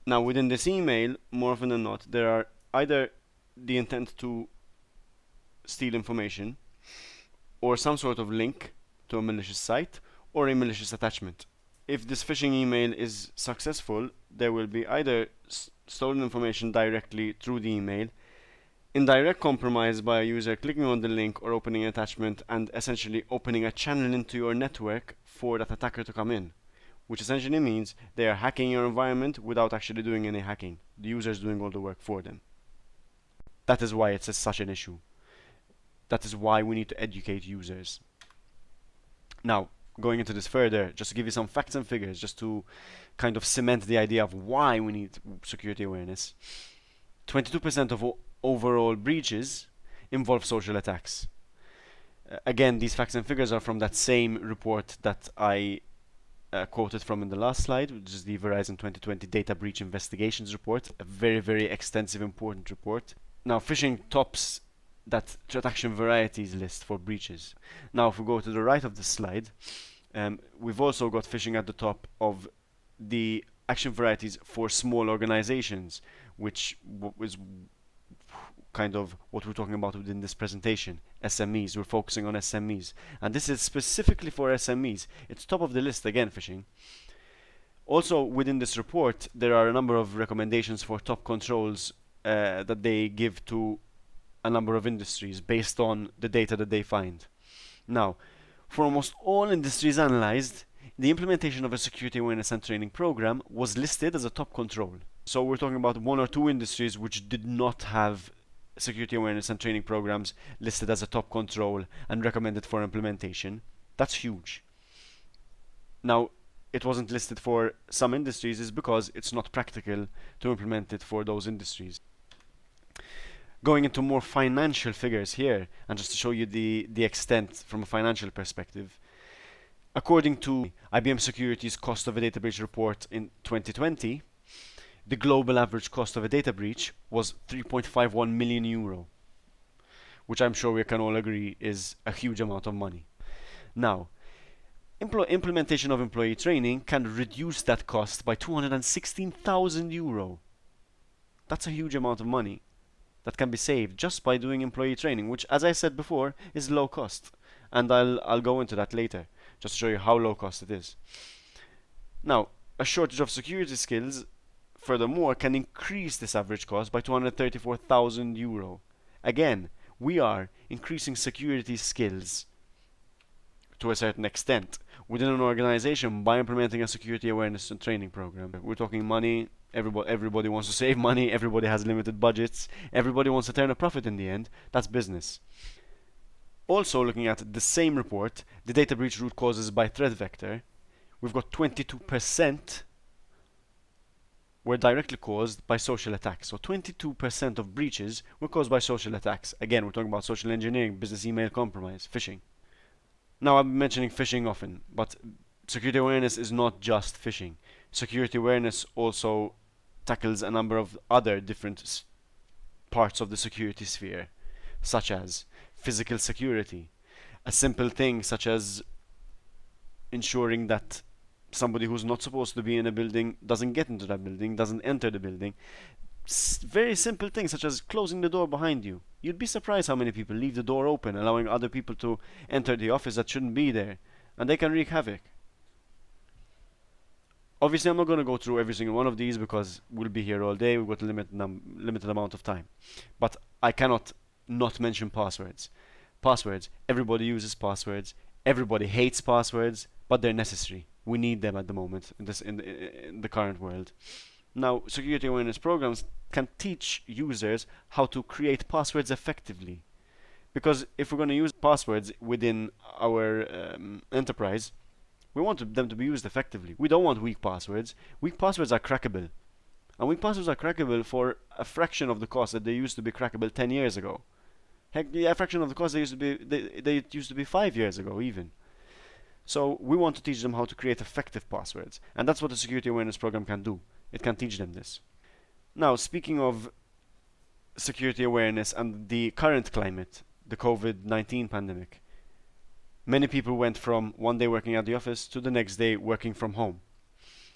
Now, within this email, more often than not, there are either the intent to steal information or some sort of link to a malicious site or a malicious attachment. If this phishing email is successful, there will be either stolen information directly through the email, indirect compromise by a user clicking on the link or opening an attachment and essentially opening a channel into your network for that attacker to come in, which essentially means they are hacking your environment without actually doing any hacking. The user is doing all the work for them. That is why it's such an issue. That is why we need to educate users. Now, going into this further, just to give you some facts and figures, just to kind of cement the idea of why we need security awareness. 22% of overall breaches involve social attacks. Again, these facts and figures are from that same report that I quoted from in the last slide, which is the Verizon 2020 Data Breach Investigations Report, a very, very extensive, important report. Now, phishing tops that threat action varieties list for breaches. Now, if we go to the right of the slide, we've also got phishing at the top of the action varieties for small organizations, which is kind of what we're talking about within this presentation. SMEs. We're focusing on SMEs. And this is specifically for SMEs. It's top of the list again, phishing. Also, within this report, there are a number of recommendations for top controls that they give to a number of industries based on the data that they find. Now, for almost all industries analyzed, the implementation of a security awareness and training program was listed as a top control. So we're talking about one or two industries which did not have security awareness and training programs listed as a top control and recommended for implementation. That's huge. Now, it wasn't listed for some industries is because it's not practical to implement it for those industries. Going into more financial figures here, and just to show you the extent from a financial perspective, according to IBM Security's Cost of a Data Breach report in 2020, the global average cost of a data breach was 3.51 million euro, which I'm sure we can all agree is a huge amount of money. Now, implementation of employee training can reduce that cost by 216,000 euro. That's a huge amount of money that can be saved just by doing employee training, which, as I said before, is low cost. And I'll go into that later, just to show you how low cost it is. Now, a shortage of security skills, furthermore, can increase this average cost by 234,000 euro. Again, we are increasing security skills to a certain extent within an organization by implementing a security awareness and training program. We're talking money. Everybody wants to save money. Everybody has limited budgets. Everybody wants to turn a profit in the end. That's business. Also, looking at the same report, the data breach root causes by threat vector, we've got 22% were directly caused by social attacks. So 22% of breaches were caused by social attacks. Again, we're talking about social engineering, business email compromise, phishing. Now, I'm mentioning phishing often, but security awareness is not just phishing. Security awareness also tackles a number of other different parts of the security sphere, such as physical security. A simple thing such as ensuring that somebody who's not supposed to be in a building doesn't get into that building, doesn't enter the building. Very simple things such as closing the door behind you. You'd be surprised how many people leave the door open, allowing other people to enter the office that shouldn't be there, and they can wreak havoc. Obviously, I'm not going to go through every single one of these because we'll be here all day. We've got a limited amount of time. But I cannot not mention passwords. Passwords. Everybody uses passwords. Everybody hates passwords, but they're necessary. We need them at the moment in the current world. Now, security awareness programs can teach users how to create passwords effectively. Because if we're going to use passwords within our enterprise, we want them to be used effectively. We don't want weak passwords. Weak passwords are crackable. And weak passwords are crackable for a fraction of the cost that they used to be crackable 10 years ago. Heck, a fraction of the cost they used to be 5 years ago even. So we want to teach them how to create effective passwords. And that's what the security awareness program can do. It can teach them this. Now, speaking of security awareness and the current climate, the COVID-19 pandemic, many people went from one day working at the office to the next day working from home.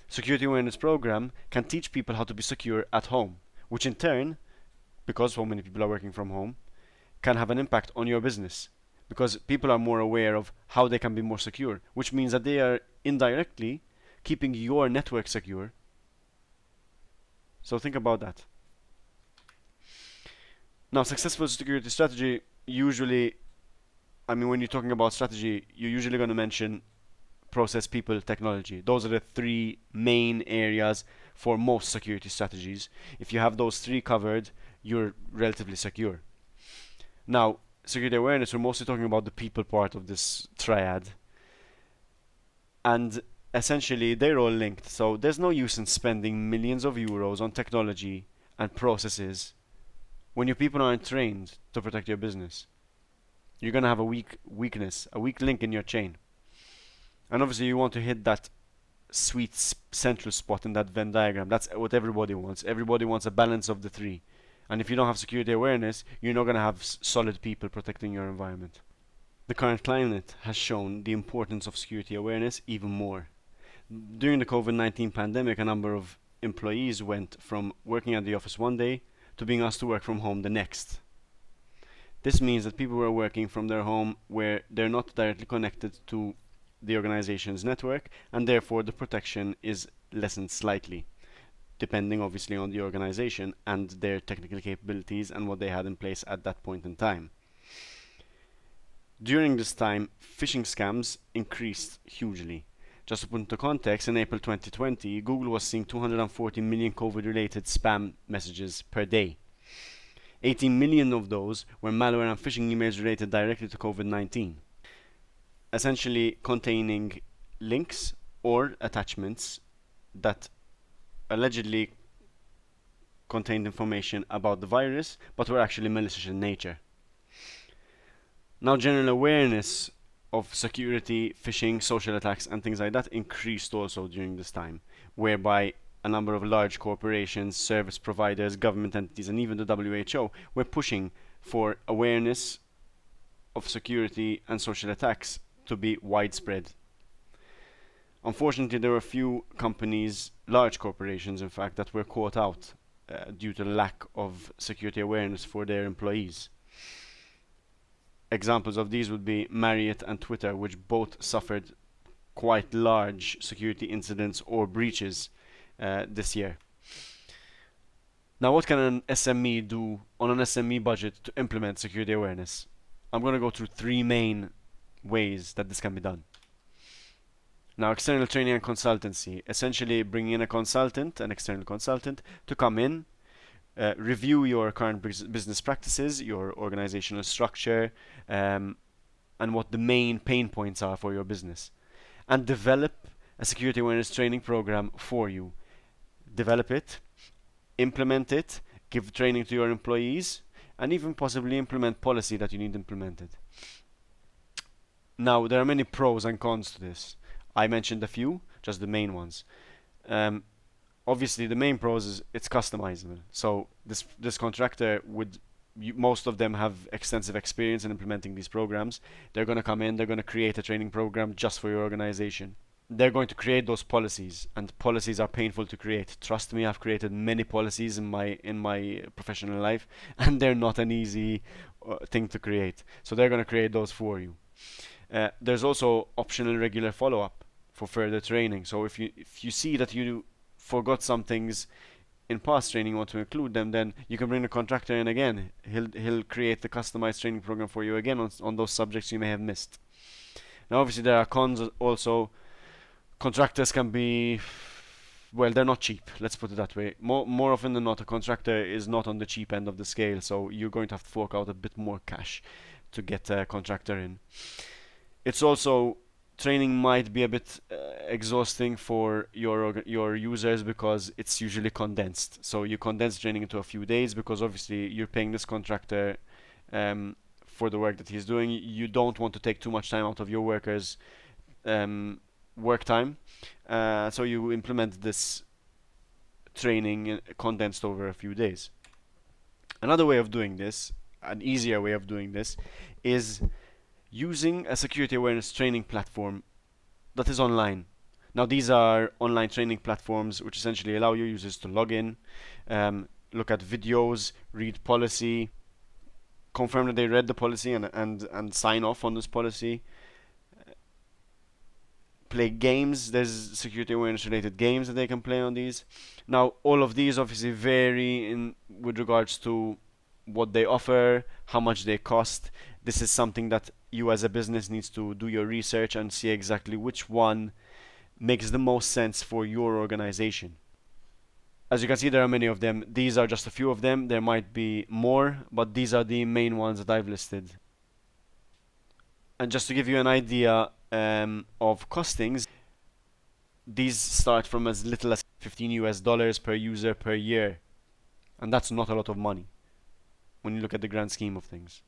Security awareness program can teach people how to be secure at home, which in turn, because so many people are working from home, can have an impact on your business. Because people are more aware of how they can be more secure, which means that they are indirectly keeping your network secure. So think about that. Now, successful security strategy usually, when you're talking about strategy, you're usually going to mention process, people, technology. Those are the three main areas for most security strategies. If you have those three covered, you're relatively secure. Now, security awareness, we're mostly talking about the people part of this triad. And essentially, they're all linked. So there's no use in spending millions of euros on technology and processes when your people aren't trained to protect your business. You're going to have a weak link in your chain. And obviously you want to hit that sweet central spot in that Venn diagram. That's what everybody wants. Everybody wants a balance of the three. And if you don't have security awareness, you're not going to have solid people protecting your environment. The current climate has shown the importance of security awareness even more. During the COVID-19 pandemic, a number of employees went from working at the office one day to being asked to work from home the next. This means that people were working from their home where they're not directly connected to the organization's network, and therefore the protection is lessened slightly, depending obviously on the organization and their technical capabilities and what they had in place at that point in time. During this time, phishing scams increased hugely. Just to put into context, in April 2020, Google was seeing 240 million COVID-related spam messages per day. 18 million of those were malware and phishing emails related directly to COVID-19, essentially containing links or attachments that allegedly contained information about the virus, but were actually malicious in nature. Now, general awareness of security, phishing, social attacks, and things like that increased also during this time, whereby a number of large corporations, service providers, government entities, and even the WHO were pushing for awareness of security and social attacks to be widespread. Unfortunately, there were a few companies, large corporations in fact, that were caught out due to lack of security awareness for their employees. Examples of these would be Marriott and Twitter, which both suffered quite large security incidents or breaches this year. Now, what can an SME do on an SME budget to implement security awareness? I'm going to go through three main ways that this can be done. Now, external training and consultancy. Essentially bringing in an external consultant, to come in, review your current business practices, your organizational structure, and what the main pain points are for your business. And develop a security awareness training program for you. Develop it, implement it, give training to your employees, and even possibly implement policy that you need implemented. Now, there are many pros and cons to this. I mentioned a few, just the main ones. Obviously, the main pros is it's customizable. So this contractor most of them have extensive experience in implementing these programs. They're going to come in, they're going to create a training program just for your organization. They're going to create those policies, and policies are painful to create. Trust me, I've created many policies in my professional life, and they're not an easy thing to create. So they're going to create those for you. There's also optional regular follow-up for further training. So if you see that you forgot some things in past training, you want to include them, then you can bring the contractor in again. He'll create the customized training program for you again on those subjects you may have missed. Now, obviously, there are cons also. Contractors can be well, they're not cheap. Let's put it that way. More often than not, a contractor is not on the cheap end of the scale, so you're going to have to fork out a bit more cash to get a contractor in. It's also training might be a bit exhausting for your users because it's usually condensed. So you condense training into a few days because obviously you're paying this contractor for the work that he's doing. You don't want to take too much time out of your workers' work time, so you implement this training condensed over a few days. Another way of doing this, an easier way of doing this, is using a security awareness training platform that is online. Now, these are online training platforms which essentially allow your users to log in, look at videos, read policy, confirm that they read the policy and sign off on this policy, play games. There's security awareness related games that they can play on these. Now, all of these obviously vary in with regards to what they offer, how much they cost. This is something that you as a business needs to do your research and see exactly which one makes the most sense for your organization. As you can see, there are many of them. These are just a few of them. There might be more, but these are the main ones that I've listed. And just to give you an idea of costings, these start from as little as $15 per user per year, and that's not a lot of money when you look at the grand scheme of things.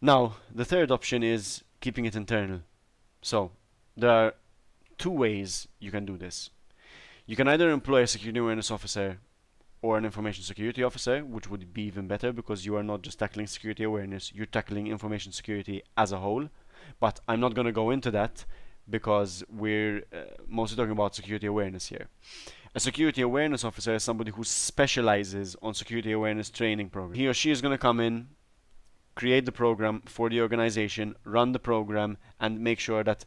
Now, the third option is keeping it internal. So, there are two ways you can do this. You can either employ a security awareness officer or an information security officer, which would be even better because you are not just tackling security awareness, you're tackling information security as a whole. But I'm not going to go into that because we're mostly talking about security awareness here. A security awareness officer is somebody who specializes on security awareness training programs. He or she is going to come in, create the program for the organization, run the program, and make sure that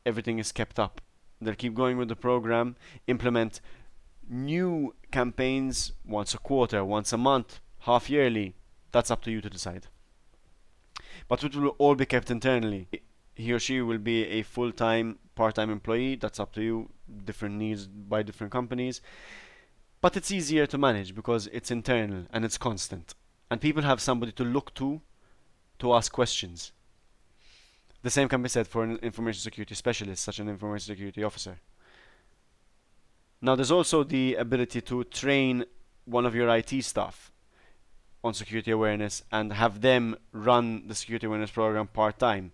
everything is kept up. They'll keep going with the program, implement new campaigns once a quarter, once a month, half yearly. That's up to you to decide. But it will all be kept internally. He or she will be a full-time, part-time employee. That's up to you. Different needs by different companies. But it's easier to manage because it's internal and it's constant. And people have somebody to look to ask questions. The same can be said for an information security specialist, such an information security officer. Now, there's also the ability to train one of your IT staff on security awareness and have them run the security awareness program part-time.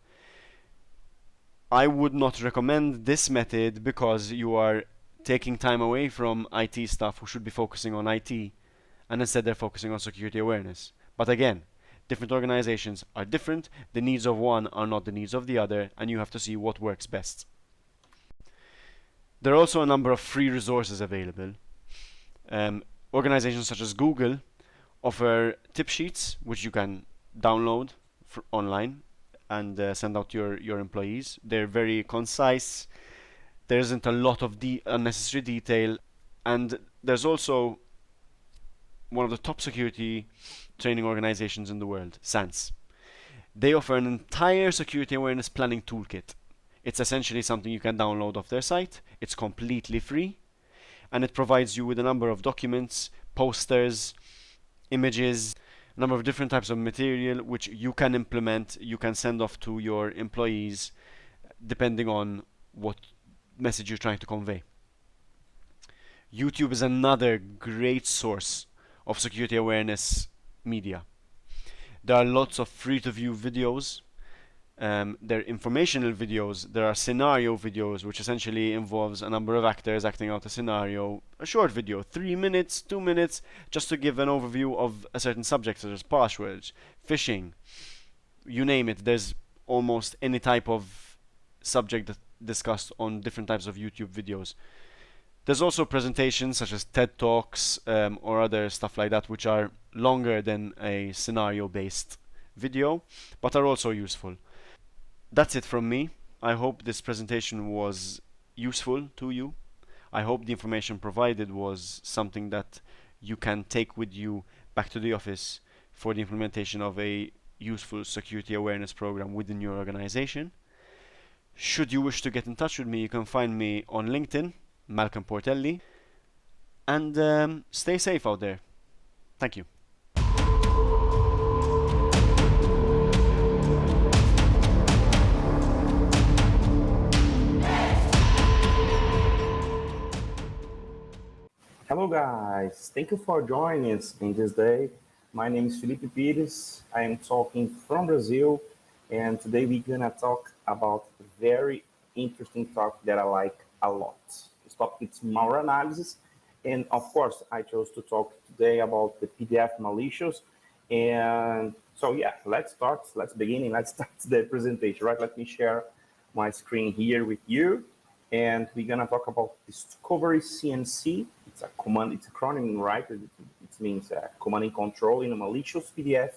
I would not recommend this method because you are taking time away from IT staff who should be focusing on IT, and instead they're focusing on security awareness. But again, different organizations are different. The needs of one are not the needs of the other, and you have to see what works best. There are also a number of free resources available. Organizations such as Google offer tip sheets which you can download online and send out to your employees. They're very concise. There isn't a lot of unnecessary detail, and there's also one of the top security training organizations in the world, SANS. They offer an entire security awareness planning toolkit. It's essentially something you can download off their site. It's completely free, and it provides you with a number of documents, posters, images, a number of different types of material which you can implement, you can send off to your employees depending on what message you're trying to convey. YouTube is another great source of security awareness media. There are lots of free to view videos. There are informational videos. There are scenario videos, which essentially involves a number of actors acting out a scenario. A short video, 3 minutes, 2 minutes, just to give an overview of a certain subject, such as passwords, phishing, you name it. There's almost any type of subject that discussed on different types of YouTube videos. There's also presentations such as TED Talks or other stuff like that, which are longer than a scenario-based video, but are also useful. That's it from me. I hope this presentation was useful to you. I hope the information provided was something that you can take with you back to the office for the implementation of a useful security awareness program within your organization. Should you wish to get in touch with me, you can find me on LinkedIn. Malcolm Portelli, and stay safe out there. Thank you. Hello, guys. Thank you for joining us in this day. My name is Felipe Pires. I am talking from Brazil, and today we're gonna talk about a very interesting topic that I like a lot. This topic is malware analysis, and of course, I chose to talk today about the PDF malicious. And so, yeah, let's start. Let's begin, and let's start the presentation. Right? Let me share my screen here with you, and we're gonna talk about Discovery CNC. It's a command, it's a acronym, right? It means command and control in a malicious PDF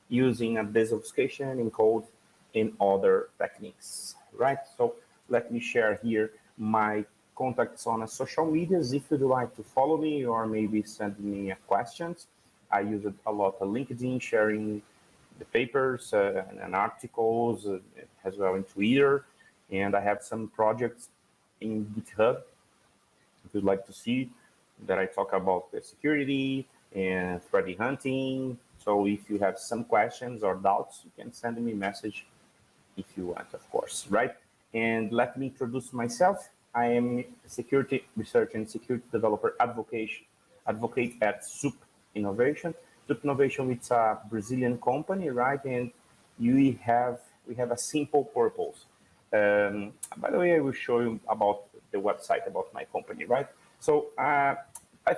using a desobfuscation, encode, and other techniques, right? So let me share here my contacts on social medias. If you'd like to follow me or maybe send me questions, I use it a lot on LinkedIn, sharing the papers and articles as well in Twitter. And I have some projects in GitHub if you'd like to see that I talk about the security and threat hunting. So if you have some questions or doubts, you can send me a message if you want, of course, right? And let me introduce myself. I am a security research and security developer advocate at Soup Innovation. Soup Innovation, it's a Brazilian company, right? And we have a simple purpose. By the way, I will show you about the website about my company, right? So I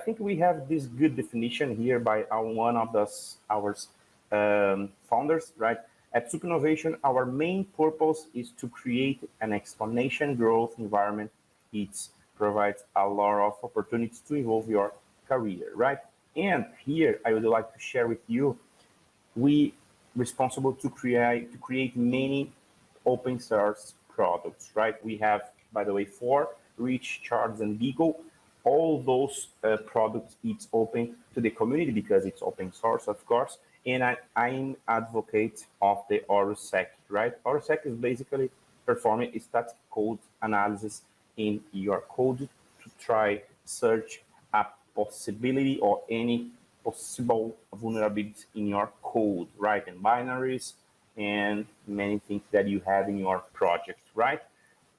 think we have this good definition here by one of our founders, right? At Soup Innovation, our main purpose is to create an exponential growth environment. It provides a lot of opportunities to evolve your career, right? And here I would like to share with you, we responsible to create many open source products, right? We have, by the way, 4, Reach, Charts, and Beagle. All those products, it's open to the community because it's open source, of course. And I'm advocate of the ORSEC, right? ORSEC is basically performing static code analysis in your code to try search a possibility or any possible vulnerabilities in your code, right? And binaries and many things that you have in your project, right?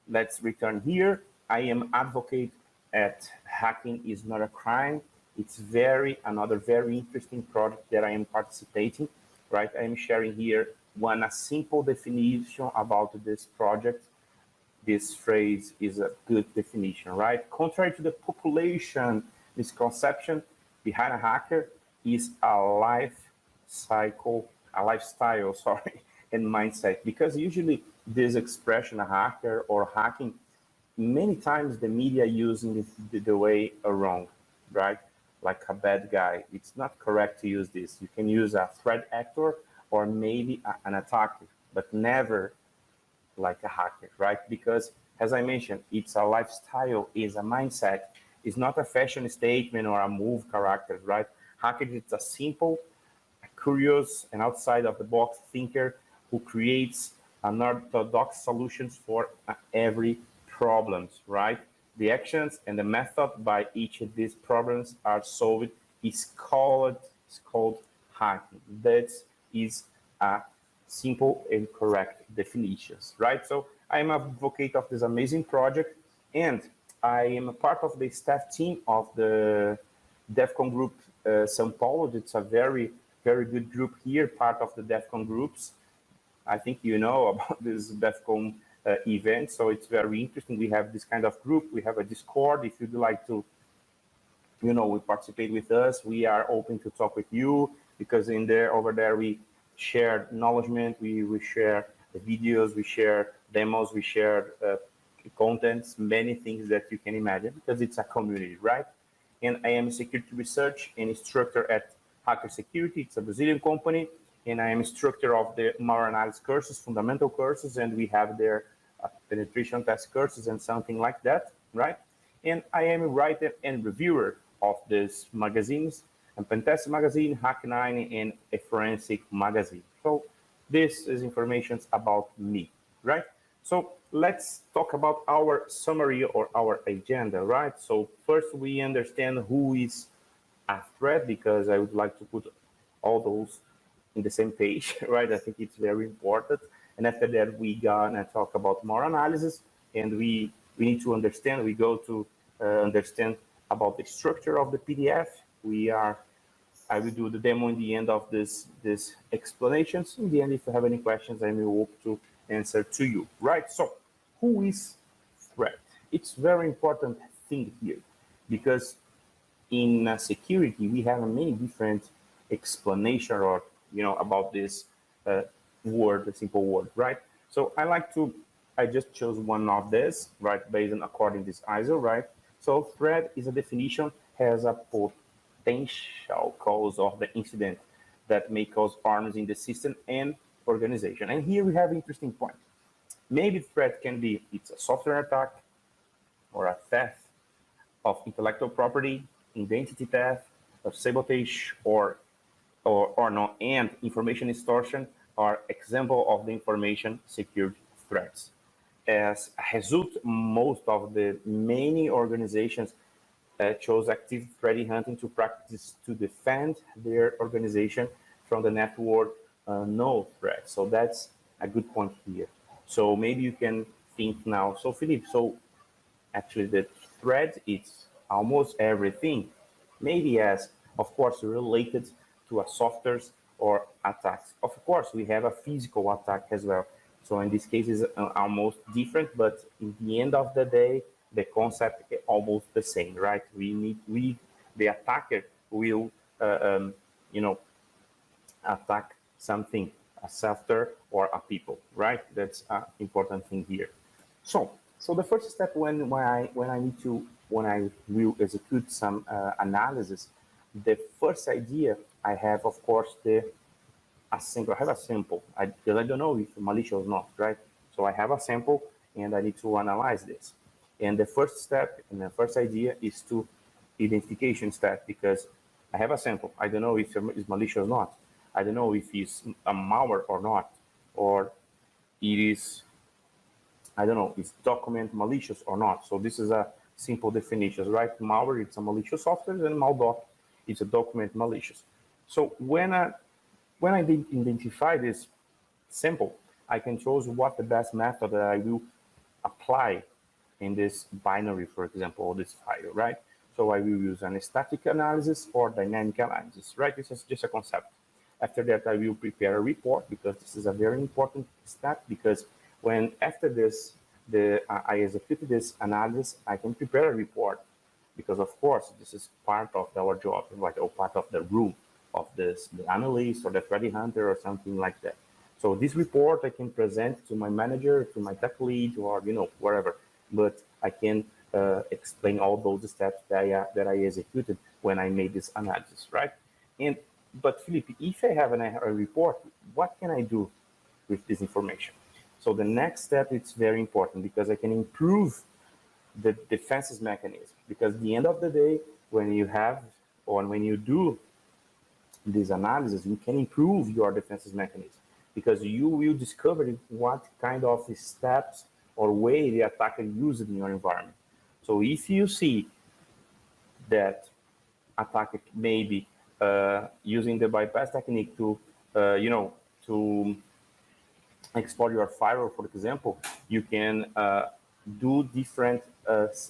Let's return here. I am advocate at Hacking is Not a Crime. It's another very interesting project that I am participating, right? I am sharing here a simple definition about this project. This phrase is a good definition, right? Contrary to the population misconception, behind a hacker is a lifestyle, sorry, and mindset. Because usually this expression, a hacker or hacking, many times the media using it the way wrong, right? Like a bad guy. It's not correct to use this. You can use a threat actor or maybe an attacker, but never like a hacker, right? Because as I mentioned, it's a lifestyle, is a mindset. It's not a fashion statement or a move character, right? Hacker is a simple, curious, and outside of the box thinker who creates unorthodox solutions for every problems, right? The actions and the method by each of these problems are solved is called hacking. That is a simple and correct definitions, right? So I am an advocate of this amazing project, and I am a part of the staff team of the DEFCON group São Paulo. It's a very, very good group here, part of the DEFCON groups. I think you know about this DEFCON event, so it's very interesting. We have this kind of group. We have a Discord. If you'd like to, we participate with us. We are open to talk with you because over there, we share acknowledgement. We share the videos, we share demos, we share contents, many things that you can imagine because it's a community, right? And I am a security research and instructor at Hacker Security. It's a Brazilian company, and I am instructor of the malware analysis courses, fundamental courses, and we have their penetration test courses and something like that, right? And I am a writer and reviewer of these magazines, and Pentest magazine, Hack9, and a forensic magazine. So this is information about me, right? So let's talk about our summary or our agenda, right? So first we understand who is a threat, because I would like to put all those in the same page, right? I think it's very important. And after that, we gonna talk about more analysis, and we need to understand. We go to understand about the structure of the PDF. I will do the demo in the end of this explanations. In the end, if you have any questions, I will hope to answer to you, right? So, who is threat? It's very important thing here, because in security we have many different explanation, or about this uh, word, a simple word, right? So I just chose one of this, right, based on according to this ISO, right? So threat is a definition, has a potential cause of the incident that may cause harms in the system and organization. And here we have interesting point. Maybe threat can be it's a software attack, or a theft of intellectual property, identity theft, or sabotage, or no, and information extortion are example of the information security threats. As a result, most of the many organizations chose active threat hunting to practice to defend their organization from the network no threat. So that's a good point here. So maybe you can think now. So Philippe, so actually the threat is almost everything, maybe as of course related to a softwares or attacks. Of course we have a physical attack as well, so in this case is almost different, but in the end of the day the concept is almost the same, right? We the attacker will you know attack something, a software or a people, right? That's an important thing here. So the first step when I will execute some analysis, the first idea I have, of course, I have a sample, because I don't know if malicious or not, right? So I have a sample and I need to analyze this. And the first step and the first idea is to identification step, because I have a sample. I don't know if it's malicious or not. I don't know if it's a malware or not, or it is, I don't know, is document malicious or not. So this is a simple definition, right? Malware, it's a malicious software, and maldoc, it's a document malicious. So when I identify this sample, I can choose what the best method that I will apply in this binary, for example, or this file, right? So I will use an static analysis or dynamic analysis, right? This is just a concept. After that, I will prepare a report, because this is a very important step, because when after this, I execute this analysis, I can prepare a report, because of course this is part of our job, like, or part of the rule of this, the analyst or the threat hunter or something like that. So this report I can present to my manager, to my tech lead, or wherever, but I can explain all those steps that I executed when I made this analysis, right? And but Philippe, if I have a report, what can I do with this information? So the next step is very important, because I can improve the defenses mechanism. Because at the end of the day, when you have, or when you do this analysis, you can improve your defenses mechanism, because you will discover what kind of steps or way the attacker used in your environment. So if you see that attacker maybe using the bypass technique to, to export your firewall, for example, you can do different,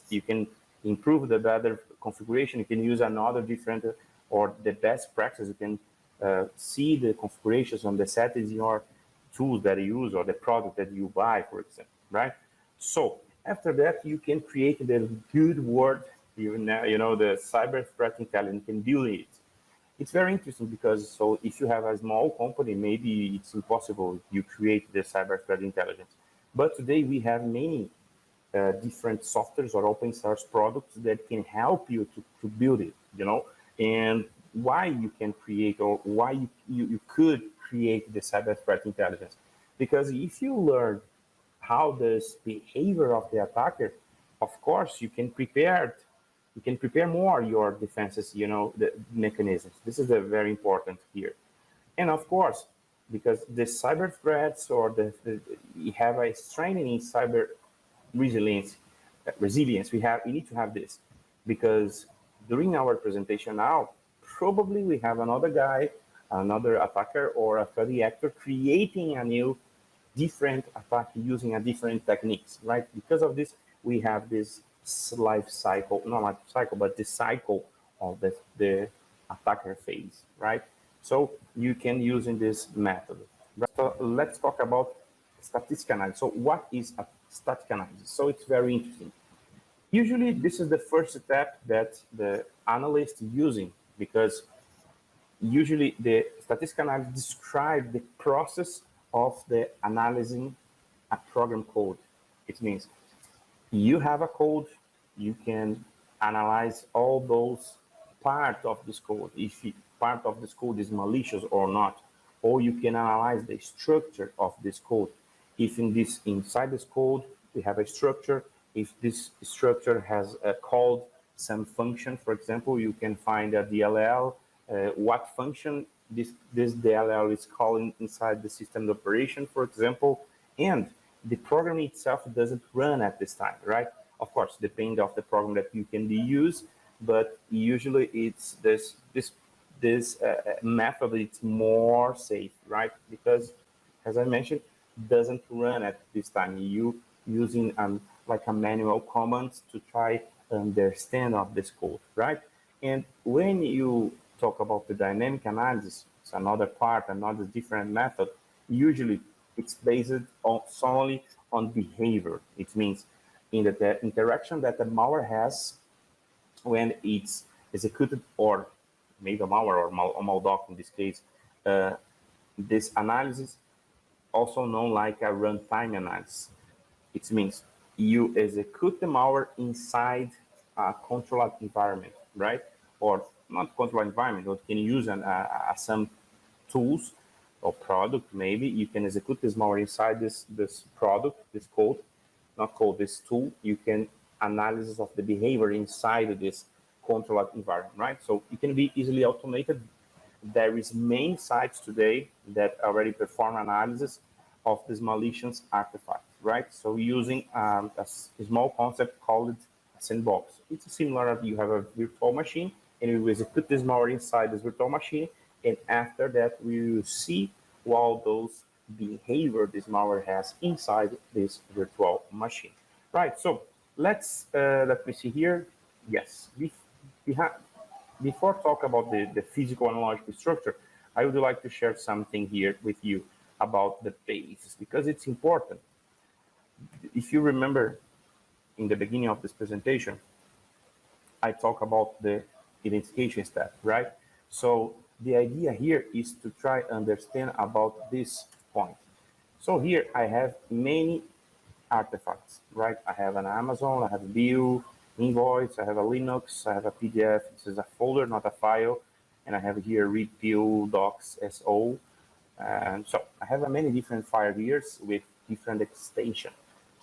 you can improve the better configuration. You can use another different, or the best practice. You can see the configurations on the settings in your tools that you use, or the product that you buy, for example, right? So after that, you can create the good word, the cyber threat intelligence, you can build it. It's very interesting, because so if you have a small company, maybe it's impossible you create the cyber threat intelligence. But today we have many different softwares or open source products that can help you to build it, and why you can create, or why you could create the cyber threat intelligence. Because if you learn how this behavior of the attacker, of course you can prepare more your defenses, the mechanisms. This is very important here. And of course, because the cyber threats or we have a strengthening cyber resilience. We need to have this because during our presentation now, probably we have another guy, another attacker or a threat actor creating a new different attack using a different techniques, right? Because of this, we have this life cycle, not life cycle, but the cycle of the attacker phase, right? So you can use in this method. So let's talk about statistical analysis. So what is a statistical analysis? So it's very interesting. Usually this is the first step that the analyst is using because usually the statistical analysis describe the process of the analyzing a program code. It means you have a code, you can analyze all those parts of this code, if part of this code is malicious or not, or you can analyze the structure of this code. If inside this code we have a structure, if this structure has called some function, for example, you can find a DLL, what function this DLL is calling inside the system operation, for example, and the program itself doesn't run at this time, right? Of course, depending of the program that you can be used, but usually it's this method. It's more safe, right? Because, as I mentioned, doesn't run at this time. You using like a manual commands to try understand of this code, right? And when you talk about the dynamic analysis, it's another part, another different method. Usually it's based on solely on behavior. It means in the interaction that the malware has when it's executed, or maybe a malware or maldoc in this case. This analysis, also known like a runtime analysis. It means you execute the malware inside a controlled environment, right? Or not controlled environment, but can use some tools or product. Maybe you can execute this malware inside this product, this code, not code, this tool. You can analysis of the behavior inside of this controlled environment, right? So it can be easily automated. There is main sites today that already perform analysis of this malicious artifact, right? So using a small concept called a sandbox. It's similar. You have a virtual machine, and you execute this malware inside this virtual machine, and after that, we will see what those behavior this malware has inside this virtual machine, right? So let me see here. Yes, we have before talk about the physical and logical structure, I would like to share something here with you about the basis because it's important. If you remember in the beginning of this presentation, I talk about the identification step, right? So the idea here is to try understand about this point. So here I have many artifacts, right? I have an Amazon, I have a bill, invoice, I have a Linux, I have a PDF. This is a folder, not a file. And I have here read bill, docs, SO. And so I have many different file here with different extension.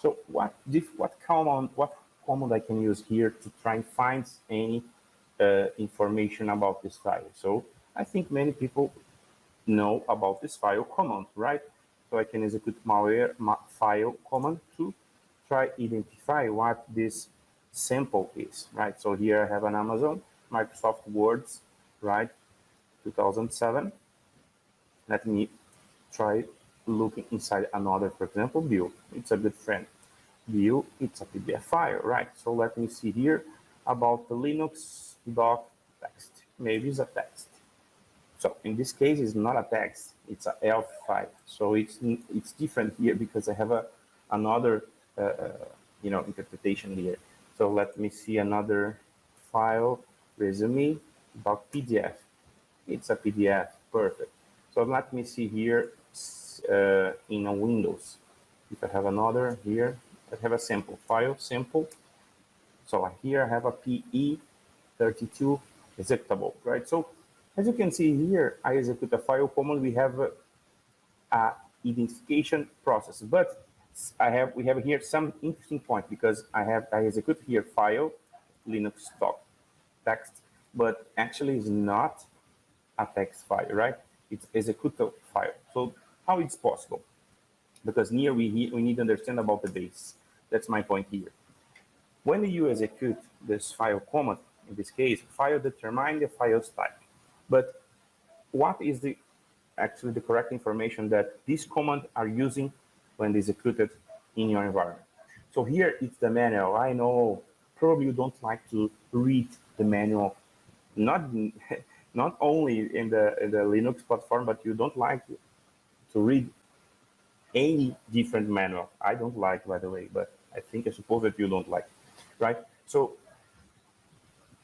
So what common I can use here to try and find any information about this file? So I think many people know about this file command, right? So I can execute malware file command to try identify what this sample is, right? So here I have an Amazon, Microsoft Words, right? 2007. Let me try looking inside another, for example, view. It's a good friend. View, it's a PDF file, right? So let me see here about the Linux doc text. Maybe it's a text. So in this case, it's not a text; it's a ELF file. So it's different here because I have another interpretation here. So let me see another file, resume about PDF. It's a PDF, perfect. So let me see here in a Windows. If I have another here, I have a sample file, sample. So here I have a PE32 executable, right? So as you can see here, I execute a file command. We have a identification process, but we have here some interesting point because I execute here file Linux stock text, but actually is not a text file, right? it's executable file. So how it's possible? Because here we need to understand about the base. That's my point here. When you execute this file command, in this case, file determine the file's type. But what is actually the correct information that these commands are using when executed in your environment? So here it's the manual. I know probably you don't like to read the manual, not not only in the Linux platform, but you don't like to read any different manual. I don't like, by the way, but I suppose that you don't like, right? So,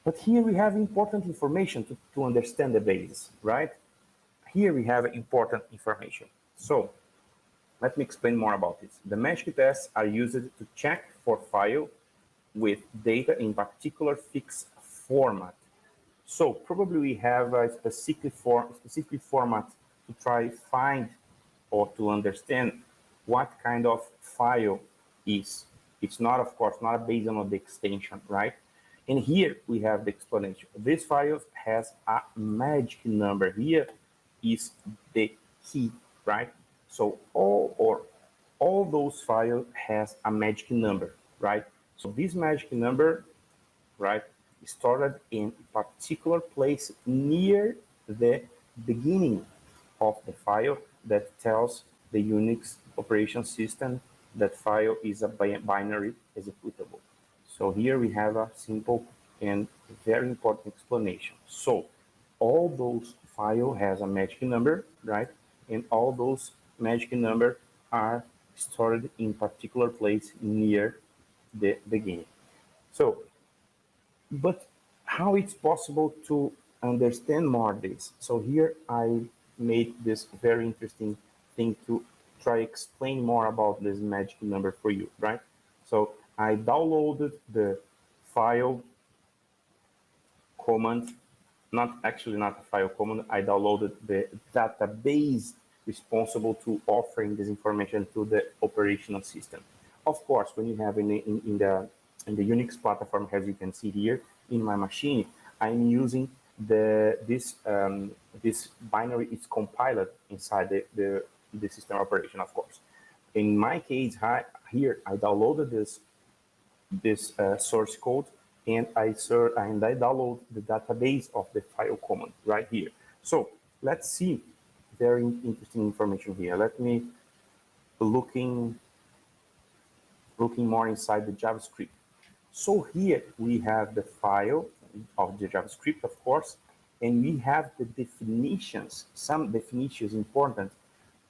but here we have important information to understand the base, right? Here we have important information. So let me explain more about this. The magic tests are used to check for file with data in particular fixed format. So probably we have a specific format to try find or to understand what kind of file is. It's not, of course, not based on the extension, right? And here we have the explanation. This file has a magic number. Here is the key, right? So all those files has a magic number, right? So this magic number, right, stored in a particular place near the beginning of the file that tells the Unix operation system that file is a binary executable. So here we have a simple and very important explanation. So all those file has a magic number, right? And all those magic number are stored in particular place near the beginning. So but how it's possible to understand more this? So here I made this very interesting thing to try explain more about this magic number for you, right? So I downloaded the file command, not a file command. I downloaded the database responsible to offering this information to the operational system. Of course, when you have in the Unix platform, as you can see here in my machine, I'm using this binary is compiled inside the system operation, of course. In my case, here I downloaded this source code and I download the database of the file command right here. So let's see very interesting information here. Let me looking more inside the JavaScript. So here we have the file of the JavaScript, of course, and we have the definitions, some definitions important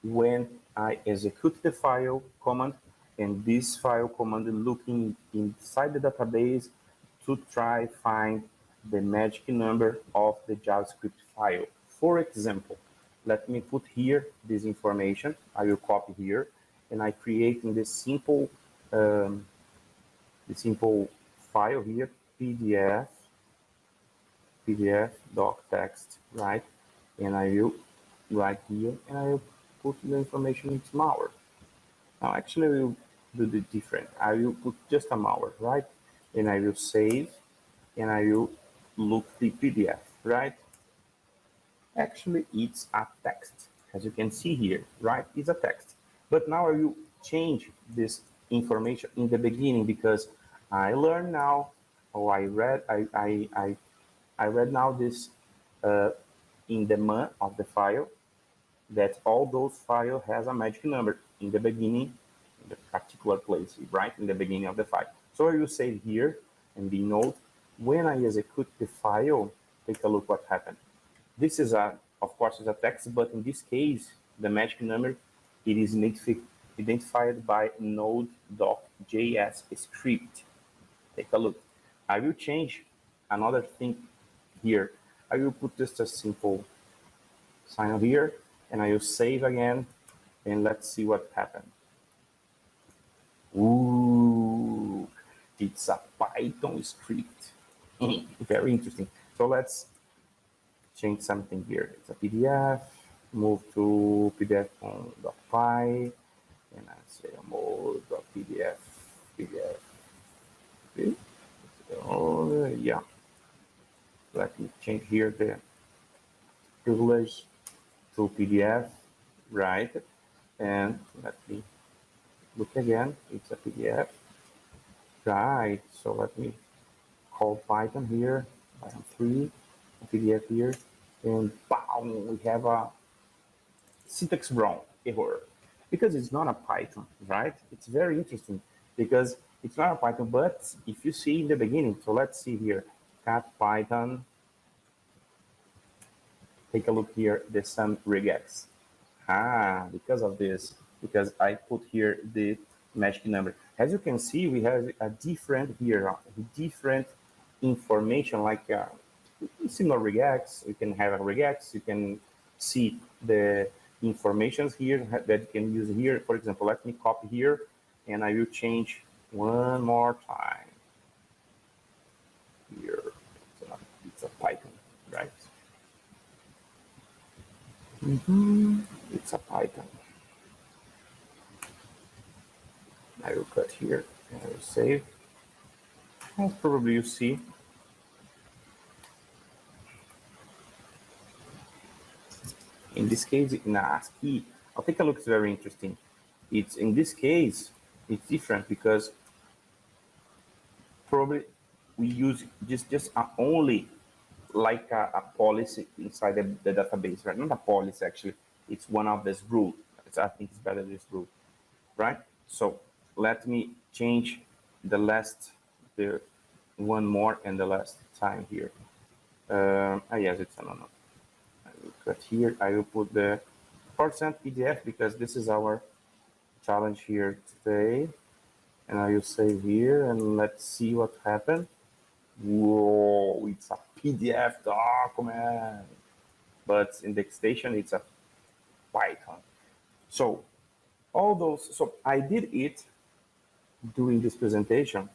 when I execute the file command, and this file command looking inside the database to try find the magic number of the JavaScript file. For example, let me put here this information. I will copy here, and I create in this simple file here, PDF doc text, right? And I will write here, and I will put the information in malware. Now, actually, I will do the different. I will put just a malware, right? And I will save, and I will look the PDF, right? Actually, it's a text, as you can see here, right? It's a text. But now I will change this information in the beginning because I learned now, or I read now this in the man of the file that all those file has a magic number in the beginning, in the particular place, right in the beginning of the file. So I will save here and the note. When I execute the file, take a look what happened. This is of course, is a text, but in this case, the magic number, it is identified by node.js script. Take a look. I will change another thing here. I will put just a simple sign here, and I will save again, and let's see what happened. Ooh, it's a Python script. Very interesting. So let's change something here. It's a PDF, move to PDF.py, and I say mode.pdf, PDF. Okay. So, yeah. Let me change here the privilege. to PDF, right? And let me look again. It's a PDF, right? So let me call Python here, Python 3, PDF here, and bam, we have a syntax wrong error because it's not a Python, right? It's very interesting because it's not a Python, but if you see in the beginning, so let's see here, cat Python, take a look here, the some regex. Because of this, because I put here the magic number. As you can see, we have a different here, different information like similar regex. You can have a regex. You can see the informations here that you can use here. For example, let me copy here, and I will change one more time. Here, it's a Python, right? It's a Python. I will cut here and I will save. As probably you see, in this case, in ASCII, I'll take a look, it's very interesting. It's in this case, it's different because probably we use just only like a policy inside the database, right? Not a policy, actually. It's one of this rule. I think it's better this rule, right? So let me change the one more and the last time here. Yes, it's no. I will cut here. I will put the percent PDF because this is our challenge here today. And I will save here and let's see what happened. Whoa, it's a PDF document. But indexation, it's a Python. So all those, so I did it during this presentation.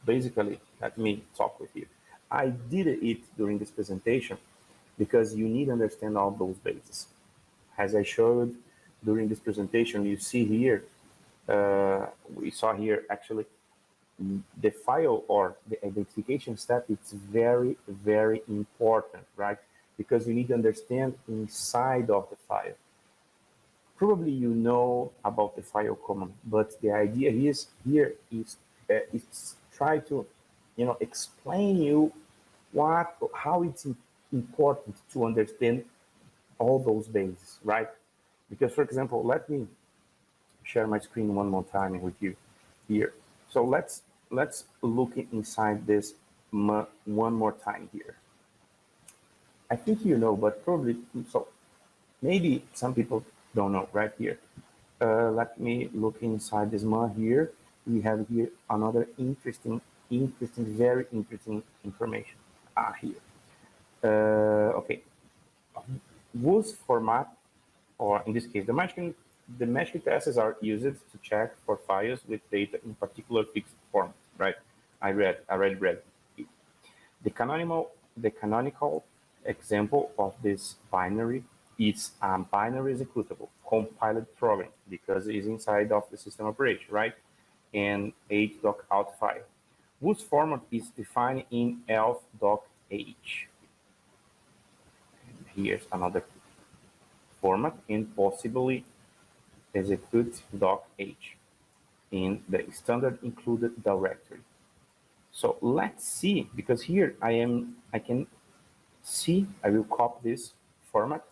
Basically, let me talk with you. I did it during this presentation because you need to understand all those bases. As I showed during this presentation, you see here, we saw here actually the file or the identification step, it's very, very important, right? Because you need to understand inside of the file. Probably you know about the file command, but the idea is here is it's try to explain you how it's important to understand all those bases, right? Because for example, let me share my screen one more time with you here. So let's look inside this one more time here. I think you know, but probably so. Maybe some people don't know right here. Let me look inside this mod here. We have here another interesting, very interesting information. Here. Okay. Whose format, or in this case, the magic tests are used to check for files with data in particular fixed format, right? I already read it. The canonical example of this binary is a binary executable compiled program because it's inside of the system operation, right? And h.out file, whose format is defined in elf.h. Here's another format and possibly execute.h in the standard included directory. So let's see, because here I can see, I will copy this format,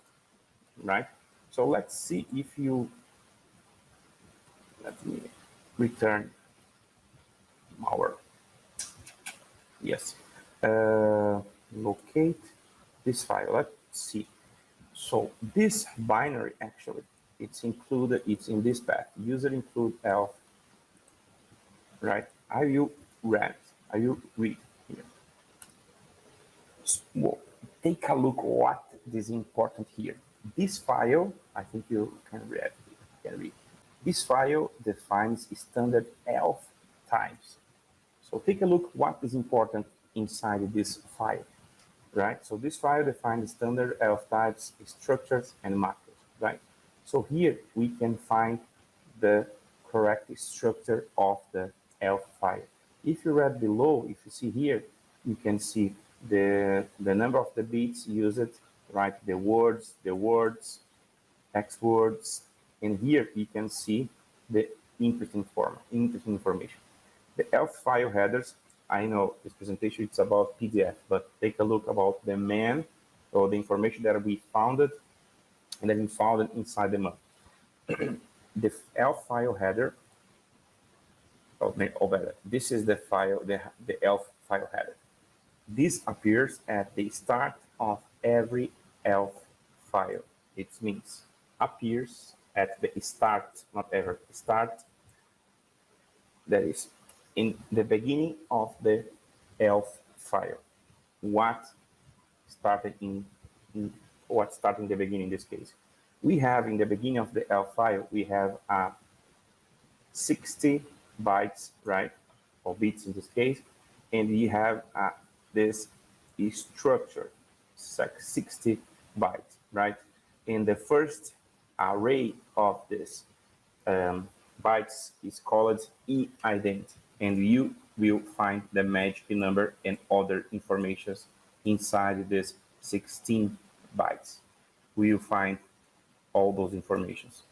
right? So let's see if you, let me return our, yes, locate this file, let's see. So this binary actually, it's included, it's in this path, user include elf, right? I will read here. Well, take a look what is important here. This file, I think you can read. This file defines standard elf types. So take a look what is important inside this file, right? So this file defines standard elf types, structures, and macros, right? So here we can find the correct structure of the elf file. If you read below, if you see here, you can see the number of the bits used, right? The words, X words, and here you can see the interesting information. The ELF file headers, I know this presentation is about PDF, but take a look about the man or the information that we found and then we found it inside the map. The ELF file header, or better, this is the file, the ELF file header. This appears at the start of every ELF file. It means appears at the start, not ever, start, that is in the beginning of the ELF file. What started in the beginning in this case? We have in the beginning of the ELF file, we have 60 bytes, right, or bits in this case, and we have this structure, 60 bytes, right? And the first array of this bytes is called e-ident, and you will find the magic number and other informations inside this 16 bytes. We will find all those informations.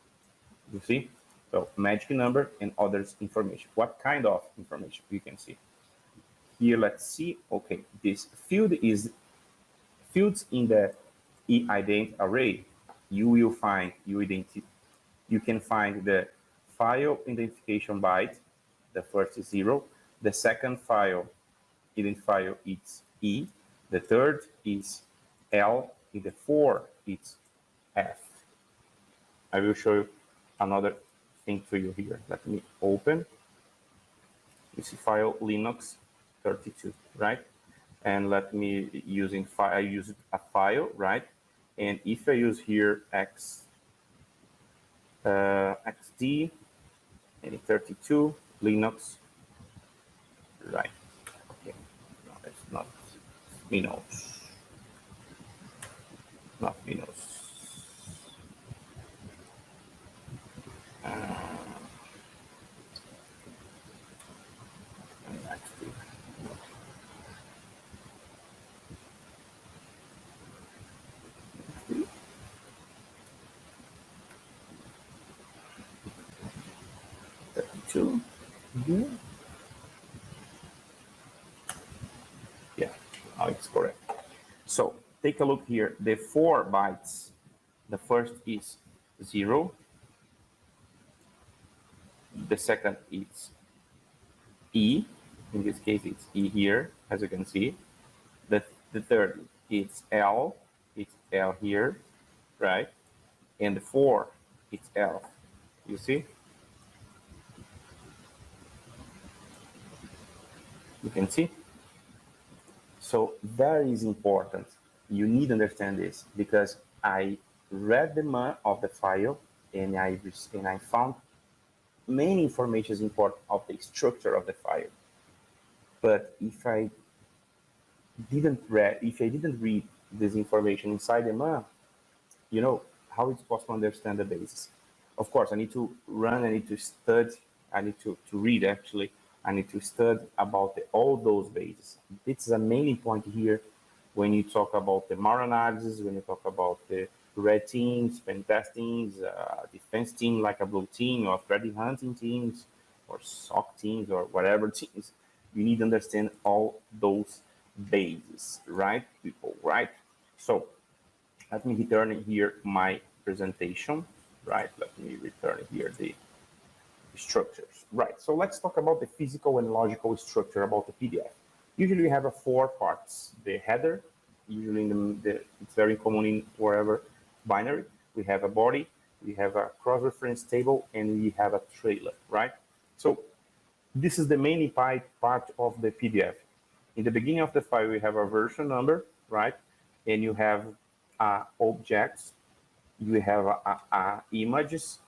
You see? So magic number and others information. What kind of information you can see? Here, let's see. Okay, this field is fields in the e-ident array. You will find you can find the file identification byte. The first is 0. The second file identifier is E. The third is L. In the 4 it's F. I will show you another thing to you here. Let me open. You see file Linux 32, right? And let me using file. I use a file, right? And if I use here XD and 32 Linux, right? Okay, no, it's not Windows, not Windows. XD. 32. Yeah, now it's correct. So take a look here. The 4 bytes. The first is 0. The second is E. In this case, it's E here, as you can see. The third is L. It's L here, right? And the 4, it's L. You see? You can see? So that is important. You need to understand this because I read the man of the file and I found many information important of the structure of the file. But if I didn't read this information inside the man, you know, how it's possible to understand the basis? Of course, I need to run, I need to study, I need to read actually, I need to study about all those bases. It's a main point here when you talk about the malware analysis, when you talk about the red teams, pen testings, defense team like a blue team, or threat hunting teams, or SOC teams, or whatever teams. You need to understand all those bases, right, people, right? So let me return here my presentation, right? Let me return here the structures, right? So let's talk about the physical and logical structure about the PDF. Usually we have 4 parts. The header, usually it's very common in wherever binary. We have a body, we have a cross-reference table, and we have a trailer, right? So this is the main part of the PDF. In the beginning of the file, we have a version number, right? And you have objects, you have images,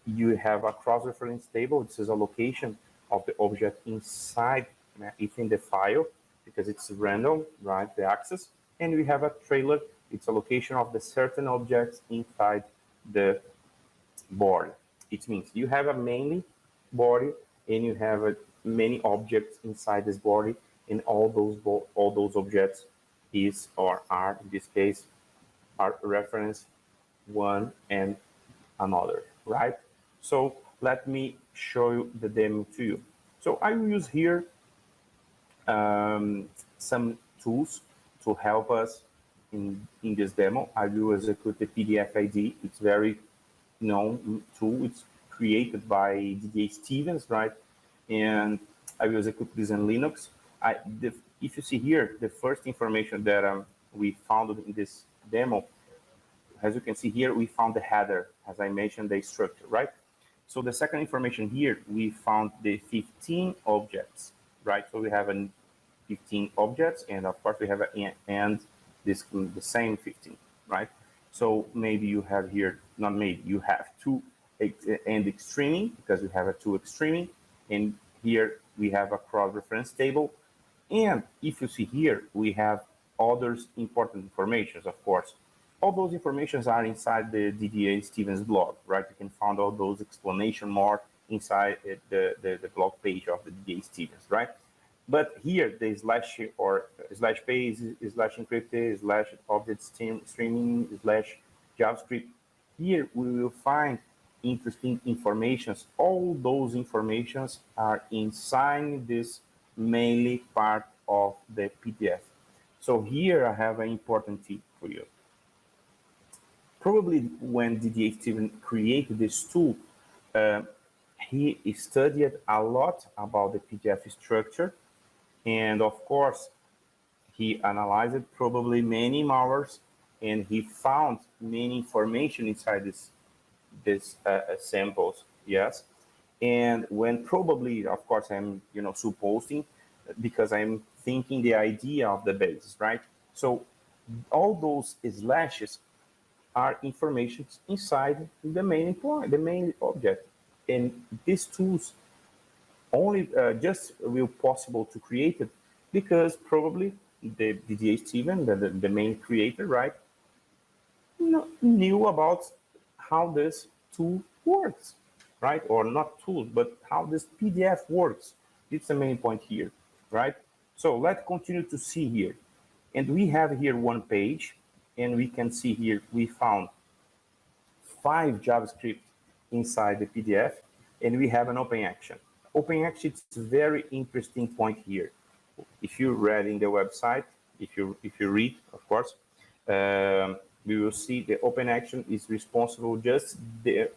you have a cross-reference table. This is a location of the object inside within the file because it's random, right? The access. And we have a trailer. It's a location of the certain objects inside the body. It means you have a main body and you have many objects inside this body, and all those objects is or are in this case are reference one and another, right? So let me show you the demo to you. So I will use here some tools to help us in this demo. I will execute the PDF ID. It's very known tool. It's created by DDA Stevens, right? And I will execute this in Linux. If you see here, the first information that we found in this demo, as you can see here, we found the header, as I mentioned, the structure, right? So the second information here, we found the 15 objects, right? So we have 15 objects, and of course we have and this the same 15, right? So maybe you have here, not maybe, you have two and extreming, because we have a two extreming, and here we have a cross-reference table. And if you see here, we have others important informations, of course. All those informations are inside the DDA Stevens blog, right? You can find all those explanation more inside the blog page of the DDA Stevens, right? But here, the slash or slash page, slash encrypted, slash object streaming, slash JavaScript, here we will find interesting informations. All those informations are inside this mainly part of the PDF. So here I have an important tip for you. Probably when DDA Steven created this tool, he studied a lot about the PDF structure, and of course, he analyzed probably many malwares, and he found many information inside this samples. Yes, and when probably, of course, I'm supposing, because I'm thinking the idea of the basis, right? So all those slashes are information inside the main point, the main object, and these tools only just will possible to create it because probably the DDA Steven, the main creator, right, knew about how this tool works, right? Or not tool, but how this PDF works. It's the main point here, right? So let's continue to see here. And we have here one page, and we can see here we found 5 JavaScript inside the PDF, and we have an open action. Open action is a very interesting point here. If you read in the website, if you read, of course, we will see the open action is responsible just the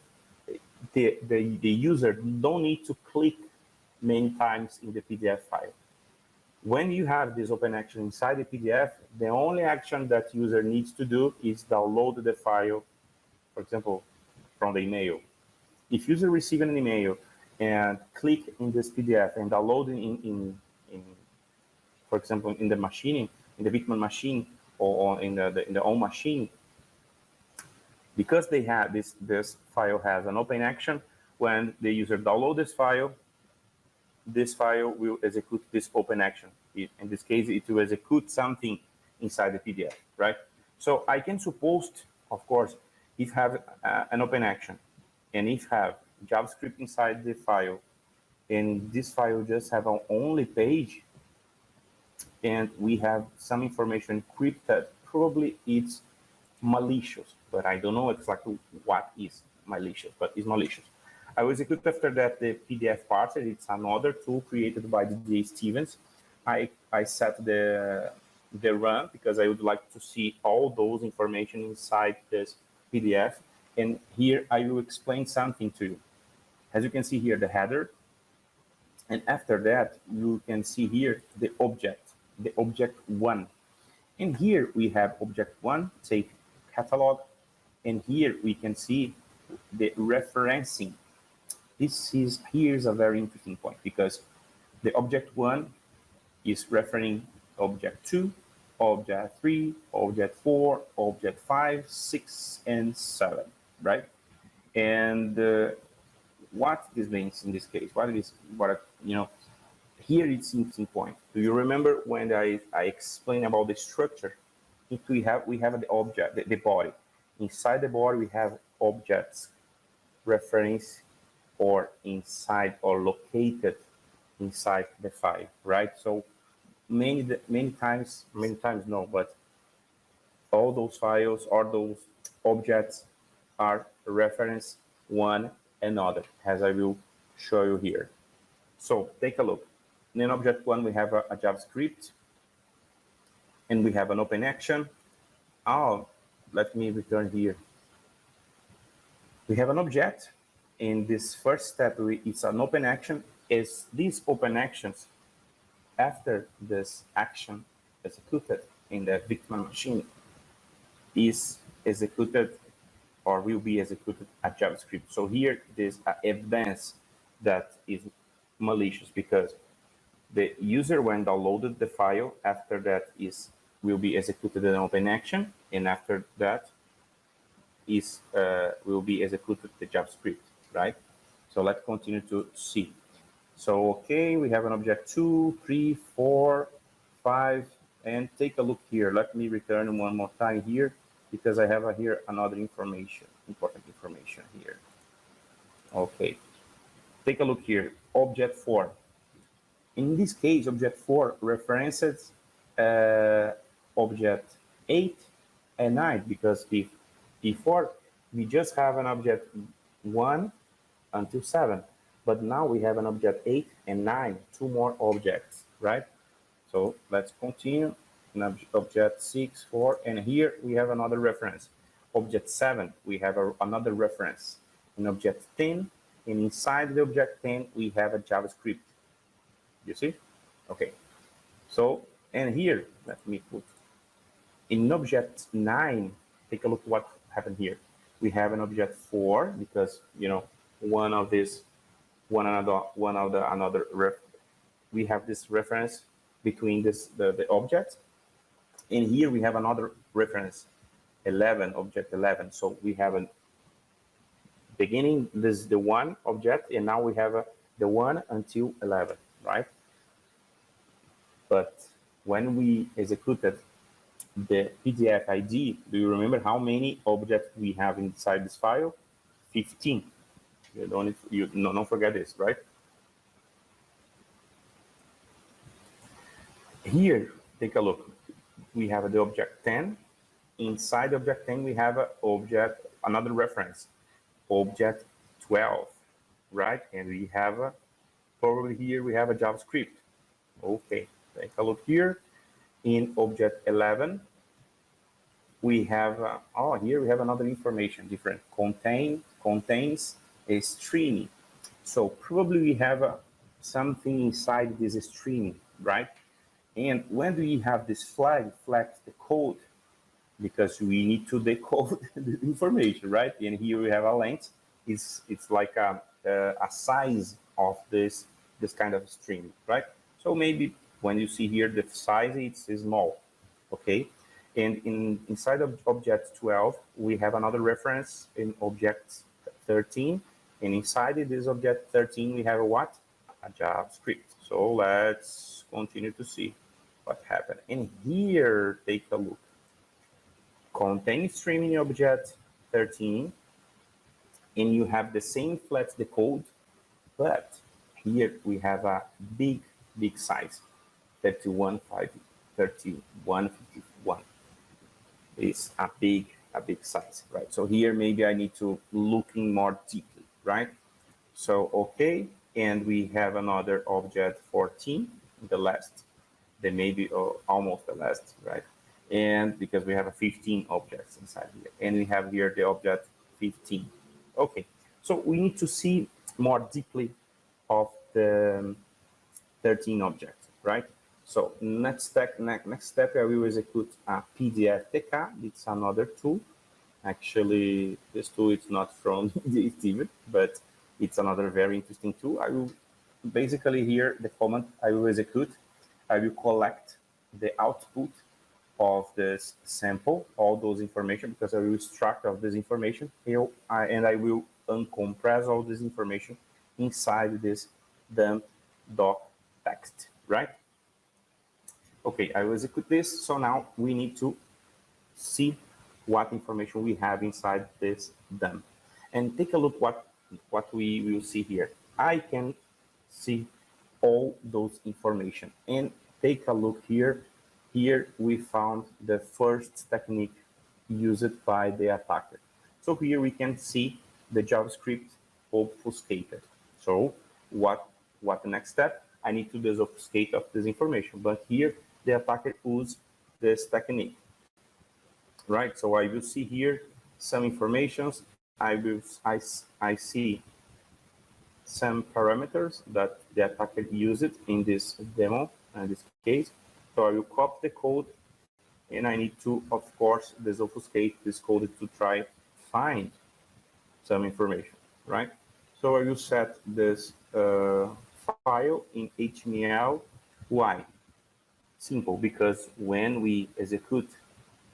user don't need to click many times in the PDF file. When you have this open action inside the PDF, the only action that user needs to do is download the file, for example, from the email. If user receives an email and click in this PDF and download in for example, in the machine, in the Bitman machine or in the own machine, because they have this file has an open action, when the user download this file will execute this open action. In this case, it will execute something inside the PDF, right? So I can suppose, of course, if have an open action, and if have JavaScript inside the file, and this file just have an only page, and we have some information encrypted, probably it's malicious, but I don't know exactly what is malicious, but it's malicious. I will execute after that the PDF parser. It's another tool created by DDA Stevens. I set the run because I would like to see all those information inside this PDF. And here I will explain something to you. As you can see here, the header. And after that, you can see here the object 1. And here we have object 1, say catalog. And here we can see the referencing. Here's a very interesting point, because the object 1 is referring object 2, object 3, object 4, object 5, 6, and 7, right? And what this means in this case, here it's an interesting point. Do you remember when I explained about the structure? If we have the object, the body. Inside the body, we have objects, reference, or inside or located inside the file, right? So many times no, but all those files or those objects are reference one another, as I will show you here. So take a look. In object one, we have a JavaScript, and we have an open action. Oh, let me return here. We have an object. In this first step, it's an open action. Is these open actions, after this action executed in the victim machine, is executed or will be executed a JavaScript. So here there's evidence that is malicious because the user, when downloaded the file, after that will be executed an open action, and after that will be executed the JavaScript, right? So let's continue to see. So okay, we have an object 2, 3, 4, 5, and take a look here. Let me return one more time here because I have here another information, important information here. Okay, take a look here. Object 4. In this case, object 4 references object 8 and 9 because before we just have an object 1 until 7, but now we have an object 8 and 9, two more objects, right? So let's continue. In object 6, 4, and here we have another reference. Object 7, we have another reference. In object 10, and inside the object 10, we have a JavaScript. You see? Okay. So, and here, let me put, in object 9, take a look what happened here. We have an object 4 because, you know, we have this reference between the objects, and here we have another reference 11, object 11. So we have a beginning, this is the 1 object, and now we have the 1 until 11, right? But when we executed the PDF ID, do you remember how many objects we have inside this file? 15. Don't forget this, right? Here, take a look. We have the object 10. Inside object 10, we have another reference, object 12, right? And we have probably here we have a JavaScript. Okay, take a look here. In object 11, we have here we have another information, different contains a string. So probably we have something inside this string, right? And when do we have this flag the code? Because we need to decode the information, right? And here we have a length. It's like a size of this kind of string, right? So maybe when you see here the size, it's small, okay? And inside of object 12, we have another reference in object 13. And inside this object 13, we have a what? A JavaScript. So let's continue to see what happened. And here, take a look. Contain string in object 13, and you have the same flat decode, but here we have a big size, 3151. Is a big size, right? So here maybe I need to looking more deeply, right? So okay, and we have another object 14, the last, then maybe almost the last, right? And because we have a 15 objects inside here, and we have here the object 15. Okay, so we need to see more deeply of the 13 objects, right? So next step, I will execute a PDF TK. It's another tool. Actually, this tool is not from the Steven, but it's another very interesting tool. I will basically here the command I will execute. I will collect the output of this sample, all those information, because I will extract of this information here, and I will uncompress all this information inside this dump doc text, right? Okay, I will execute this. So now we need to see what information we have inside this dump. And take a look what we will see here. I can see all those information. And take a look here. Here we found the first technique used by the attacker. So here we can see the JavaScript obfuscated. So what the next step? I need to disobfuscate of this information, but here the attacker used this technique, right? So I will see here some informations. I see some parameters that the attacker used in this demo, in this case. So I will copy the code, and I need to, of course, disobfuscate this code to try find some information, right? So I will set this file in HTML. Why? Simple, because when we execute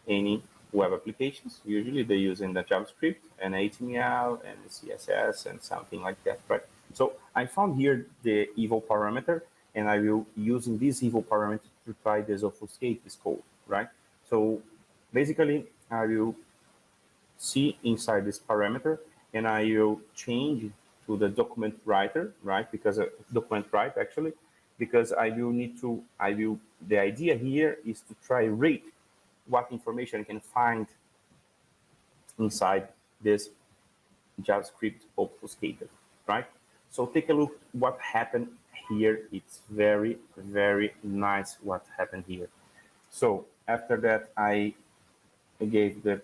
any web applications, usually they use in the JavaScript and HTML and CSS and something like that, right? So I found here the evil parameter, and I will using this evil parameter to try disobfuscate this code, right? So basically, I will see inside this parameter, and I will change to the document writer, right? Because document write actually, because I will need to, the idea here is to try read what information I can find inside this JavaScript obfuscated, right? So take a look what happened here. It's very, very nice what happened here. So after that, I gave the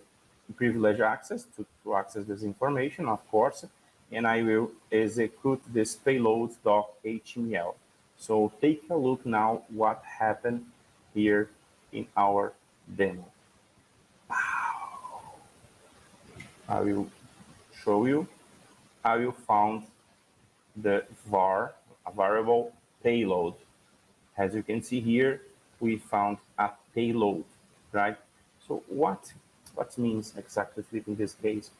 privilege access to access this information, of course, and I will execute this payload.html. So take a look now what happened here in our demo. I will show you. I will found the var, a variable payload. As you can see here, we found a payload, right? So what means exactly in this case?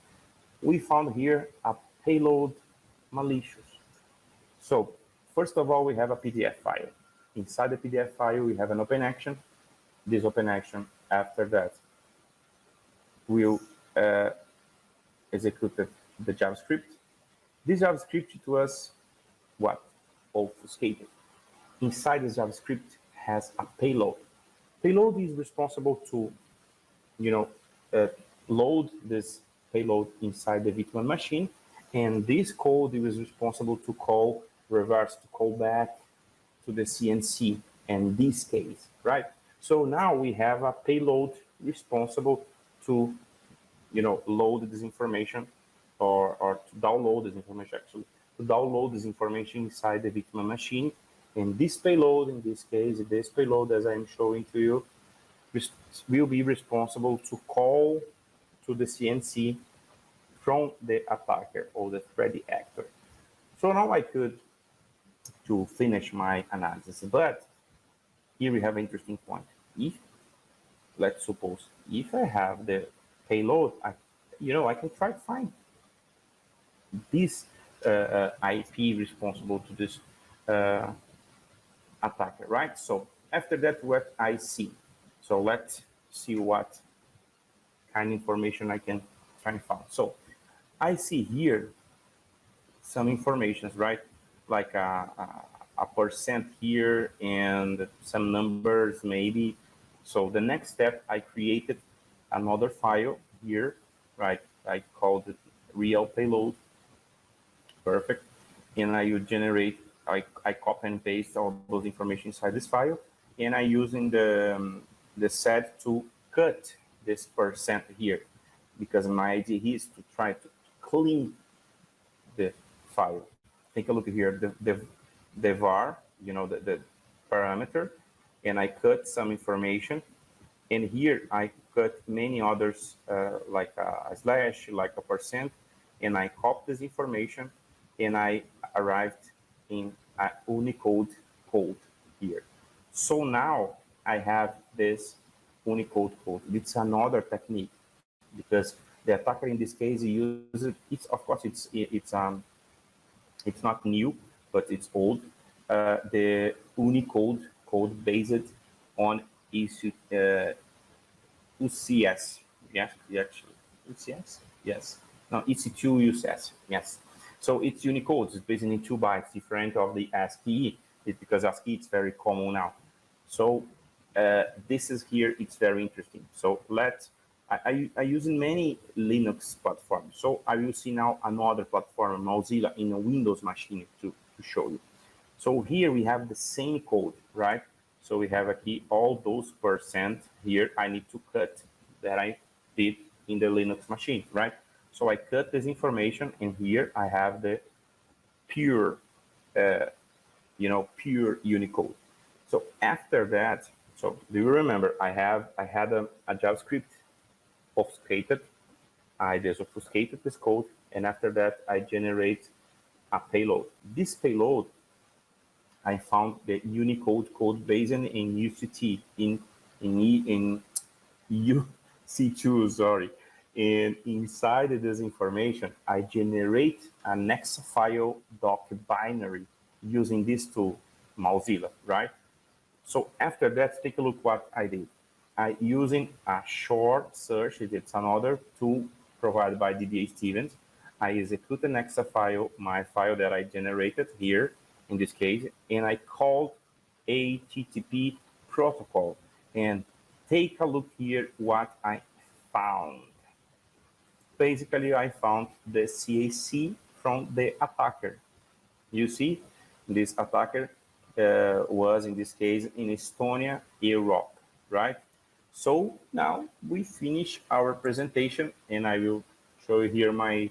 We found here a payload malicious. So first of all, we have a PDF file. Inside the PDF file, we have an open action. This open action, after that, will execute the JavaScript. This JavaScript to us, what? Obfuscated. Inside the JavaScript has a payload. Payload is responsible to, load this payload inside the virtual machine, and this code is responsible to call reverse, to call back to the CNC in this case, right? So now we have a payload responsible to, load this information or to download this information, actually, to download this information inside the virtual machine. And this payload, in this case, this payload, as I'm showing to you, will be responsible to call to the CNC from the attacker or the threat actor. So now I could to finish my analysis, but here we have an interesting point. If, let's suppose, if I have the payload, I can try to find this IP responsible to this attacker, right? So after that, what I see. So let's see what kind of information I can try and find. So I see here some information, right? Like a percent here and some numbers maybe. So the next step, I created another file here, right? I called it real payload. Perfect. And I will generate, I copy and paste all those information inside this file, and I using the set to cut this percent here, because my idea here is to try to clean the file. Take a look here, the var, the parameter, and I cut some information. And here I cut many others, like a slash, like a percent, and I copy this information, and I arrived in a Unicode code here. So now I have this Unicode code. It's another technique, because the attacker in this case uses it. It's, of course, it's not new, but it's old. The Unicode code based on UCS. Yes, actually, UCS. Yes. No, EC2 UCS. Yes. So it's Unicode. It's based in 2 bytes, different of the ASCII. It's because ASCII is very common now. So this is here. It's very interesting. So let's I use in many Linux platforms. So I will see now another platform, Mozilla, in a Windows machine to show you. So here we have the same code, right? So we have aquí all those percent here I need to cut that I did in the Linux machine, right? So I cut this information, and here I have the pure, pure Unicode. So after that, so do you remember I had a JavaScript obfuscated. I disobfuscated this code, and after that I generate a payload. This payload, I found the Unicode code base in UCT in UC2, sorry. And inside of this information, I generate an Hexafile doc binary using this tool, Mozilla, right? So after that, take a look what I did. I using a short search, it's another tool provided by DBA Stevens. I execute an Exa file, my file that I generated here in this case, and I called HTTP protocol. And take a look here what I found. Basically, I found the CAC from the attacker. You see, this attacker was in this case in Estonia, Europe, right? So now we finish our presentation, and I will show you here my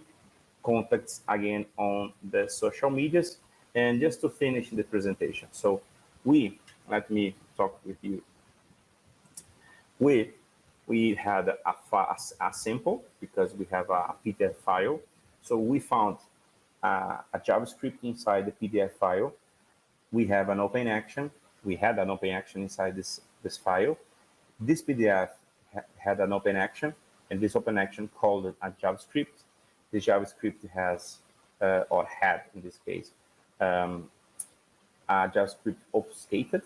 contacts again on the social medias. And just to finish the presentation, so let me talk with you. We had a sample because we have a PDF file. So we found a JavaScript inside the PDF file. We have an open action. We had an open action inside this file. This PDF had an open action, and this open action called a JavaScript. The JavaScript has, or had in this case, a JavaScript obfuscated.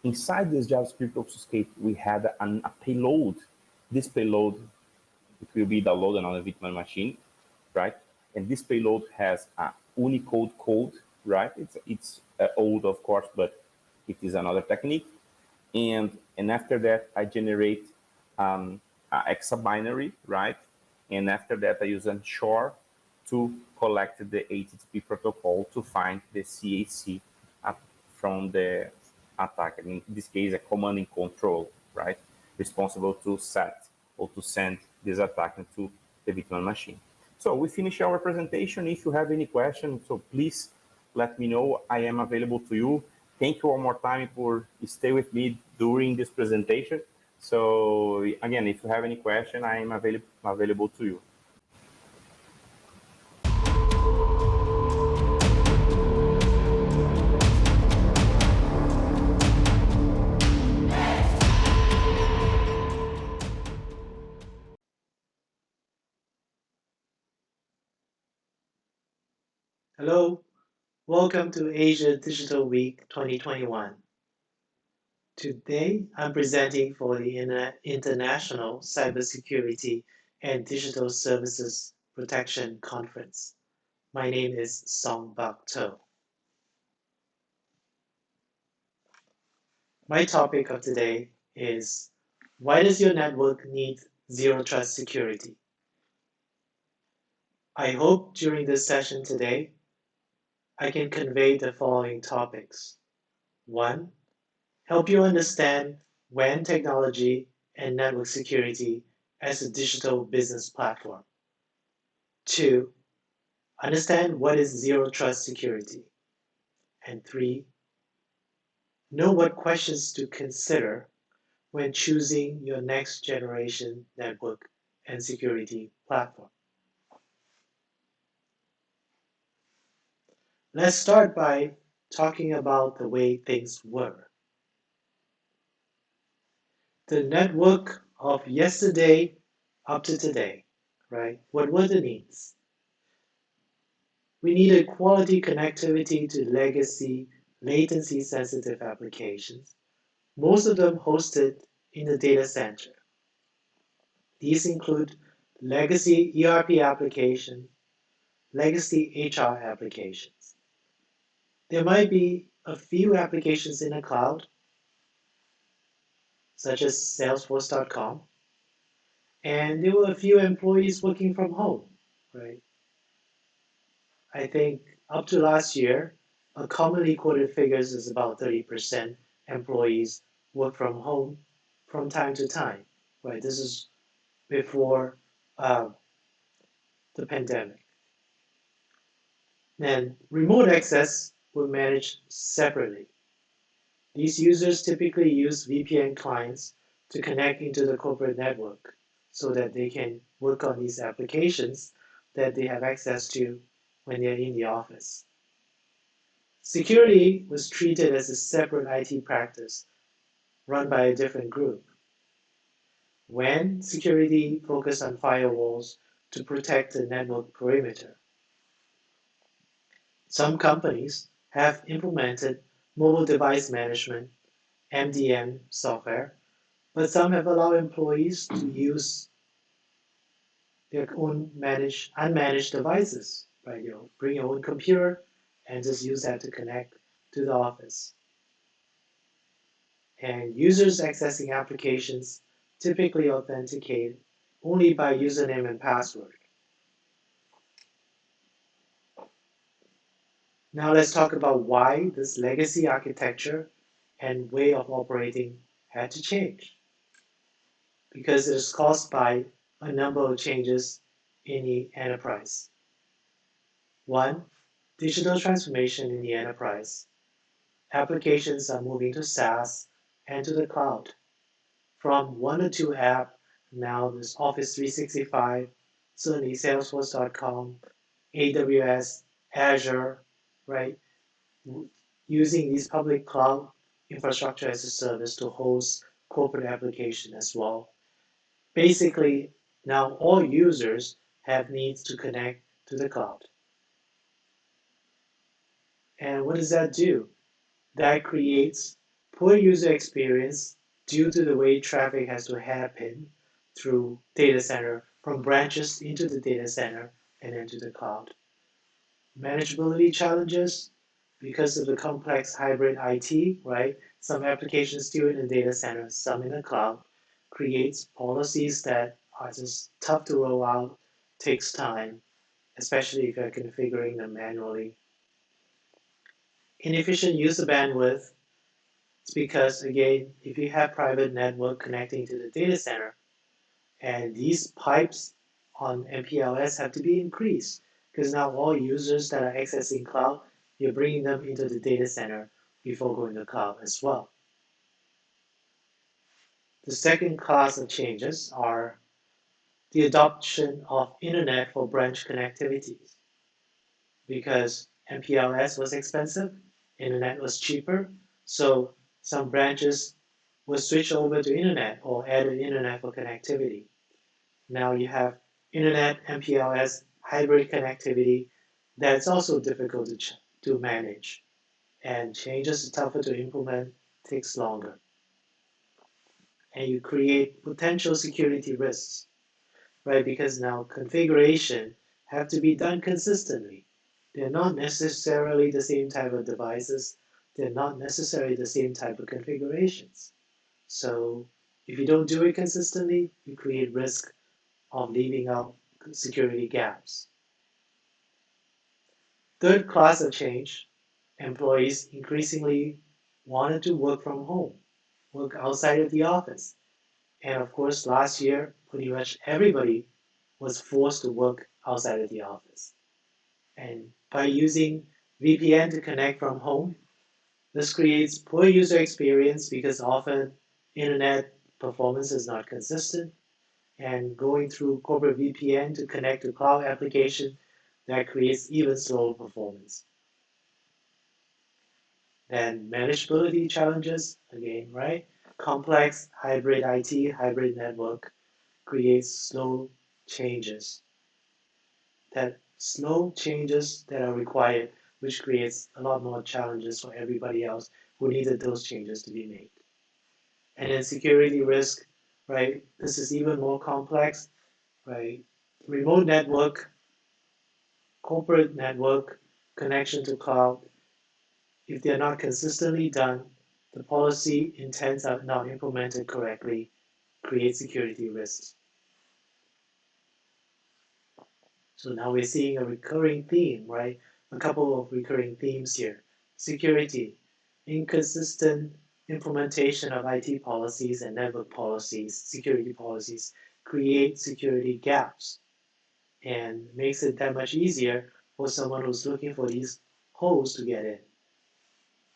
Inside this JavaScript obfuscate, we had a payload. This payload, it will be downloaded on a virtual machine, right? And this payload has a Unicode code, right? It's old, of course, but it is another technique. And after that, I generate a hexa binary, right? And after that, I use Ensure to collect the HTTP protocol to find the CAC from the attacker. In this case, a command and control, right? Responsible to set or to send this attack to the virtual machine. So we finish our presentation. If you have any questions, so please let me know. I am available to you. Thank you one more time for stay with me during this presentation. So again, if you have any question, I am available to you. Hello, welcome to Asia Digital Week 2021. Today, I'm presenting for the International Cybersecurity and Digital Services Protection Conference. My name is Song Bak To. My topic of today is, why does your network need zero trust security? I hope during this session today, I can convey the following topics. 1. Help you understand WAN technology and network security as a digital business platform. 2. Understand what is zero trust security. And 3. Know what questions to consider when choosing your next generation network and security platform. Let's start by talking about the way things were. The network of yesterday up to today, right? What were the needs? We needed quality connectivity to legacy, latency-sensitive applications, most of them hosted in the data center. These include legacy ERP applications, legacy HR applications. There might be a few applications in the cloud, such as Salesforce.com, And there were a few employees working from home, right? I think up to last year, a commonly quoted figures is about 30% employees work from home from time to time, right? This is before uh, the pandemic. Then remote access were managed separately. These users typically use VPN clients to connect into the corporate network so that they can work on these applications that they have access to when they're in the office. Security was treated as a separate IT practice run by a different group. When security focused on firewalls to protect the network perimeter. Some companies have implemented mobile device management (MDM) software, but some have allowed employees to use their own unmanaged devices, right? Bring your own computer and just use that to connect to the office. And users accessing applications typically authenticate only by username and password. Now let's talk about why this legacy architecture and way of operating had to change. Because it is caused by a number of changes in the enterprise. One, digital transformation in the enterprise. Applications are moving to SaaS and to the cloud. From one or two app, now there's Office 365, certainly Salesforce.com, AWS, Azure, right? Using these public cloud infrastructure as a service to host corporate application as well. Basically, now all users have needs to connect to the cloud. And what does that do? That creates poor user experience due to the way traffic has to happen through data center from branches into the data center and into the cloud. Manageability challenges because of the complex hybrid IT, right? Some applications still in the data center, some in the cloud, creates policies that are just tough to roll out, takes time, especially if you're configuring them manually. Inefficient user bandwidth. It's because, again, if you have private network connecting to the data center, and these pipes on MPLS have to be increased, because now all users that are accessing cloud, you're bringing them into the data center before going to cloud as well. The second class of changes are the adoption of internet for branch connectivities. Because MPLS was expensive, internet was cheaper, so some branches will switch over to internet or added internet for connectivity. Now you have internet MPLS hybrid connectivity that's also difficult to manage, and changes are tougher to implement, takes longer. And you create potential security risks, right? Because now configuration have to be done consistently. They're not necessarily the same type of devices. They're not necessarily the same type of configurations. So if you don't do it consistently, you create risk of leaving out security gaps. Third class of change, employees increasingly wanted to work from home, work outside of the office. And of course, last year, pretty much everybody was forced to work outside of the office. And by using VPN to connect from home, this creates poor user experience because often internet performance is not consistent. And going through corporate VPN to connect to cloud application, that creates even slower performance. Then manageability challenges, again, right? Complex hybrid IT, hybrid network creates slow changes that are required, which creates a lot more challenges for everybody else who needed those changes to be made. And then security risk, right? This is even more complex, right? Remote network, corporate network, connection to cloud, if they're not consistently done, the policy intents are not implemented correctly, create security risks. So now we're seeing a recurring theme, right? A couple of recurring themes here. Security, inconsistent implementation of IT policies and network policies, security policies, create security gaps and makes it that much easier for someone who's looking for these holes to get in.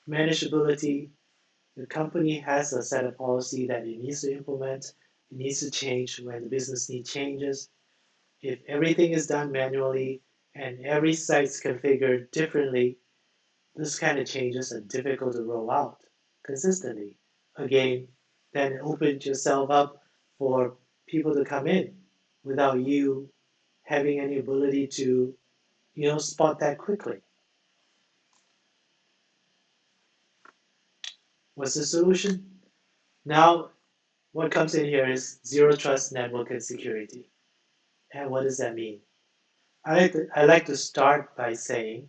Manageability, the company has a set of policy that it needs to implement, it needs to change when the business need changes. If everything is done manually and every site's configured differently, this kind of changes are difficult to roll out consistently. Again, then it opens yourself up for people to come in without you having any ability to, spot that quickly. What's the solution? Now, what comes in here is zero trust network and security. And what does that mean? I like to start by saying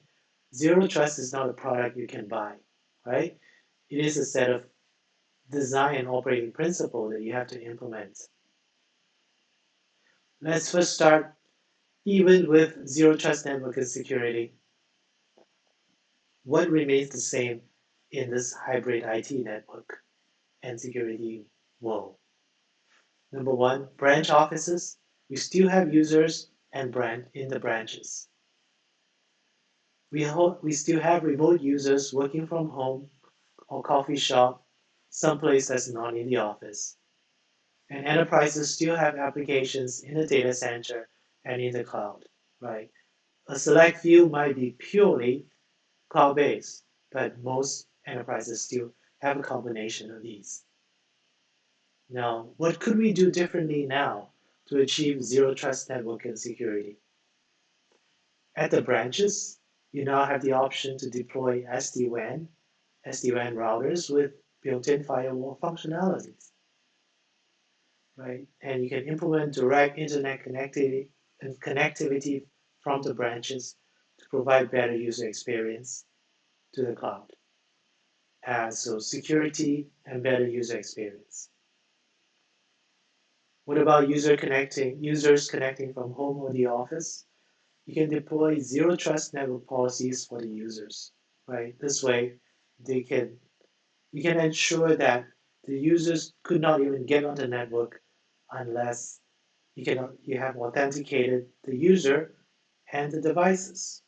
zero trust is not a product you can buy, right? It is a set of design and operating principle that you have to implement. Let's first start even with zero trust network and security. What remains the same in this hybrid IT network and security world? Number one, branch offices. We still have users and brand in the branches. We still have remote users working from home or coffee shop, someplace that's not in the office. And enterprises still have applications in the data center and in the cloud, right? A select few might be purely cloud-based, but most enterprises still have a combination of these. Now, what could we do differently now to achieve zero trust network and security? At the branches, you now have the option to deploy SD-WAN routers with built-in firewall functionalities, right? And you can implement direct internet connectivity from the branches to provide better user experience to the cloud. So security and better user experience. What about users connecting from home or the office? You can deploy zero trust network policies for the users, right? This way, you can ensure that the users could not even get on the network unless you have authenticated the user and the devices.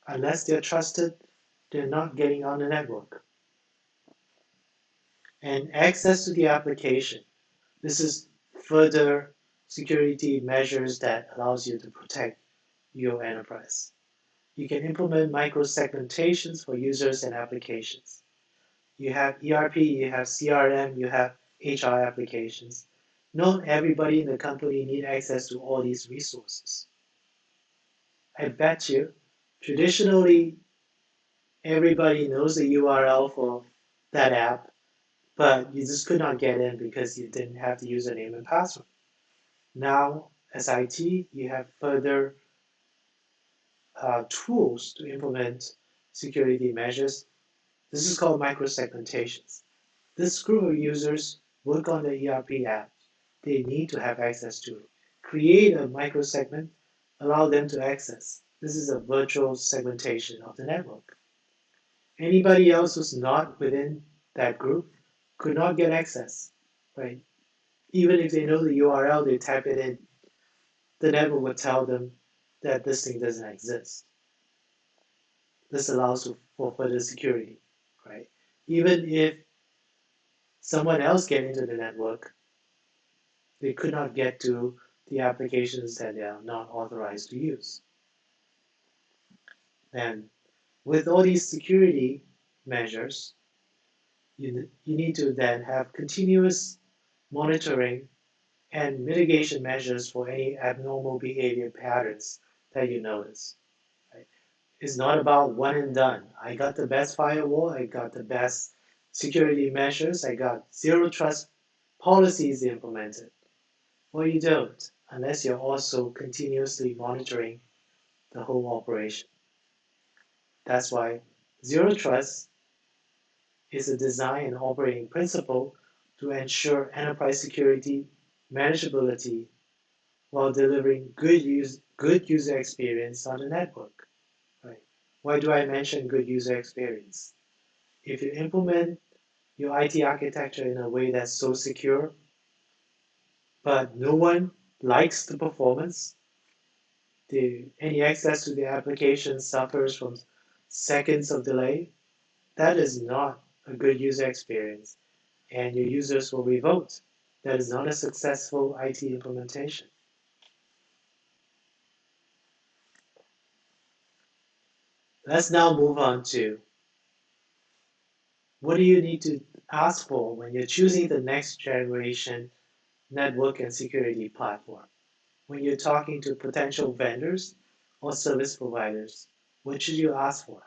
Unless they're trusted, they're not getting on the network. And access to the application. This is further security measures that allows you to protect your enterprise. You can implement micro-segmentations for users and applications. You have ERP, you have CRM, you have HR applications. Not everybody in the company need access to all these resources. I bet you, traditionally, everybody knows the URL for that app, but you just could not get in because you didn't have the username and password. Now, as IT, you have further tools to implement security measures. This is called microsegmentations. This group of users work on the ERP app. They need to have access to it. Create a microsegment, allow them to access. This is a virtual segmentation of the network. Anybody else who's not within that group could not get access, right? Even if they know the URL, they type it in, the network would tell them that this thing doesn't exist. This allows for further security, right? Even if someone else get into the network, they could not get to the applications that they are not authorized to use. And with all these security measures, you need to then have continuous monitoring and mitigation measures for any abnormal behavior patterns that you notice. Right? It's not about one and done. I got the best firewall, I got the best security measures, I got zero trust policies implemented. Well, you don't, unless you're also continuously monitoring the whole operation. That's why zero trust is a design and operating principle to ensure enterprise security, manageability, while delivering good good user experience on the network. Right? Why do I mention good user experience? If you implement your IT architecture in a way that's so secure, but no one likes the performance, any access to the application suffers from seconds of delay, that is not a good user experience, and your users will revolt. That is not a successful IT implementation. Let's now move on to what do you need to ask for when you're choosing the next generation network and security platform? When you're talking to potential vendors or service providers, what should you ask for?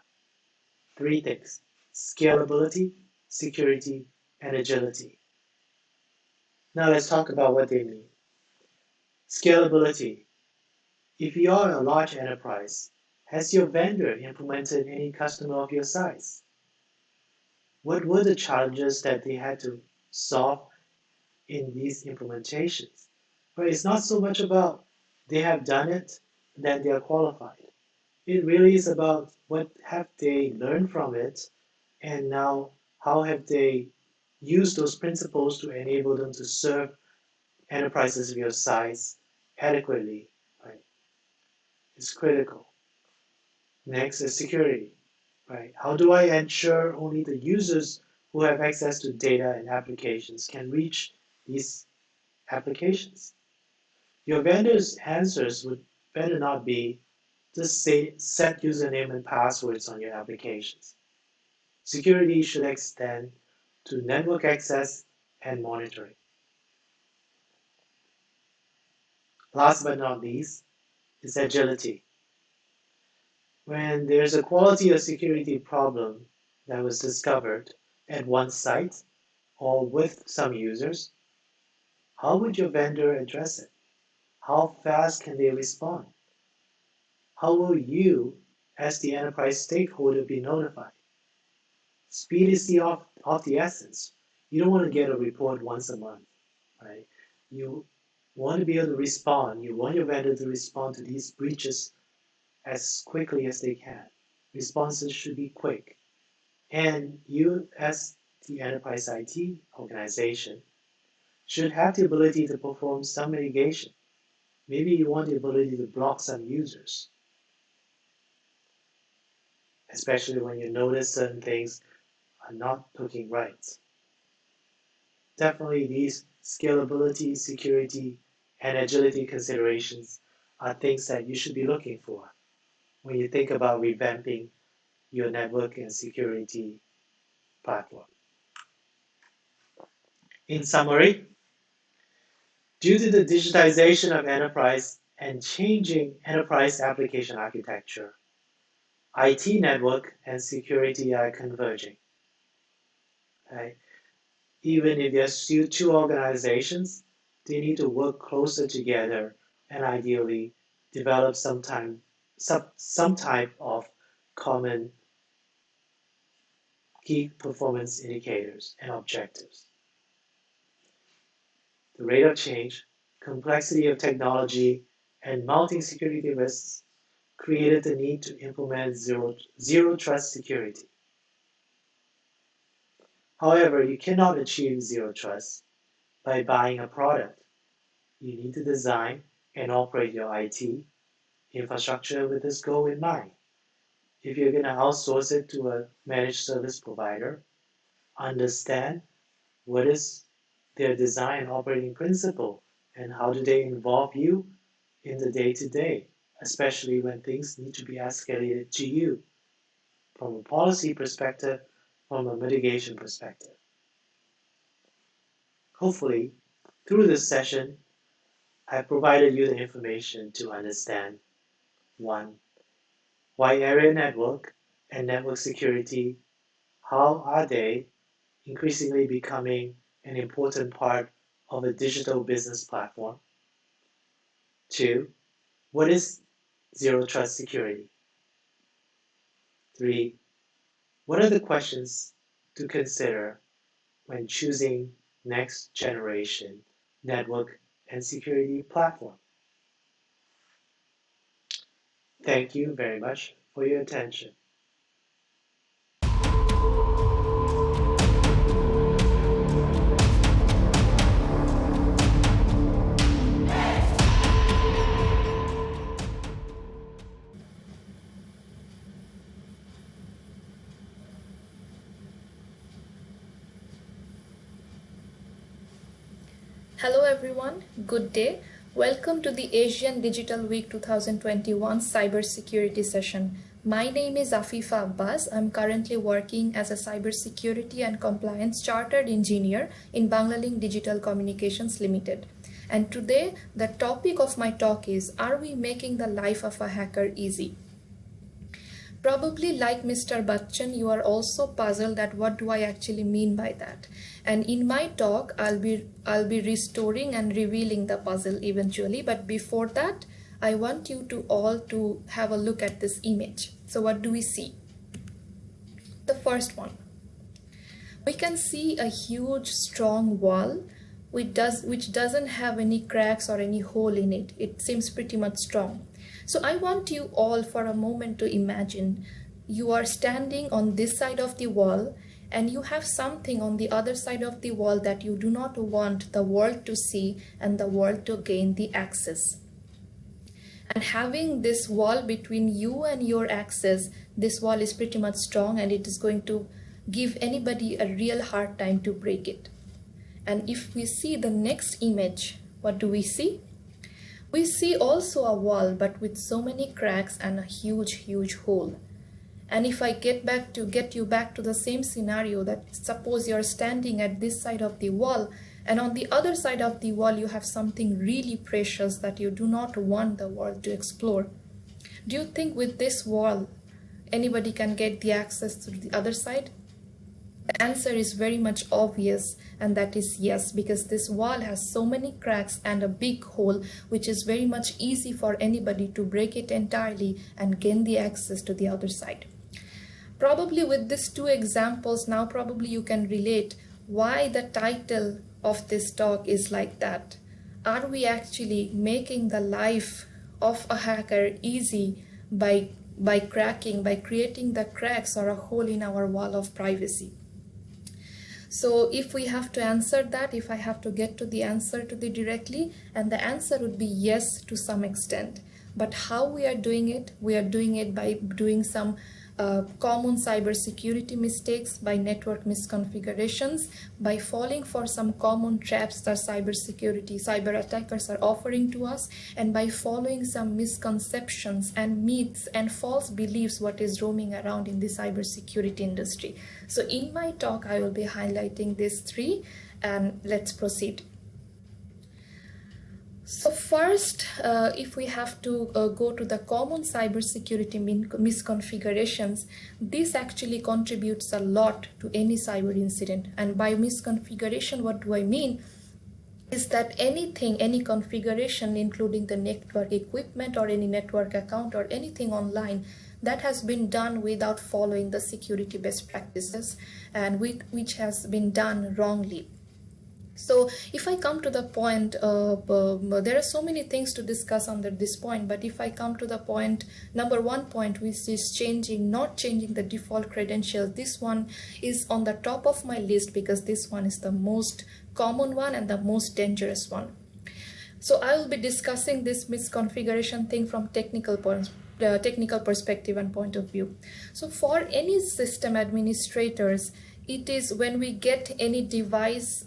Three things: scalability, security, and agility. Now let's talk about what they mean. Scalability. If you are a large enterprise, has your vendor implemented any customer of your size? What were the challenges that they had to solve in these implementations? But it's not so much about they have done it, that they are qualified. It really is about what have they learned from it, and now how have they used those principles to enable them to serve enterprises of your size adequately. Right? It's critical. Next is security. Right? How do I ensure only the users who have access to data and applications can reach these applications? Your vendor's answers would better not be just say set username and passwords on your applications. Security should extend to network access and monitoring. Last but not least is agility. When there's a quality or security problem that was discovered at one site or with some users, how would your vendor address it? How fast can they respond? How will you, as the enterprise stakeholder, be notified? Speed is of the essence. You don't want to get a report once a month, right? You want to be able to respond. You want your vendor to respond to these breaches as quickly as they can. Responses should be quick. And you, as the enterprise IT organization, should have the ability to perform some mitigation. Maybe you want the ability to block some users, especially when you notice certain things are not looking right. Definitely, these scalability, security, and agility considerations are things that you should be looking for when you think about revamping your network and security platform. In summary, due to the digitization of enterprise and changing enterprise application architecture, IT network and security are converging. Right? Even if there's still two organizations, they need to work closer together and ideally develop some type of common key performance indicators and objectives. The rate of change, complexity of technology, and mounting security risks created the need to implement zero trust security. However, you cannot achieve zero trust by buying a product. You need to design and operate your IT infrastructure with this goal in mind. If you're going to outsource it to a managed service provider, understand what is their design and operating principle and how do they involve you in the day to day, especially when things need to be escalated to you from a policy perspective, from a mitigation perspective. Hopefully, through this session, I provided you the information to understand one, why area network and network security, how are they increasingly becoming an important part of a digital business platform? Two, what is zero trust security? Three, what are the questions to consider when choosing next generation network and security platform? Thank you very much for your attention. Hello everyone, good day. Welcome to the Asian Digital Week 2021 Cybersecurity session. My name is Afifa Abbas. I'm currently working as a cybersecurity and compliance chartered engineer in Banglalink Digital Communications Limited. And today the topic of my talk is, are we making the life of a hacker easy? Probably like Mr. Bachchan, you are also puzzled at what do I actually mean by that. And in my talk, I'll be restoring and revealing the puzzle eventually. But before that, I want you to all to have a look at this image. So what do we see? The first one. We can see a huge strong wall which doesn't have any cracks or any hole in it. It seems pretty much strong. So I want you all for a moment to imagine you are standing on this side of the wall and you have something on the other side of the wall that you do not want the world to see and the world to gain the access. And having this wall between you and your access, this wall is pretty much strong and it is going to give anybody a real hard time to break it. And if we see the next image, what do we see? We see also a wall, but with so many cracks and a huge hole. And if I get you back to the same scenario, that suppose you're standing at this side of the wall, and on the other side of the wall you have something really precious that you do not want the world to explore. Do you think with this wall anybody can get the access to the other side? The answer is very much obvious, and that is yes, because this wall has so many cracks and a big hole which is very much easy for anybody to break it entirely and gain the access to the other side. Probably with these two examples now probably you can relate why the title of this talk is like that. Are we actually making the life of a hacker easy by creating the cracks or a hole in our wall of privacy? So if we have to answer that, if I have to get to the answer to the directly, and the answer would be yes to some extent. But how we are doing it? We are doing it by doing some common cybersecurity mistakes, by network misconfigurations, by falling for some common traps that cyber attackers are offering to us, and by following some misconceptions and myths and false beliefs what is roaming around in the cybersecurity industry. So in my talk, I will be highlighting these three, and let's proceed. So first, if we have to go to the common cybersecurity misconfigurations, this actually contributes a lot to any cyber incident. And by misconfiguration, what do I mean? Is that anything, any configuration, including the network equipment or any network account or anything online that has been done without following the security best practices and which has been done wrongly. So if I come to the point, there are so many things to discuss under this point, but if I come to the point, number one point, which is not changing the default credentials, this one is on the top of my list because this one is the most common one and the most dangerous one. So I will be discussing this misconfiguration thing from technical perspective and point of view. So for any system administrators, it is when we get any device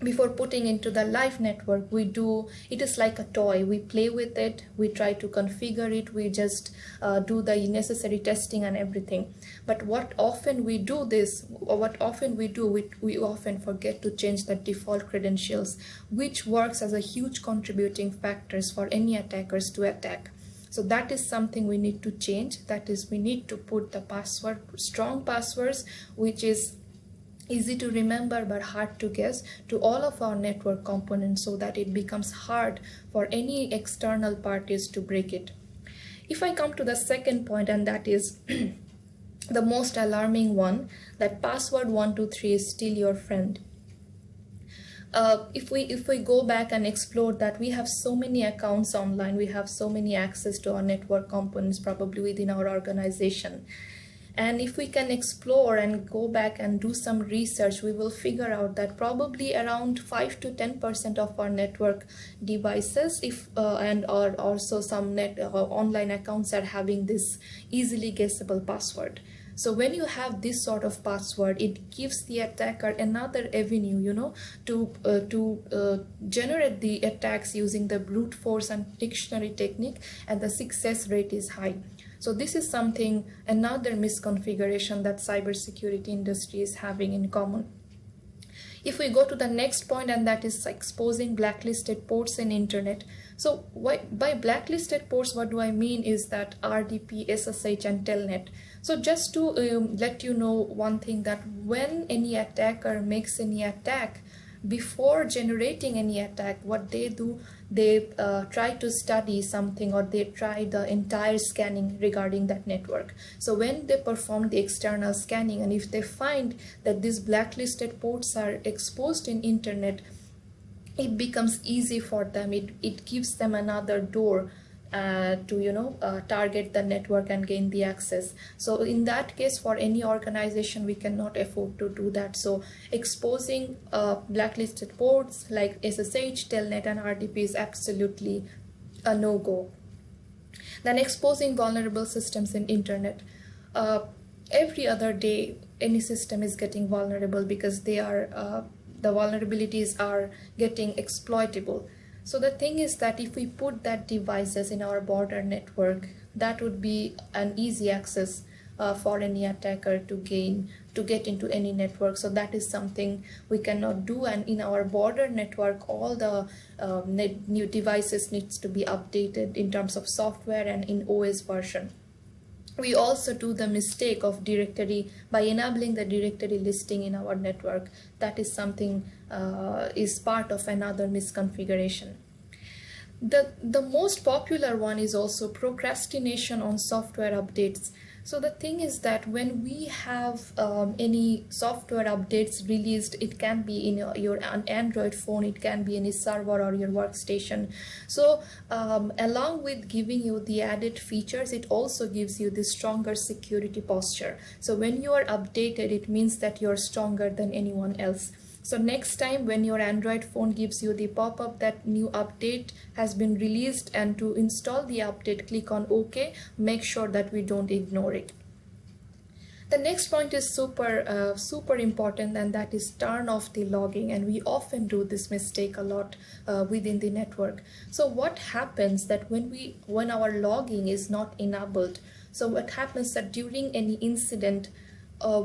before putting into the live network, it is like a toy. We play with it, we try to configure it, we just do the necessary testing and everything. But what often we often forget to change the default credentials, which works as a huge contributing factors for any attackers to attack. So that is something we need to change. That is, we need to put the strong passwords, which is easy to remember but hard to guess, to all of our network components so that it becomes hard for any external parties to break it. If I come to the second point, and that is the most alarming one, that password 123 is still your friend. If we go back and explore that, we have so many accounts online, we have so many access to our network components probably within our organization. And if we can explore and go back and do some research, we will figure out that probably around 5 to 10% of our network devices, if and or also some online accounts are having this easily guessable password. So when you have this sort of password, it gives the attacker another avenue, to generate the attacks using the brute force and dictionary technique, and the success rate is high. So this is something, another misconfiguration that cybersecurity industry is having in common. If we go to the next point, and that is exposing blacklisted ports in internet. So by blacklisted ports, what do I mean is that RDP, SSH and Telnet. So just to let you know one thing, that when any attacker makes any attack, before generating any attack, what they do, they try to study something, or they try the entire scanning regarding that network. So when they perform the external scanning, and if they find that these blacklisted ports are exposed in internet, it becomes easy for them. It gives them another door to target the network and gain the access. So in that case, for any organization, we cannot afford to do that. So exposing blacklisted ports like SSH, Telnet and RDP is absolutely a no-go. Then exposing vulnerable systems in internet. Every other day, any system is getting vulnerable because they are the vulnerabilities are getting exploitable. So the thing is that if we put that devices in our border network, that would be an easy access for any attacker to get into any network. So that is something we cannot do. And in our border network, all the new devices needs to be updated in terms of software and in OS version. We also do the mistake of directory by enabling the directory listing in our network. That is something is part of another misconfiguration. The most popular one is also procrastination on software updates. So the thing is that when we have any software updates released, it can be in your Android phone, it can be any server or your workstation. So along with giving you the added features, it also gives you the stronger security posture. So when you are updated, it means that you're stronger than anyone else. So next time when your Android phone gives you the pop-up that new update has been released, and to install the update, click on OK. Make sure that we don't ignore it. The next point is super important, and that is turn off the logging. And we often do this mistake a lot within the network. So what happens that when our logging is not enabled, so what happens that during any incident,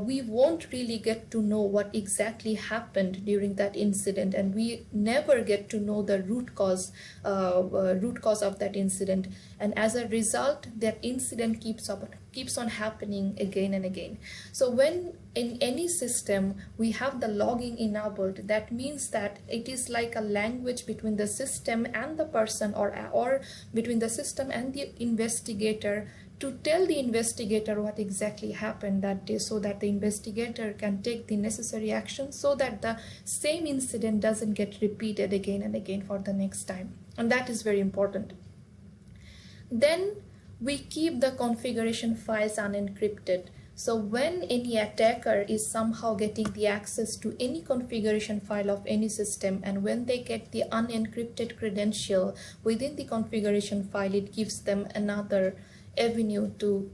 we won't really get to know what exactly happened during that incident, and we never get to know the root cause of that incident. And as a result, that incident keeps on happening again and again. So when in any system we have the logging enabled, that means that it is like a language between the system and the person, or between the system and the investigator, to tell the investigator what exactly happened that day, so that the investigator can take the necessary action, so that the same incident doesn't get repeated again and again for the next time. And that is very important. Then we keep the configuration files unencrypted. So when any attacker is somehow getting the access to any configuration file of any system, and when they get the unencrypted credential within the configuration file, it gives them another avenue to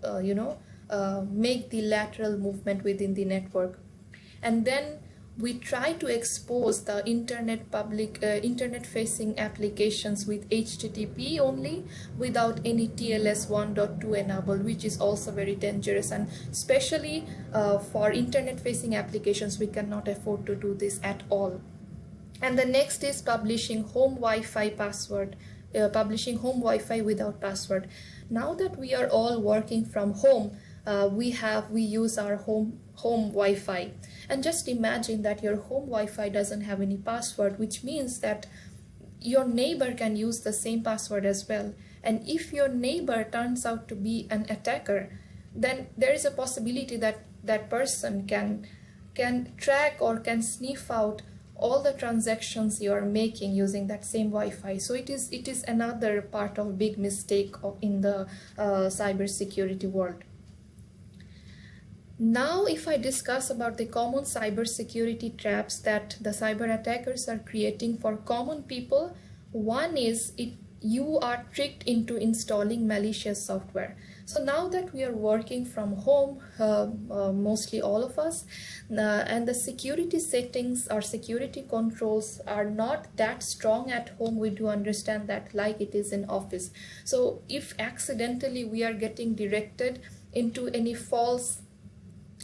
make the lateral movement within the network. And then we try to expose the internet facing applications with HTTP only, without any TLS 1.2 enabled, which is also very dangerous. And especially for internet facing applications, we cannot afford to do this at all. And the next is publishing home Wi-Fi without password. Now that we are all working from home, we use our home Wi-Fi. And just imagine that your home Wi-Fi doesn't have any password, which means that your neighbor can use the same password as well. And if your neighbor turns out to be an attacker, then there is a possibility that that person can track or can sniff out all the transactions you are making using that same Wi-Fi. So it is another part of big mistake in the cybersecurity world. Now, if I discuss about the common cybersecurity traps that the cyber attackers are creating for common people, one is you are tricked into installing malicious software. So now that we are working from home, mostly all of us, and the security settings or security controls are not that strong at home, we do understand that like it is in office. So if accidentally we are getting directed into any false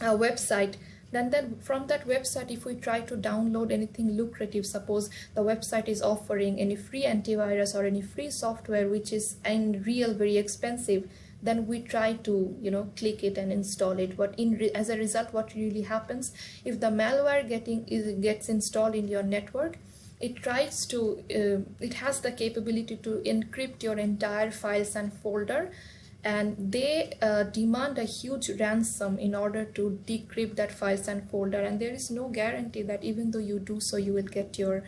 website, then from that website, if we try to download anything lucrative, suppose the website is offering any free antivirus or any free software which is in real very expensive, then we try to click it and install it. But as a result, what really happens, if the malware gets installed in your network, it tries to it has the capability to encrypt your entire files and folder, and they demand a huge ransom in order to decrypt that files and folder, and there is no guarantee that even though you do so, you will get your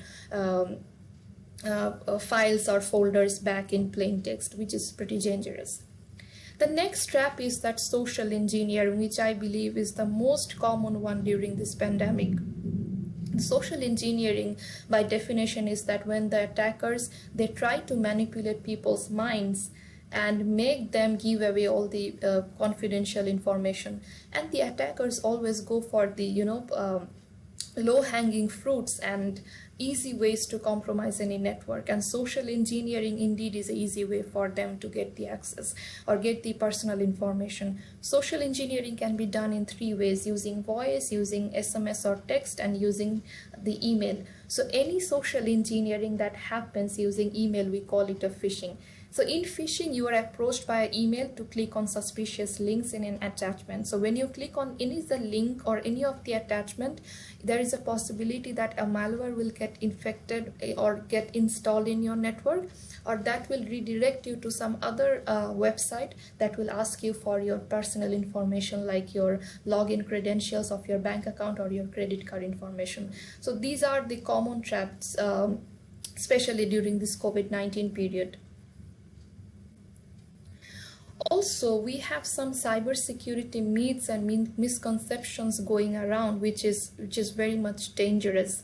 files or folders back in plain text, which is pretty dangerous. The next trap is that social engineering, which I believe is the most common one during this pandemic. Social engineering, by definition, is that when the attackers, they try to manipulate people's minds and make them give away all the confidential information, and the attackers always go for the low-hanging fruits and easy ways to compromise any network. And social engineering indeed is an easy way for them to get the access or get the personal information. Social engineering can be done in 3 ways: using voice, using SMS or text, and using the email. So any social engineering that happens using email, we call it a phishing. So in phishing, you are approached by email to click on suspicious links in an attachment. So when you click on any of the link or any of the attachment, there is a possibility that a malware will get infected or get installed in your network, or that will redirect you to some other website that will ask you for your personal information, like your login credentials of your bank account or your credit card information. So these are the common traps, especially during this COVID-19 period. Also, we have some cybersecurity myths and misconceptions going around, which is very much dangerous.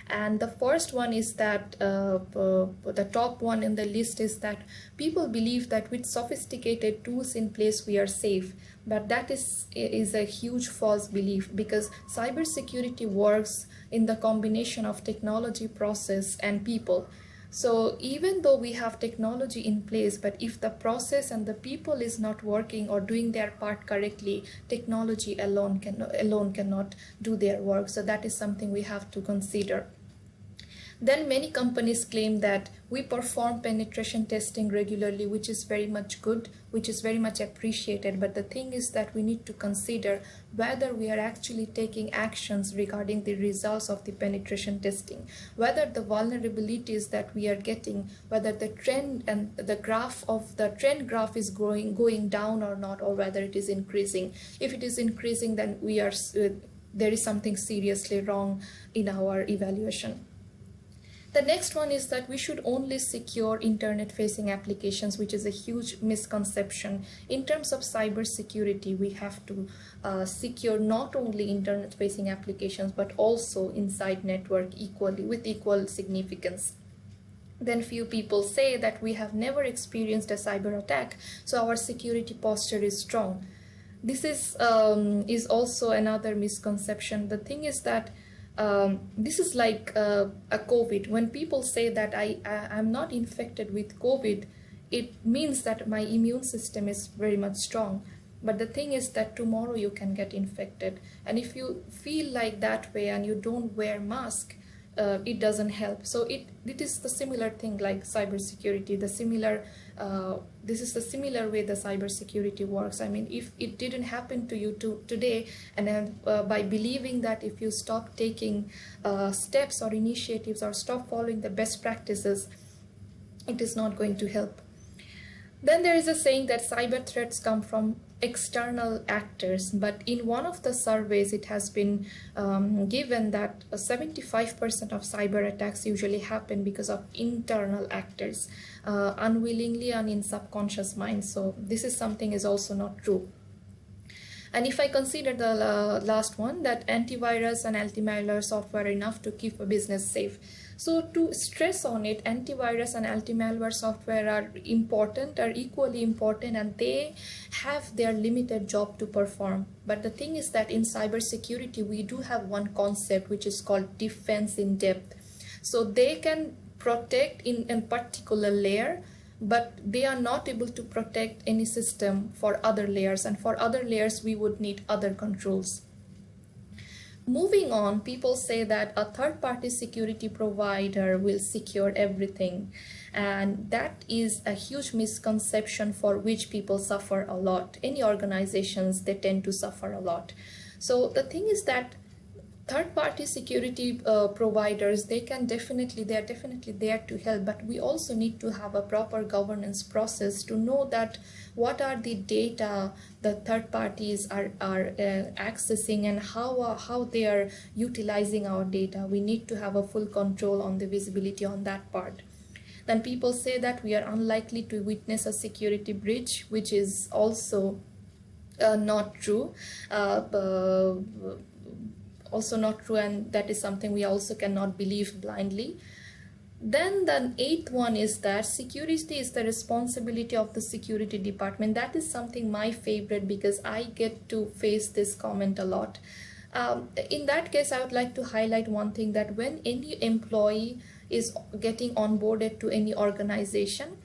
And the first one is that the top one in the list is that people believe that with sophisticated tools in place we are safe, but that is a huge false belief, because cybersecurity works in the combination of technology, process, and people. So even though we have technology in place, but if the process and the people is not working or doing their part correctly, technology alone cannot do their work. So that is something we have to consider. Then many companies claim that we perform penetration testing regularly, which is very much good, which is very much appreciated. But the thing is that we need to consider whether we are actually taking actions regarding the results of the penetration testing, whether the vulnerabilities that we are getting, whether the trend and the trend graph is going down or not, or whether it is increasing. If it is increasing, then there is something seriously wrong in our evaluation. The next one is that we should only secure internet-facing applications, which is a huge misconception. In terms of cybersecurity, we have to secure not only internet-facing applications, but also inside network equally, with equal significance. Then few people say that we have never experienced a cyber attack, so our security posture is strong. This is also another misconception. The thing is that this is like a COVID. When people say that I'm not infected with COVID, it means that my immune system is very much strong. But the thing is that tomorrow you can get infected. And if you feel like that way and you don't wear mask, it doesn't help. So it is the similar thing like cybersecurity. This is the similar way the cybersecurity works. I mean, if it didn't happen to you today, and then by believing that if you stop taking steps or initiatives or stop following the best practices, it is not going to help. Then there is a saying that cyber threats come from external actors, but in one of the surveys it has been given that 75% of cyber attacks usually happen because of internal actors, unwillingly and in subconscious mind. So this is something is also not true. And if I consider the last one, that antivirus and anti-malware software are enough to keep a business safe. So to stress on it, antivirus and anti-malware software are important, are equally important, and they have their limited job to perform. But the thing is that in cybersecurity, we do have one concept which is called defense in depth. So they can protect in a particular layer, but they are not able to protect any system for other layers, and for other layers we would need other controls. Moving on, people say that a third-party security provider will secure everything, and that is a huge misconception for which people suffer a lot. Any organizations, they tend to suffer a lot. So the thing is that third-party security providers, they are definitely there to help, but we also need to have a proper governance process to know that what are the data the third parties are accessing, and how they are utilizing our data. We need to have a full control on the visibility on that part. Then people say that we are unlikely to witness a security breach, which is also not true. Also not true, and that is something we also cannot believe blindly. Then the eighth one is that security is the responsibility of the security department. That is something my favorite, because I get to face this comment a lot. In that case, I would like to highlight one thing, that when any employee is getting onboarded to any organization,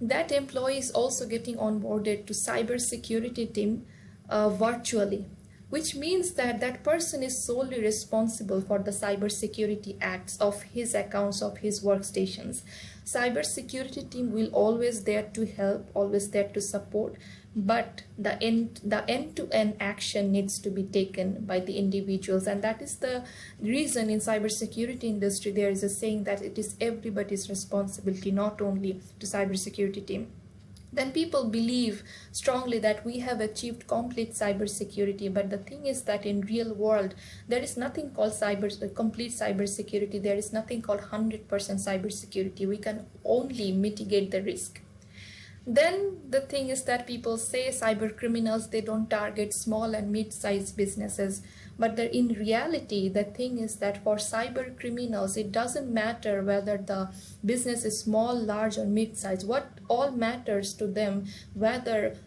that employee is also getting onboarded to cybersecurity team virtually, which means that that person is solely responsible for the cybersecurity acts of his accounts, of his workstations. Cybersecurity team will always there to help, always there to support, but the end-to-end action needs to be taken by the individuals. And that is the reason in cybersecurity industry there is a saying that it is everybody's responsibility, not only to cybersecurity team. Then people believe strongly that we have achieved complete cybersecurity, but the thing is that in real world there is nothing called complete cybersecurity. There is nothing called 100% cybersecurity. We can only mitigate the risk. Then the thing is that people say cyber criminals, they don't target small and mid-sized businesses. But in reality, the thing is that for cyber criminals, it doesn't matter whether the business is small, large, or mid-sized. What all matters to them, whether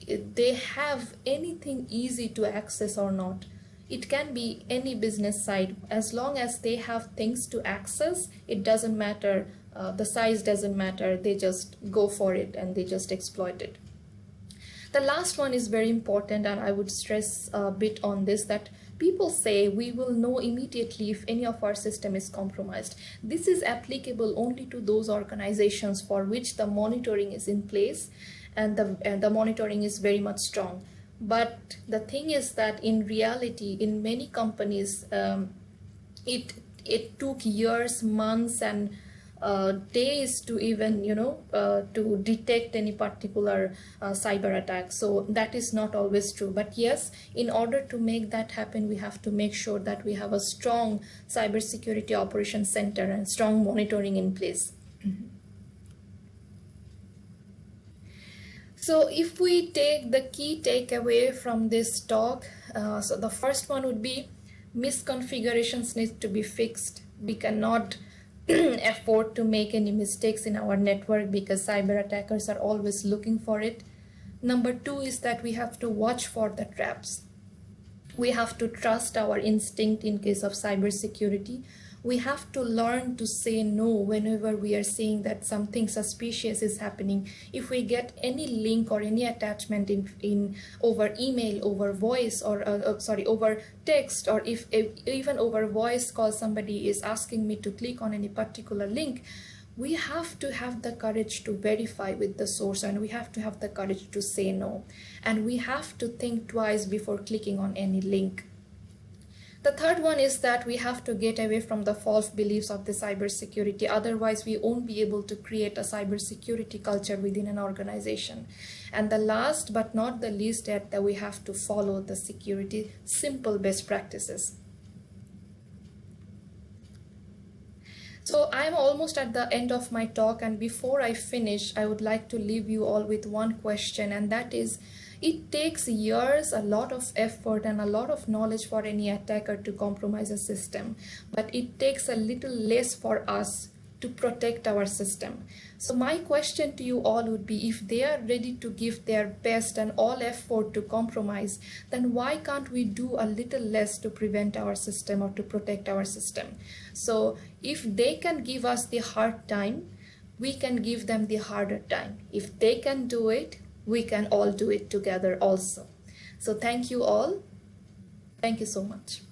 they have anything easy to access or not. It can be any business side. As long as they have things to access, it doesn't matter. The size doesn't matter. They just go for it and they just exploit it. The last one is very important, and I would stress a bit on this, that people say we will know immediately if any of our system is compromised. This is applicable only to those organizations for which the monitoring is in place and the monitoring is very much strong. But the thing is that in reality, in many companies, it took years, months, and days to even to detect any particular cyber attack. So that is not always true. But yes, in order to make that happen, we have to make sure that we have a strong cybersecurity operations center and strong monitoring in place. So if we take the key takeaway from this talk, so the first one would be misconfigurations need to be fixed. We cannot afford to make any mistakes in our network because cyber attackers are always looking for it. Number two is that we have to watch for the traps. We have to trust our instinct in case of cybersecurity. We have to learn to say no whenever we are seeing that something suspicious is happening. If we get any link or any attachment in over email, over voice, or over text, or if even over voice call, somebody is asking me to click on any particular link, we have to have the courage to verify with the source, and we have to have the courage to say no. And we have to think twice before clicking on any link. The third one is that we have to get away from the false beliefs of the cybersecurity. Otherwise, we won't be able to create a cybersecurity culture within an organization. And the last but not the least, that we have to follow the security simple best practices. So I'm almost at the end of my talk, and before I finish, I would like to leave you all with one question, and that is, it takes years, a lot of effort, and a lot of knowledge for any attacker to compromise a system, but it takes a little less for us to protect our system. So my question to you all would be, if they are ready to give their best and all effort to compromise, then why can't we do a little less to prevent our system or to protect our system? So if they can give us the hard time, we can give them the harder time. If they can do it, we can all do it together also. So thank you all. Thank you so much.